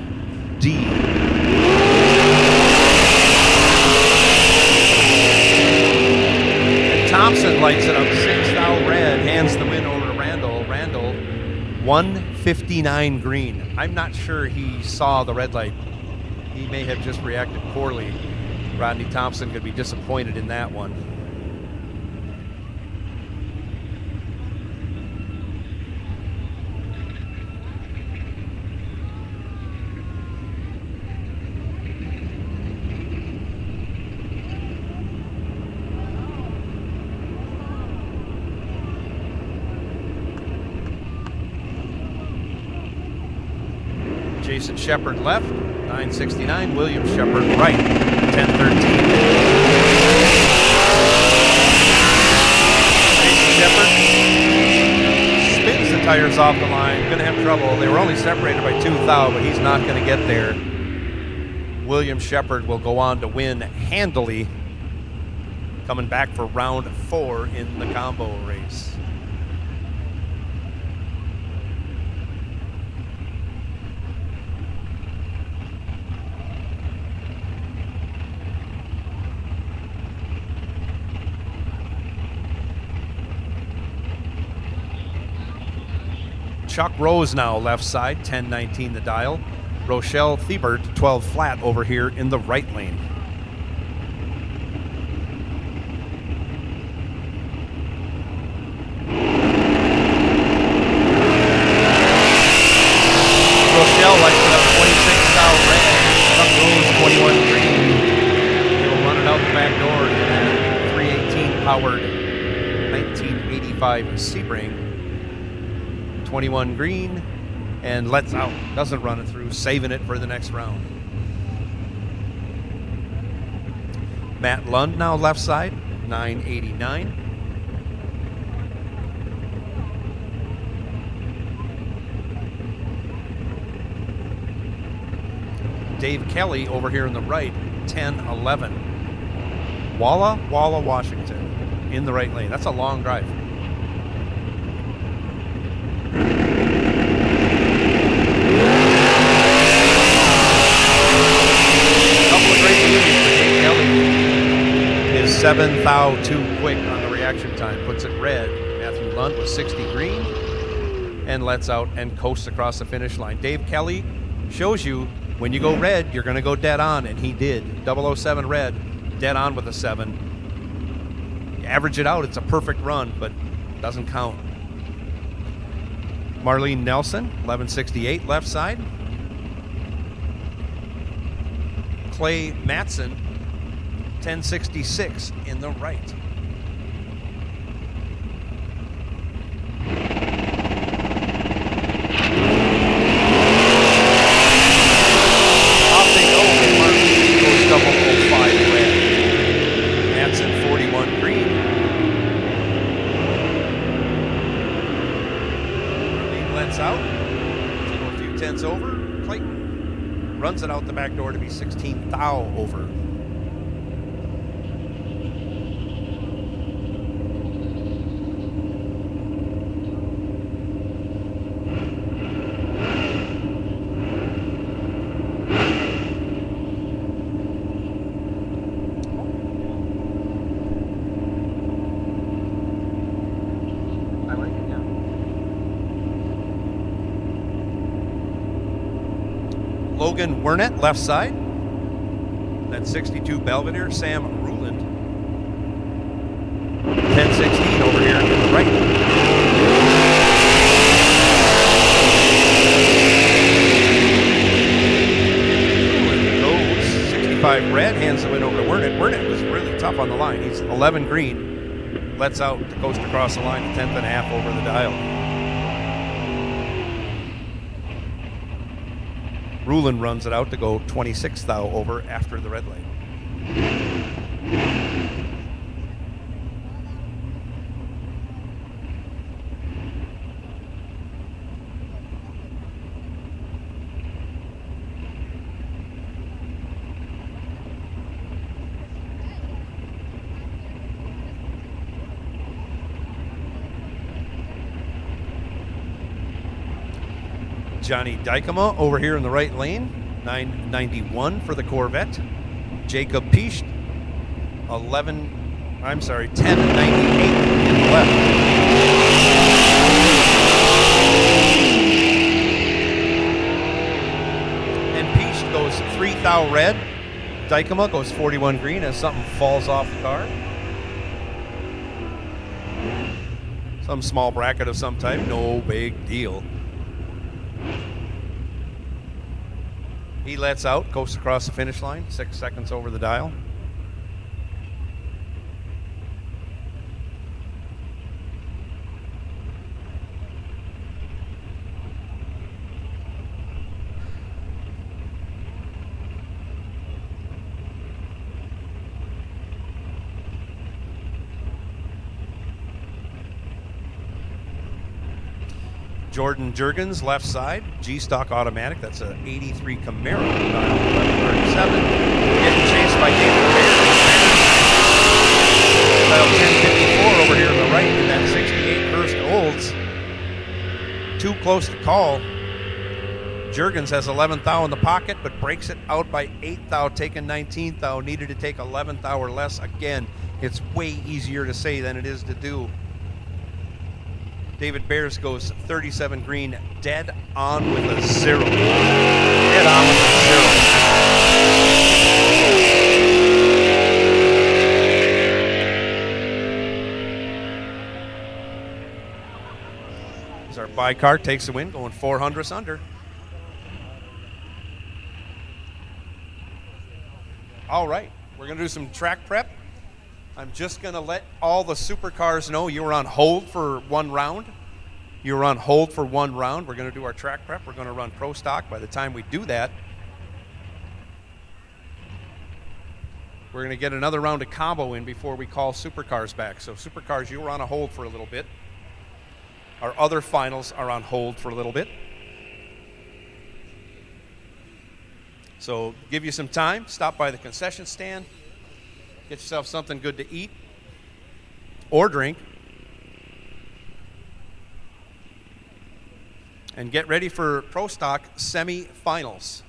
D. And Thompson lights it up 6 thou red, hands the win over to Randall. Randall 159 green. I'm not sure he saw the red light. He may have just reacted poorly. Rodney Thompson could be disappointed in that one. Jason Shepard left, 969. William Shepard right, 1013. Jason Shepard spins the tires off the line. Going to have trouble. They were only separated by 2 thou, but he's not going to get there. William Shepard will go on to win handily, coming back for round 4 in the combo race. Chuck Rose now left side, 1019 the dial. Rochelle Thiebert, 12 flat over here in the right lane. Rochelle lights it up 26 thou red. Chuck Rose powered 1985 Sebring. 21 green, and lets out. Doesn't run it through, saving it for the next round. Matt Lund now left side, 989. Dave Kelly over here on the right, 1011. Walla Walla, Washington, in the right lane. That's a long drive. Couple of great beauties for Dave Kelly. His 7th thou too quick on the reaction time puts it red. Matthew Lund was 60 green and lets out and coasts across the finish line. Dave Kelly shows you when you go red, you're going to go dead on, and he did. 007 red, dead on with a 7. You average it out, it's a perfect run, but doesn't count. Marlene Nelson, 1168 left side. Clay Matson, 1066 in the right. Off they go, and Marlene goes 005 red. Matson, 41 green. Marlene lets out. So a few tenths over. Clayton runs it out the back door to be 16 thou over. I like it, yeah. Logan Wernett, left side. That 62 Belvedere, Sam Ruland. 1016 over here to the right. Ruland goes 65 red, hands the win over to Wernett. Wernett was really tough on the line. He's 11 green, lets out to coast across the line, a 10th and a half over the dial. Ruland runs it out to go 26 thou over after the red light. Johnny Dykema over here in the right lane, 991 for the Corvette. Jacob Piest, 1098 in the left. And Piest goes 3 thou red. Dykema goes 41 green as something falls off the car. Some small bracket of some type, no big deal. He lets out, coasts across the finish line, 6 seconds over the dial. Jordan Jurgens, left side, G-Stock automatic. That's an 83 Camaro, dial 1137. Getting chased by David Bears. Dial 1054 over here on the right in that 68 Hurst Olds. Too close to call. Jurgens has 11th thou in the pocket, but breaks it out by 8th thou, taking 19th thou. Needed to take 11th thou or less. Again, it's way easier to say than it is to do. David Bears goes 37 green, dead on with a 0. Dead on with a 0. As our by car takes the win, going 400ths under. All right, we're going to do some track prep. I'm just going to let all the supercars know you were on hold for one round. You were on hold for one round. We're going to do our track prep. We're going to run pro stock. By the time we do that, we're going to get another round of combo in before we call supercars back. So supercars, you were on a hold for a little bit. Our other finals are on hold for a little bit. So give you some time. Stop by the concession stand. Get yourself something good to eat or drink. And get ready for Pro Stock semi-finals.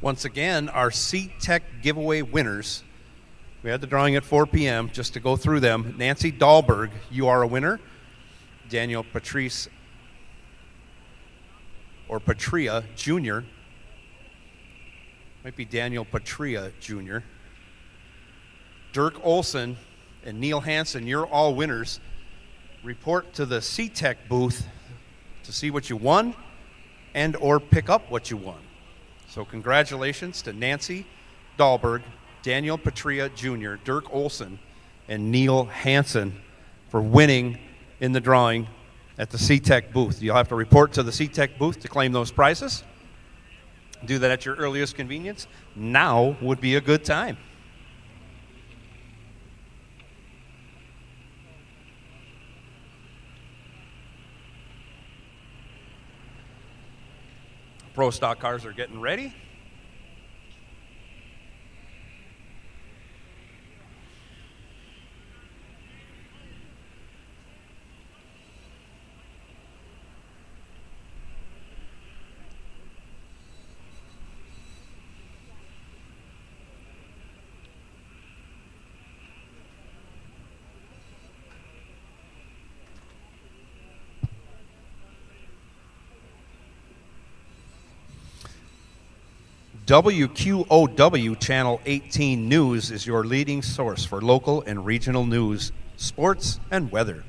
Once again, our C-Tech giveaway winners. We had the drawing at 4 p.m. just to go through them. Nancy Dahlberg, you are a winner. Daniel Patrice or Patria Jr. Might be Daniel Patria Jr. Dirk Olson and Neil Hansen, you're all winners. Report to the C-Tech booth to see what you won and or pick up what you won. So congratulations to Nancy Dahlberg, Daniel Patria Jr., Dirk Olson, and Neil Hansen for winning in the drawing at the C-Tech booth. You'll have to report to the C-Tech booth to claim those prizes. Do that at your earliest convenience. Now would be a good time. Pro stock cars are getting ready. WQOW Channel 18 News is your leading source for local and regional news, sports, and weather.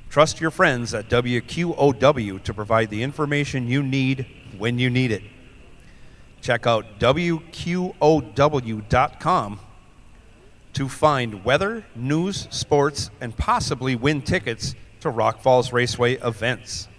Trust your friends at WQOW to provide the information you need when you need it. Check out WQOW.com to find weather, news, sports, and possibly win tickets to Rock Falls Raceway events.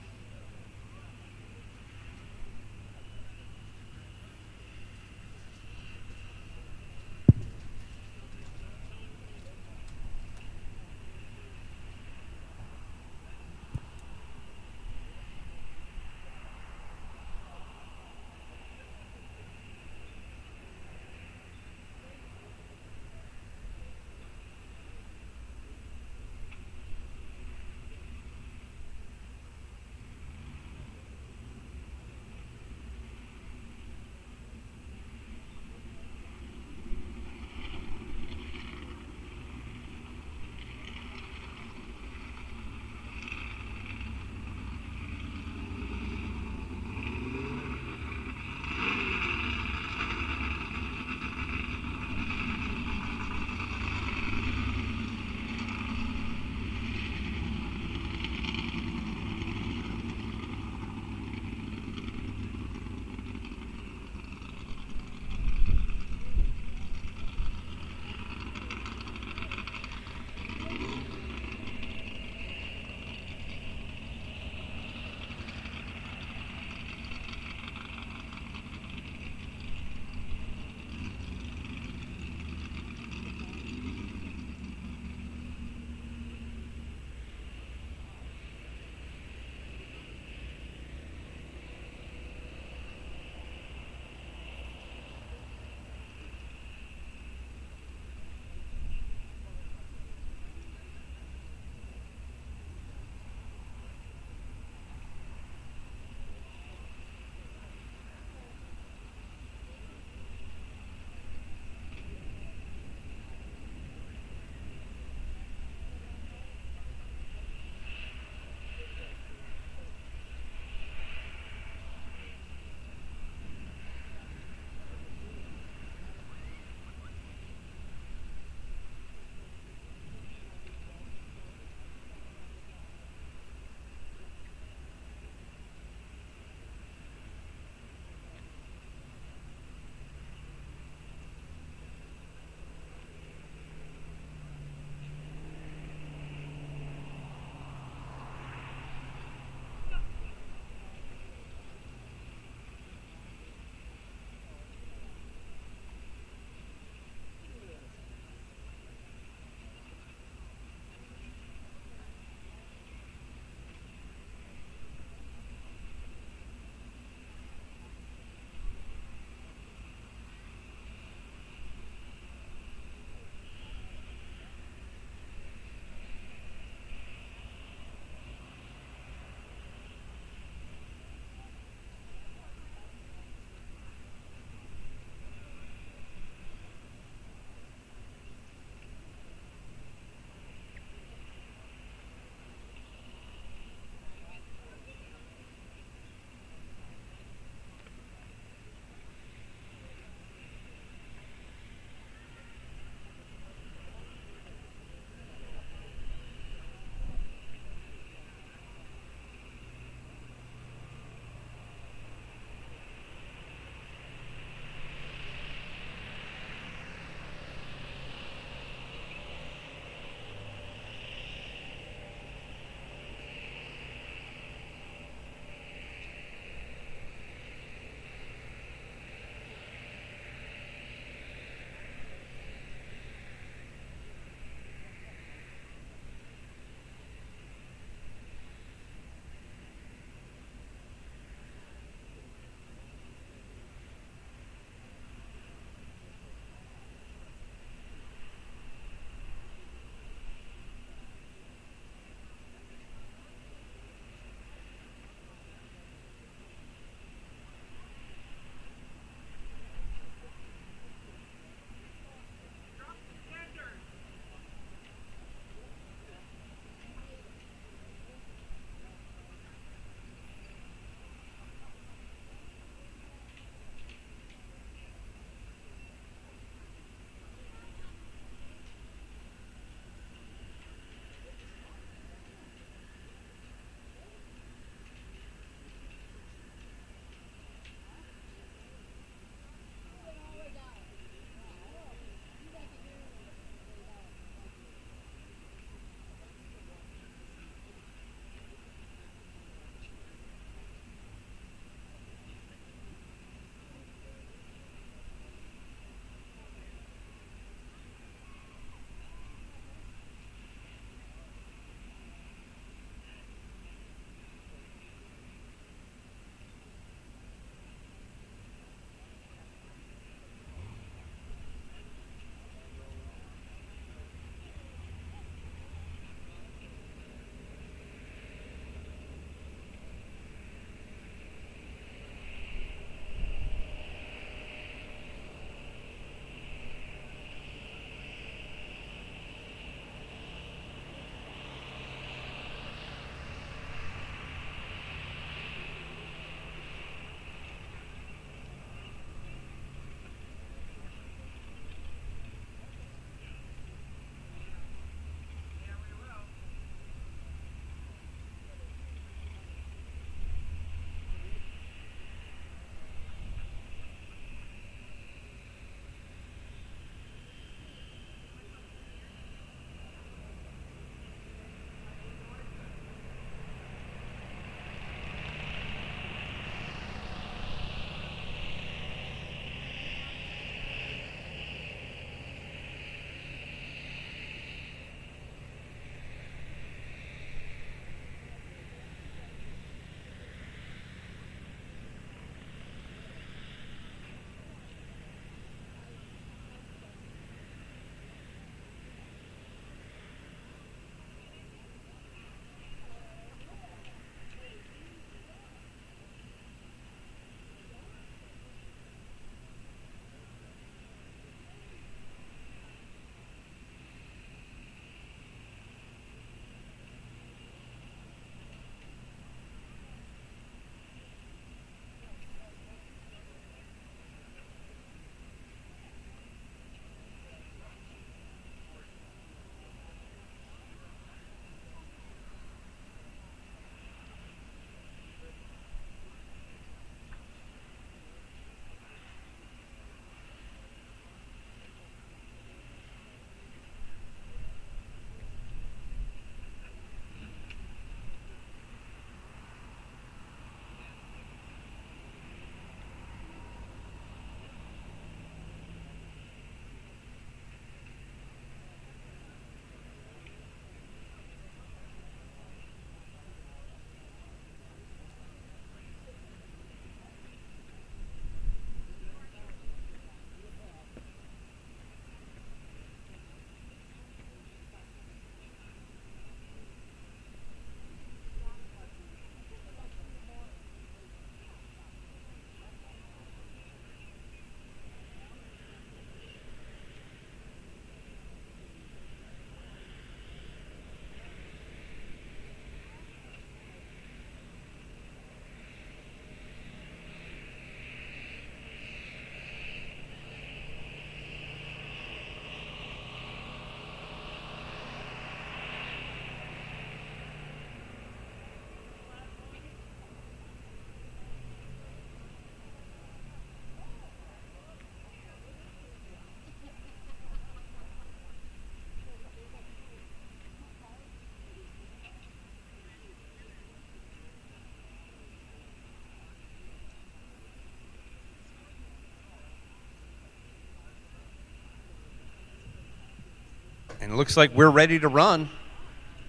And it looks like we're ready to run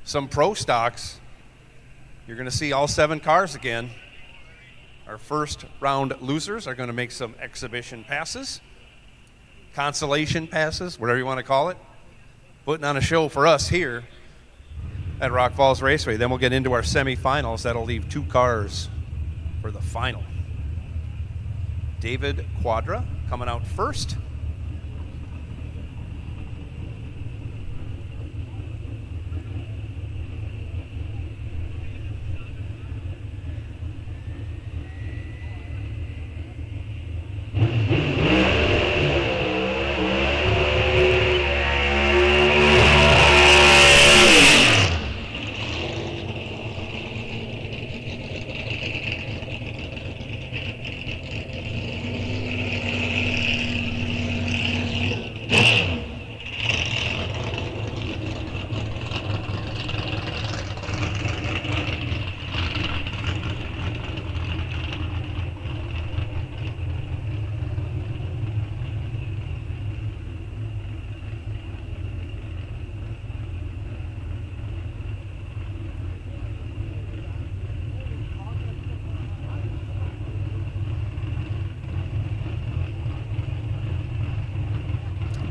some pro stocks. You're going to see all 7 cars again. Our first round losers are going to make some exhibition passes, consolation passes, whatever you want to call it, putting on a show for us here at Rock Falls Raceway. Then we'll get into our semifinals. That'll leave 2 cars for the final. David Quadra coming out first.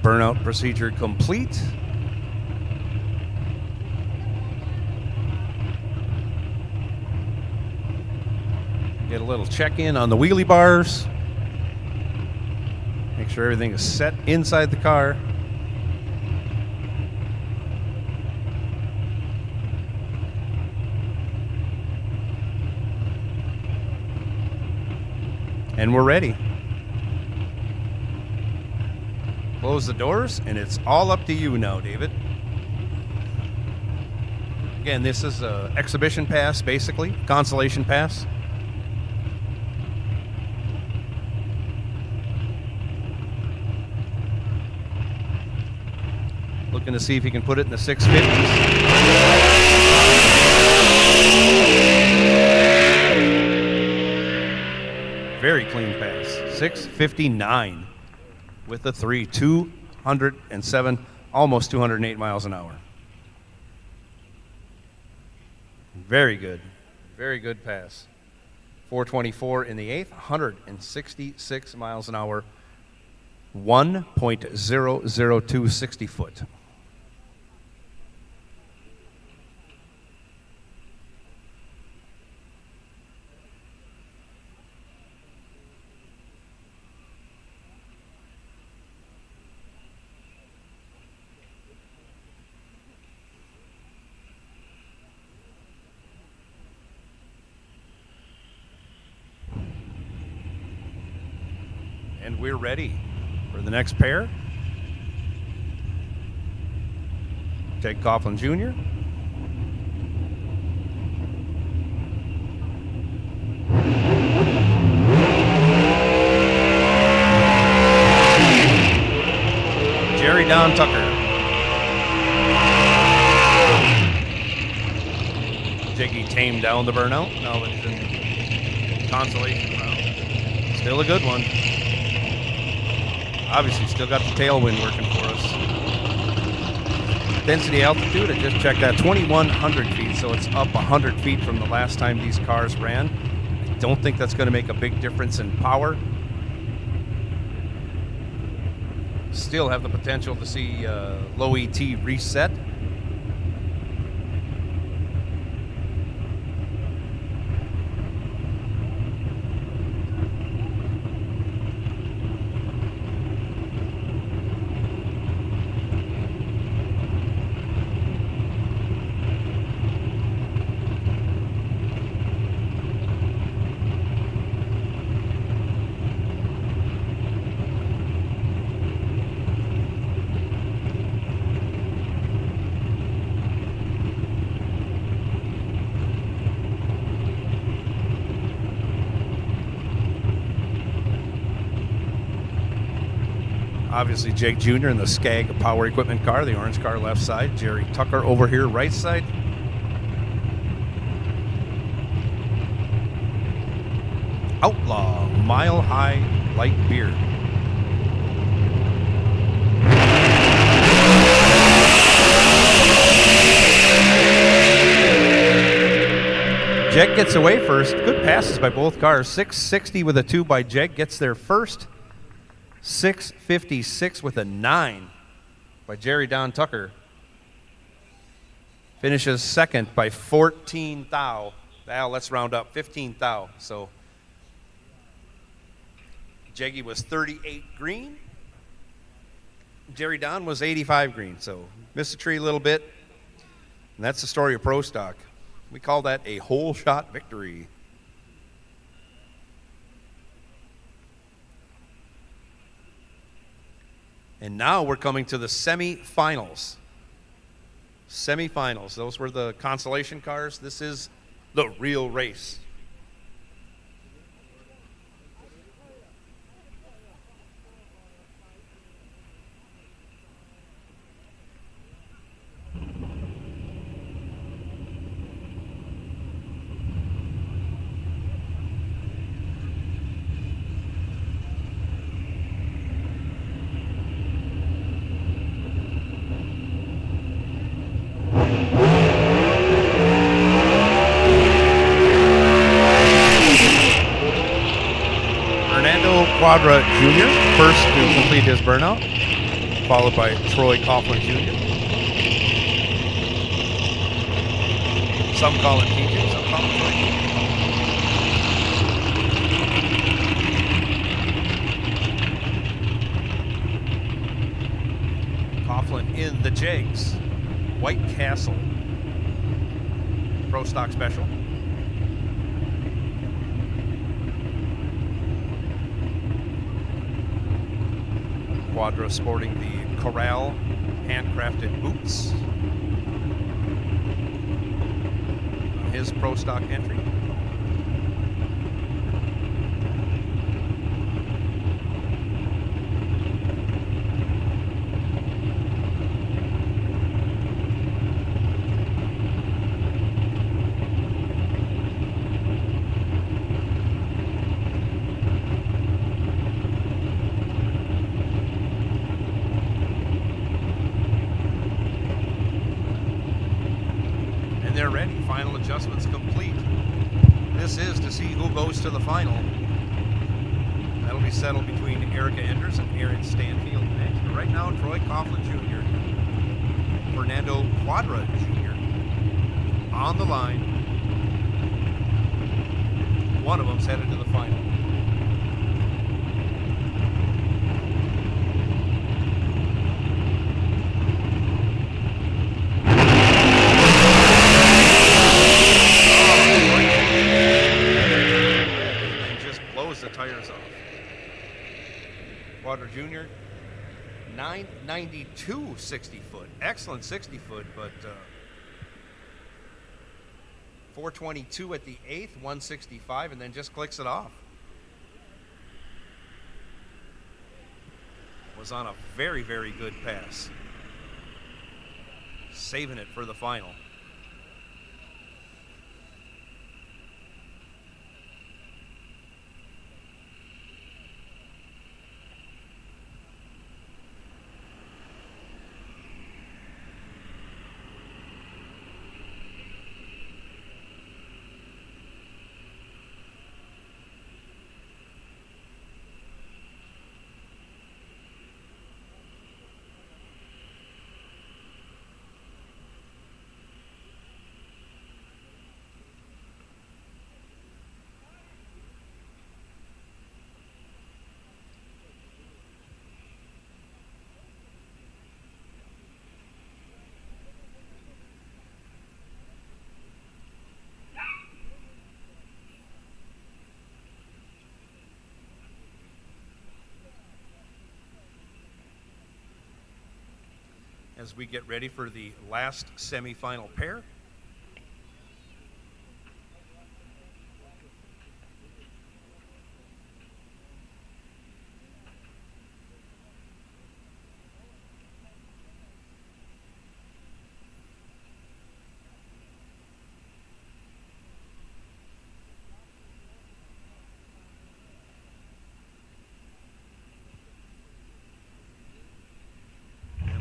Burnout procedure complete. Get a little check-in on the wheelie bars. Make sure everything is set inside the car. And we're ready. Close the doors, and it's all up to you now, David. Again, this is an exhibition pass, basically, consolation pass. Looking to see if he can put it in the 650s. Very clean pass, 659. With the 3, 207, almost 208 miles an hour. Very good pass. 424 in the 8th, 166 miles an hour, 1.002 60 foot. And we're ready for the next pair. Jake Coughlin Jr. Jerry Don Tucker. Jiggy tamed down the burnout. Now it's in consolation round. Still a good one. Obviously, still got the tailwind working for us. Density altitude, I just checked that, 2,100 feet, so it's up 100 feet from the last time these cars ran. I don't think that's going to make a big difference in power. Still have the potential to see low ET reset. Obviously, Jake Jr. in the Skag power equipment car, the orange car left side. Jerry Tucker over here, right side. Outlaw Mile High Light Beer. Jeg gets away first. Good passes by both cars. 660 with a 2 by Jeg gets there first. 656 with a 9 by Jerry Don Tucker. Finishes second by 14 thou. Well, let's round up, 15 thou. So Jeggy was 38 green. Jerry Don was 85 green. So missed the tree a little bit. And that's the story of Pro Stock. We call that a whole shot victory. And now we're coming to the semifinals. Semifinals. Those were the consolation cars. This is the real race. Quadra Jr., first to complete his burnout, followed by Troy Coughlin Jr. Some call him TJ, some call him Troy. Coughlin in the Jags. White Castle. Pro Stock Special. Quadra sporting the Corral handcrafted boots. His Pro Stock entry. They're ready. Final adjustments complete. This is to see who goes to the final. That'll be settled between Erica Enders and Aaron Stanfield next. But right now, Troy Coughlin Jr., Fernando Quadra Jr. on the line. One of them's headed to the final. Quadra Jr., 992 60 foot. Excellent 60 foot, but 422 at the 8th, 165, and then just clicks it off. Was on a very, very good pass. Saving it for the final. As we get ready for the last semifinal pair.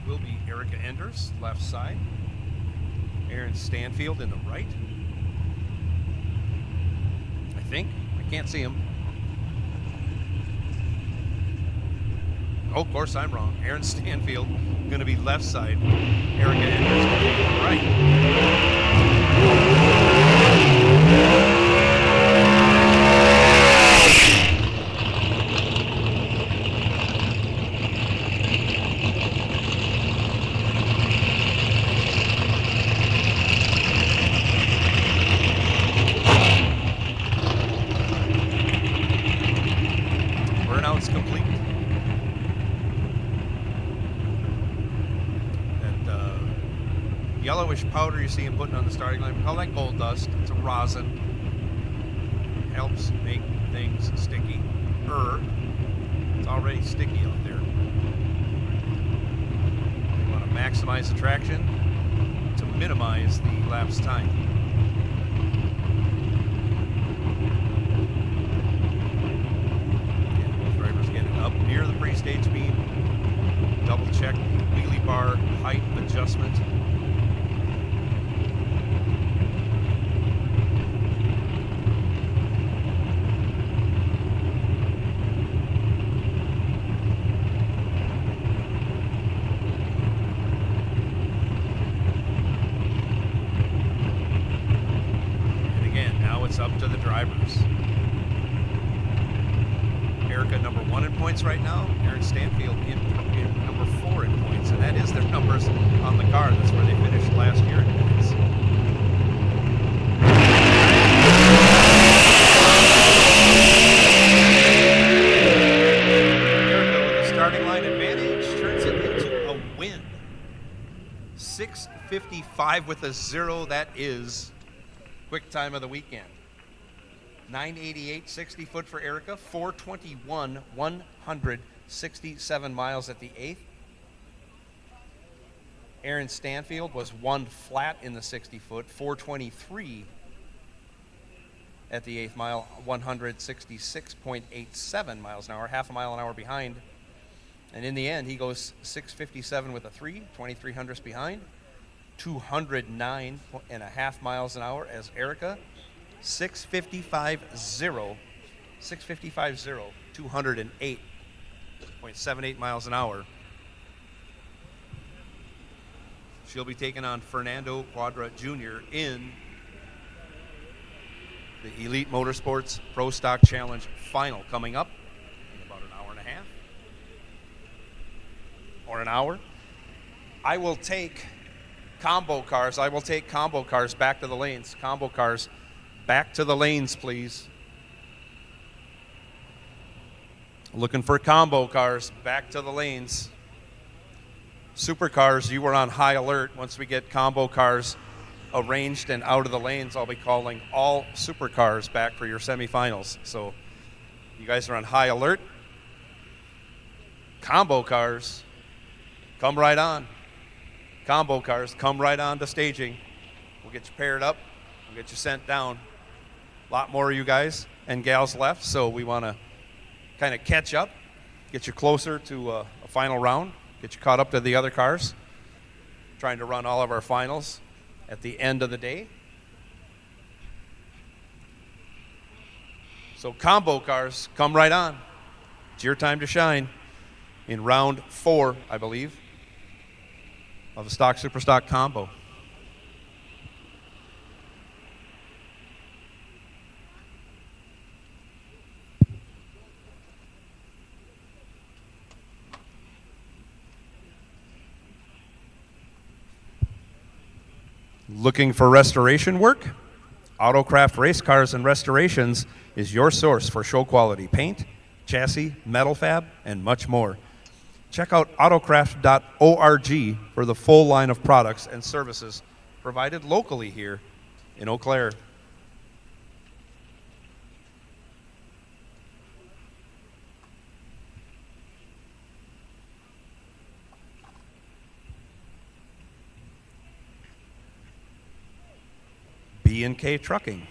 Will be Erica Enders, left side. Aaron Stanfield in the right. think. I can't see him. Oh, of course, I'm wrong. Aaron Stanfield going to be left side. Erica Andrews going to be right. Burnout's complete. Yellowish powder you see him putting on the starting line, we call that gold dust. It's a rosin. Helps make things sticky. It's already sticky out there. We want to maximize the traction to minimize the lapse time. Again, both drivers getting up near the pre-stage beam. Double check the wheelie bar height adjustment. Up to the drivers. Erica number 1 in points right now. Aaron Stanfield in number 4 in points, and that is their numbers on the car. That's where they finished last year in points. Erica with a starting line advantage turns it into a win. 6:55 with a 0. That is quick time of the weekend. 988 60 foot for Erica, 421 167 miles at the 8th. Aaron Stanfield was 1 flat in the 60 foot, 423 at the 8th mile, 166.87 miles an hour, half a mile an hour behind. And in the end, he goes 657 with a 3, 23 hundredths behind, 209.5 miles an hour as Erica. 655.0, 208.78 miles an hour. She'll be taking on Fernando Quadra Jr. in the Elite Motorsports Pro Stock Challenge final coming up in about an hour and a half or an hour. I will take combo cars. Back to the lanes. Combo cars. Back to the lanes, please. Looking for combo cars. Back to the lanes. Supercars, you were on high alert. Once we get combo cars arranged and out of the lanes, I'll be calling all supercars back for your semifinals. So you guys are on high alert. Combo cars, come right on. Combo cars, come right on to staging. We'll get you paired up. We'll get you sent down. A lot more of you guys and gals left, so we want to kind of catch up, get you closer to a final round, get you caught up to the other cars, trying to run all of our finals at the end of the day. So combo cars, come right on. It's your time to shine in round 4, I believe, of the Stock Superstock Combo. Looking for restoration work? Autocraft Race Cars and Restorations is your source for show quality paint, chassis, metal fab, and much more. Check out autocraft.org for the full line of products and services provided locally here in Eau Claire. B&K Trucking.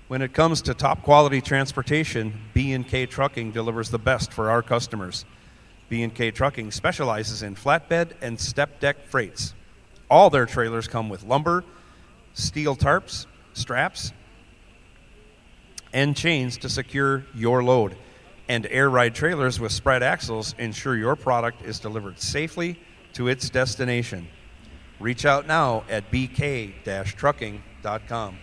When it comes to top quality transportation, B&K Trucking delivers the best for our customers. B&K Trucking specializes in flatbed and step deck freights. All their trailers come with lumber, steel tarps, straps, and chains to secure your load. And air ride trailers with spread axles ensure your product is delivered safely to its destination. Reach out now at bk-trucking.com.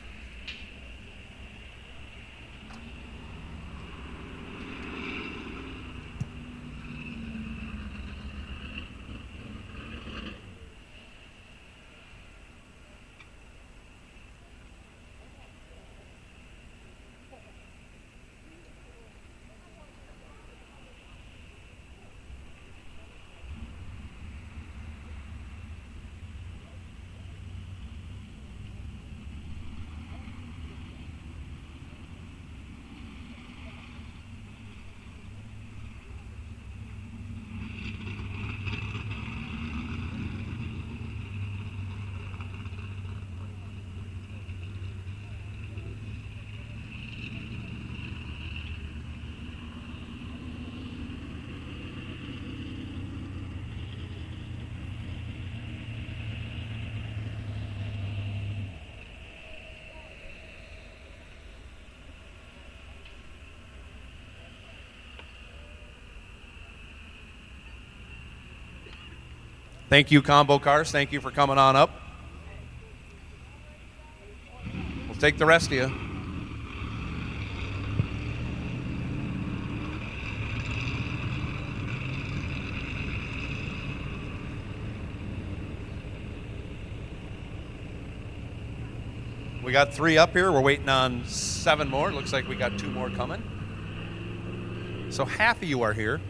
Thank you, Combo Cars. Thank you for coming on up. We'll take the rest of you. We got 3 up here. We're waiting on 7 more. Looks like we got 2 more coming. So half of you are here.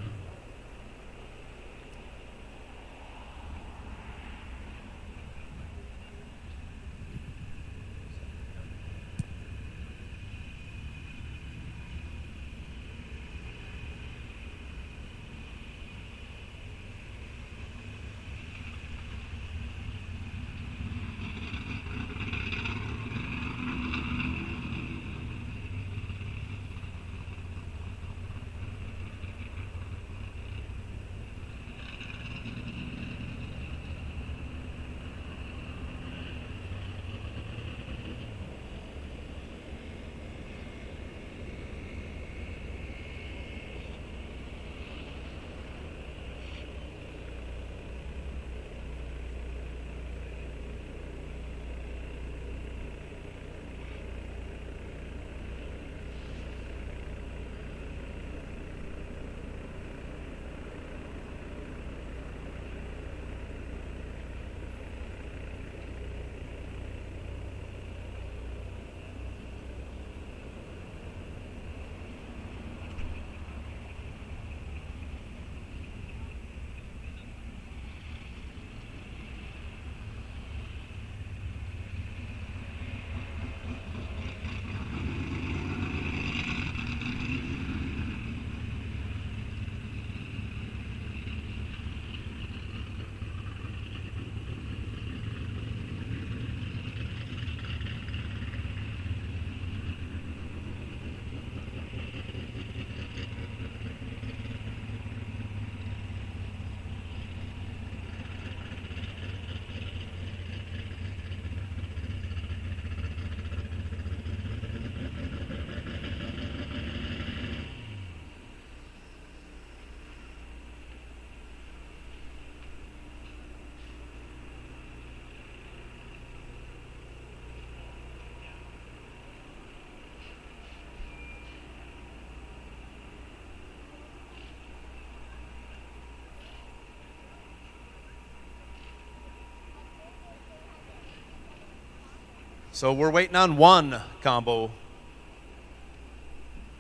So we're waiting on 1 combo.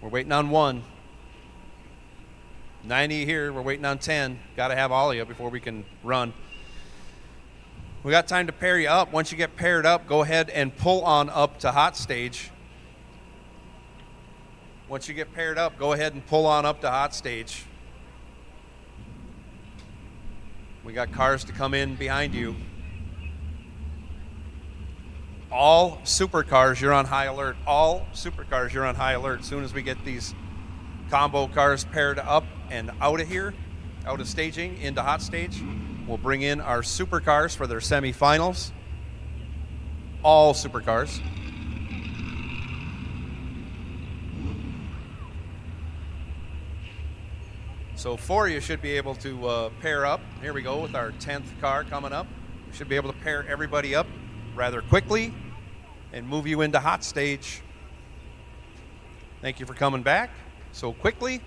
We're waiting on 1. 90 here. We're waiting on 10. Got to have all of you before we can run. We got time to pair you up. Once you get paired up, go ahead and pull on up to hot stage. Once you get paired up, go ahead and pull on up to hot stage. We got cars to come in behind you. All supercars, you're on high alert. All supercars, you're on high alert. As soon as we get these combo cars paired up and out of here, out of staging, into hot stage, we'll bring in our supercars for their semifinals. All supercars. So 4 of you should be able to pair up. Here we go with our 10th car coming up. We should be able to pair everybody up rather quickly and move you into hot stage. Thank you for coming back so quickly.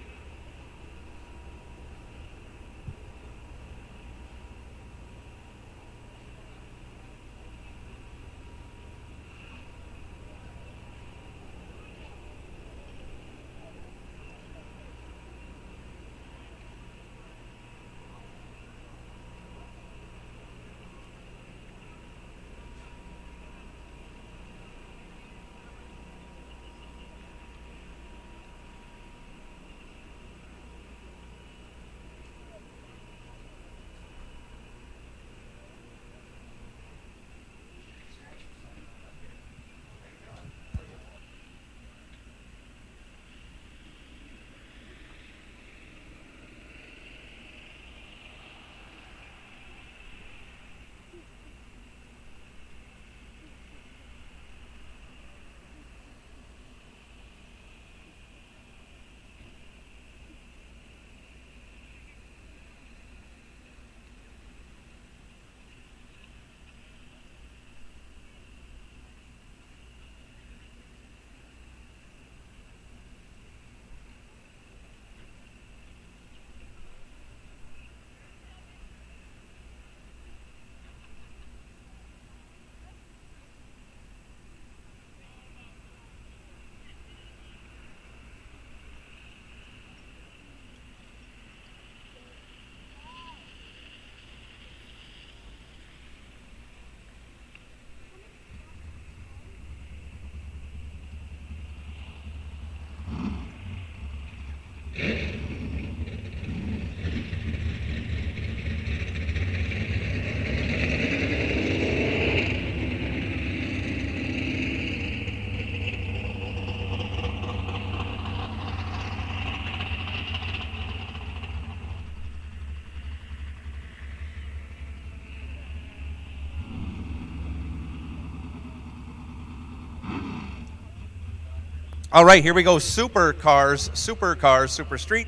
All right, here we go. Supercars, super street,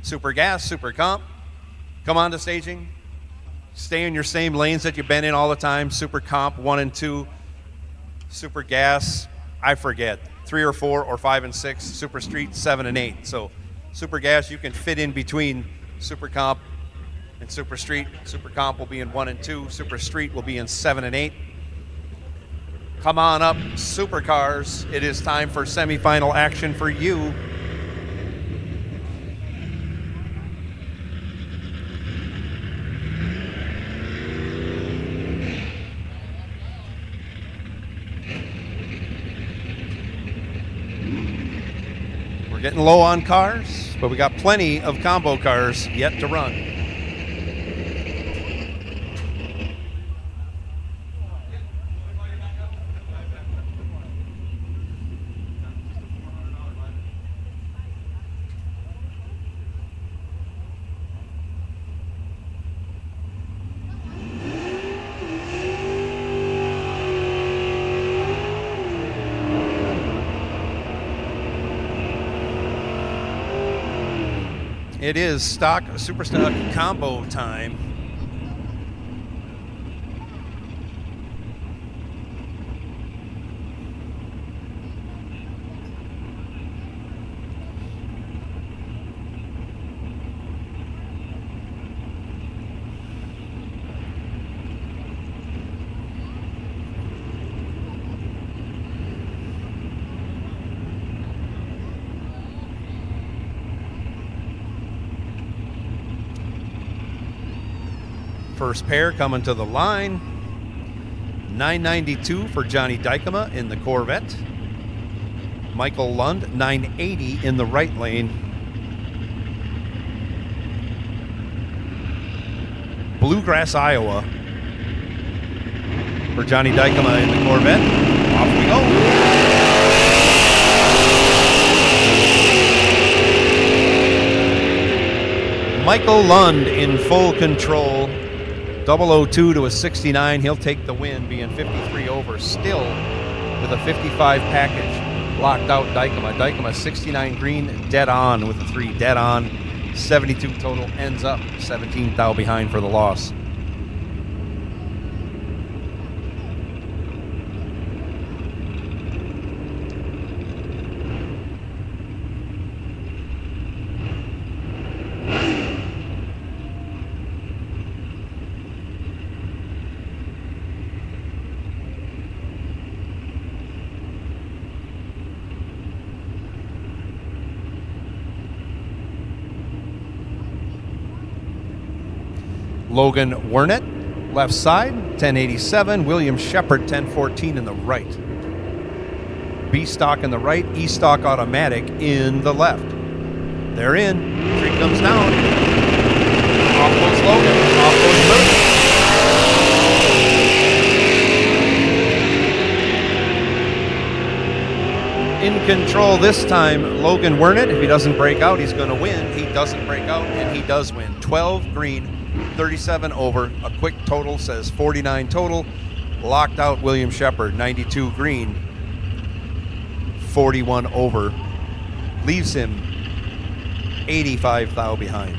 super gas, super comp. Come on to staging. Stay in your same lanes that you've been in all the time. Super comp 1 and 2. Super gas, I forget. 3 or 4 or 5 and 6. Super street 7 and 8. So super gas, you can fit in between super comp and super street. Super comp will be in 1 and 2. Super street will be in 7 and 8. Come on up, supercars. It is time for semifinal action for you. We're getting low on cars, but we got plenty of combo cars yet to run. It is super stock combo time. First pair coming to the line. 992 for Johnny Dykema in the Corvette. Michael Lund, 980 in the right lane. Bluegrass, Iowa for Johnny Dykema in the Corvette. Off we go. Michael Lund in full control. 002 to a 69. He'll take the win, being 53 over still with a 55 package. Locked out Dykema. Dykema 69 green, dead on with a 3, dead on. 72 total, ends up 17 thou behind for the loss. Logan Wernet, left side, 1087. William Shepard, 1014 in the right. B-stock in the right, E-stock automatic in the left. They're in. Tree comes down. Off goes Logan. Off goes Lewis. In control this time, Logan Wernet. If he doesn't break out, he's going to win. He doesn't break out, and he does win. 12 green. 37 over. A quick total says 49 total. Locked out William Shepard, 92 green, 41 over. Leaves him 85 thou behind.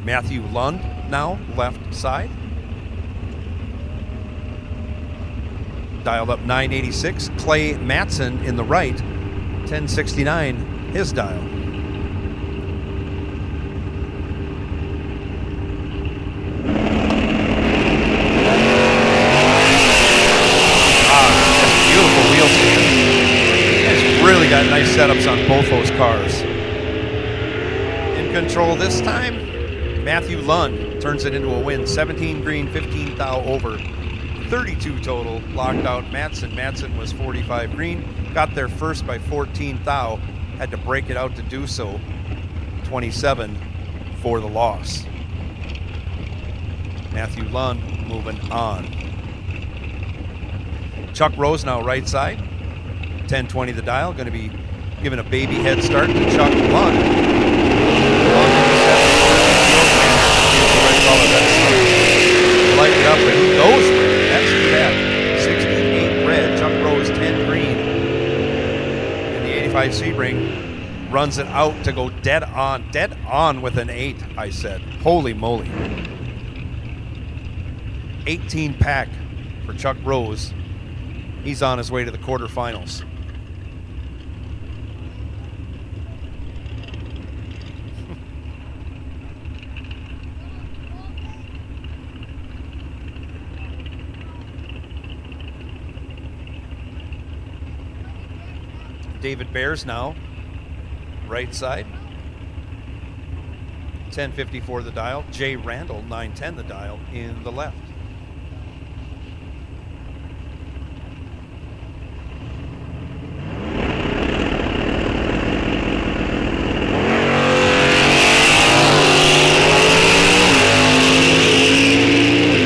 Matthew Lund now, left side. Dialed up 986. Clay Matson in the right, 1069, his dial. Really got nice setups on both those cars. In control this time, Matthew Lund turns it into a win. 17 green, 15 thou over, 32 total. Locked out Matson. Matson was 45 green. Got there first by 14 thou. Had to break it out to do so. 27 for the loss. Matthew Lund moving on. Chuck Rose now right side. 1020 the dial, going to be giving a baby head start to Chuck Lund. Light it up, and he goes for it. That's too bad. 68 red, Chuck Rose 10 green. In the 85 Sebring, runs it out to go dead on with an 8, I said. Holy moly. 18 pack for Chuck Rose. He's on his way to the quarterfinals. David Bears now, right side. 1054 the dial. Jay Randall, 910 the dial in the left.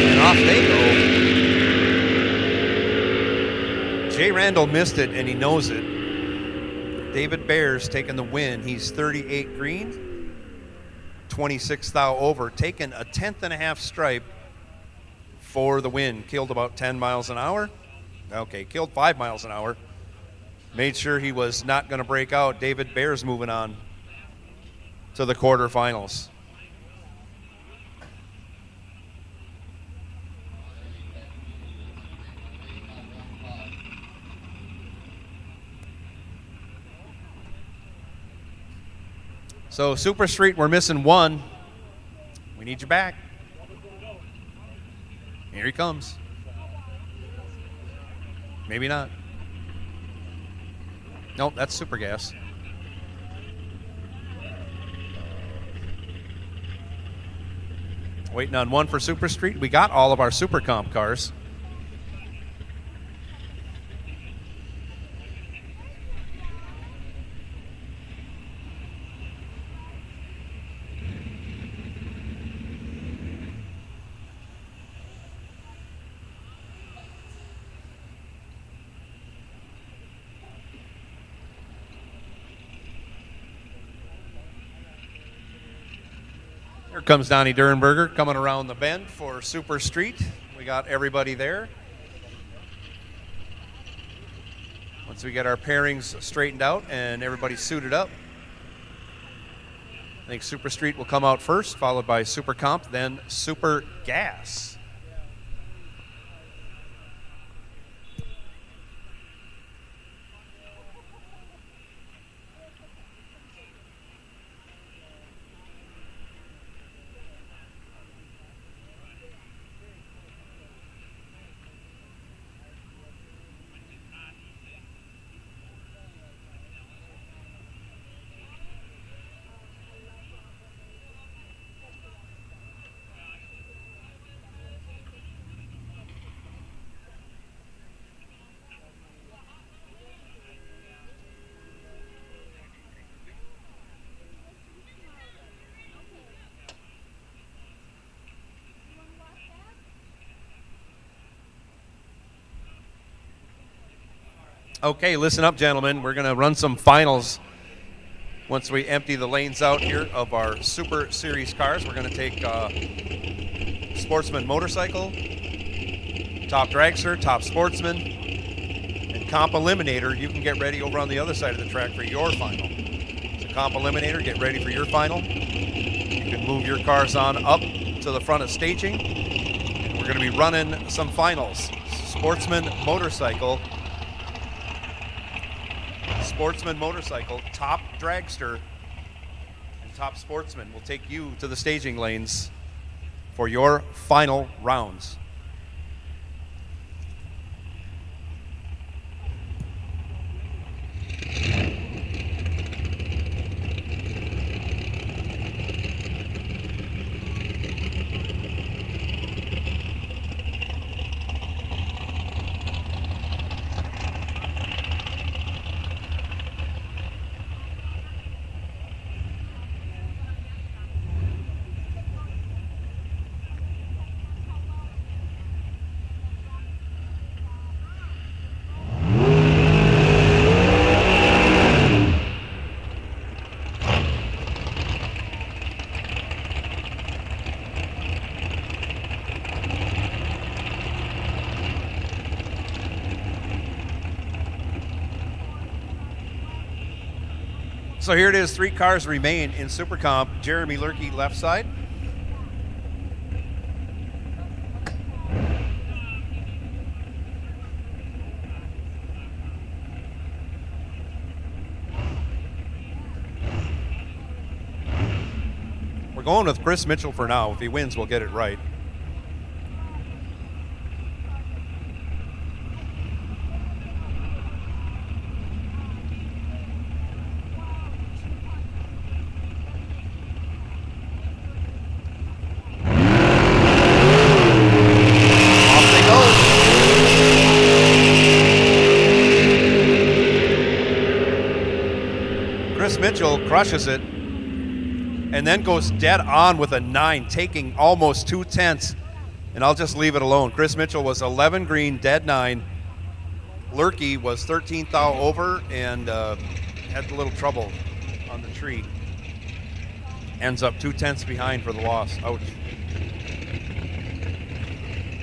And off they go. Jay Randall missed it, and he knows it. David Bears taking the win. He's 38 green, 26 thou over, taking a 10th.5 stripe for the win. Killed about 10 miles an hour. Okay, killed 5 miles an hour. Made sure he was not going to break out. David Bears moving on to the quarterfinals. So Super Street, we're missing one. We need you back. Here he comes. Maybe not. Nope, that's Super Gas. Waiting on one for Super Street. We got all of our Super Comp cars. Here comes Donnie Durenberger coming around the bend for Super Street. We got everybody there. Once we get our pairings straightened out and everybody suited up, I think Super Street will come out first, followed by Super Comp, then Super Gas. Okay, listen up, gentlemen. We're going to run some finals once we empty the lanes out here of our Super Series cars. We're going to take Sportsman Motorcycle, Top Dragster, Top Sportsman, and Comp Eliminator. You can get ready over on the other side of the track for your final. So Comp Eliminator, get ready for your final. You can move your cars on up to the front of staging. And we're going to be running some finals. Sportsman Motorcycle, Top Dragster, and Top Sportsman will take you to the staging lanes for your final rounds. So here it is, 3 cars remain in Super Comp. Jeremy Lurkey, left side. We're going with Chris Mitchell for now. If he wins, we'll get it right. Mitchell crushes it and then goes dead on with a 9, taking almost 2/10, and I'll just leave it alone. Chris Mitchell was 11 green, dead 9. Lurkey was 13th thou over and had a little trouble on the tree. Ends up 2/10 behind for the loss. Ouch.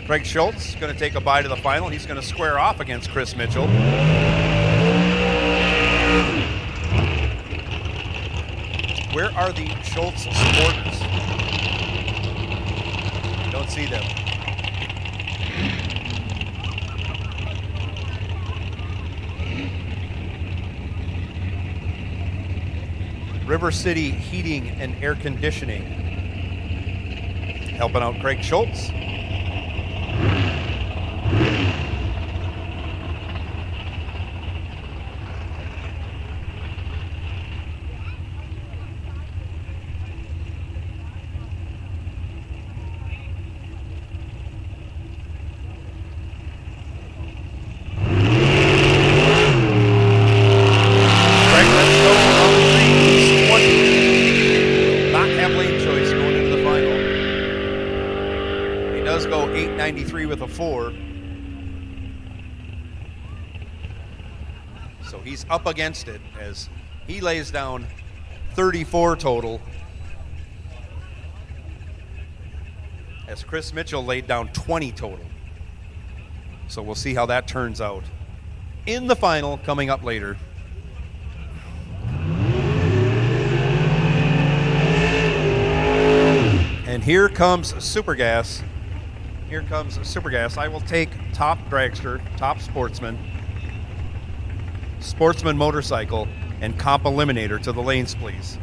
Craig Schultz is going to take a bye to the final. He's going to square off against Chris Mitchell. Where are the Schultz supporters? Don't see them. River City Heating and Air Conditioning. Helping out Craig Schultz. With a 4. So he's up against it as he lays down 34 total, as Chris Mitchell laid down 20 total. So we'll see how that turns out in the final coming up later. And here comes Super Gas. Here comes Super Gas. I will take top dragster, top sportsman motorcycle, and comp eliminator to the lanes, please.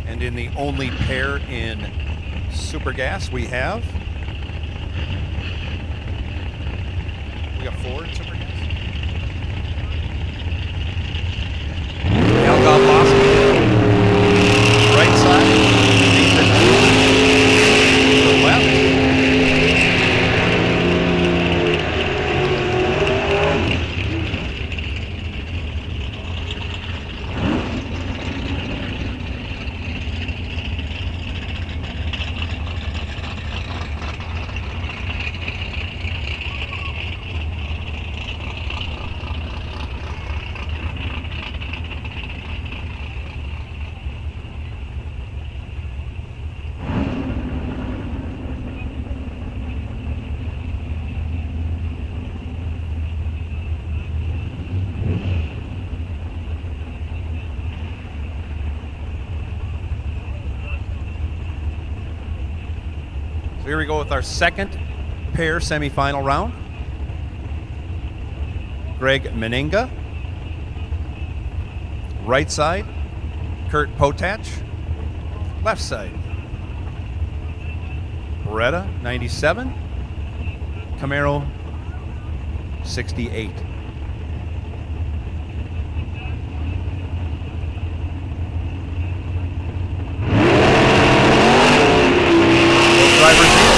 And in the only pair in Super Gas we got 4 in Super Gas. Al Godlowski, right side, Nathan to the left. Here we go with our second pair semifinal round. Greg Meninga, right side. Kurt Potach, left side. Beretta, 97. Camaro, 68. Drivers in.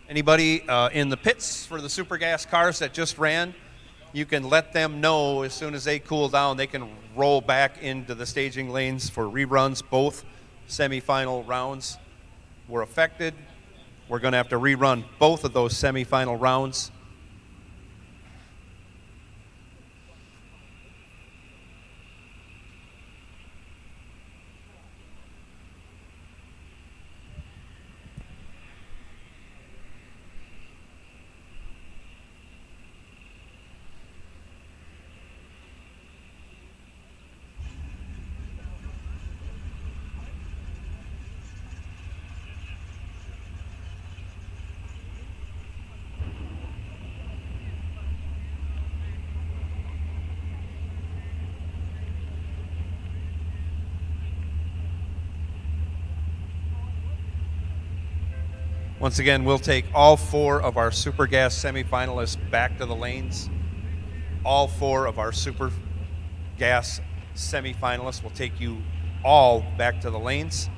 Anybody in the pits for the Super Gas cars that just ran, you can let them know as soon as they cool down, they can roll back into the staging lanes for reruns. Both semifinal rounds were affected. We're going to have to rerun both of those semifinal rounds. Once again, we'll take all 4 of our Super Gas semifinalists back to the lanes. All 4 of our Super Gas semifinalists will take you all back to the lanes.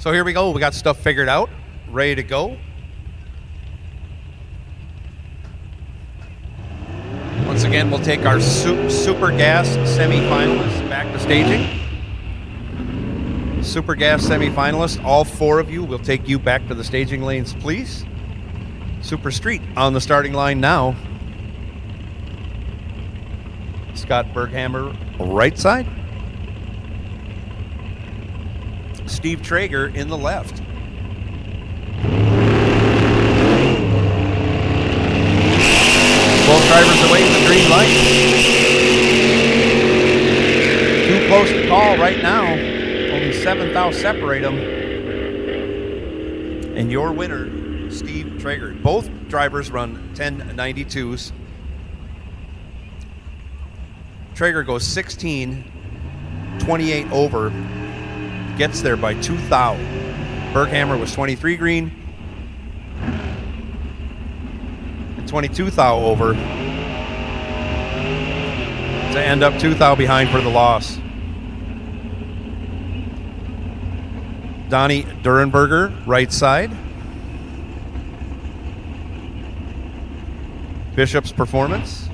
So here we go. We got stuff figured out, ready to go. Once again, we'll take our Super Gas semi-finalists back to staging. Super Gas semi-finalists, all 4 of you, will take you back to the staging lanes, please. Super Street on the starting line now. Scott Berghammer, right side. Steve Traeger in the left. Both drivers away from the green light. Too close to call right now. Only 7 thou separate them. And your winner, Steve Traeger. Both drivers run 1092s. Traeger goes 16.28 over. Gets there by 2 thou. Berghammer was 23 green. 22 thou over to end up 2 thou behind for the loss. Donnie Durenberger, right side. Bishop's Performance.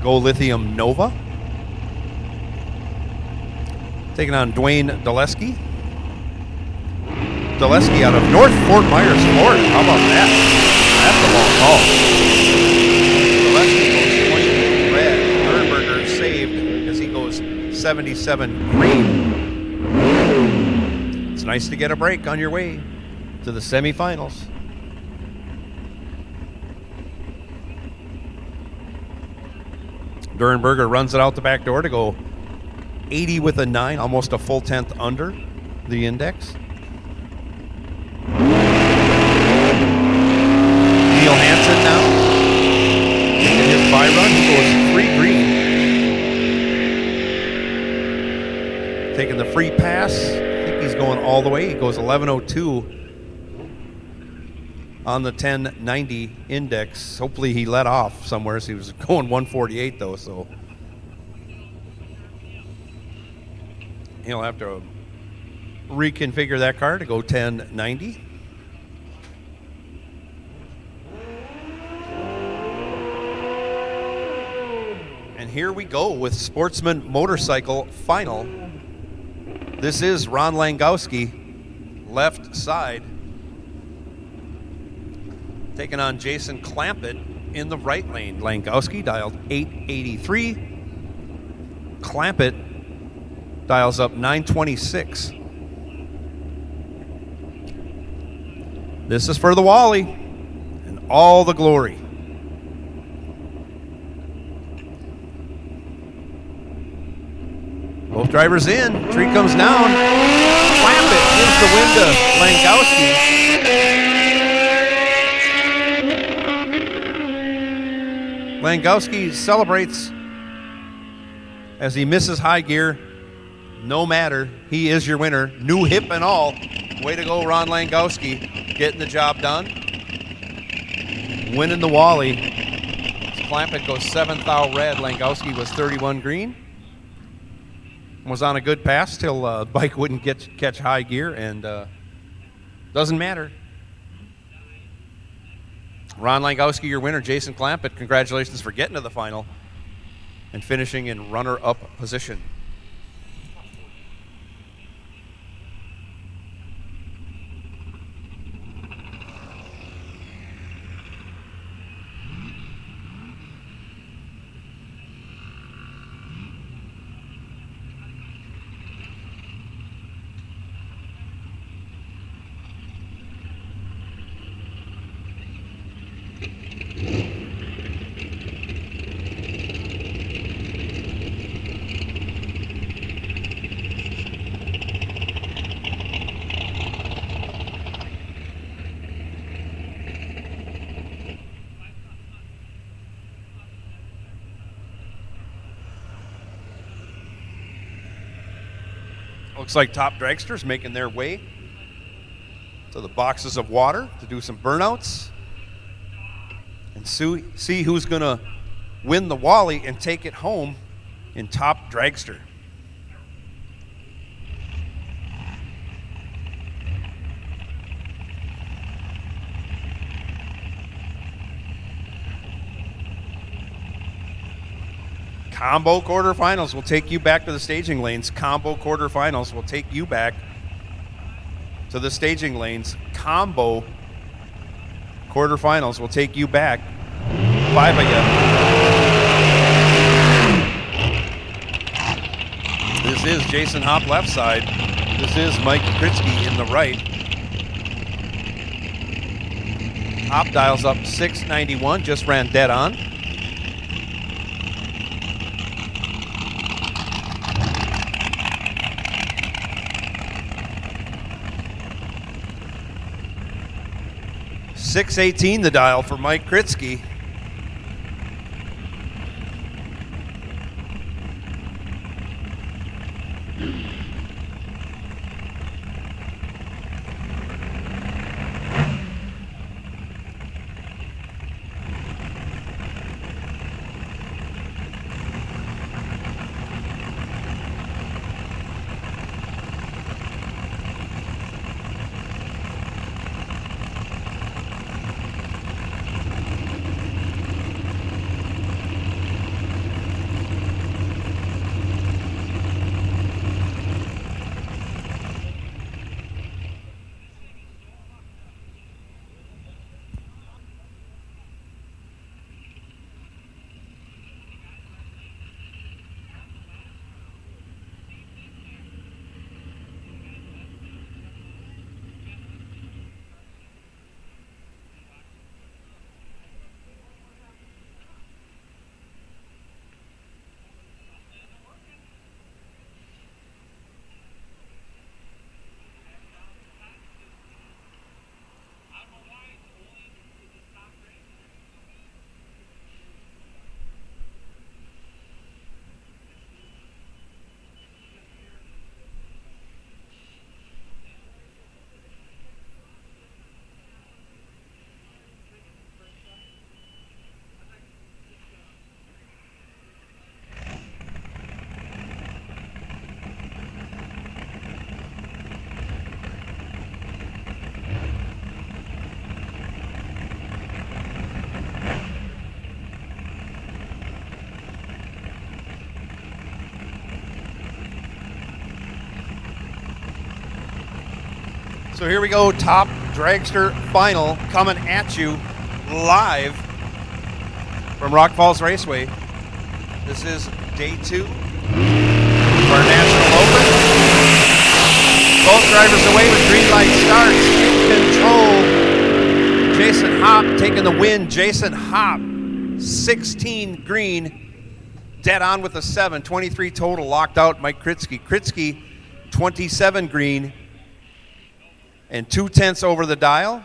Go Lithium Nova. Taking on Dwayne Dulesky. Dulesky out of North Fort Myers, Florida. How about that? That's a long call. Dulesky goes 20 red. Durenberger saved as he goes 77 green. It's nice to get a break on your way to the semifinals. Durenberger runs it out the back door to go 80 with a 9, almost a full 10th under the index. Neil Hansen now in his bye run. He goes 3 green. Taking the free pass. I think he's going all the way. He goes 11:02 on the 1090 index. Hopefully he let off somewhere. So he was going 148 though. So he'll have to reconfigure that car to go 1090. And here we go with Sportsman Motorcycle Final. This is Ron Langowski, left side, taking on Jason Clampett in the right lane. Langowski dialed 883. Clampett dials up 926. This is for the Wally and all the glory. Both drivers in. Tree comes down. Clampett gives the win to Langowski. Langowski celebrates as he misses high gear. No matter, he is your winner. New hip and all. Way to go, Ron Langowski. Getting the job done. Winning the Wally. Clampett goes 7 thou red. Langowski was 31 green. Was on a good pass till the bike wouldn't catch high gear, and doesn't matter. Ron Langowski, your winner. Jason Clampett, congratulations for getting to the final and finishing in runner-up position. Looks like top dragsters making their way to the boxes of water to do some burnouts and see who's going to win the Wally and take it home in top dragster. Combo quarterfinals will take you back to the staging lanes. Combo quarterfinals will take you back to the staging lanes. Combo quarterfinals will take you back. 5 of you. This is Jason Hopp left side. This is Mike Kritzky in the right. Hopp dials up 691, just ran dead on. .618 the dial for Mike Kritzky. So here we go, top dragster final coming at you live from Rock Falls Raceway. This is day 2 of our National Open. Both drivers away with green light starts. In control, Jason Hopp taking the win. Jason Hopp, 16 green, dead on with a 7, 23 total, locked out Mike Kritzky. Kritzky, 27 green, and 0.2 over the dial.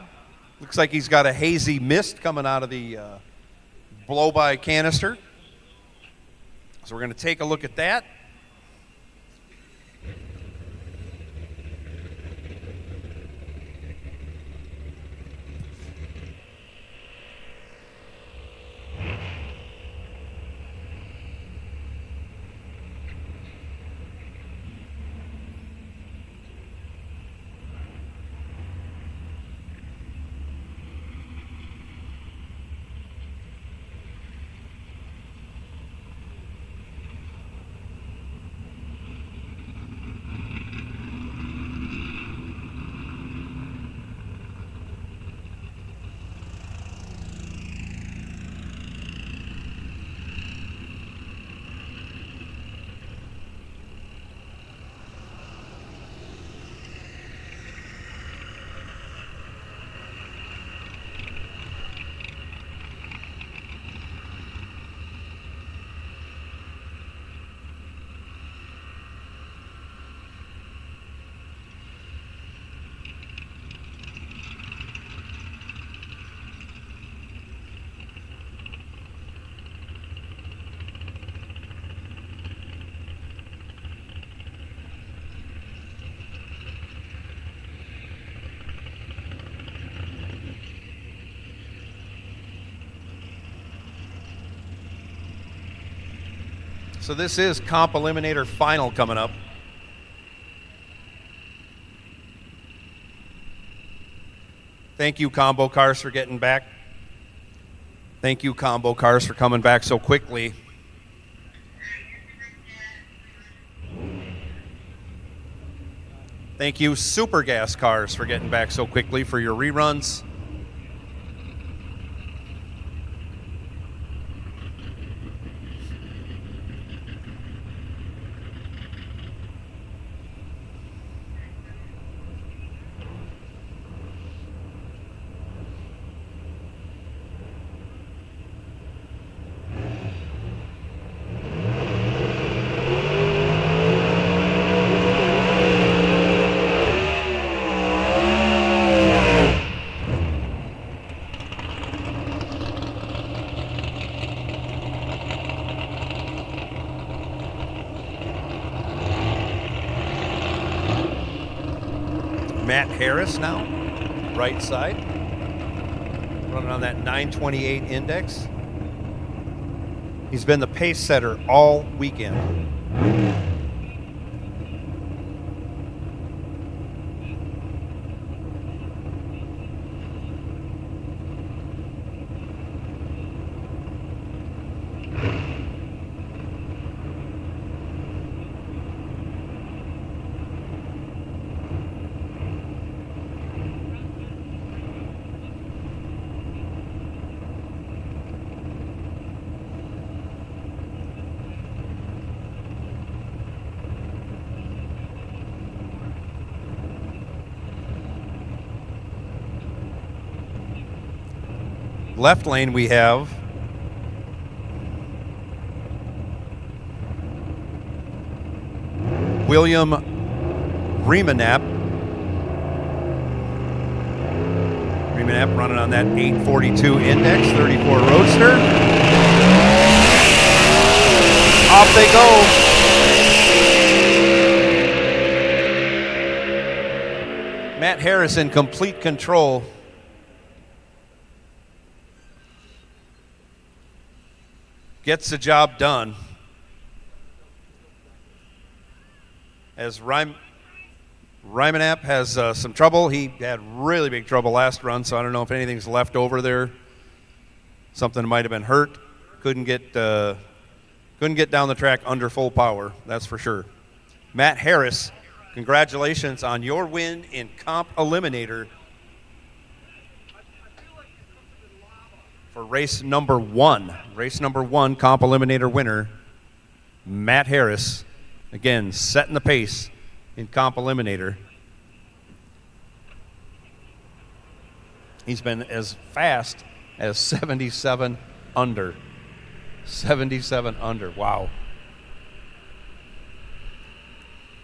Looks like he's got a hazy mist coming out of the blow-by canister. So we're going to take a look at that. So this is Comp Eliminator Final coming up. Thank you, Combo Cars, for getting back. Thank you, Combo Cars, for coming back so quickly. Thank you, Super Gas Cars, for getting back so quickly for your reruns. Matt Harris now, right side, running on that 928 index. He's been the pace setter all weekend. Left lane we have William Remanap. Remanap running on that 842 index, 34 Roadster. Off they go. Matt Harris in complete control. Gets the job done. As Rymanap has some trouble. He had really big trouble last run, so I don't know if anything's left over there. Something might have been hurt. Couldn't get down the track under full power, that's for sure. Matt Harris, congratulations on your win in Comp Eliminator for race number one. Race number one, Comp Eliminator winner, Matt Harris. Again, setting the pace in Comp Eliminator. He's been as fast as 77 under. 77 under, wow.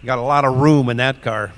Got a lot of room in that car.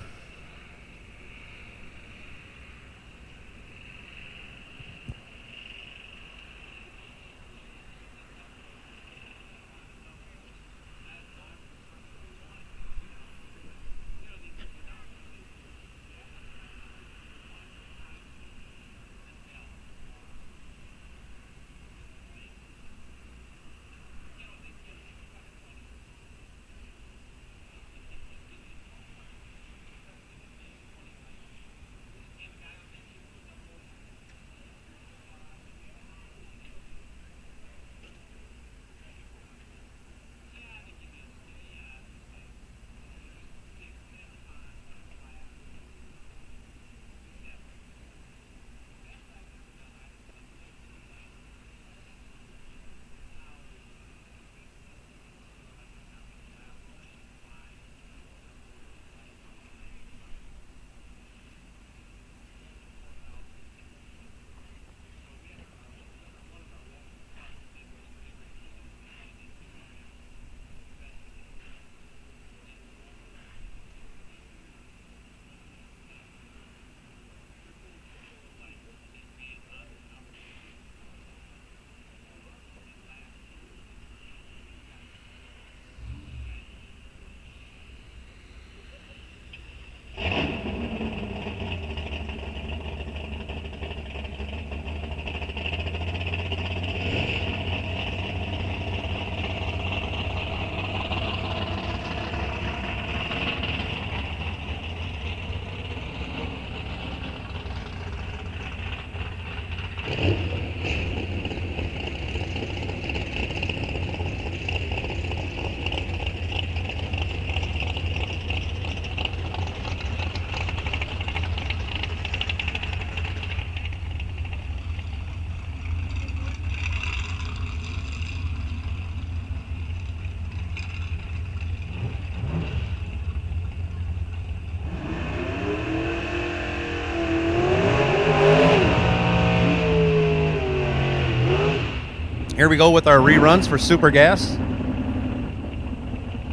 Here we go with our reruns for Super Gas.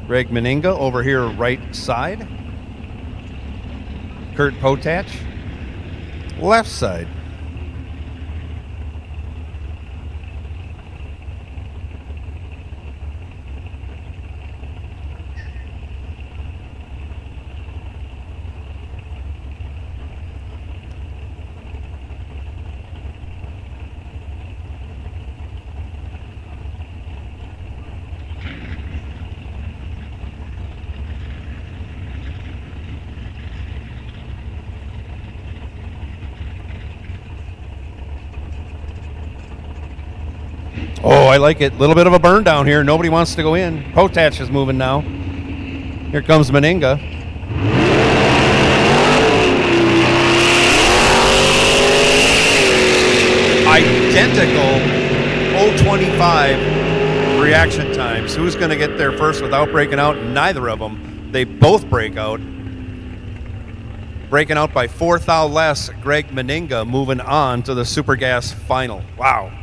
Greg Meninga over here right side. Kurt Potach left side. Oh, I like it. A little bit of a burn down here. Nobody wants to go in. Potach is moving now. Here comes Meninga. Identical 0.25 reaction times. Who's going to get there first without breaking out? Neither of them. They both break out. Breaking out by 4 thou less. Greg Meninga moving on to the Super Gas final. Wow.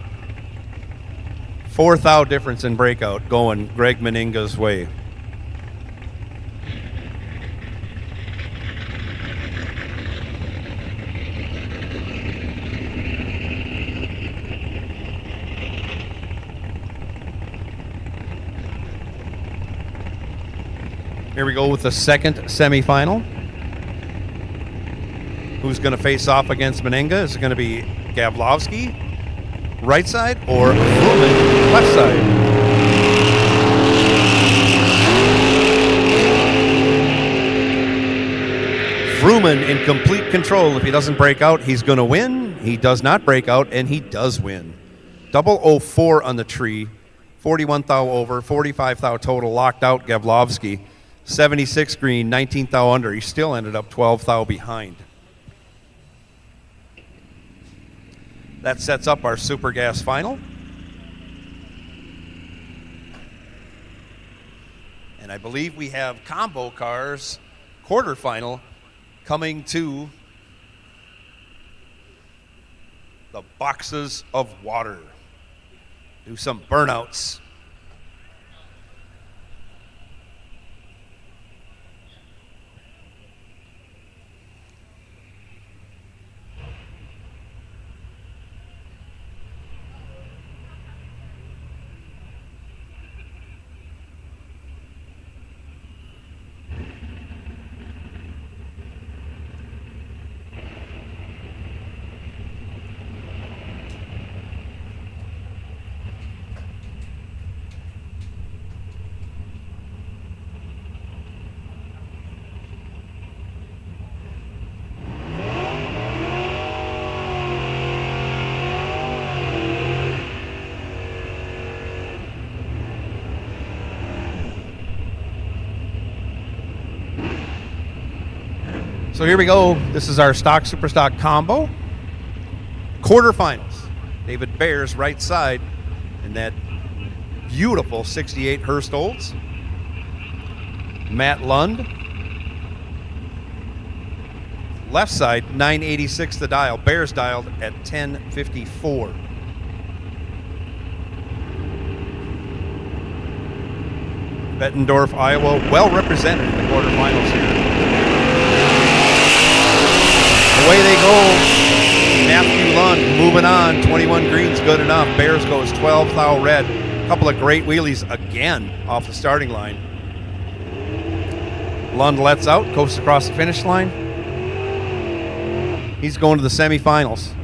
4 thou difference in breakout going Greg Meninga's way. Here we go with the second semifinal. Who's going to face off against Meninga? Is it going to be Gavlovsky, right side, or Fruman, left side? Fruman in complete control. If he doesn't break out, he's going to win. He does not break out, and he does win. 004 on the tree, 41 thou over, 45 thou total, locked out Gavlovsky. 76 green, 19 thou under. He still ended up 12 thou behind. That sets up our Super Gas final. And I believe we have combo cars quarterfinal coming to the boxes of water. Do some burnouts. So here we go. This is our stock super stock combo. Quarterfinals. David Bears right side in that beautiful 68 Hurst Olds. Matt Lund. Left side 986 the dial. Bears dialed at 1054. Bettendorf, Iowa, well represented in the quarterfinals here. Away they go. Matthew Lund moving on. 21 greens, good enough. Bears goes 12 thou red. A couple of great wheelies again off the starting line. Lund lets out, coasts across the finish line. He's going to the semifinals.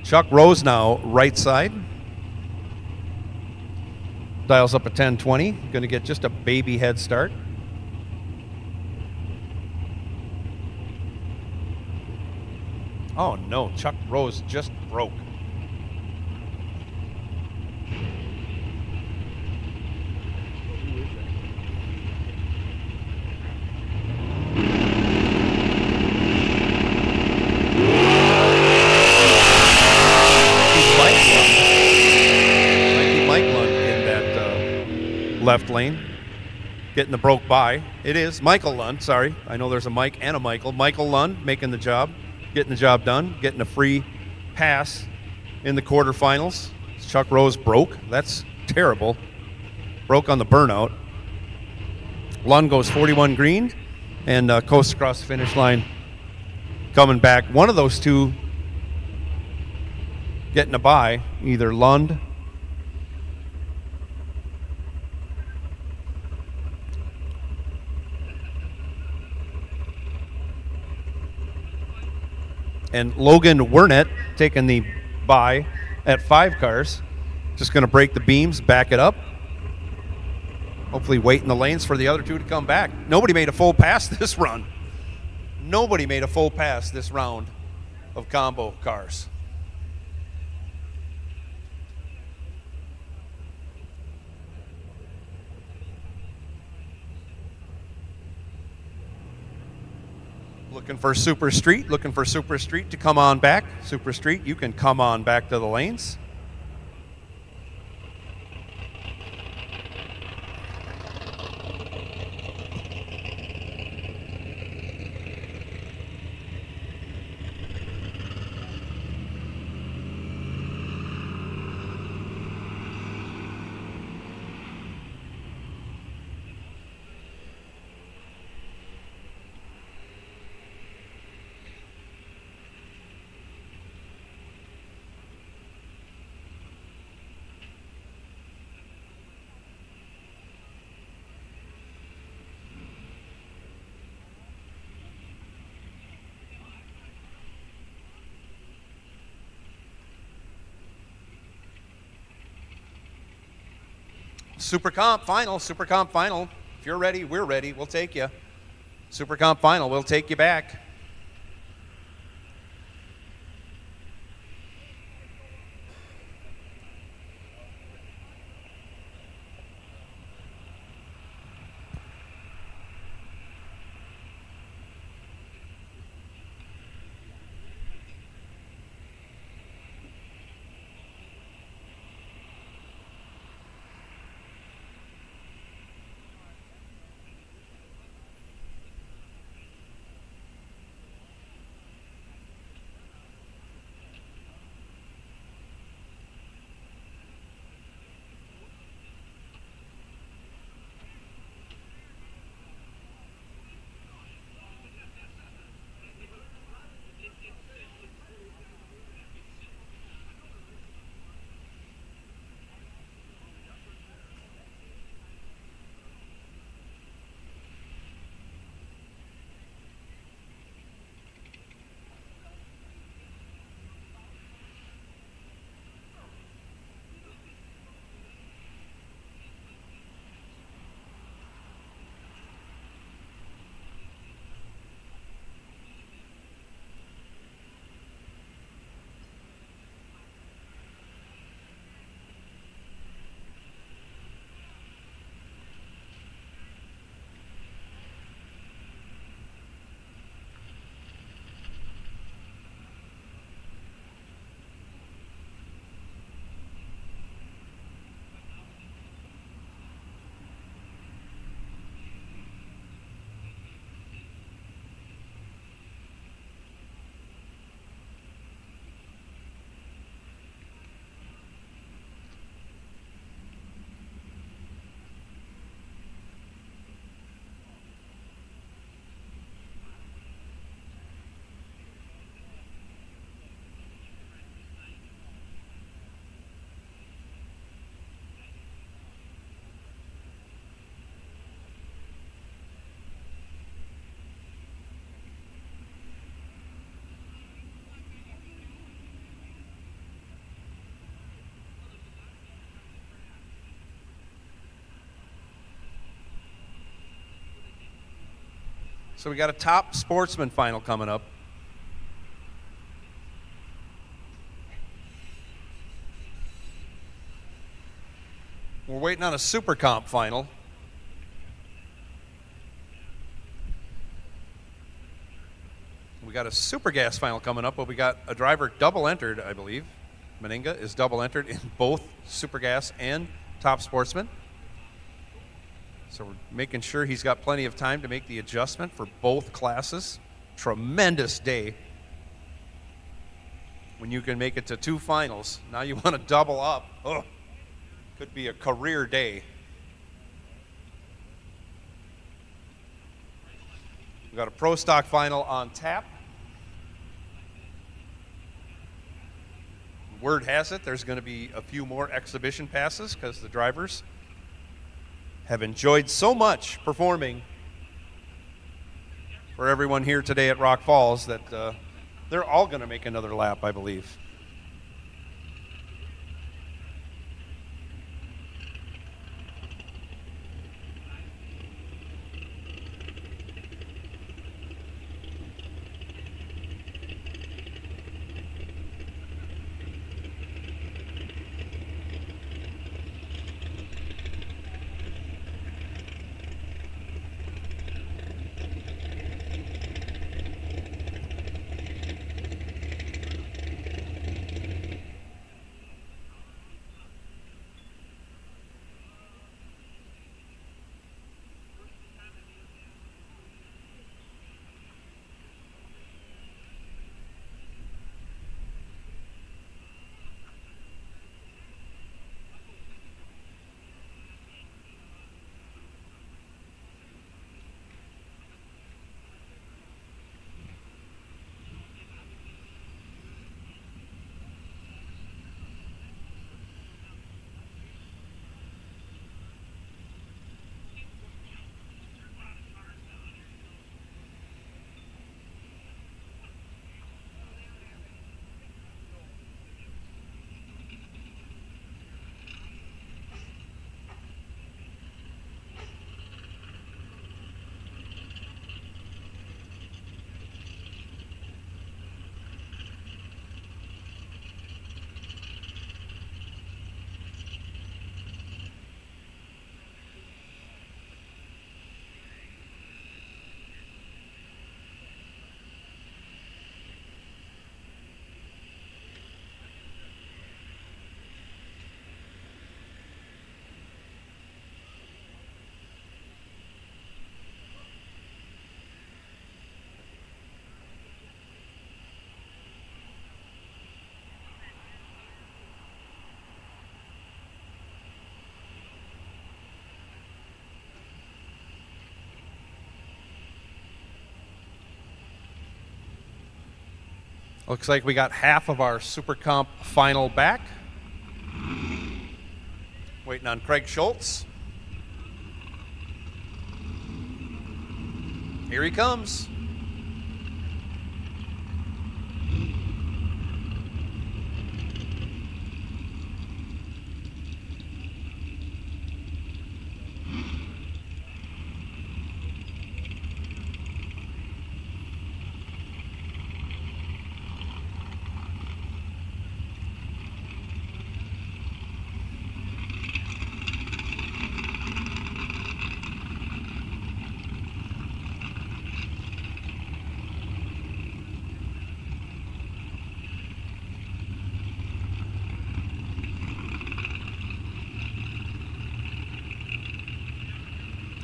Chuck Rose now, right side. Dials up at 1020. Going to get just a baby head start. Oh no, Chuck Rose just broke. Left lane, getting the broke by. It is Michael Lund, sorry. I know there's a Mike and a Michael. Michael Lund making the job. getting the job done, getting a free pass in the quarterfinals. Chuck Rose broke. That's terrible. Broke on the burnout. Lund goes 41 green and coasts across the finish line coming back. One of those two getting a bye, either Lund and Logan Wernett taking the bye at 5 cars. Just going to break the beams, back it up. Hopefully wait in the lanes for the other two to come back. Nobody made a full pass this run. Nobody made a full pass this round of combo cars. Looking for Super Street to come on back. Super Street, you can come on back to the lanes. Super Comp Final. If you're ready, we're ready. We'll take you. Super Comp Final, we'll take you back. So we got a top sportsman final coming up. We're waiting on a Super Comp final. We got a Super Gas final coming up, but we got a driver double entered, I believe. Meninga is double entered in both Super Gas and Top Sportsman. So we're making sure he's got plenty of time to make the adjustment for both classes. Tremendous day when you can make it to 2 finals. Now you want to double up. Oh, could be a career day. We've got a Pro Stock final on tap. Word has it there's going to be a few more exhibition passes because the drivers have enjoyed so much performing for everyone here today at Rock Falls that they're all going to make another lap, I believe. Looks like we got half of our Super Comp final back. Waiting on Craig Schultz. Here he comes.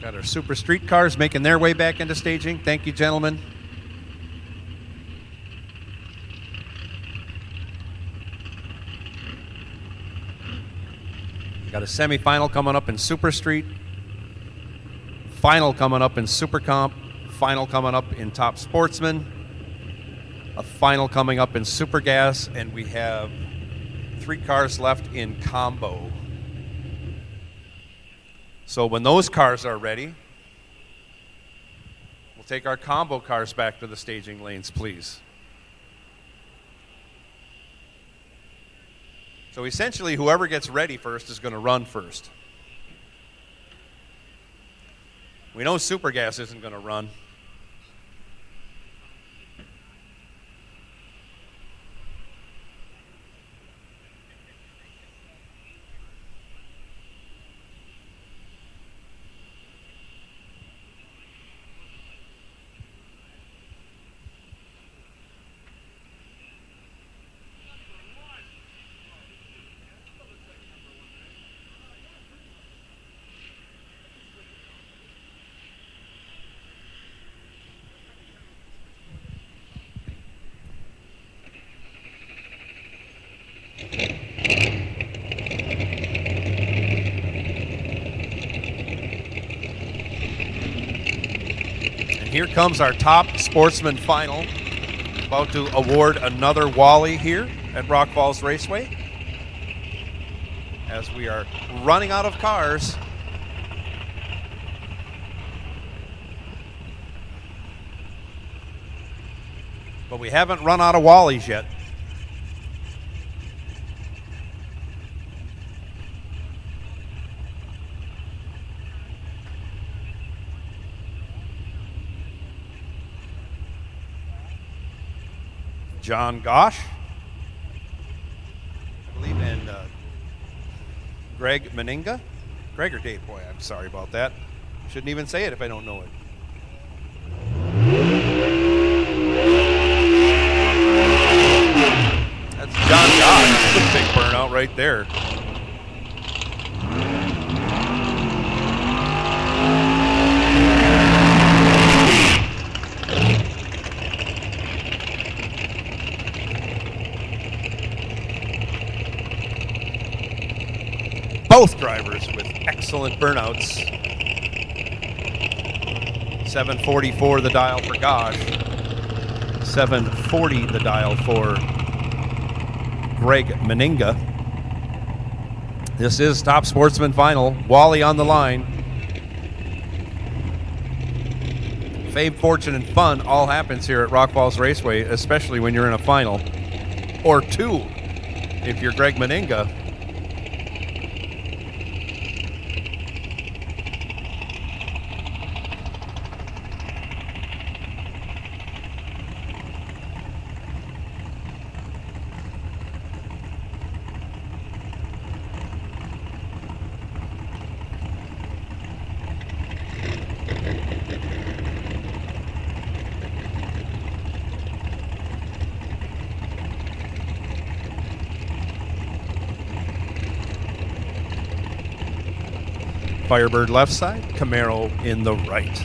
Got our super street cars making their way back into staging. Thank you, gentlemen. Got a semifinal coming up in Super Street, final coming up in Super Comp, final coming up in Top Sportsman, a final coming up in Super Gas, and we have 3 cars left in Combo. So when those cars are ready, we'll take our combo cars back to the staging lanes, please. So essentially, whoever gets ready first is going to run first. We know Super Gas isn't going to run. And here comes our top sportsman final. About to award another Wally here at Rock Falls Raceway. As we are running out of cars. But we haven't run out of Wallies yet. John Gosh, I believe, and Greg Meninga. Greg or Dave? Boy, I'm sorry about that. Shouldn't even say it if I don't know it. That's John Gosh. That's a big burnout right there. Both drivers with excellent burnouts. 744 the dial for Gosh. 740 the dial for Greg Meninga. This is Top Sportsman Final. Wally on the line. Fame, fortune, and fun all happens here at Rock Falls Raceway, especially when you're in a final. Or two, if you're Greg Meninga. Firebird left side, Camaro in the right.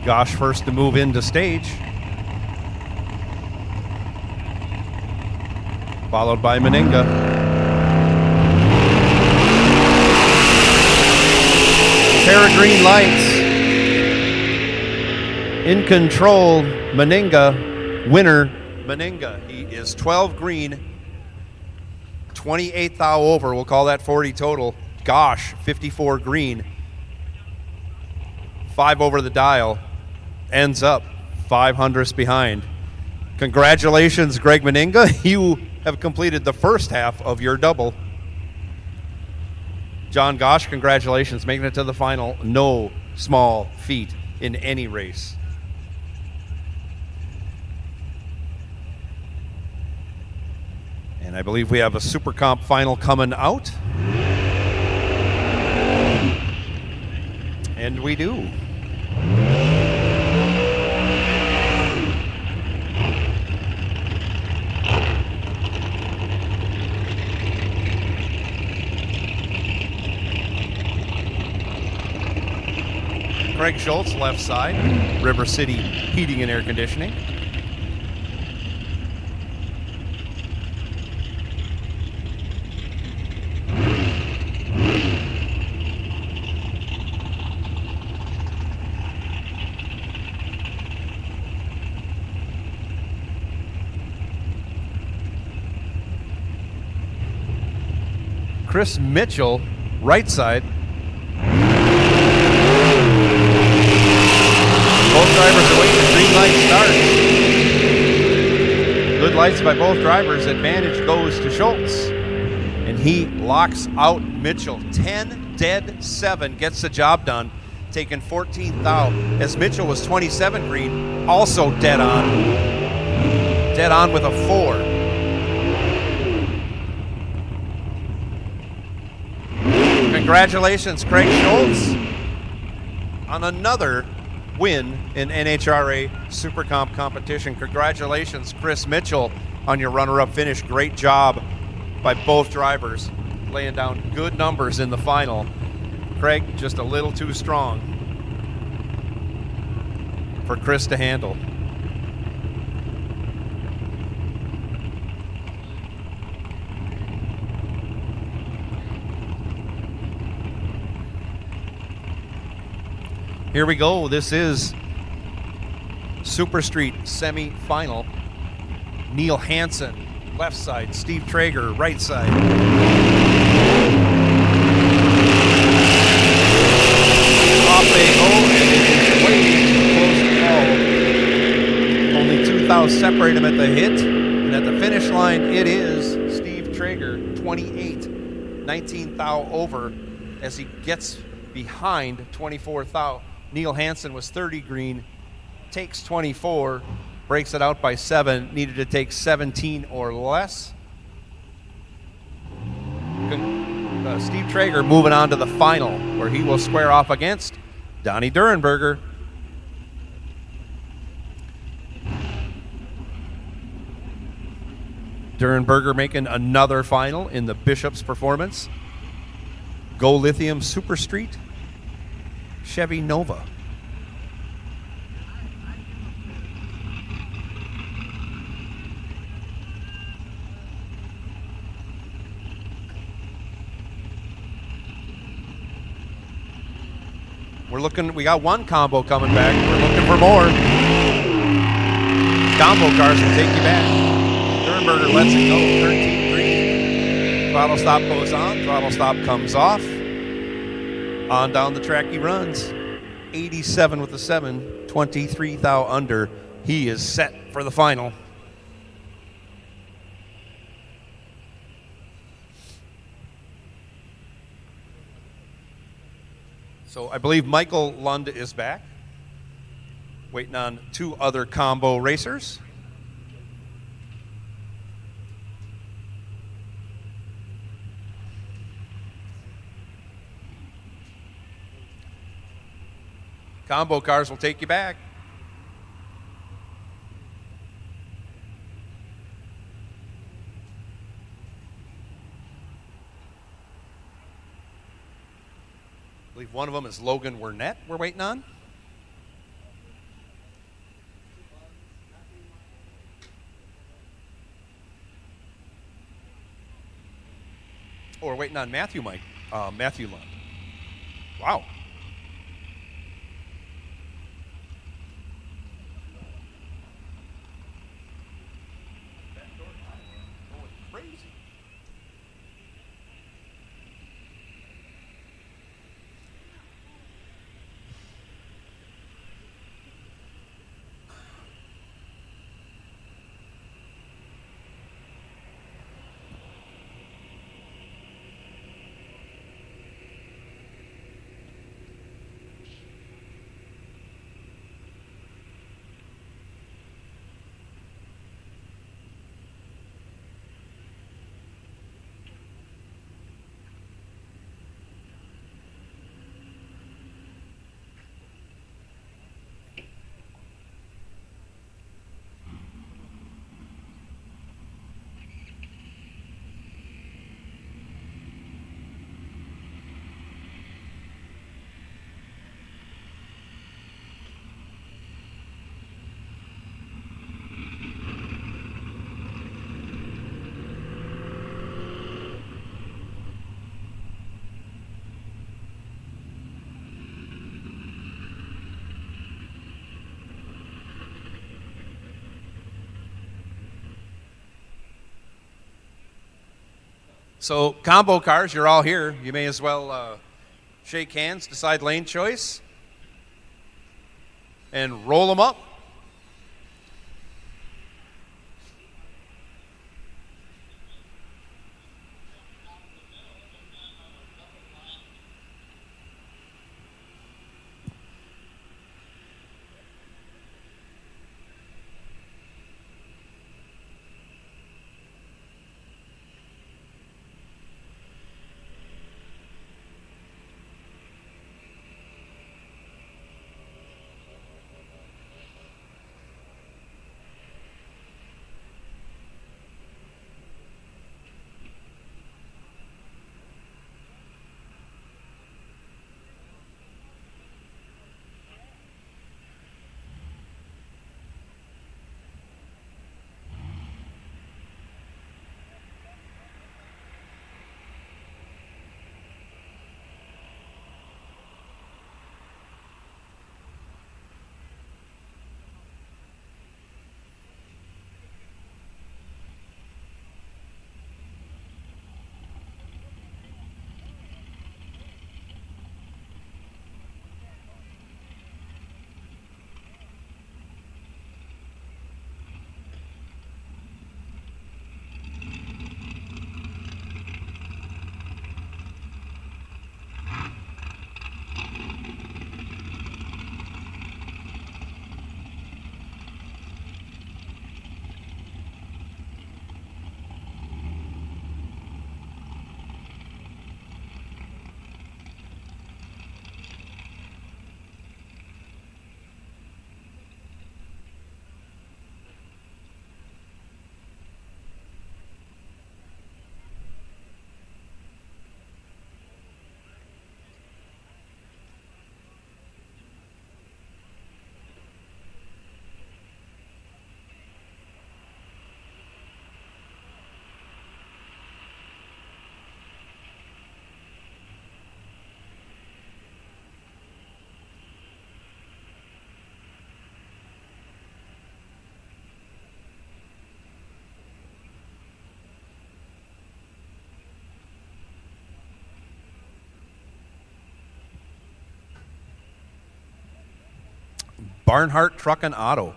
Gosh first to move into stage. Followed by Meninga. Pair of green lights. In control, Meninga. Winner, Meninga. He is 12 green, 28 thou over. We'll call that 40 total. Gosh, 54 green, 5 over the dial. Ends up 500ths behind. Congratulations, Greg Meninga. You have completed the first half of your double. John Gosh, congratulations, making it to the final. No small feat in any race. And I believe we have a Super Comp final coming out. And we do. Craig Schultz, left side, River City Heating and Air Conditioning. Chris Mitchell, right side. Both drivers are waiting for green light start. Good lights by both drivers. Advantage goes to Schultz. And he locks out Mitchell. 10 dead 7 gets the job done. Taking 14th out. As Mitchell was 27 green, also dead on. Dead on with a 4. Congratulations, Craig Schultz, on another win in NHRA Super Comp competition. Congratulations, Chris Mitchell, on your runner-up finish. Great job by both drivers, laying down good numbers in the final. Craig, just a little too strong. for Chris to handle. Here we go. This is Super Street semi-final. Neil Hansen, left side. Steve Traeger, right side. Off they go, and it is way too close to call. Only 2 thou separate them at the hit. And at the finish line, it is Steve Traeger, 28, 19 thou over, as he gets behind 24 thou. Neil Hansen was 30 green, takes 24, breaks it out by 7, needed to take 17 or less. Steve Traeger moving on to the final, where he will square off against Donnie Durenberger. Durenberger making another final in the Bishop's Performance. Go Lithium Super Street Chevy Nova. We got one combo coming back. We're looking for more. Combo cars will take you back. Durenberger lets it go, 13-3. Throttle stop goes on, throttle stop comes off. On down the track he runs. 87 with the 7, 23 thou under. He is set for the final. So I believe Michael Lund is back, waiting on 2 other combo racers. Combo cars will take you back. I believe one of them is Logan Wernette we're waiting on. Oh, we're waiting on Matthew Lund. Wow. So combo cars, you're all here. You may as well shake hands, decide lane choice, and roll them up. Barnhart Truck and Auto.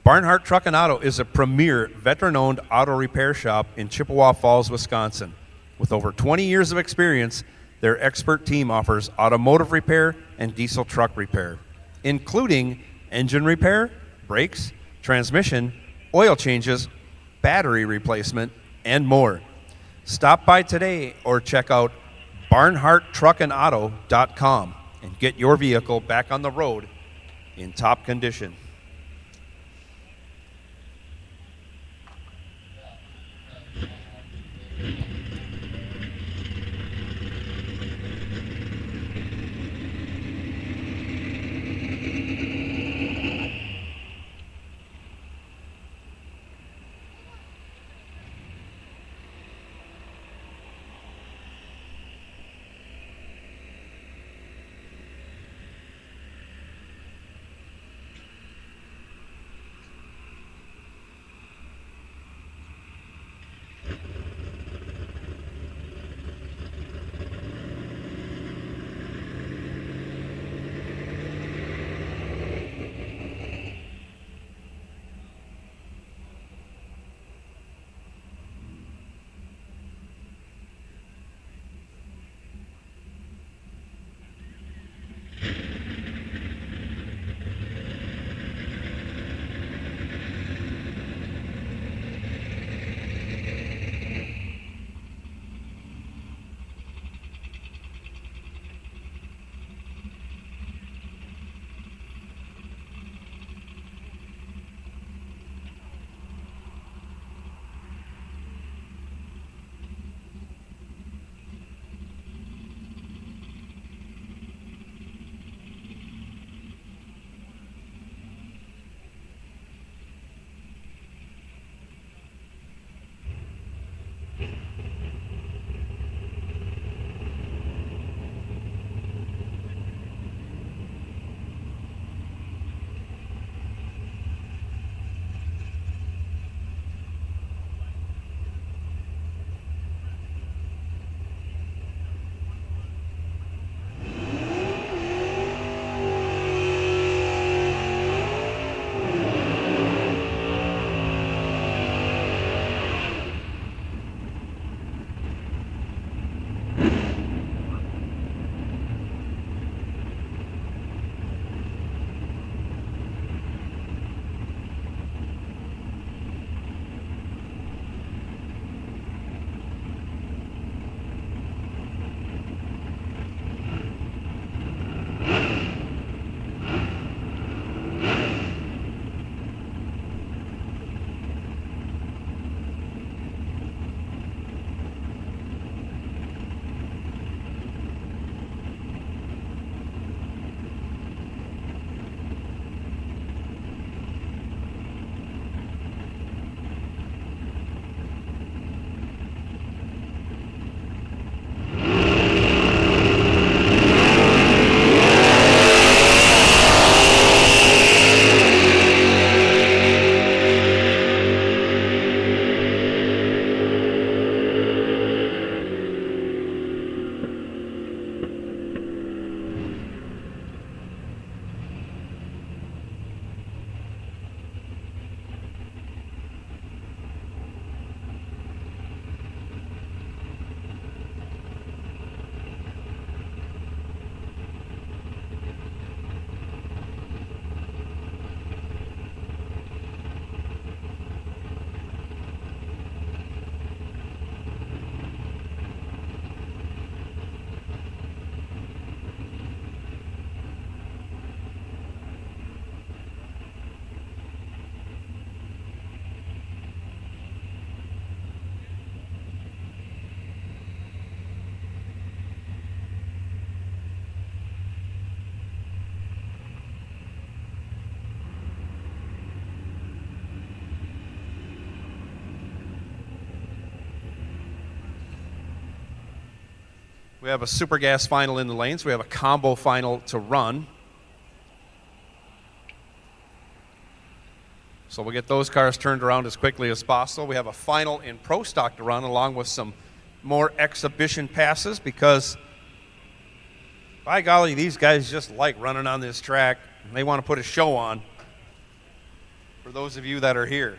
Barnhart Truck and Auto is a premier veteran-owned auto repair shop in Chippewa Falls, Wisconsin. With over 20 years of experience, their expert team offers automotive repair and diesel truck repair, including engine repair, brakes, transmission, oil changes, battery replacement, and more. Stop by today or check out barnharttruckandauto.com and get your vehicle back on the road in top condition. We have a super gas final in the lanes. We have a combo final to run. So we'll get those cars turned around as quickly as possible. We have a final in Pro Stock to run along with some more exhibition passes because, by golly, these guys just like running on this track. They want to put a show on for those of you that are here.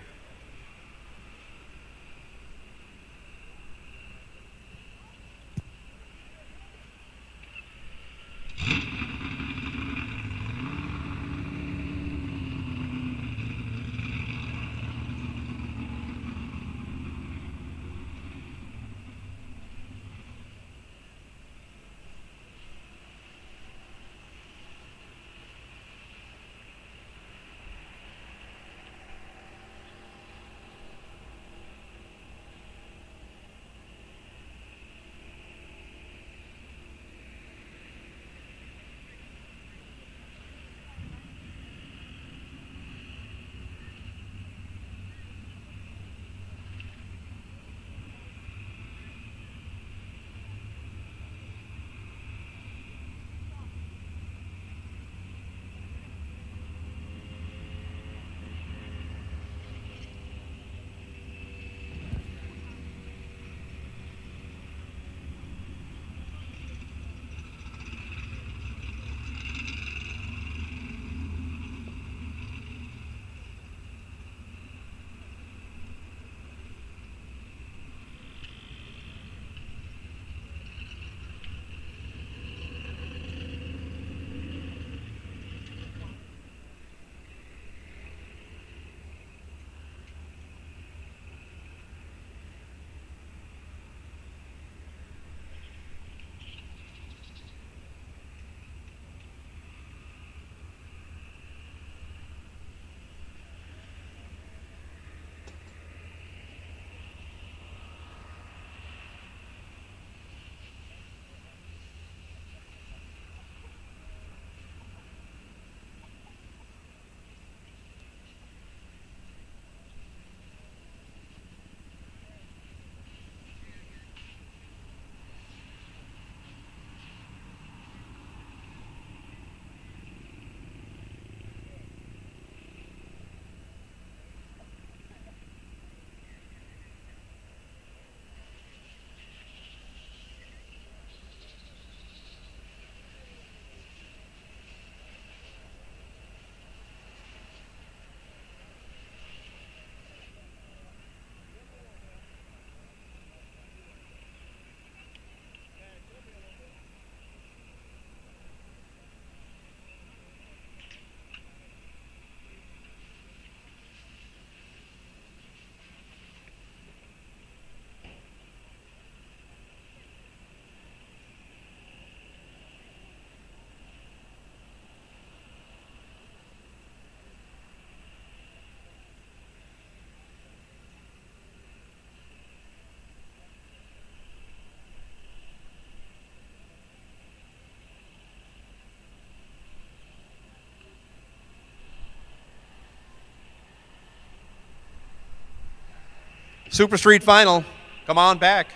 Super Street Final, come on back.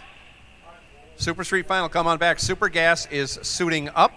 Super Street Final, come on back. Super Gas is suiting up.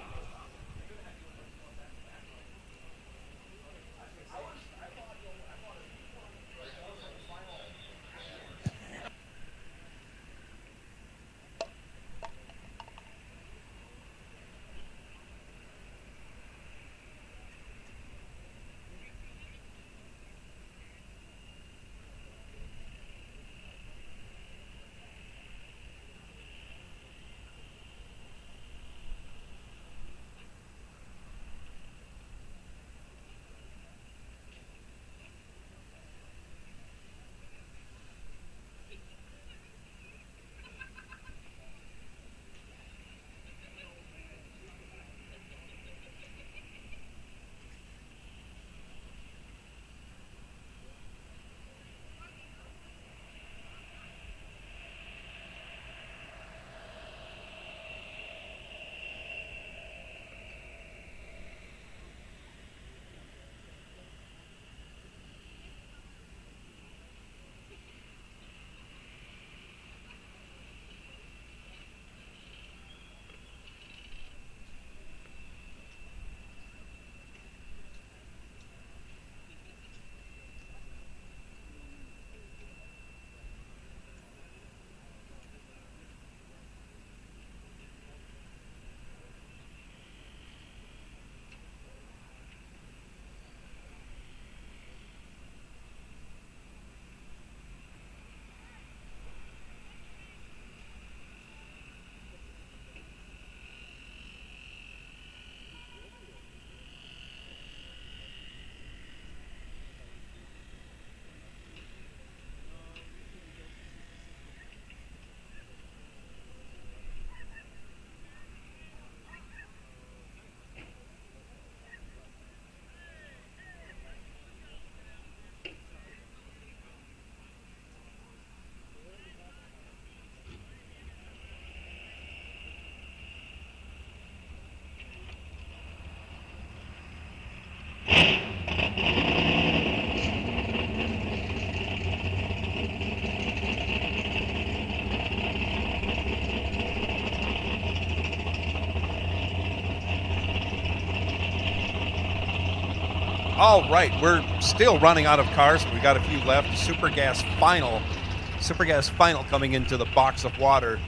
All right, we're still running out of cars. We got a few left. Super Gas Final coming into the box of water.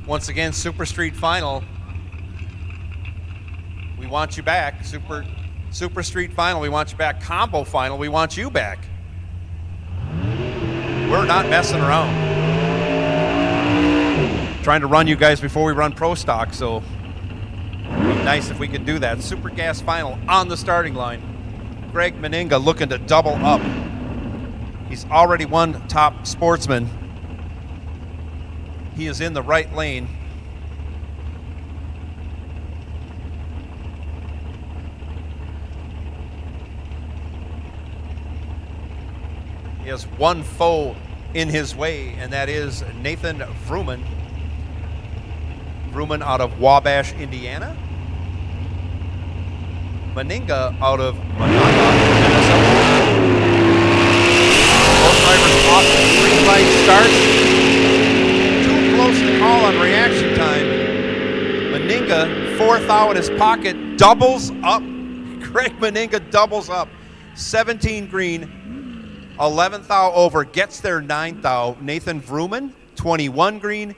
Once again, Super Street Final. We want you back. Super Street Final, we want you back. Combo Final, we want you back. We're not messing around. Trying to run you guys before we run Pro Stock, so it'd be nice if we could do that. Super Gas Final on the starting line. Greg Meninga looking to double up. He's already won Top Sportsman. He is in the right lane. He has one foe in his way, and that is Nathan Vrooman. Vrooman out of Wabash, Indiana. Meninga out of Minnesota. Both drivers off the green light starts. Close to call on reaction time. Meninga, fourth thou in his pocket, doubles up. Greg Meninga doubles up. 17 green, 11th thou over, gets there 9th thou. Nathan Vrooman, 21 green,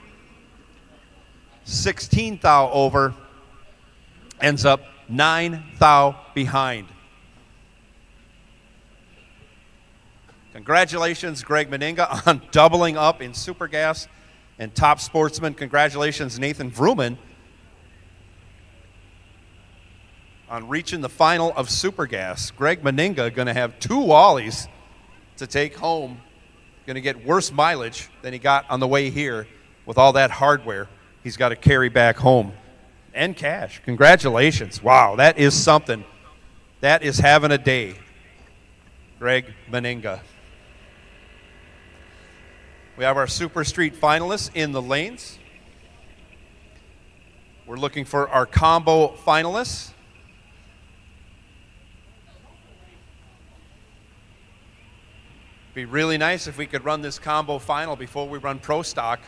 16th thou over, ends up 9 thou behind. Congratulations, Greg Meninga, on doubling up in Super Gas and Top Sportsman. Congratulations, Nathan Vrooman, on reaching the final of Super Gas. Greg Meninga going to have 2 Wallies to take home. Going to get worse mileage than he got on the way here with all that hardware he's got to carry back home. And cash. Congratulations. Wow, that is something. That is having a day. Greg Meninga. We have our Super Street finalists in the lanes. We're looking for our combo finalists. Be really nice if we could run this combo final before we run Pro Stock.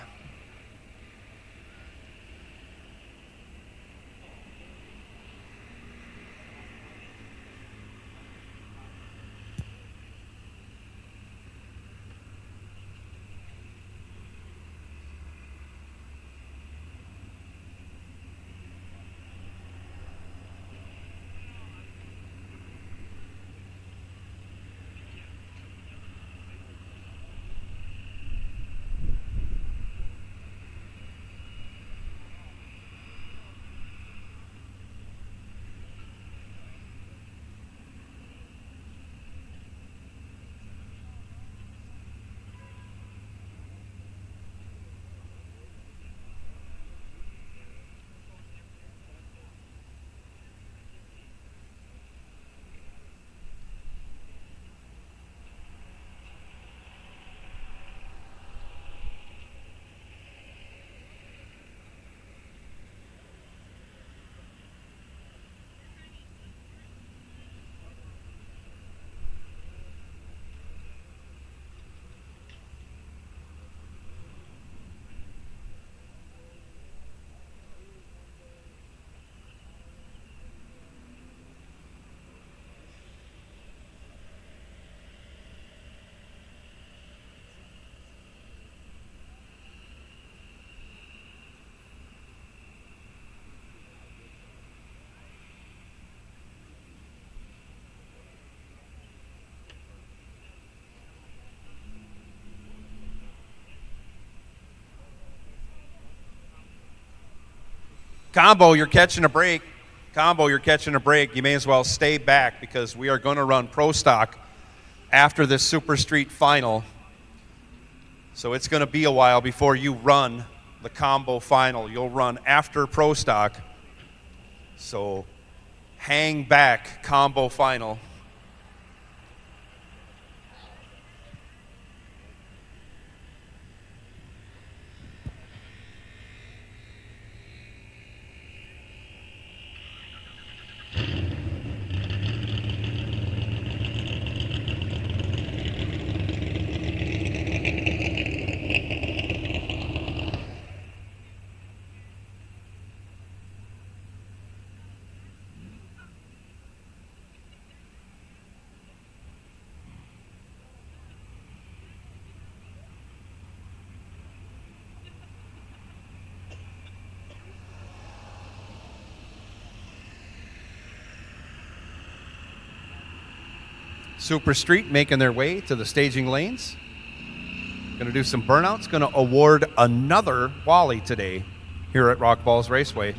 Combo, you're catching a break. Combo, you're catching a break. You may as well stay back because we are going to run Pro Stock after this Super Street final. So it's going to be a while before you run the combo final. You'll run after Pro Stock. So hang back, combo final. Super Street making their way to the staging lanes. Going to do some burnouts. Going to award another Wally today here at Rock Falls Raceway.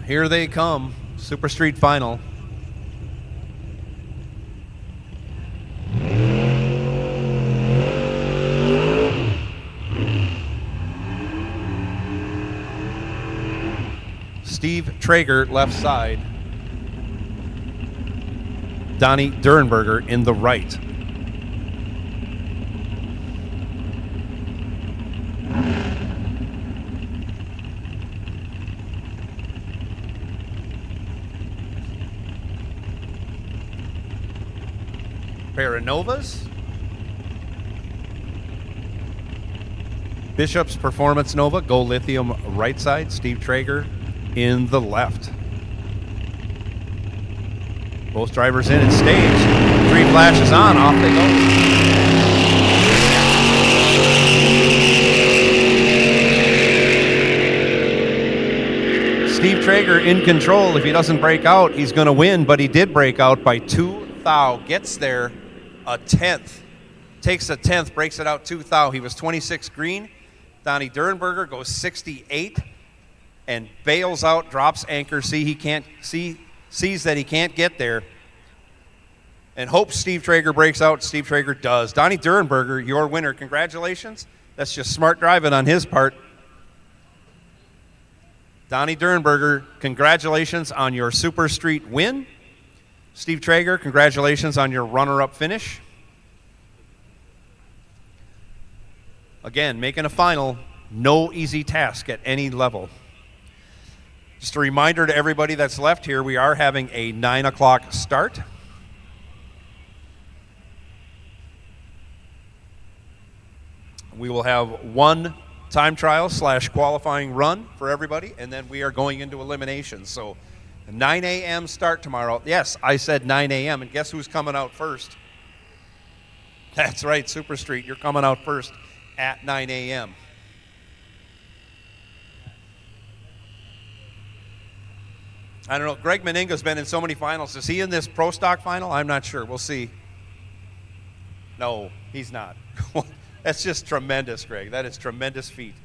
Here they come, Super Street Final. Steve Traeger, left side. Donnie Durenberger in the right. Paranovas. Bishop's Performance Nova, Go Lithium right side, Steve Traeger in the left. Both drivers in at stage. 3 flashes on, off they go. Steve Traeger in control. If he doesn't break out, he's going to win, but he did break out by 2 thou. Gets there a 10th. Takes a 10th, breaks it out 2 thou. He was 26 green. Donnie Durenberger goes 68 and bails out, drops anchor. Sees that he can't get there and hopes Steve Traeger breaks out. Steve Traeger does. Donnie Durenberger, your winner. Congratulations. That's just smart driving on his part. Donnie Durenberger, congratulations on your Super Street win. Steve Traeger, congratulations on your runner-up finish. Again, making a final, no easy task at any level. Just a reminder to everybody that's left here, we are having a 9 o'clock start. We will have one time trial / qualifying run for everybody, and then we are going into elimination. So 9 a.m. start tomorrow. Yes, I said 9 a.m., and guess who's coming out first? That's right, Super Street, you're coming out first at 9 a.m. I don't know. Greg Meninga's been in so many finals. Is he in this Pro Stock final? I'm not sure. We'll see. No, he's not. That's just tremendous, Greg. That is tremendous feat.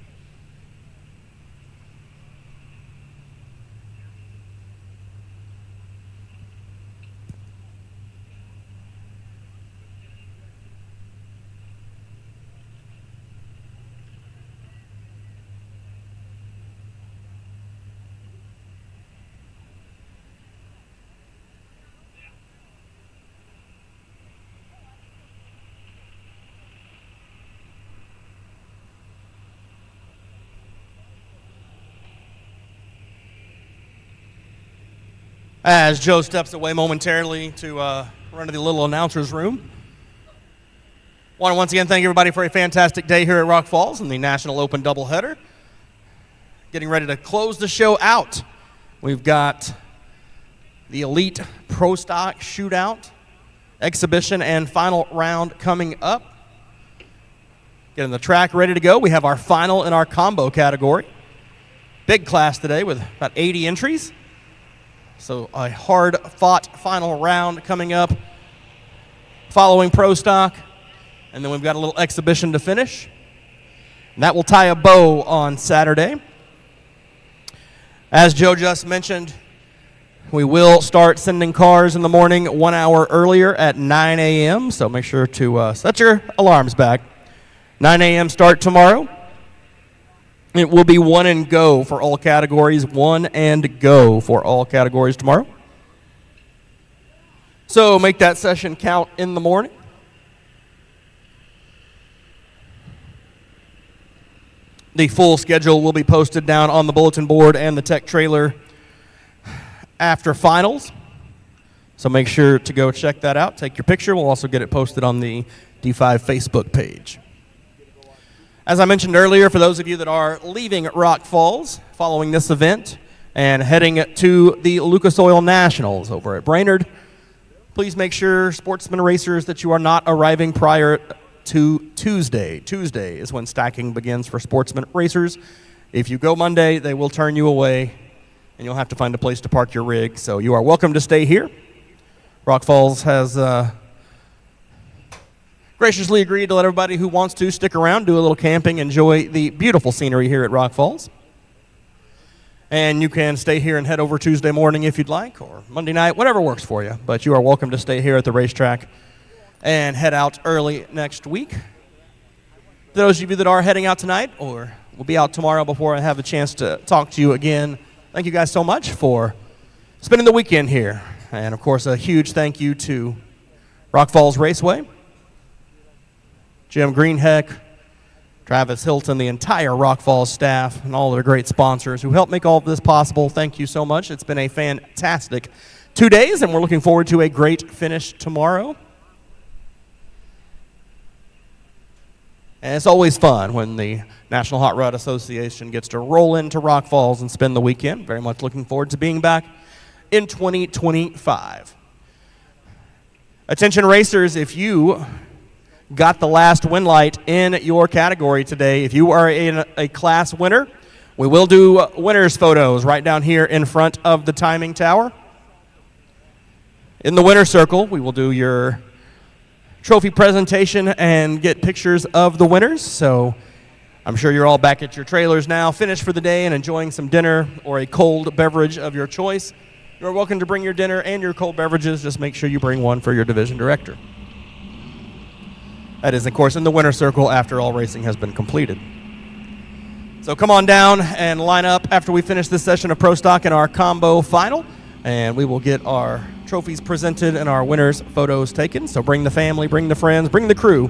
As Joe steps away momentarily to run to the little announcer's room. Want to once again thank everybody for a fantastic day here at Rock Falls in the National Open doubleheader. Getting ready to close the show out. We've got the Elite Pro Stock Shootout, exhibition, and final round coming up. Getting the track ready to go. We have our final in our combo category. Big class today with about 80 entries. So a hard-fought final round coming up following Pro Stock. And then we've got a little exhibition to finish. And that will tie a bow on Saturday. As Joe just mentioned, we will start sending cars in the morning 1 hour earlier at 9 a.m., so make sure to set your alarms back. 9 a.m. start tomorrow. It will be 1 and go for all categories. 1 and go for all categories tomorrow. So make that session count in the morning. The full schedule will be posted down on the bulletin board and the tech trailer after finals. So make sure to go check that out. Take your picture. We'll also get it posted on the D5 Facebook page. As I mentioned earlier, for those of you that are leaving Rock Falls following this event and heading to the Lucas Oil Nationals over at Brainerd, please make sure, sportsman racers, that you are not arriving prior to Tuesday. Tuesday is when stacking begins for sportsman racers. If you go Monday, they will turn you away, and you'll have to find a place to park your rig. So you are welcome to stay here. Rock Falls has graciously agreed to let everybody who wants to stick around, do a little camping, enjoy the beautiful scenery here at Rock Falls. And you can stay here and head over Tuesday morning if you'd like, or Monday night, whatever works for you. But you are welcome to stay here at the racetrack and head out early next week. Those of you that are heading out tonight or will be out tomorrow before I have a chance to talk to you again, thank you guys so much for spending the weekend here. And, of course, a huge thank you to Rock Falls Raceway, Jim Greenheck, Travis Hilton, the entire Rock Falls staff, and all their great sponsors who helped make all of this possible. Thank you so much. It's been a fantastic 2 days, and we're looking forward to a great finish tomorrow. And it's always fun when the National Hot Rod Association gets to roll into Rock Falls and spend the weekend. Very much looking forward to being back in 2025. Attention racers, if you got the last win light in your category today, if you are a class winner, we will do winners photos right down here in front of the timing tower. In the winner circle, we will do your trophy presentation and get pictures of the winners. So I'm sure you're all back at your trailers now, finished for the day and enjoying some dinner or a cold beverage of your choice. You're welcome to bring your dinner and your cold beverages. Just make sure you bring one for your division director. That is, of course, in the winner circle after all racing has been completed. So come on down and line up after we finish this session of Pro Stock in our combo final, and we will get our trophies presented and our winners' photos taken. So bring the family, bring the friends, bring the crew.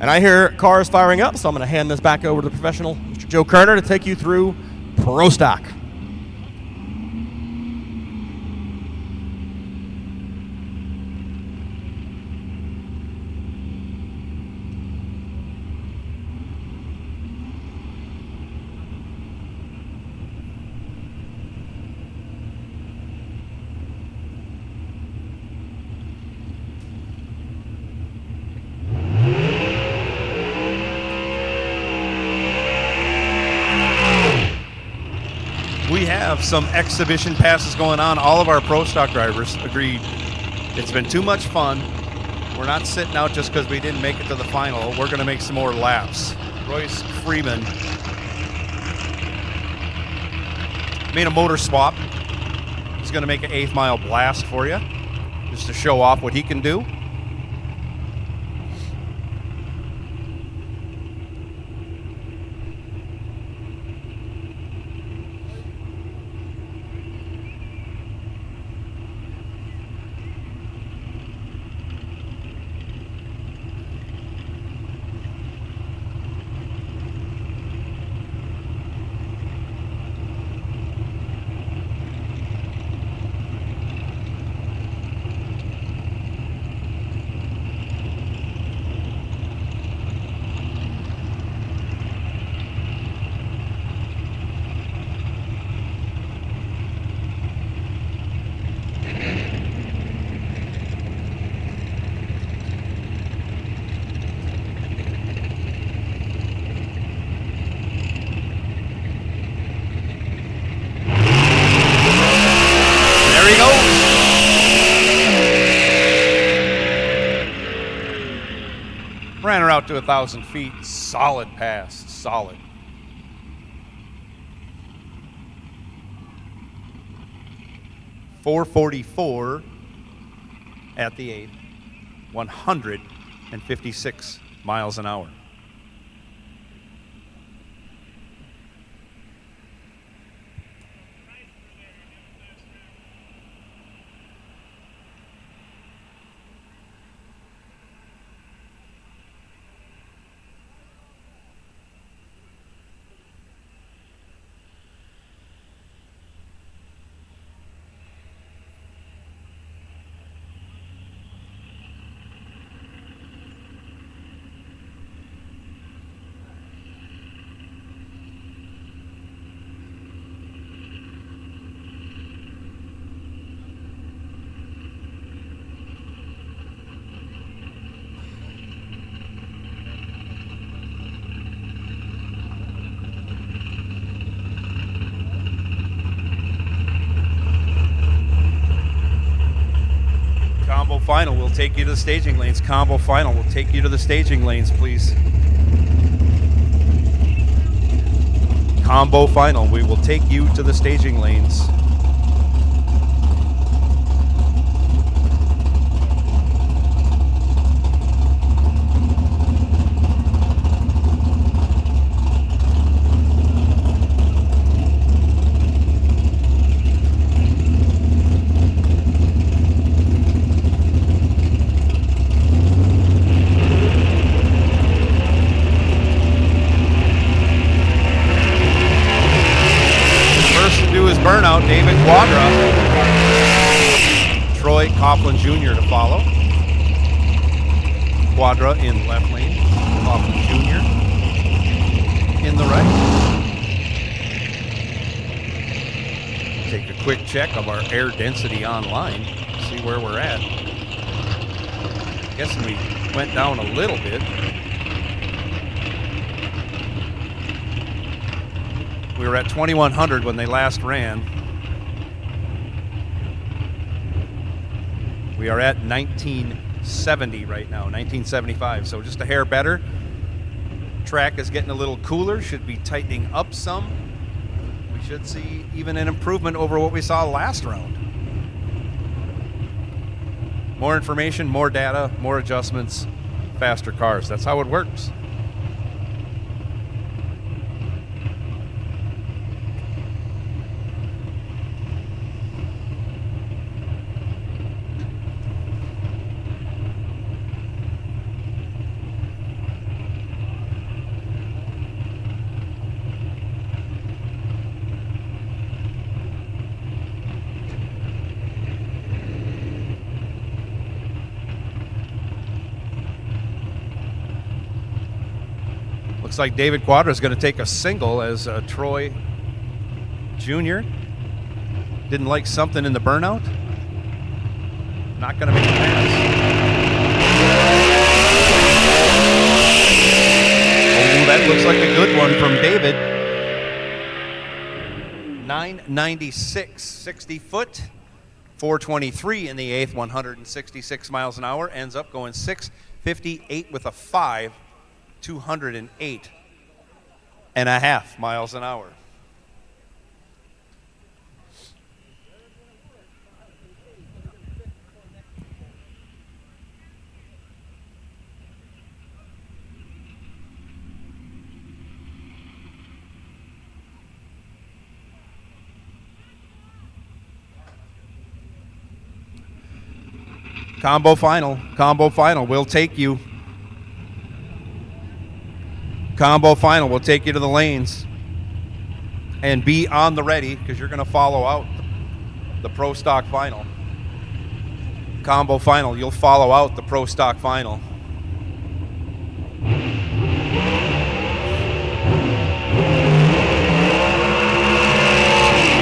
And I hear cars firing up, so I'm going to hand this back over to the professional, Mr. Joe Kerner, to take you through Pro Stock. We have some exhibition passes going on. All of our Pro Stock drivers agreed it's been too much fun. We're not sitting out just because we didn't make it to the final. We're going to make some more laps. Royce Freeman made a motor swap. He's going to make an 8th mile blast for you just to show off what he can do. got to 1,000 feet. Solid pass, solid. .444 at the 8th, 156 miles an hour. Combo final will take you to the staging lanes. Combo final will take you to the staging lanes, please. Combo final, we will take you to the staging lanes. Burnout, David Quadra. Troy Coughlin Jr. to follow. Quadra in left lane. Coughlin Jr. in the right. Take a quick check of our air density online. See where we're at. Guessing we went down a little bit. We were at 2,100 when they last ran. We are at 1970 right now, 1975, so just a hair better. Track is getting a little cooler, should be tightening up some. We should see even an improvement over what we saw last round. More information, more data, more adjustments, faster cars. That's how it works. Looks like David Quadra is going to take a single as Troy Jr. didn't like something in the burnout. Not going to make a pass. Oh, that looks like a good one from David. 996, 60 foot, 423 in the 8th, 166 miles an hour. Ends up going 658 with a 5. 208.5 miles an hour. Combo final. We'll take you. Combo final will take you to the lanes. And be on the ready because you're going to follow out the Pro Stock final. Combo final, you'll follow out the Pro Stock final.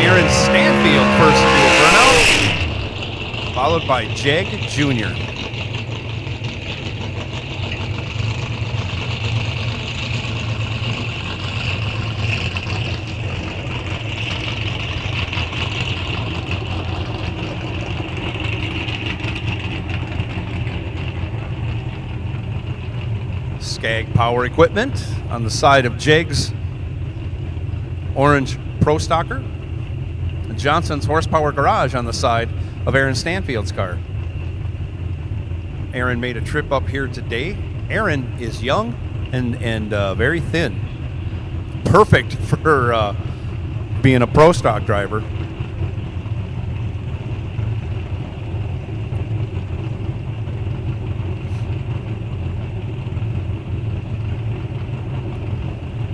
Aaron Stanfield first to do a burnout, followed by Jeg Jr. Skag Power Equipment on the side of Jig's orange Pro Stocker. And Johnson's Horsepower Garage on the side of Aaron Stanfield's car. Aaron made a trip up here today. Aaron is young and very thin. Perfect for being a Pro Stock driver.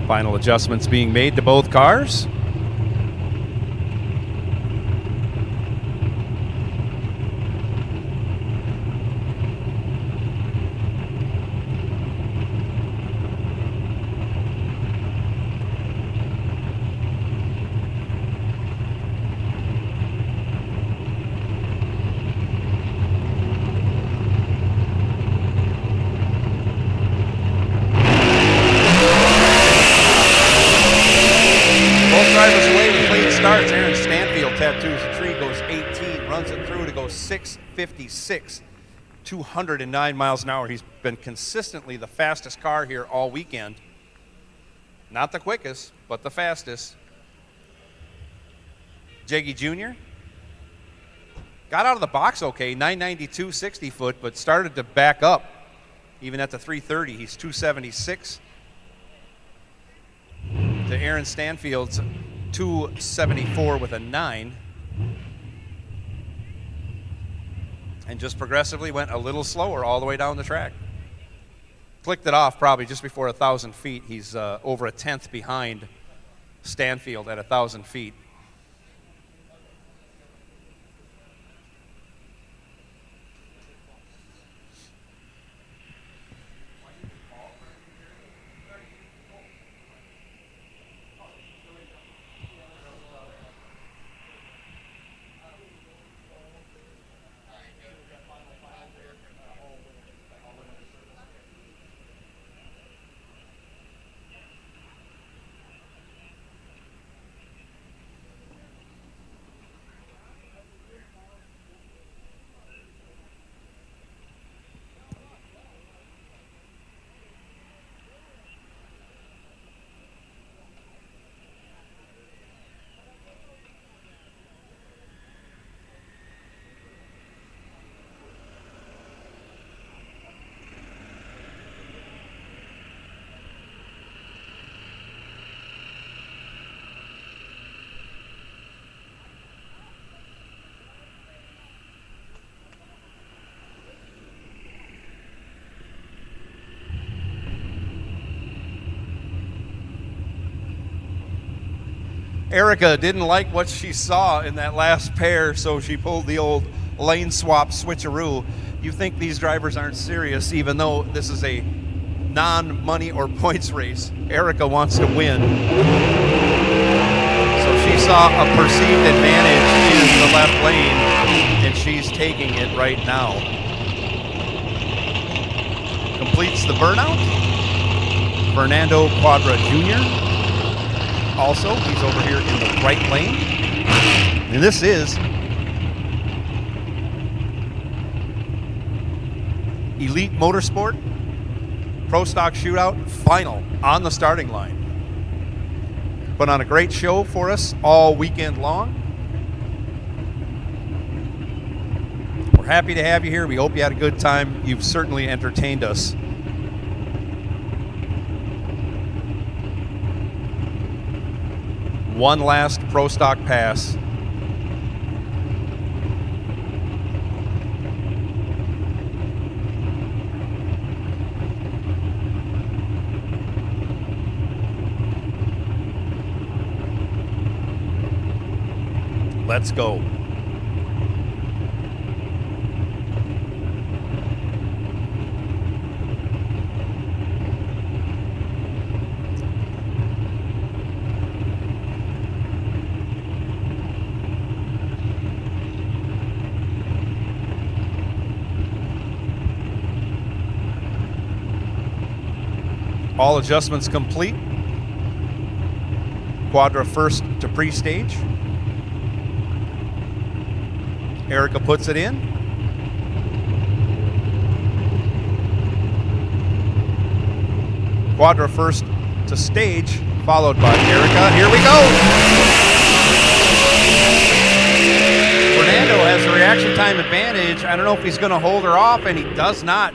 Final adjustments being made to both cars. Drivers away with clean starts. Aaron Stanfield tattoos a tree, goes 18, runs it through to go 6:56, 209 miles an hour. He's been consistently the fastest car here all weekend. Not the quickest, but the fastest. Jiggy Jr. got out of the box okay, 992 60 foot, but started to back up. Even at the 330, he's 276. To Aaron Stanfield's 274 with a 9. And just progressively went a little slower all the way down the track. Clicked it off probably just before 1,000 feet. He's over a tenth behind Stanfield at 1,000 feet. Erica didn't like what she saw in that last pair, so she pulled the old lane swap switcheroo. You think these drivers aren't serious, even though this is a non-money or points race. Erica wants to win. So she saw a perceived advantage in the left lane, and she's taking it right now. Completes the burnout. Fernando Quadra Jr. Also, he's over here in the right lane. And this is Elite Motorsport Pro Stock Shootout final on the starting line. Put on a great show for us all weekend long. We're happy to have you here. We hope you had a good time. You've certainly entertained us. One last Pro Stock pass. Let's go. All adjustments complete. Quadra first to pre-stage. Erica puts it in. Quadra first to stage, followed by Erica. Here we go. Fernando has a reaction time advantage. I don't know if he's going to hold her off, and he does not.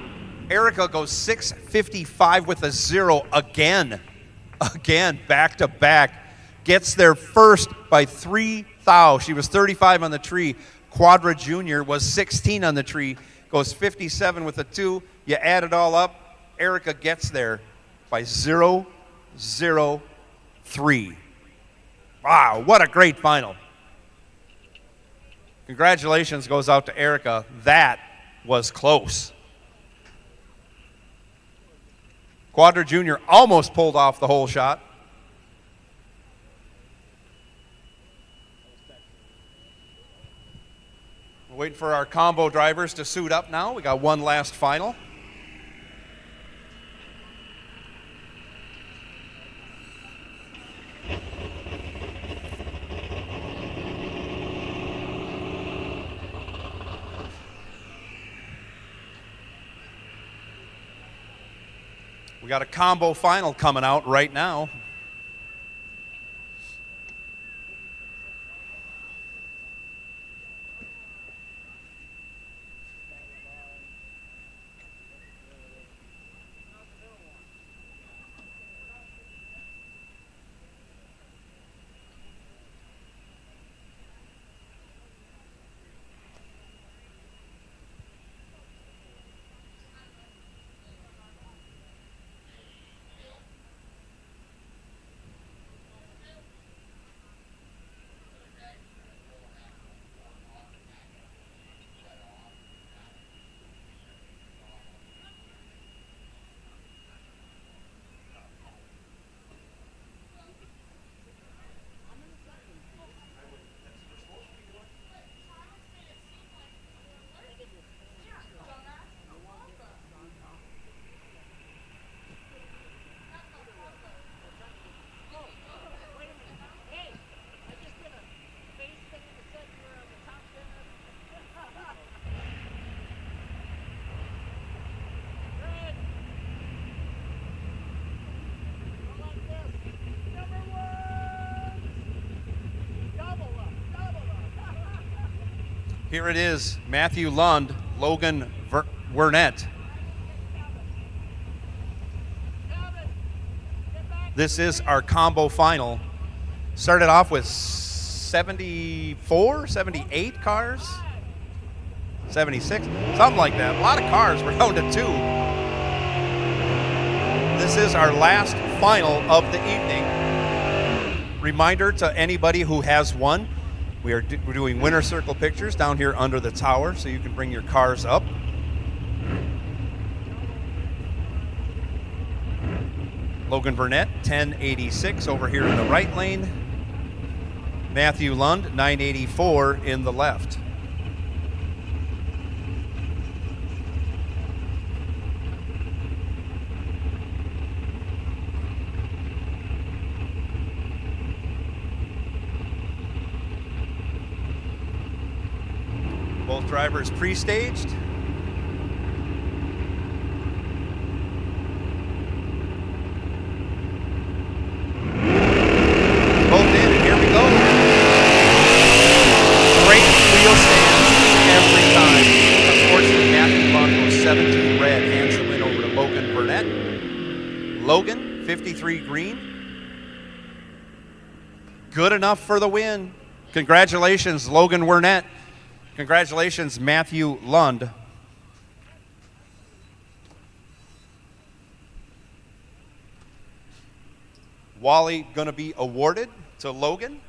Erica goes 6:55 with a 0 again. Again, back to back. Gets there first by 3 thou. She was 35 on the tree. Quadra Junior was 16 on the tree. Goes 57 with a 2. You add it all up. Erica gets there by 0:03. Wow, what a great final. Congratulations goes out to Erica. That was close. Quadra Junior almost pulled off the whole shot. We're waiting for our combo drivers to suit up now. We got one last final. We got a combo final coming out right now. Here it is, Matthew Lund, Logan Wernette. This is our combo final. Started off with 74, 78 cars, 76, something like that. A lot of cars. We're down to 2. This is our last final of the evening. Reminder to anybody who has won, we're doing winner circle pictures down here under the tower, so you can bring your cars up. Logan Burnett, 1086 over here in the right lane. Matthew Lund, 984 in the left. Both drivers pre-staged. Both in, and here we go. Great wheel stands every time. Unfortunately, Matthew Lund goes 17 red, hands the win over to Logan Burnett. Logan, 53 green. Good enough for the win. Congratulations, Logan Wernette. Congratulations, Matthew Lund. Wally going to be awarded to Logan.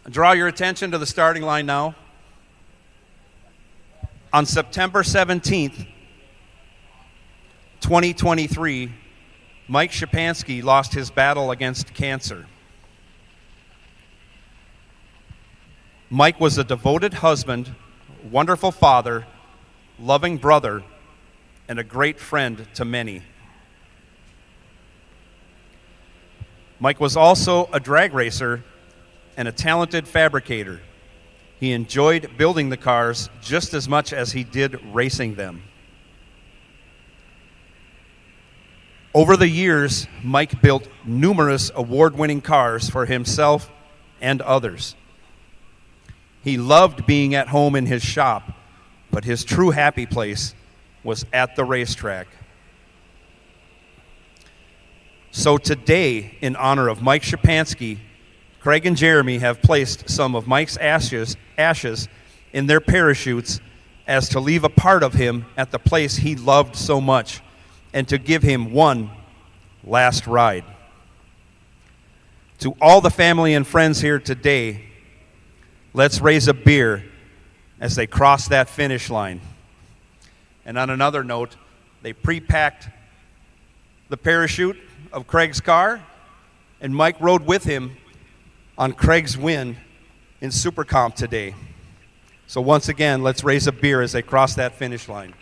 Draw your attention to the starting line now. On September 17th, 2023, Mike Shapansky lost his battle against cancer. Mike was a devoted husband, wonderful father, loving brother, and a great friend to many. Mike was also a drag racer and a talented fabricator. He enjoyed building the cars just as much as he did racing them. Over the years, Mike built numerous award-winning cars for himself and others. He loved being at home in his shop, but his true happy place was at the racetrack. So today, in honor of Mike Szczepanski, Craig and Jeremy have placed some of Mike's ashes in their parachutes as to leave a part of him at the place he loved so much and to give him one last ride. To all the family and friends here today, let's raise a beer as they cross that finish line. And on another note, they pre-packed the parachute of Craig's car, and Mike rode with him on Craig's win in Super Comp today. So once again, let's raise a beer as they cross that finish line.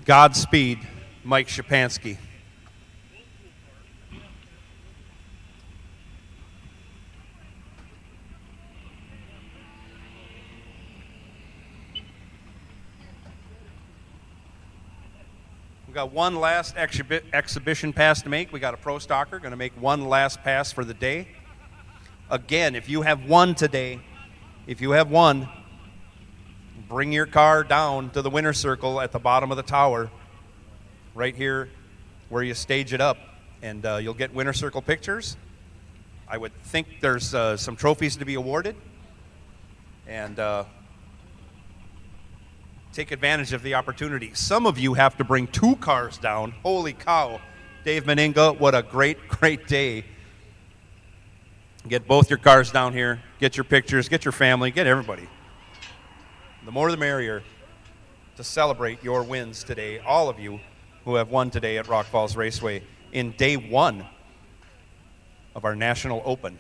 Godspeed, Mike Szczepanski. We got one last exhibition pass to make. We got a pro stocker going to make one last pass for the day. Again, if you have one today, bring your car down to the winner's circle at the bottom of the tower, right here where you stage it up, and you'll get winner's circle pictures. I would think there's some trophies to be awarded, and take advantage of the opportunity. Some of you have to bring 2 cars down. Holy cow. Dave Meninga, what a great, great day. Get both your cars down here, get your pictures, get your family, get everybody. The more the merrier to celebrate your wins today, all of you who have won today at Rock Falls Raceway in day 1 of our National Open.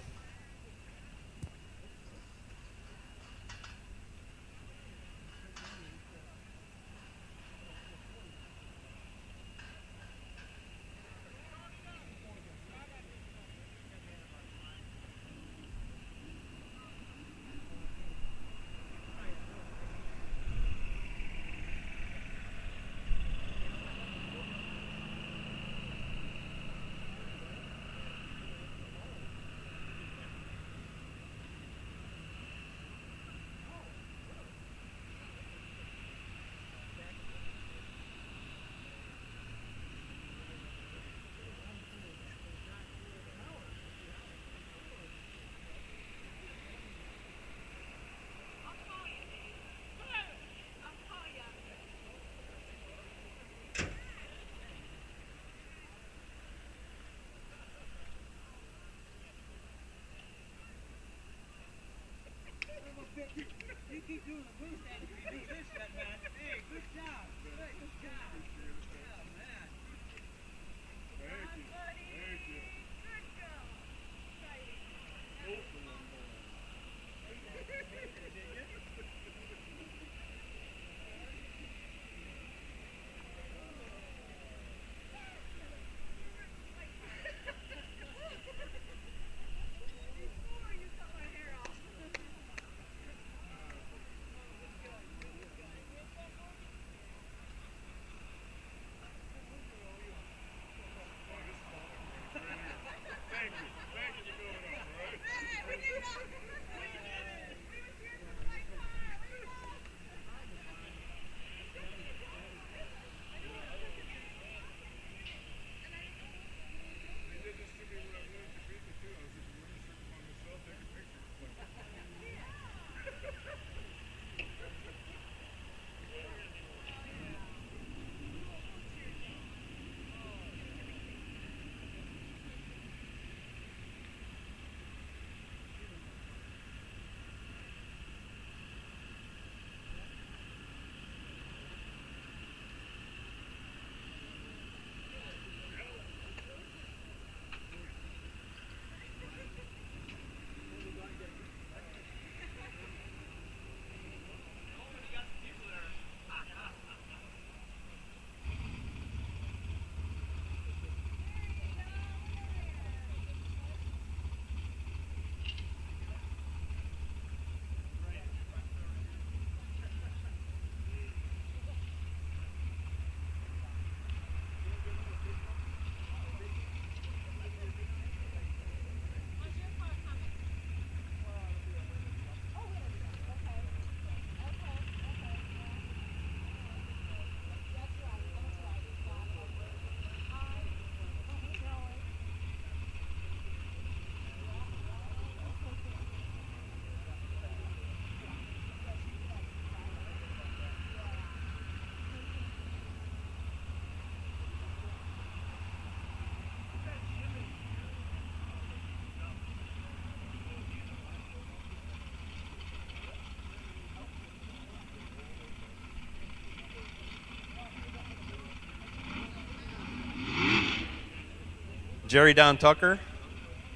Jerry Don Tucker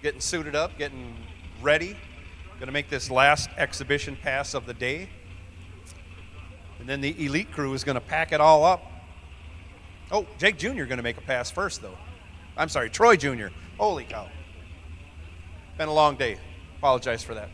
getting suited up, getting ready. Going to make this last exhibition pass of the day. And then the elite crew is going to pack it all up. Oh, Jake Jr. going to make a pass first, though. I'm sorry, Troy Jr. Holy cow. Been a long day. Apologize for that.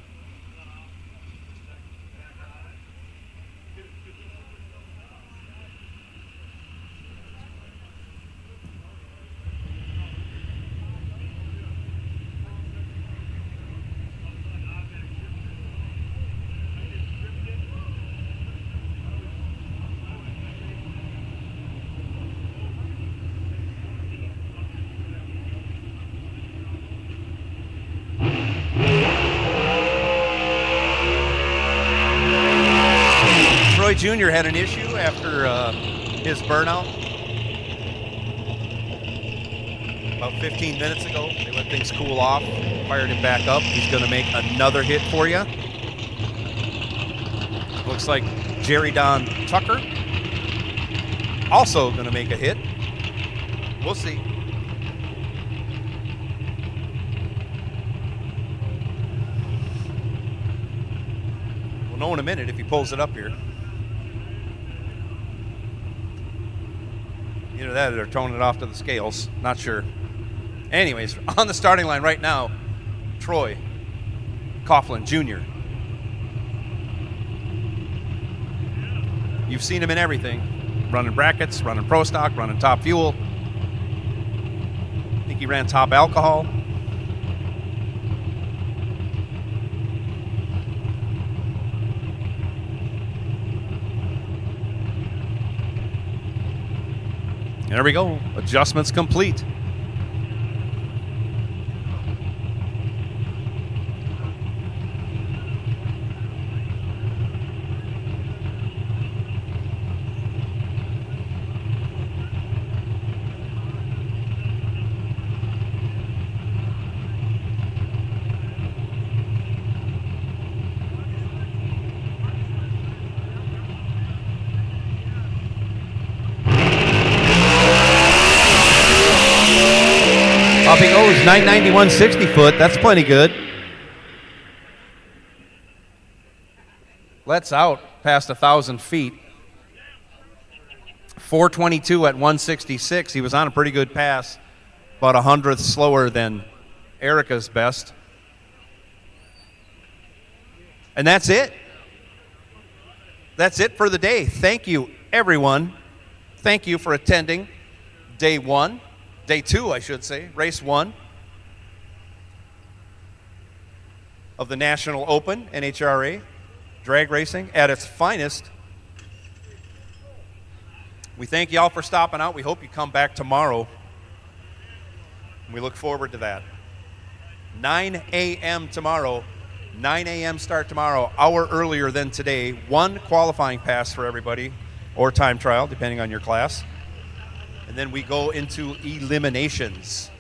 Troy Jr. had an issue after his burnout about 15 minutes ago. They let things cool off, fired him back up. He's going to make another hit for you. Looks like Jerry Don Tucker also going to make a hit. We'll see. We'll know in a minute if he pulls it up here. Either that or they're toning it off to the scales. Not sure. Anyways, on the starting line right now, Troy Coughlin Jr. You've seen him in everything. Running brackets, running pro stock, running top fuel. I think he ran top alcohol. There we go. Adjustments complete. Up he goes, 991 60 foot. That's plenty good. Let's out past 1,000 feet. 422 at 166. He was on a pretty good pass, about 100th slower than Erica's best. And that's it. That's it for the day. Thank you, everyone. Thank you for attending day one. Day two, I should say, race one of the National Open, NHRA, drag racing at its finest. We thank you all for stopping out. We hope you come back tomorrow. We look forward to that. 9 a.m. tomorrow, 9 a.m. start tomorrow, hour earlier than today. One qualifying pass for everybody, or time trial, depending on your class. And then we go into eliminations.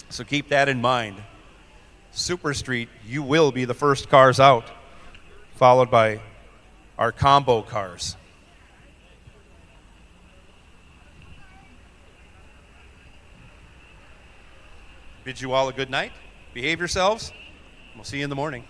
So keep that in mind. Super Street, you will be the first cars out, followed by our combo cars. Bid you all a good night. Behave yourselves. We'll see you in the morning.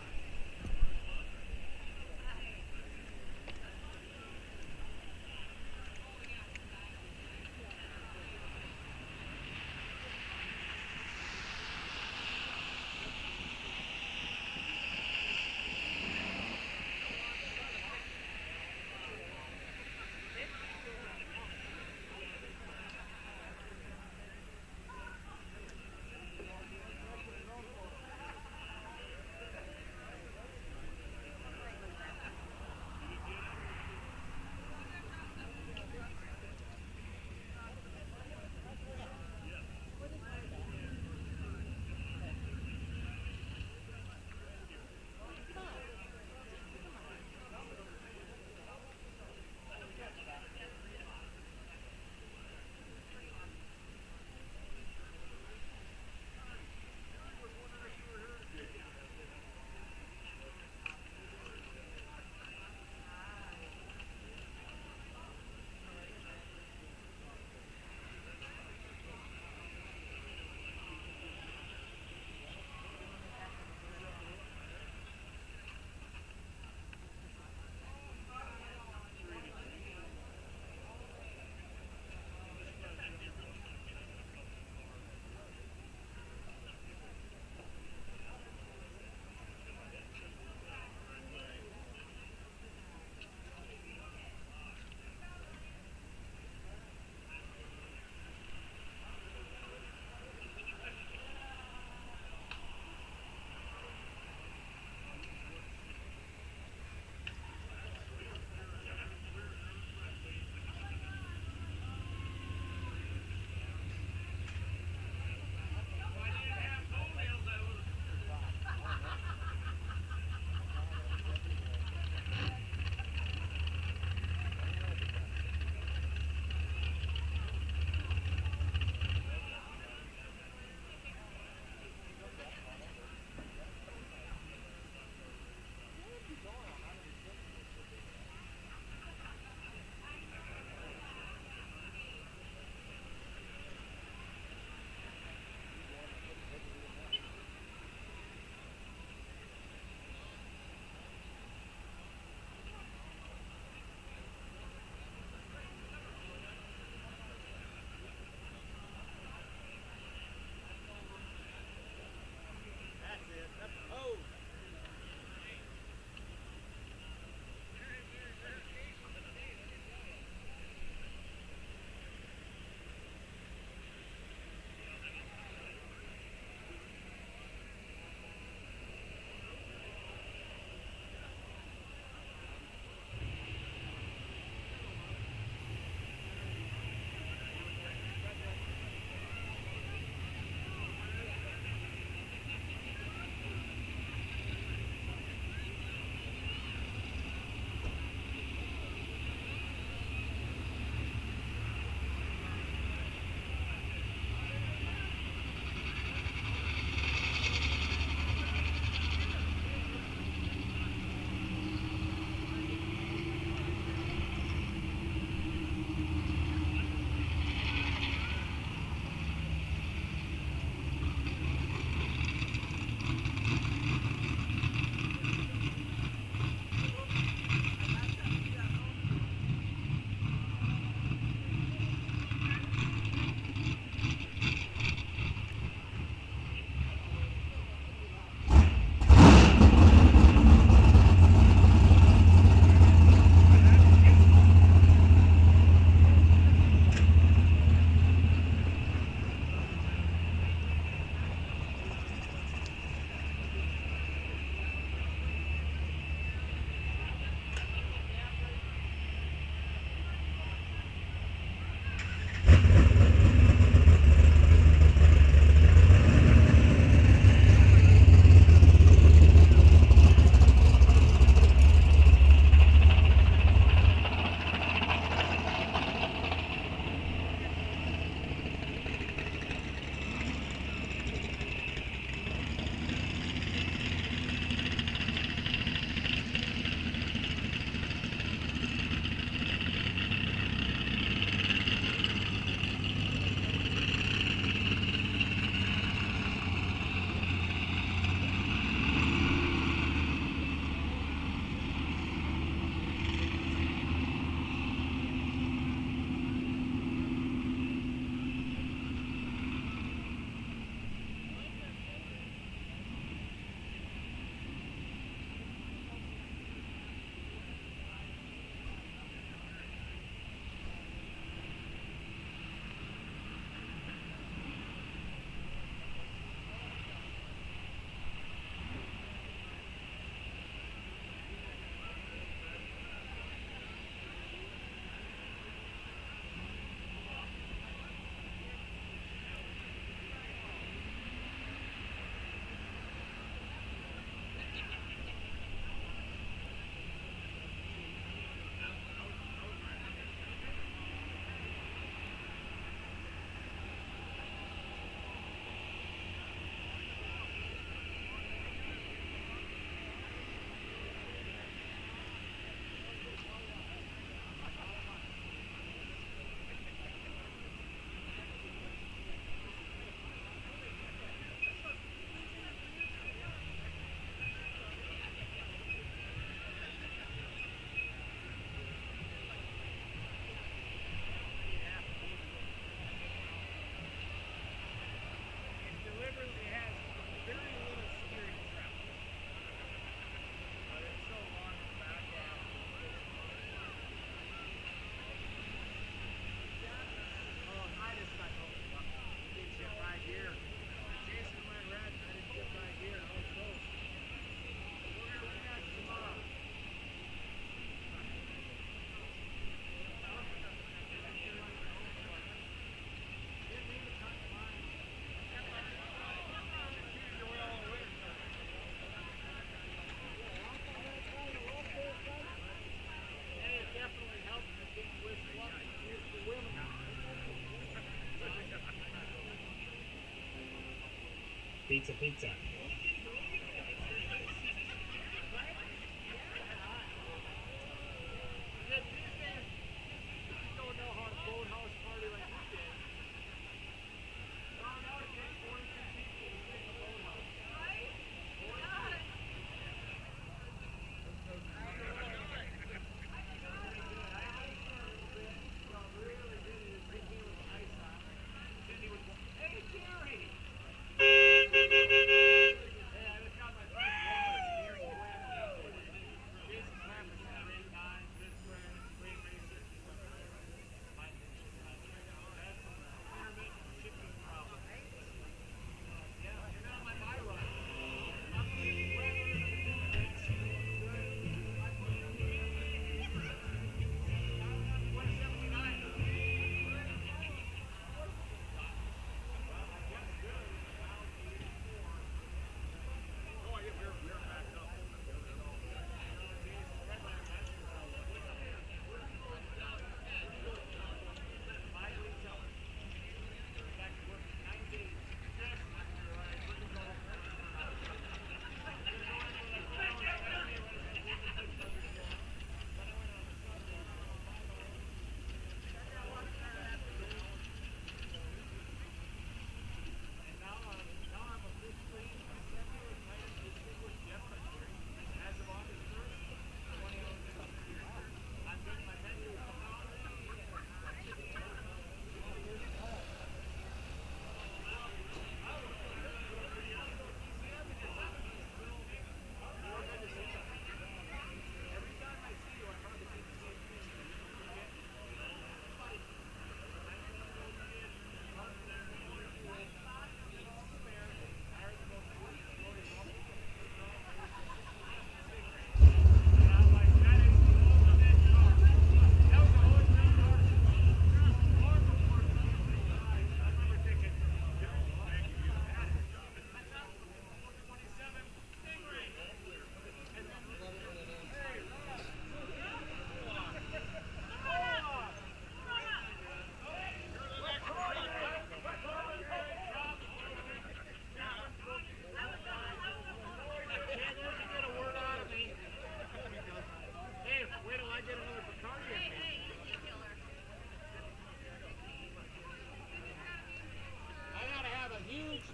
Pizza, pizza.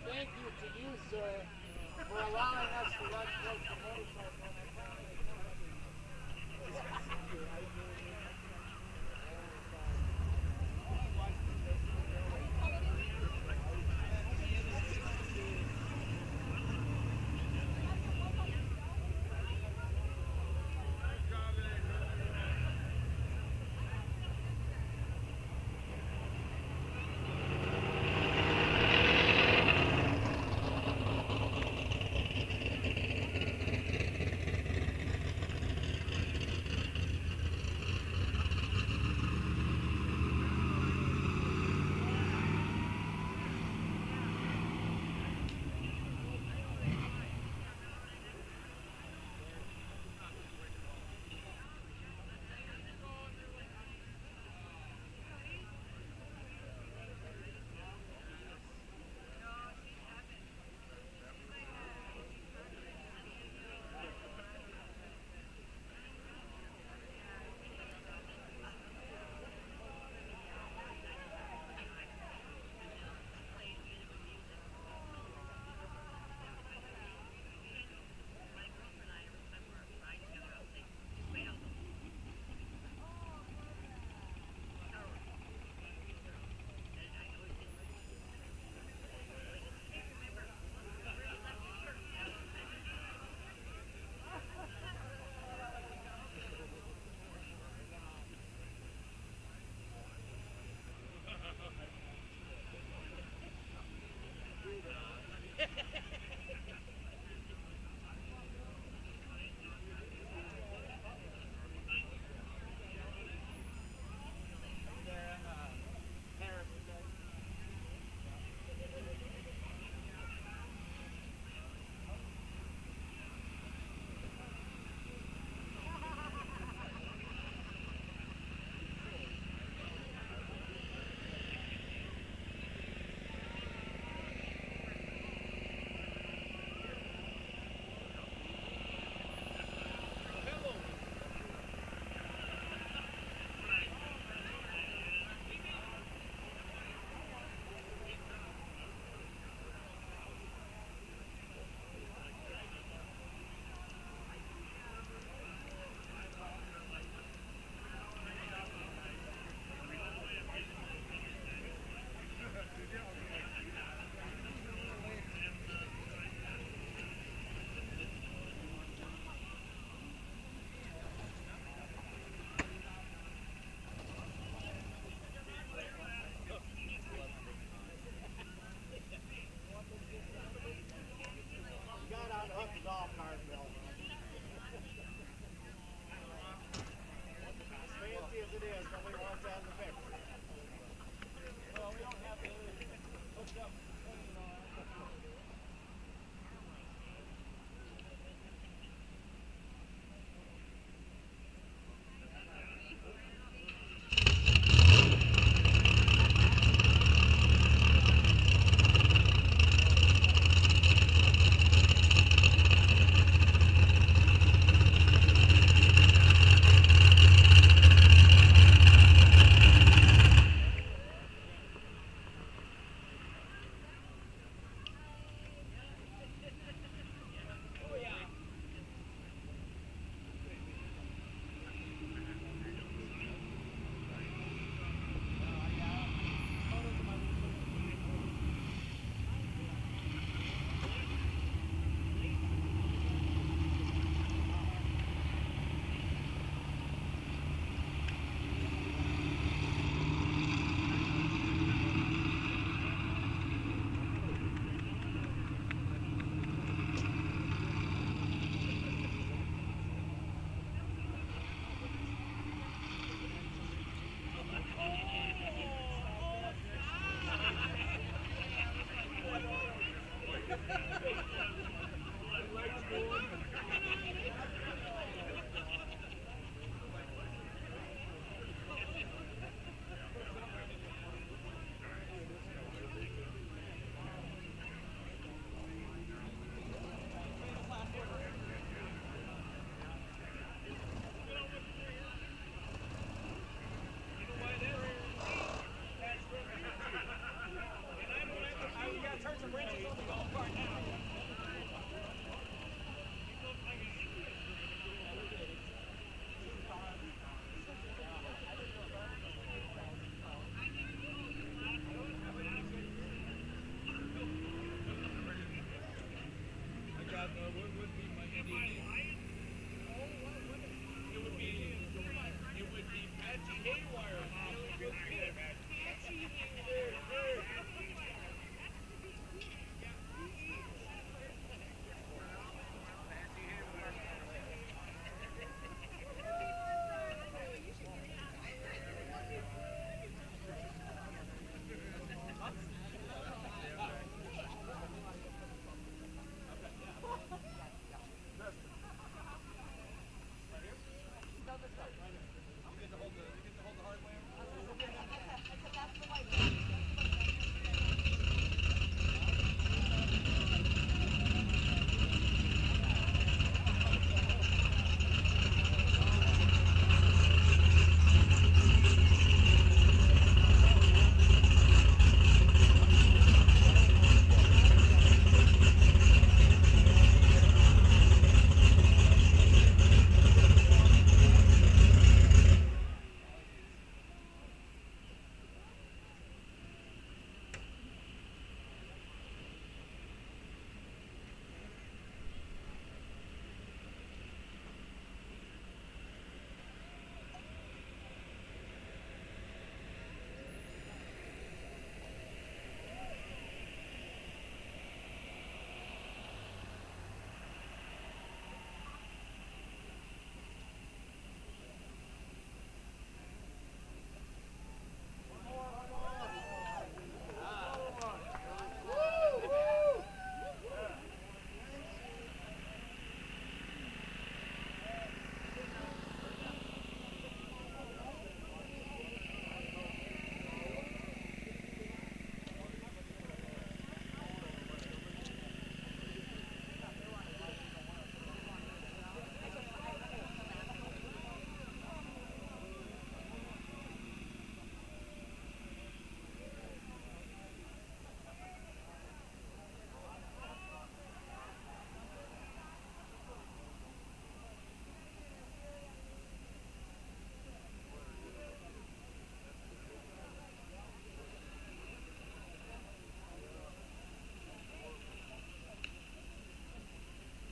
Thank you to you, sir, for allowing us to run close to motorcycle.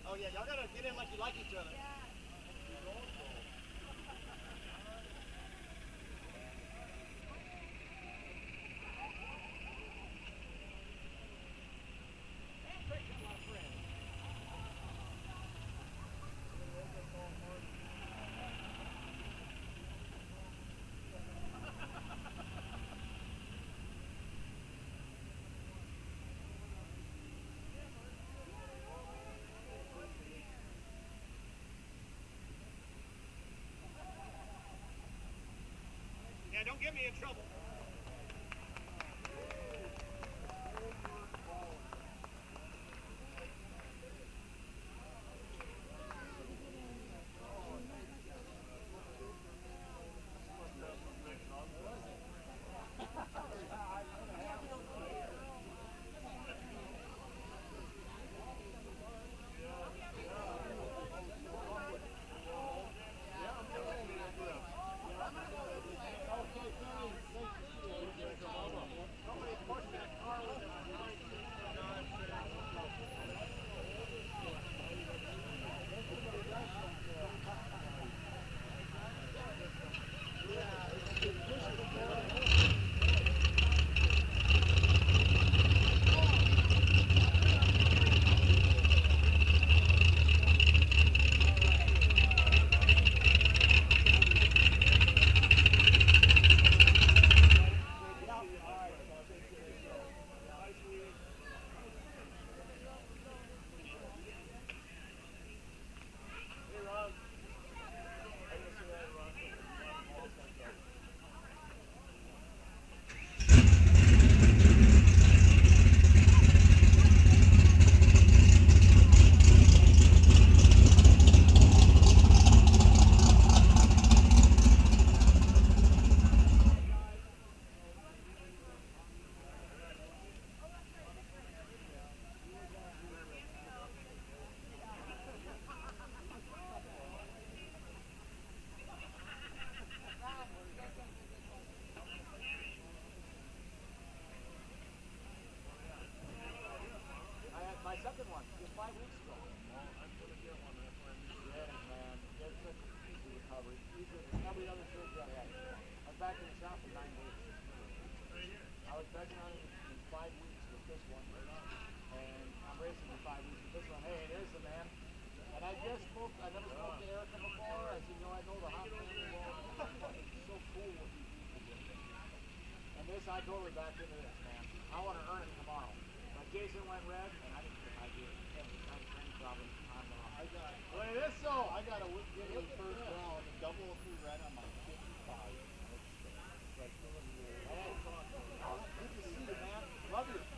Oh yeah, y'all gotta get in like you like each other. Yeah, don't get me in trouble. My second one, just 5 weeks ago. Well, I'm going to get one. That's why I'm yeah, man. It's such an easy recovery. Easier than every other surgery I had. I was back in the shop for 9 days. I was begging on it in 5 weeks with this one. And I'm racing in 5 weeks with this one. Hey, there's the man. And I never spoke to Erica before. I said, I know the hot family well. It's so cool what you do for this. And this, I totally backed into this, man. I want to earn it tomorrow. But Jason went red, and I didn't get my gear. Any problem. Look at this, though. I got a get in first round, a double through red on my 55. Good to see you, man. Love you.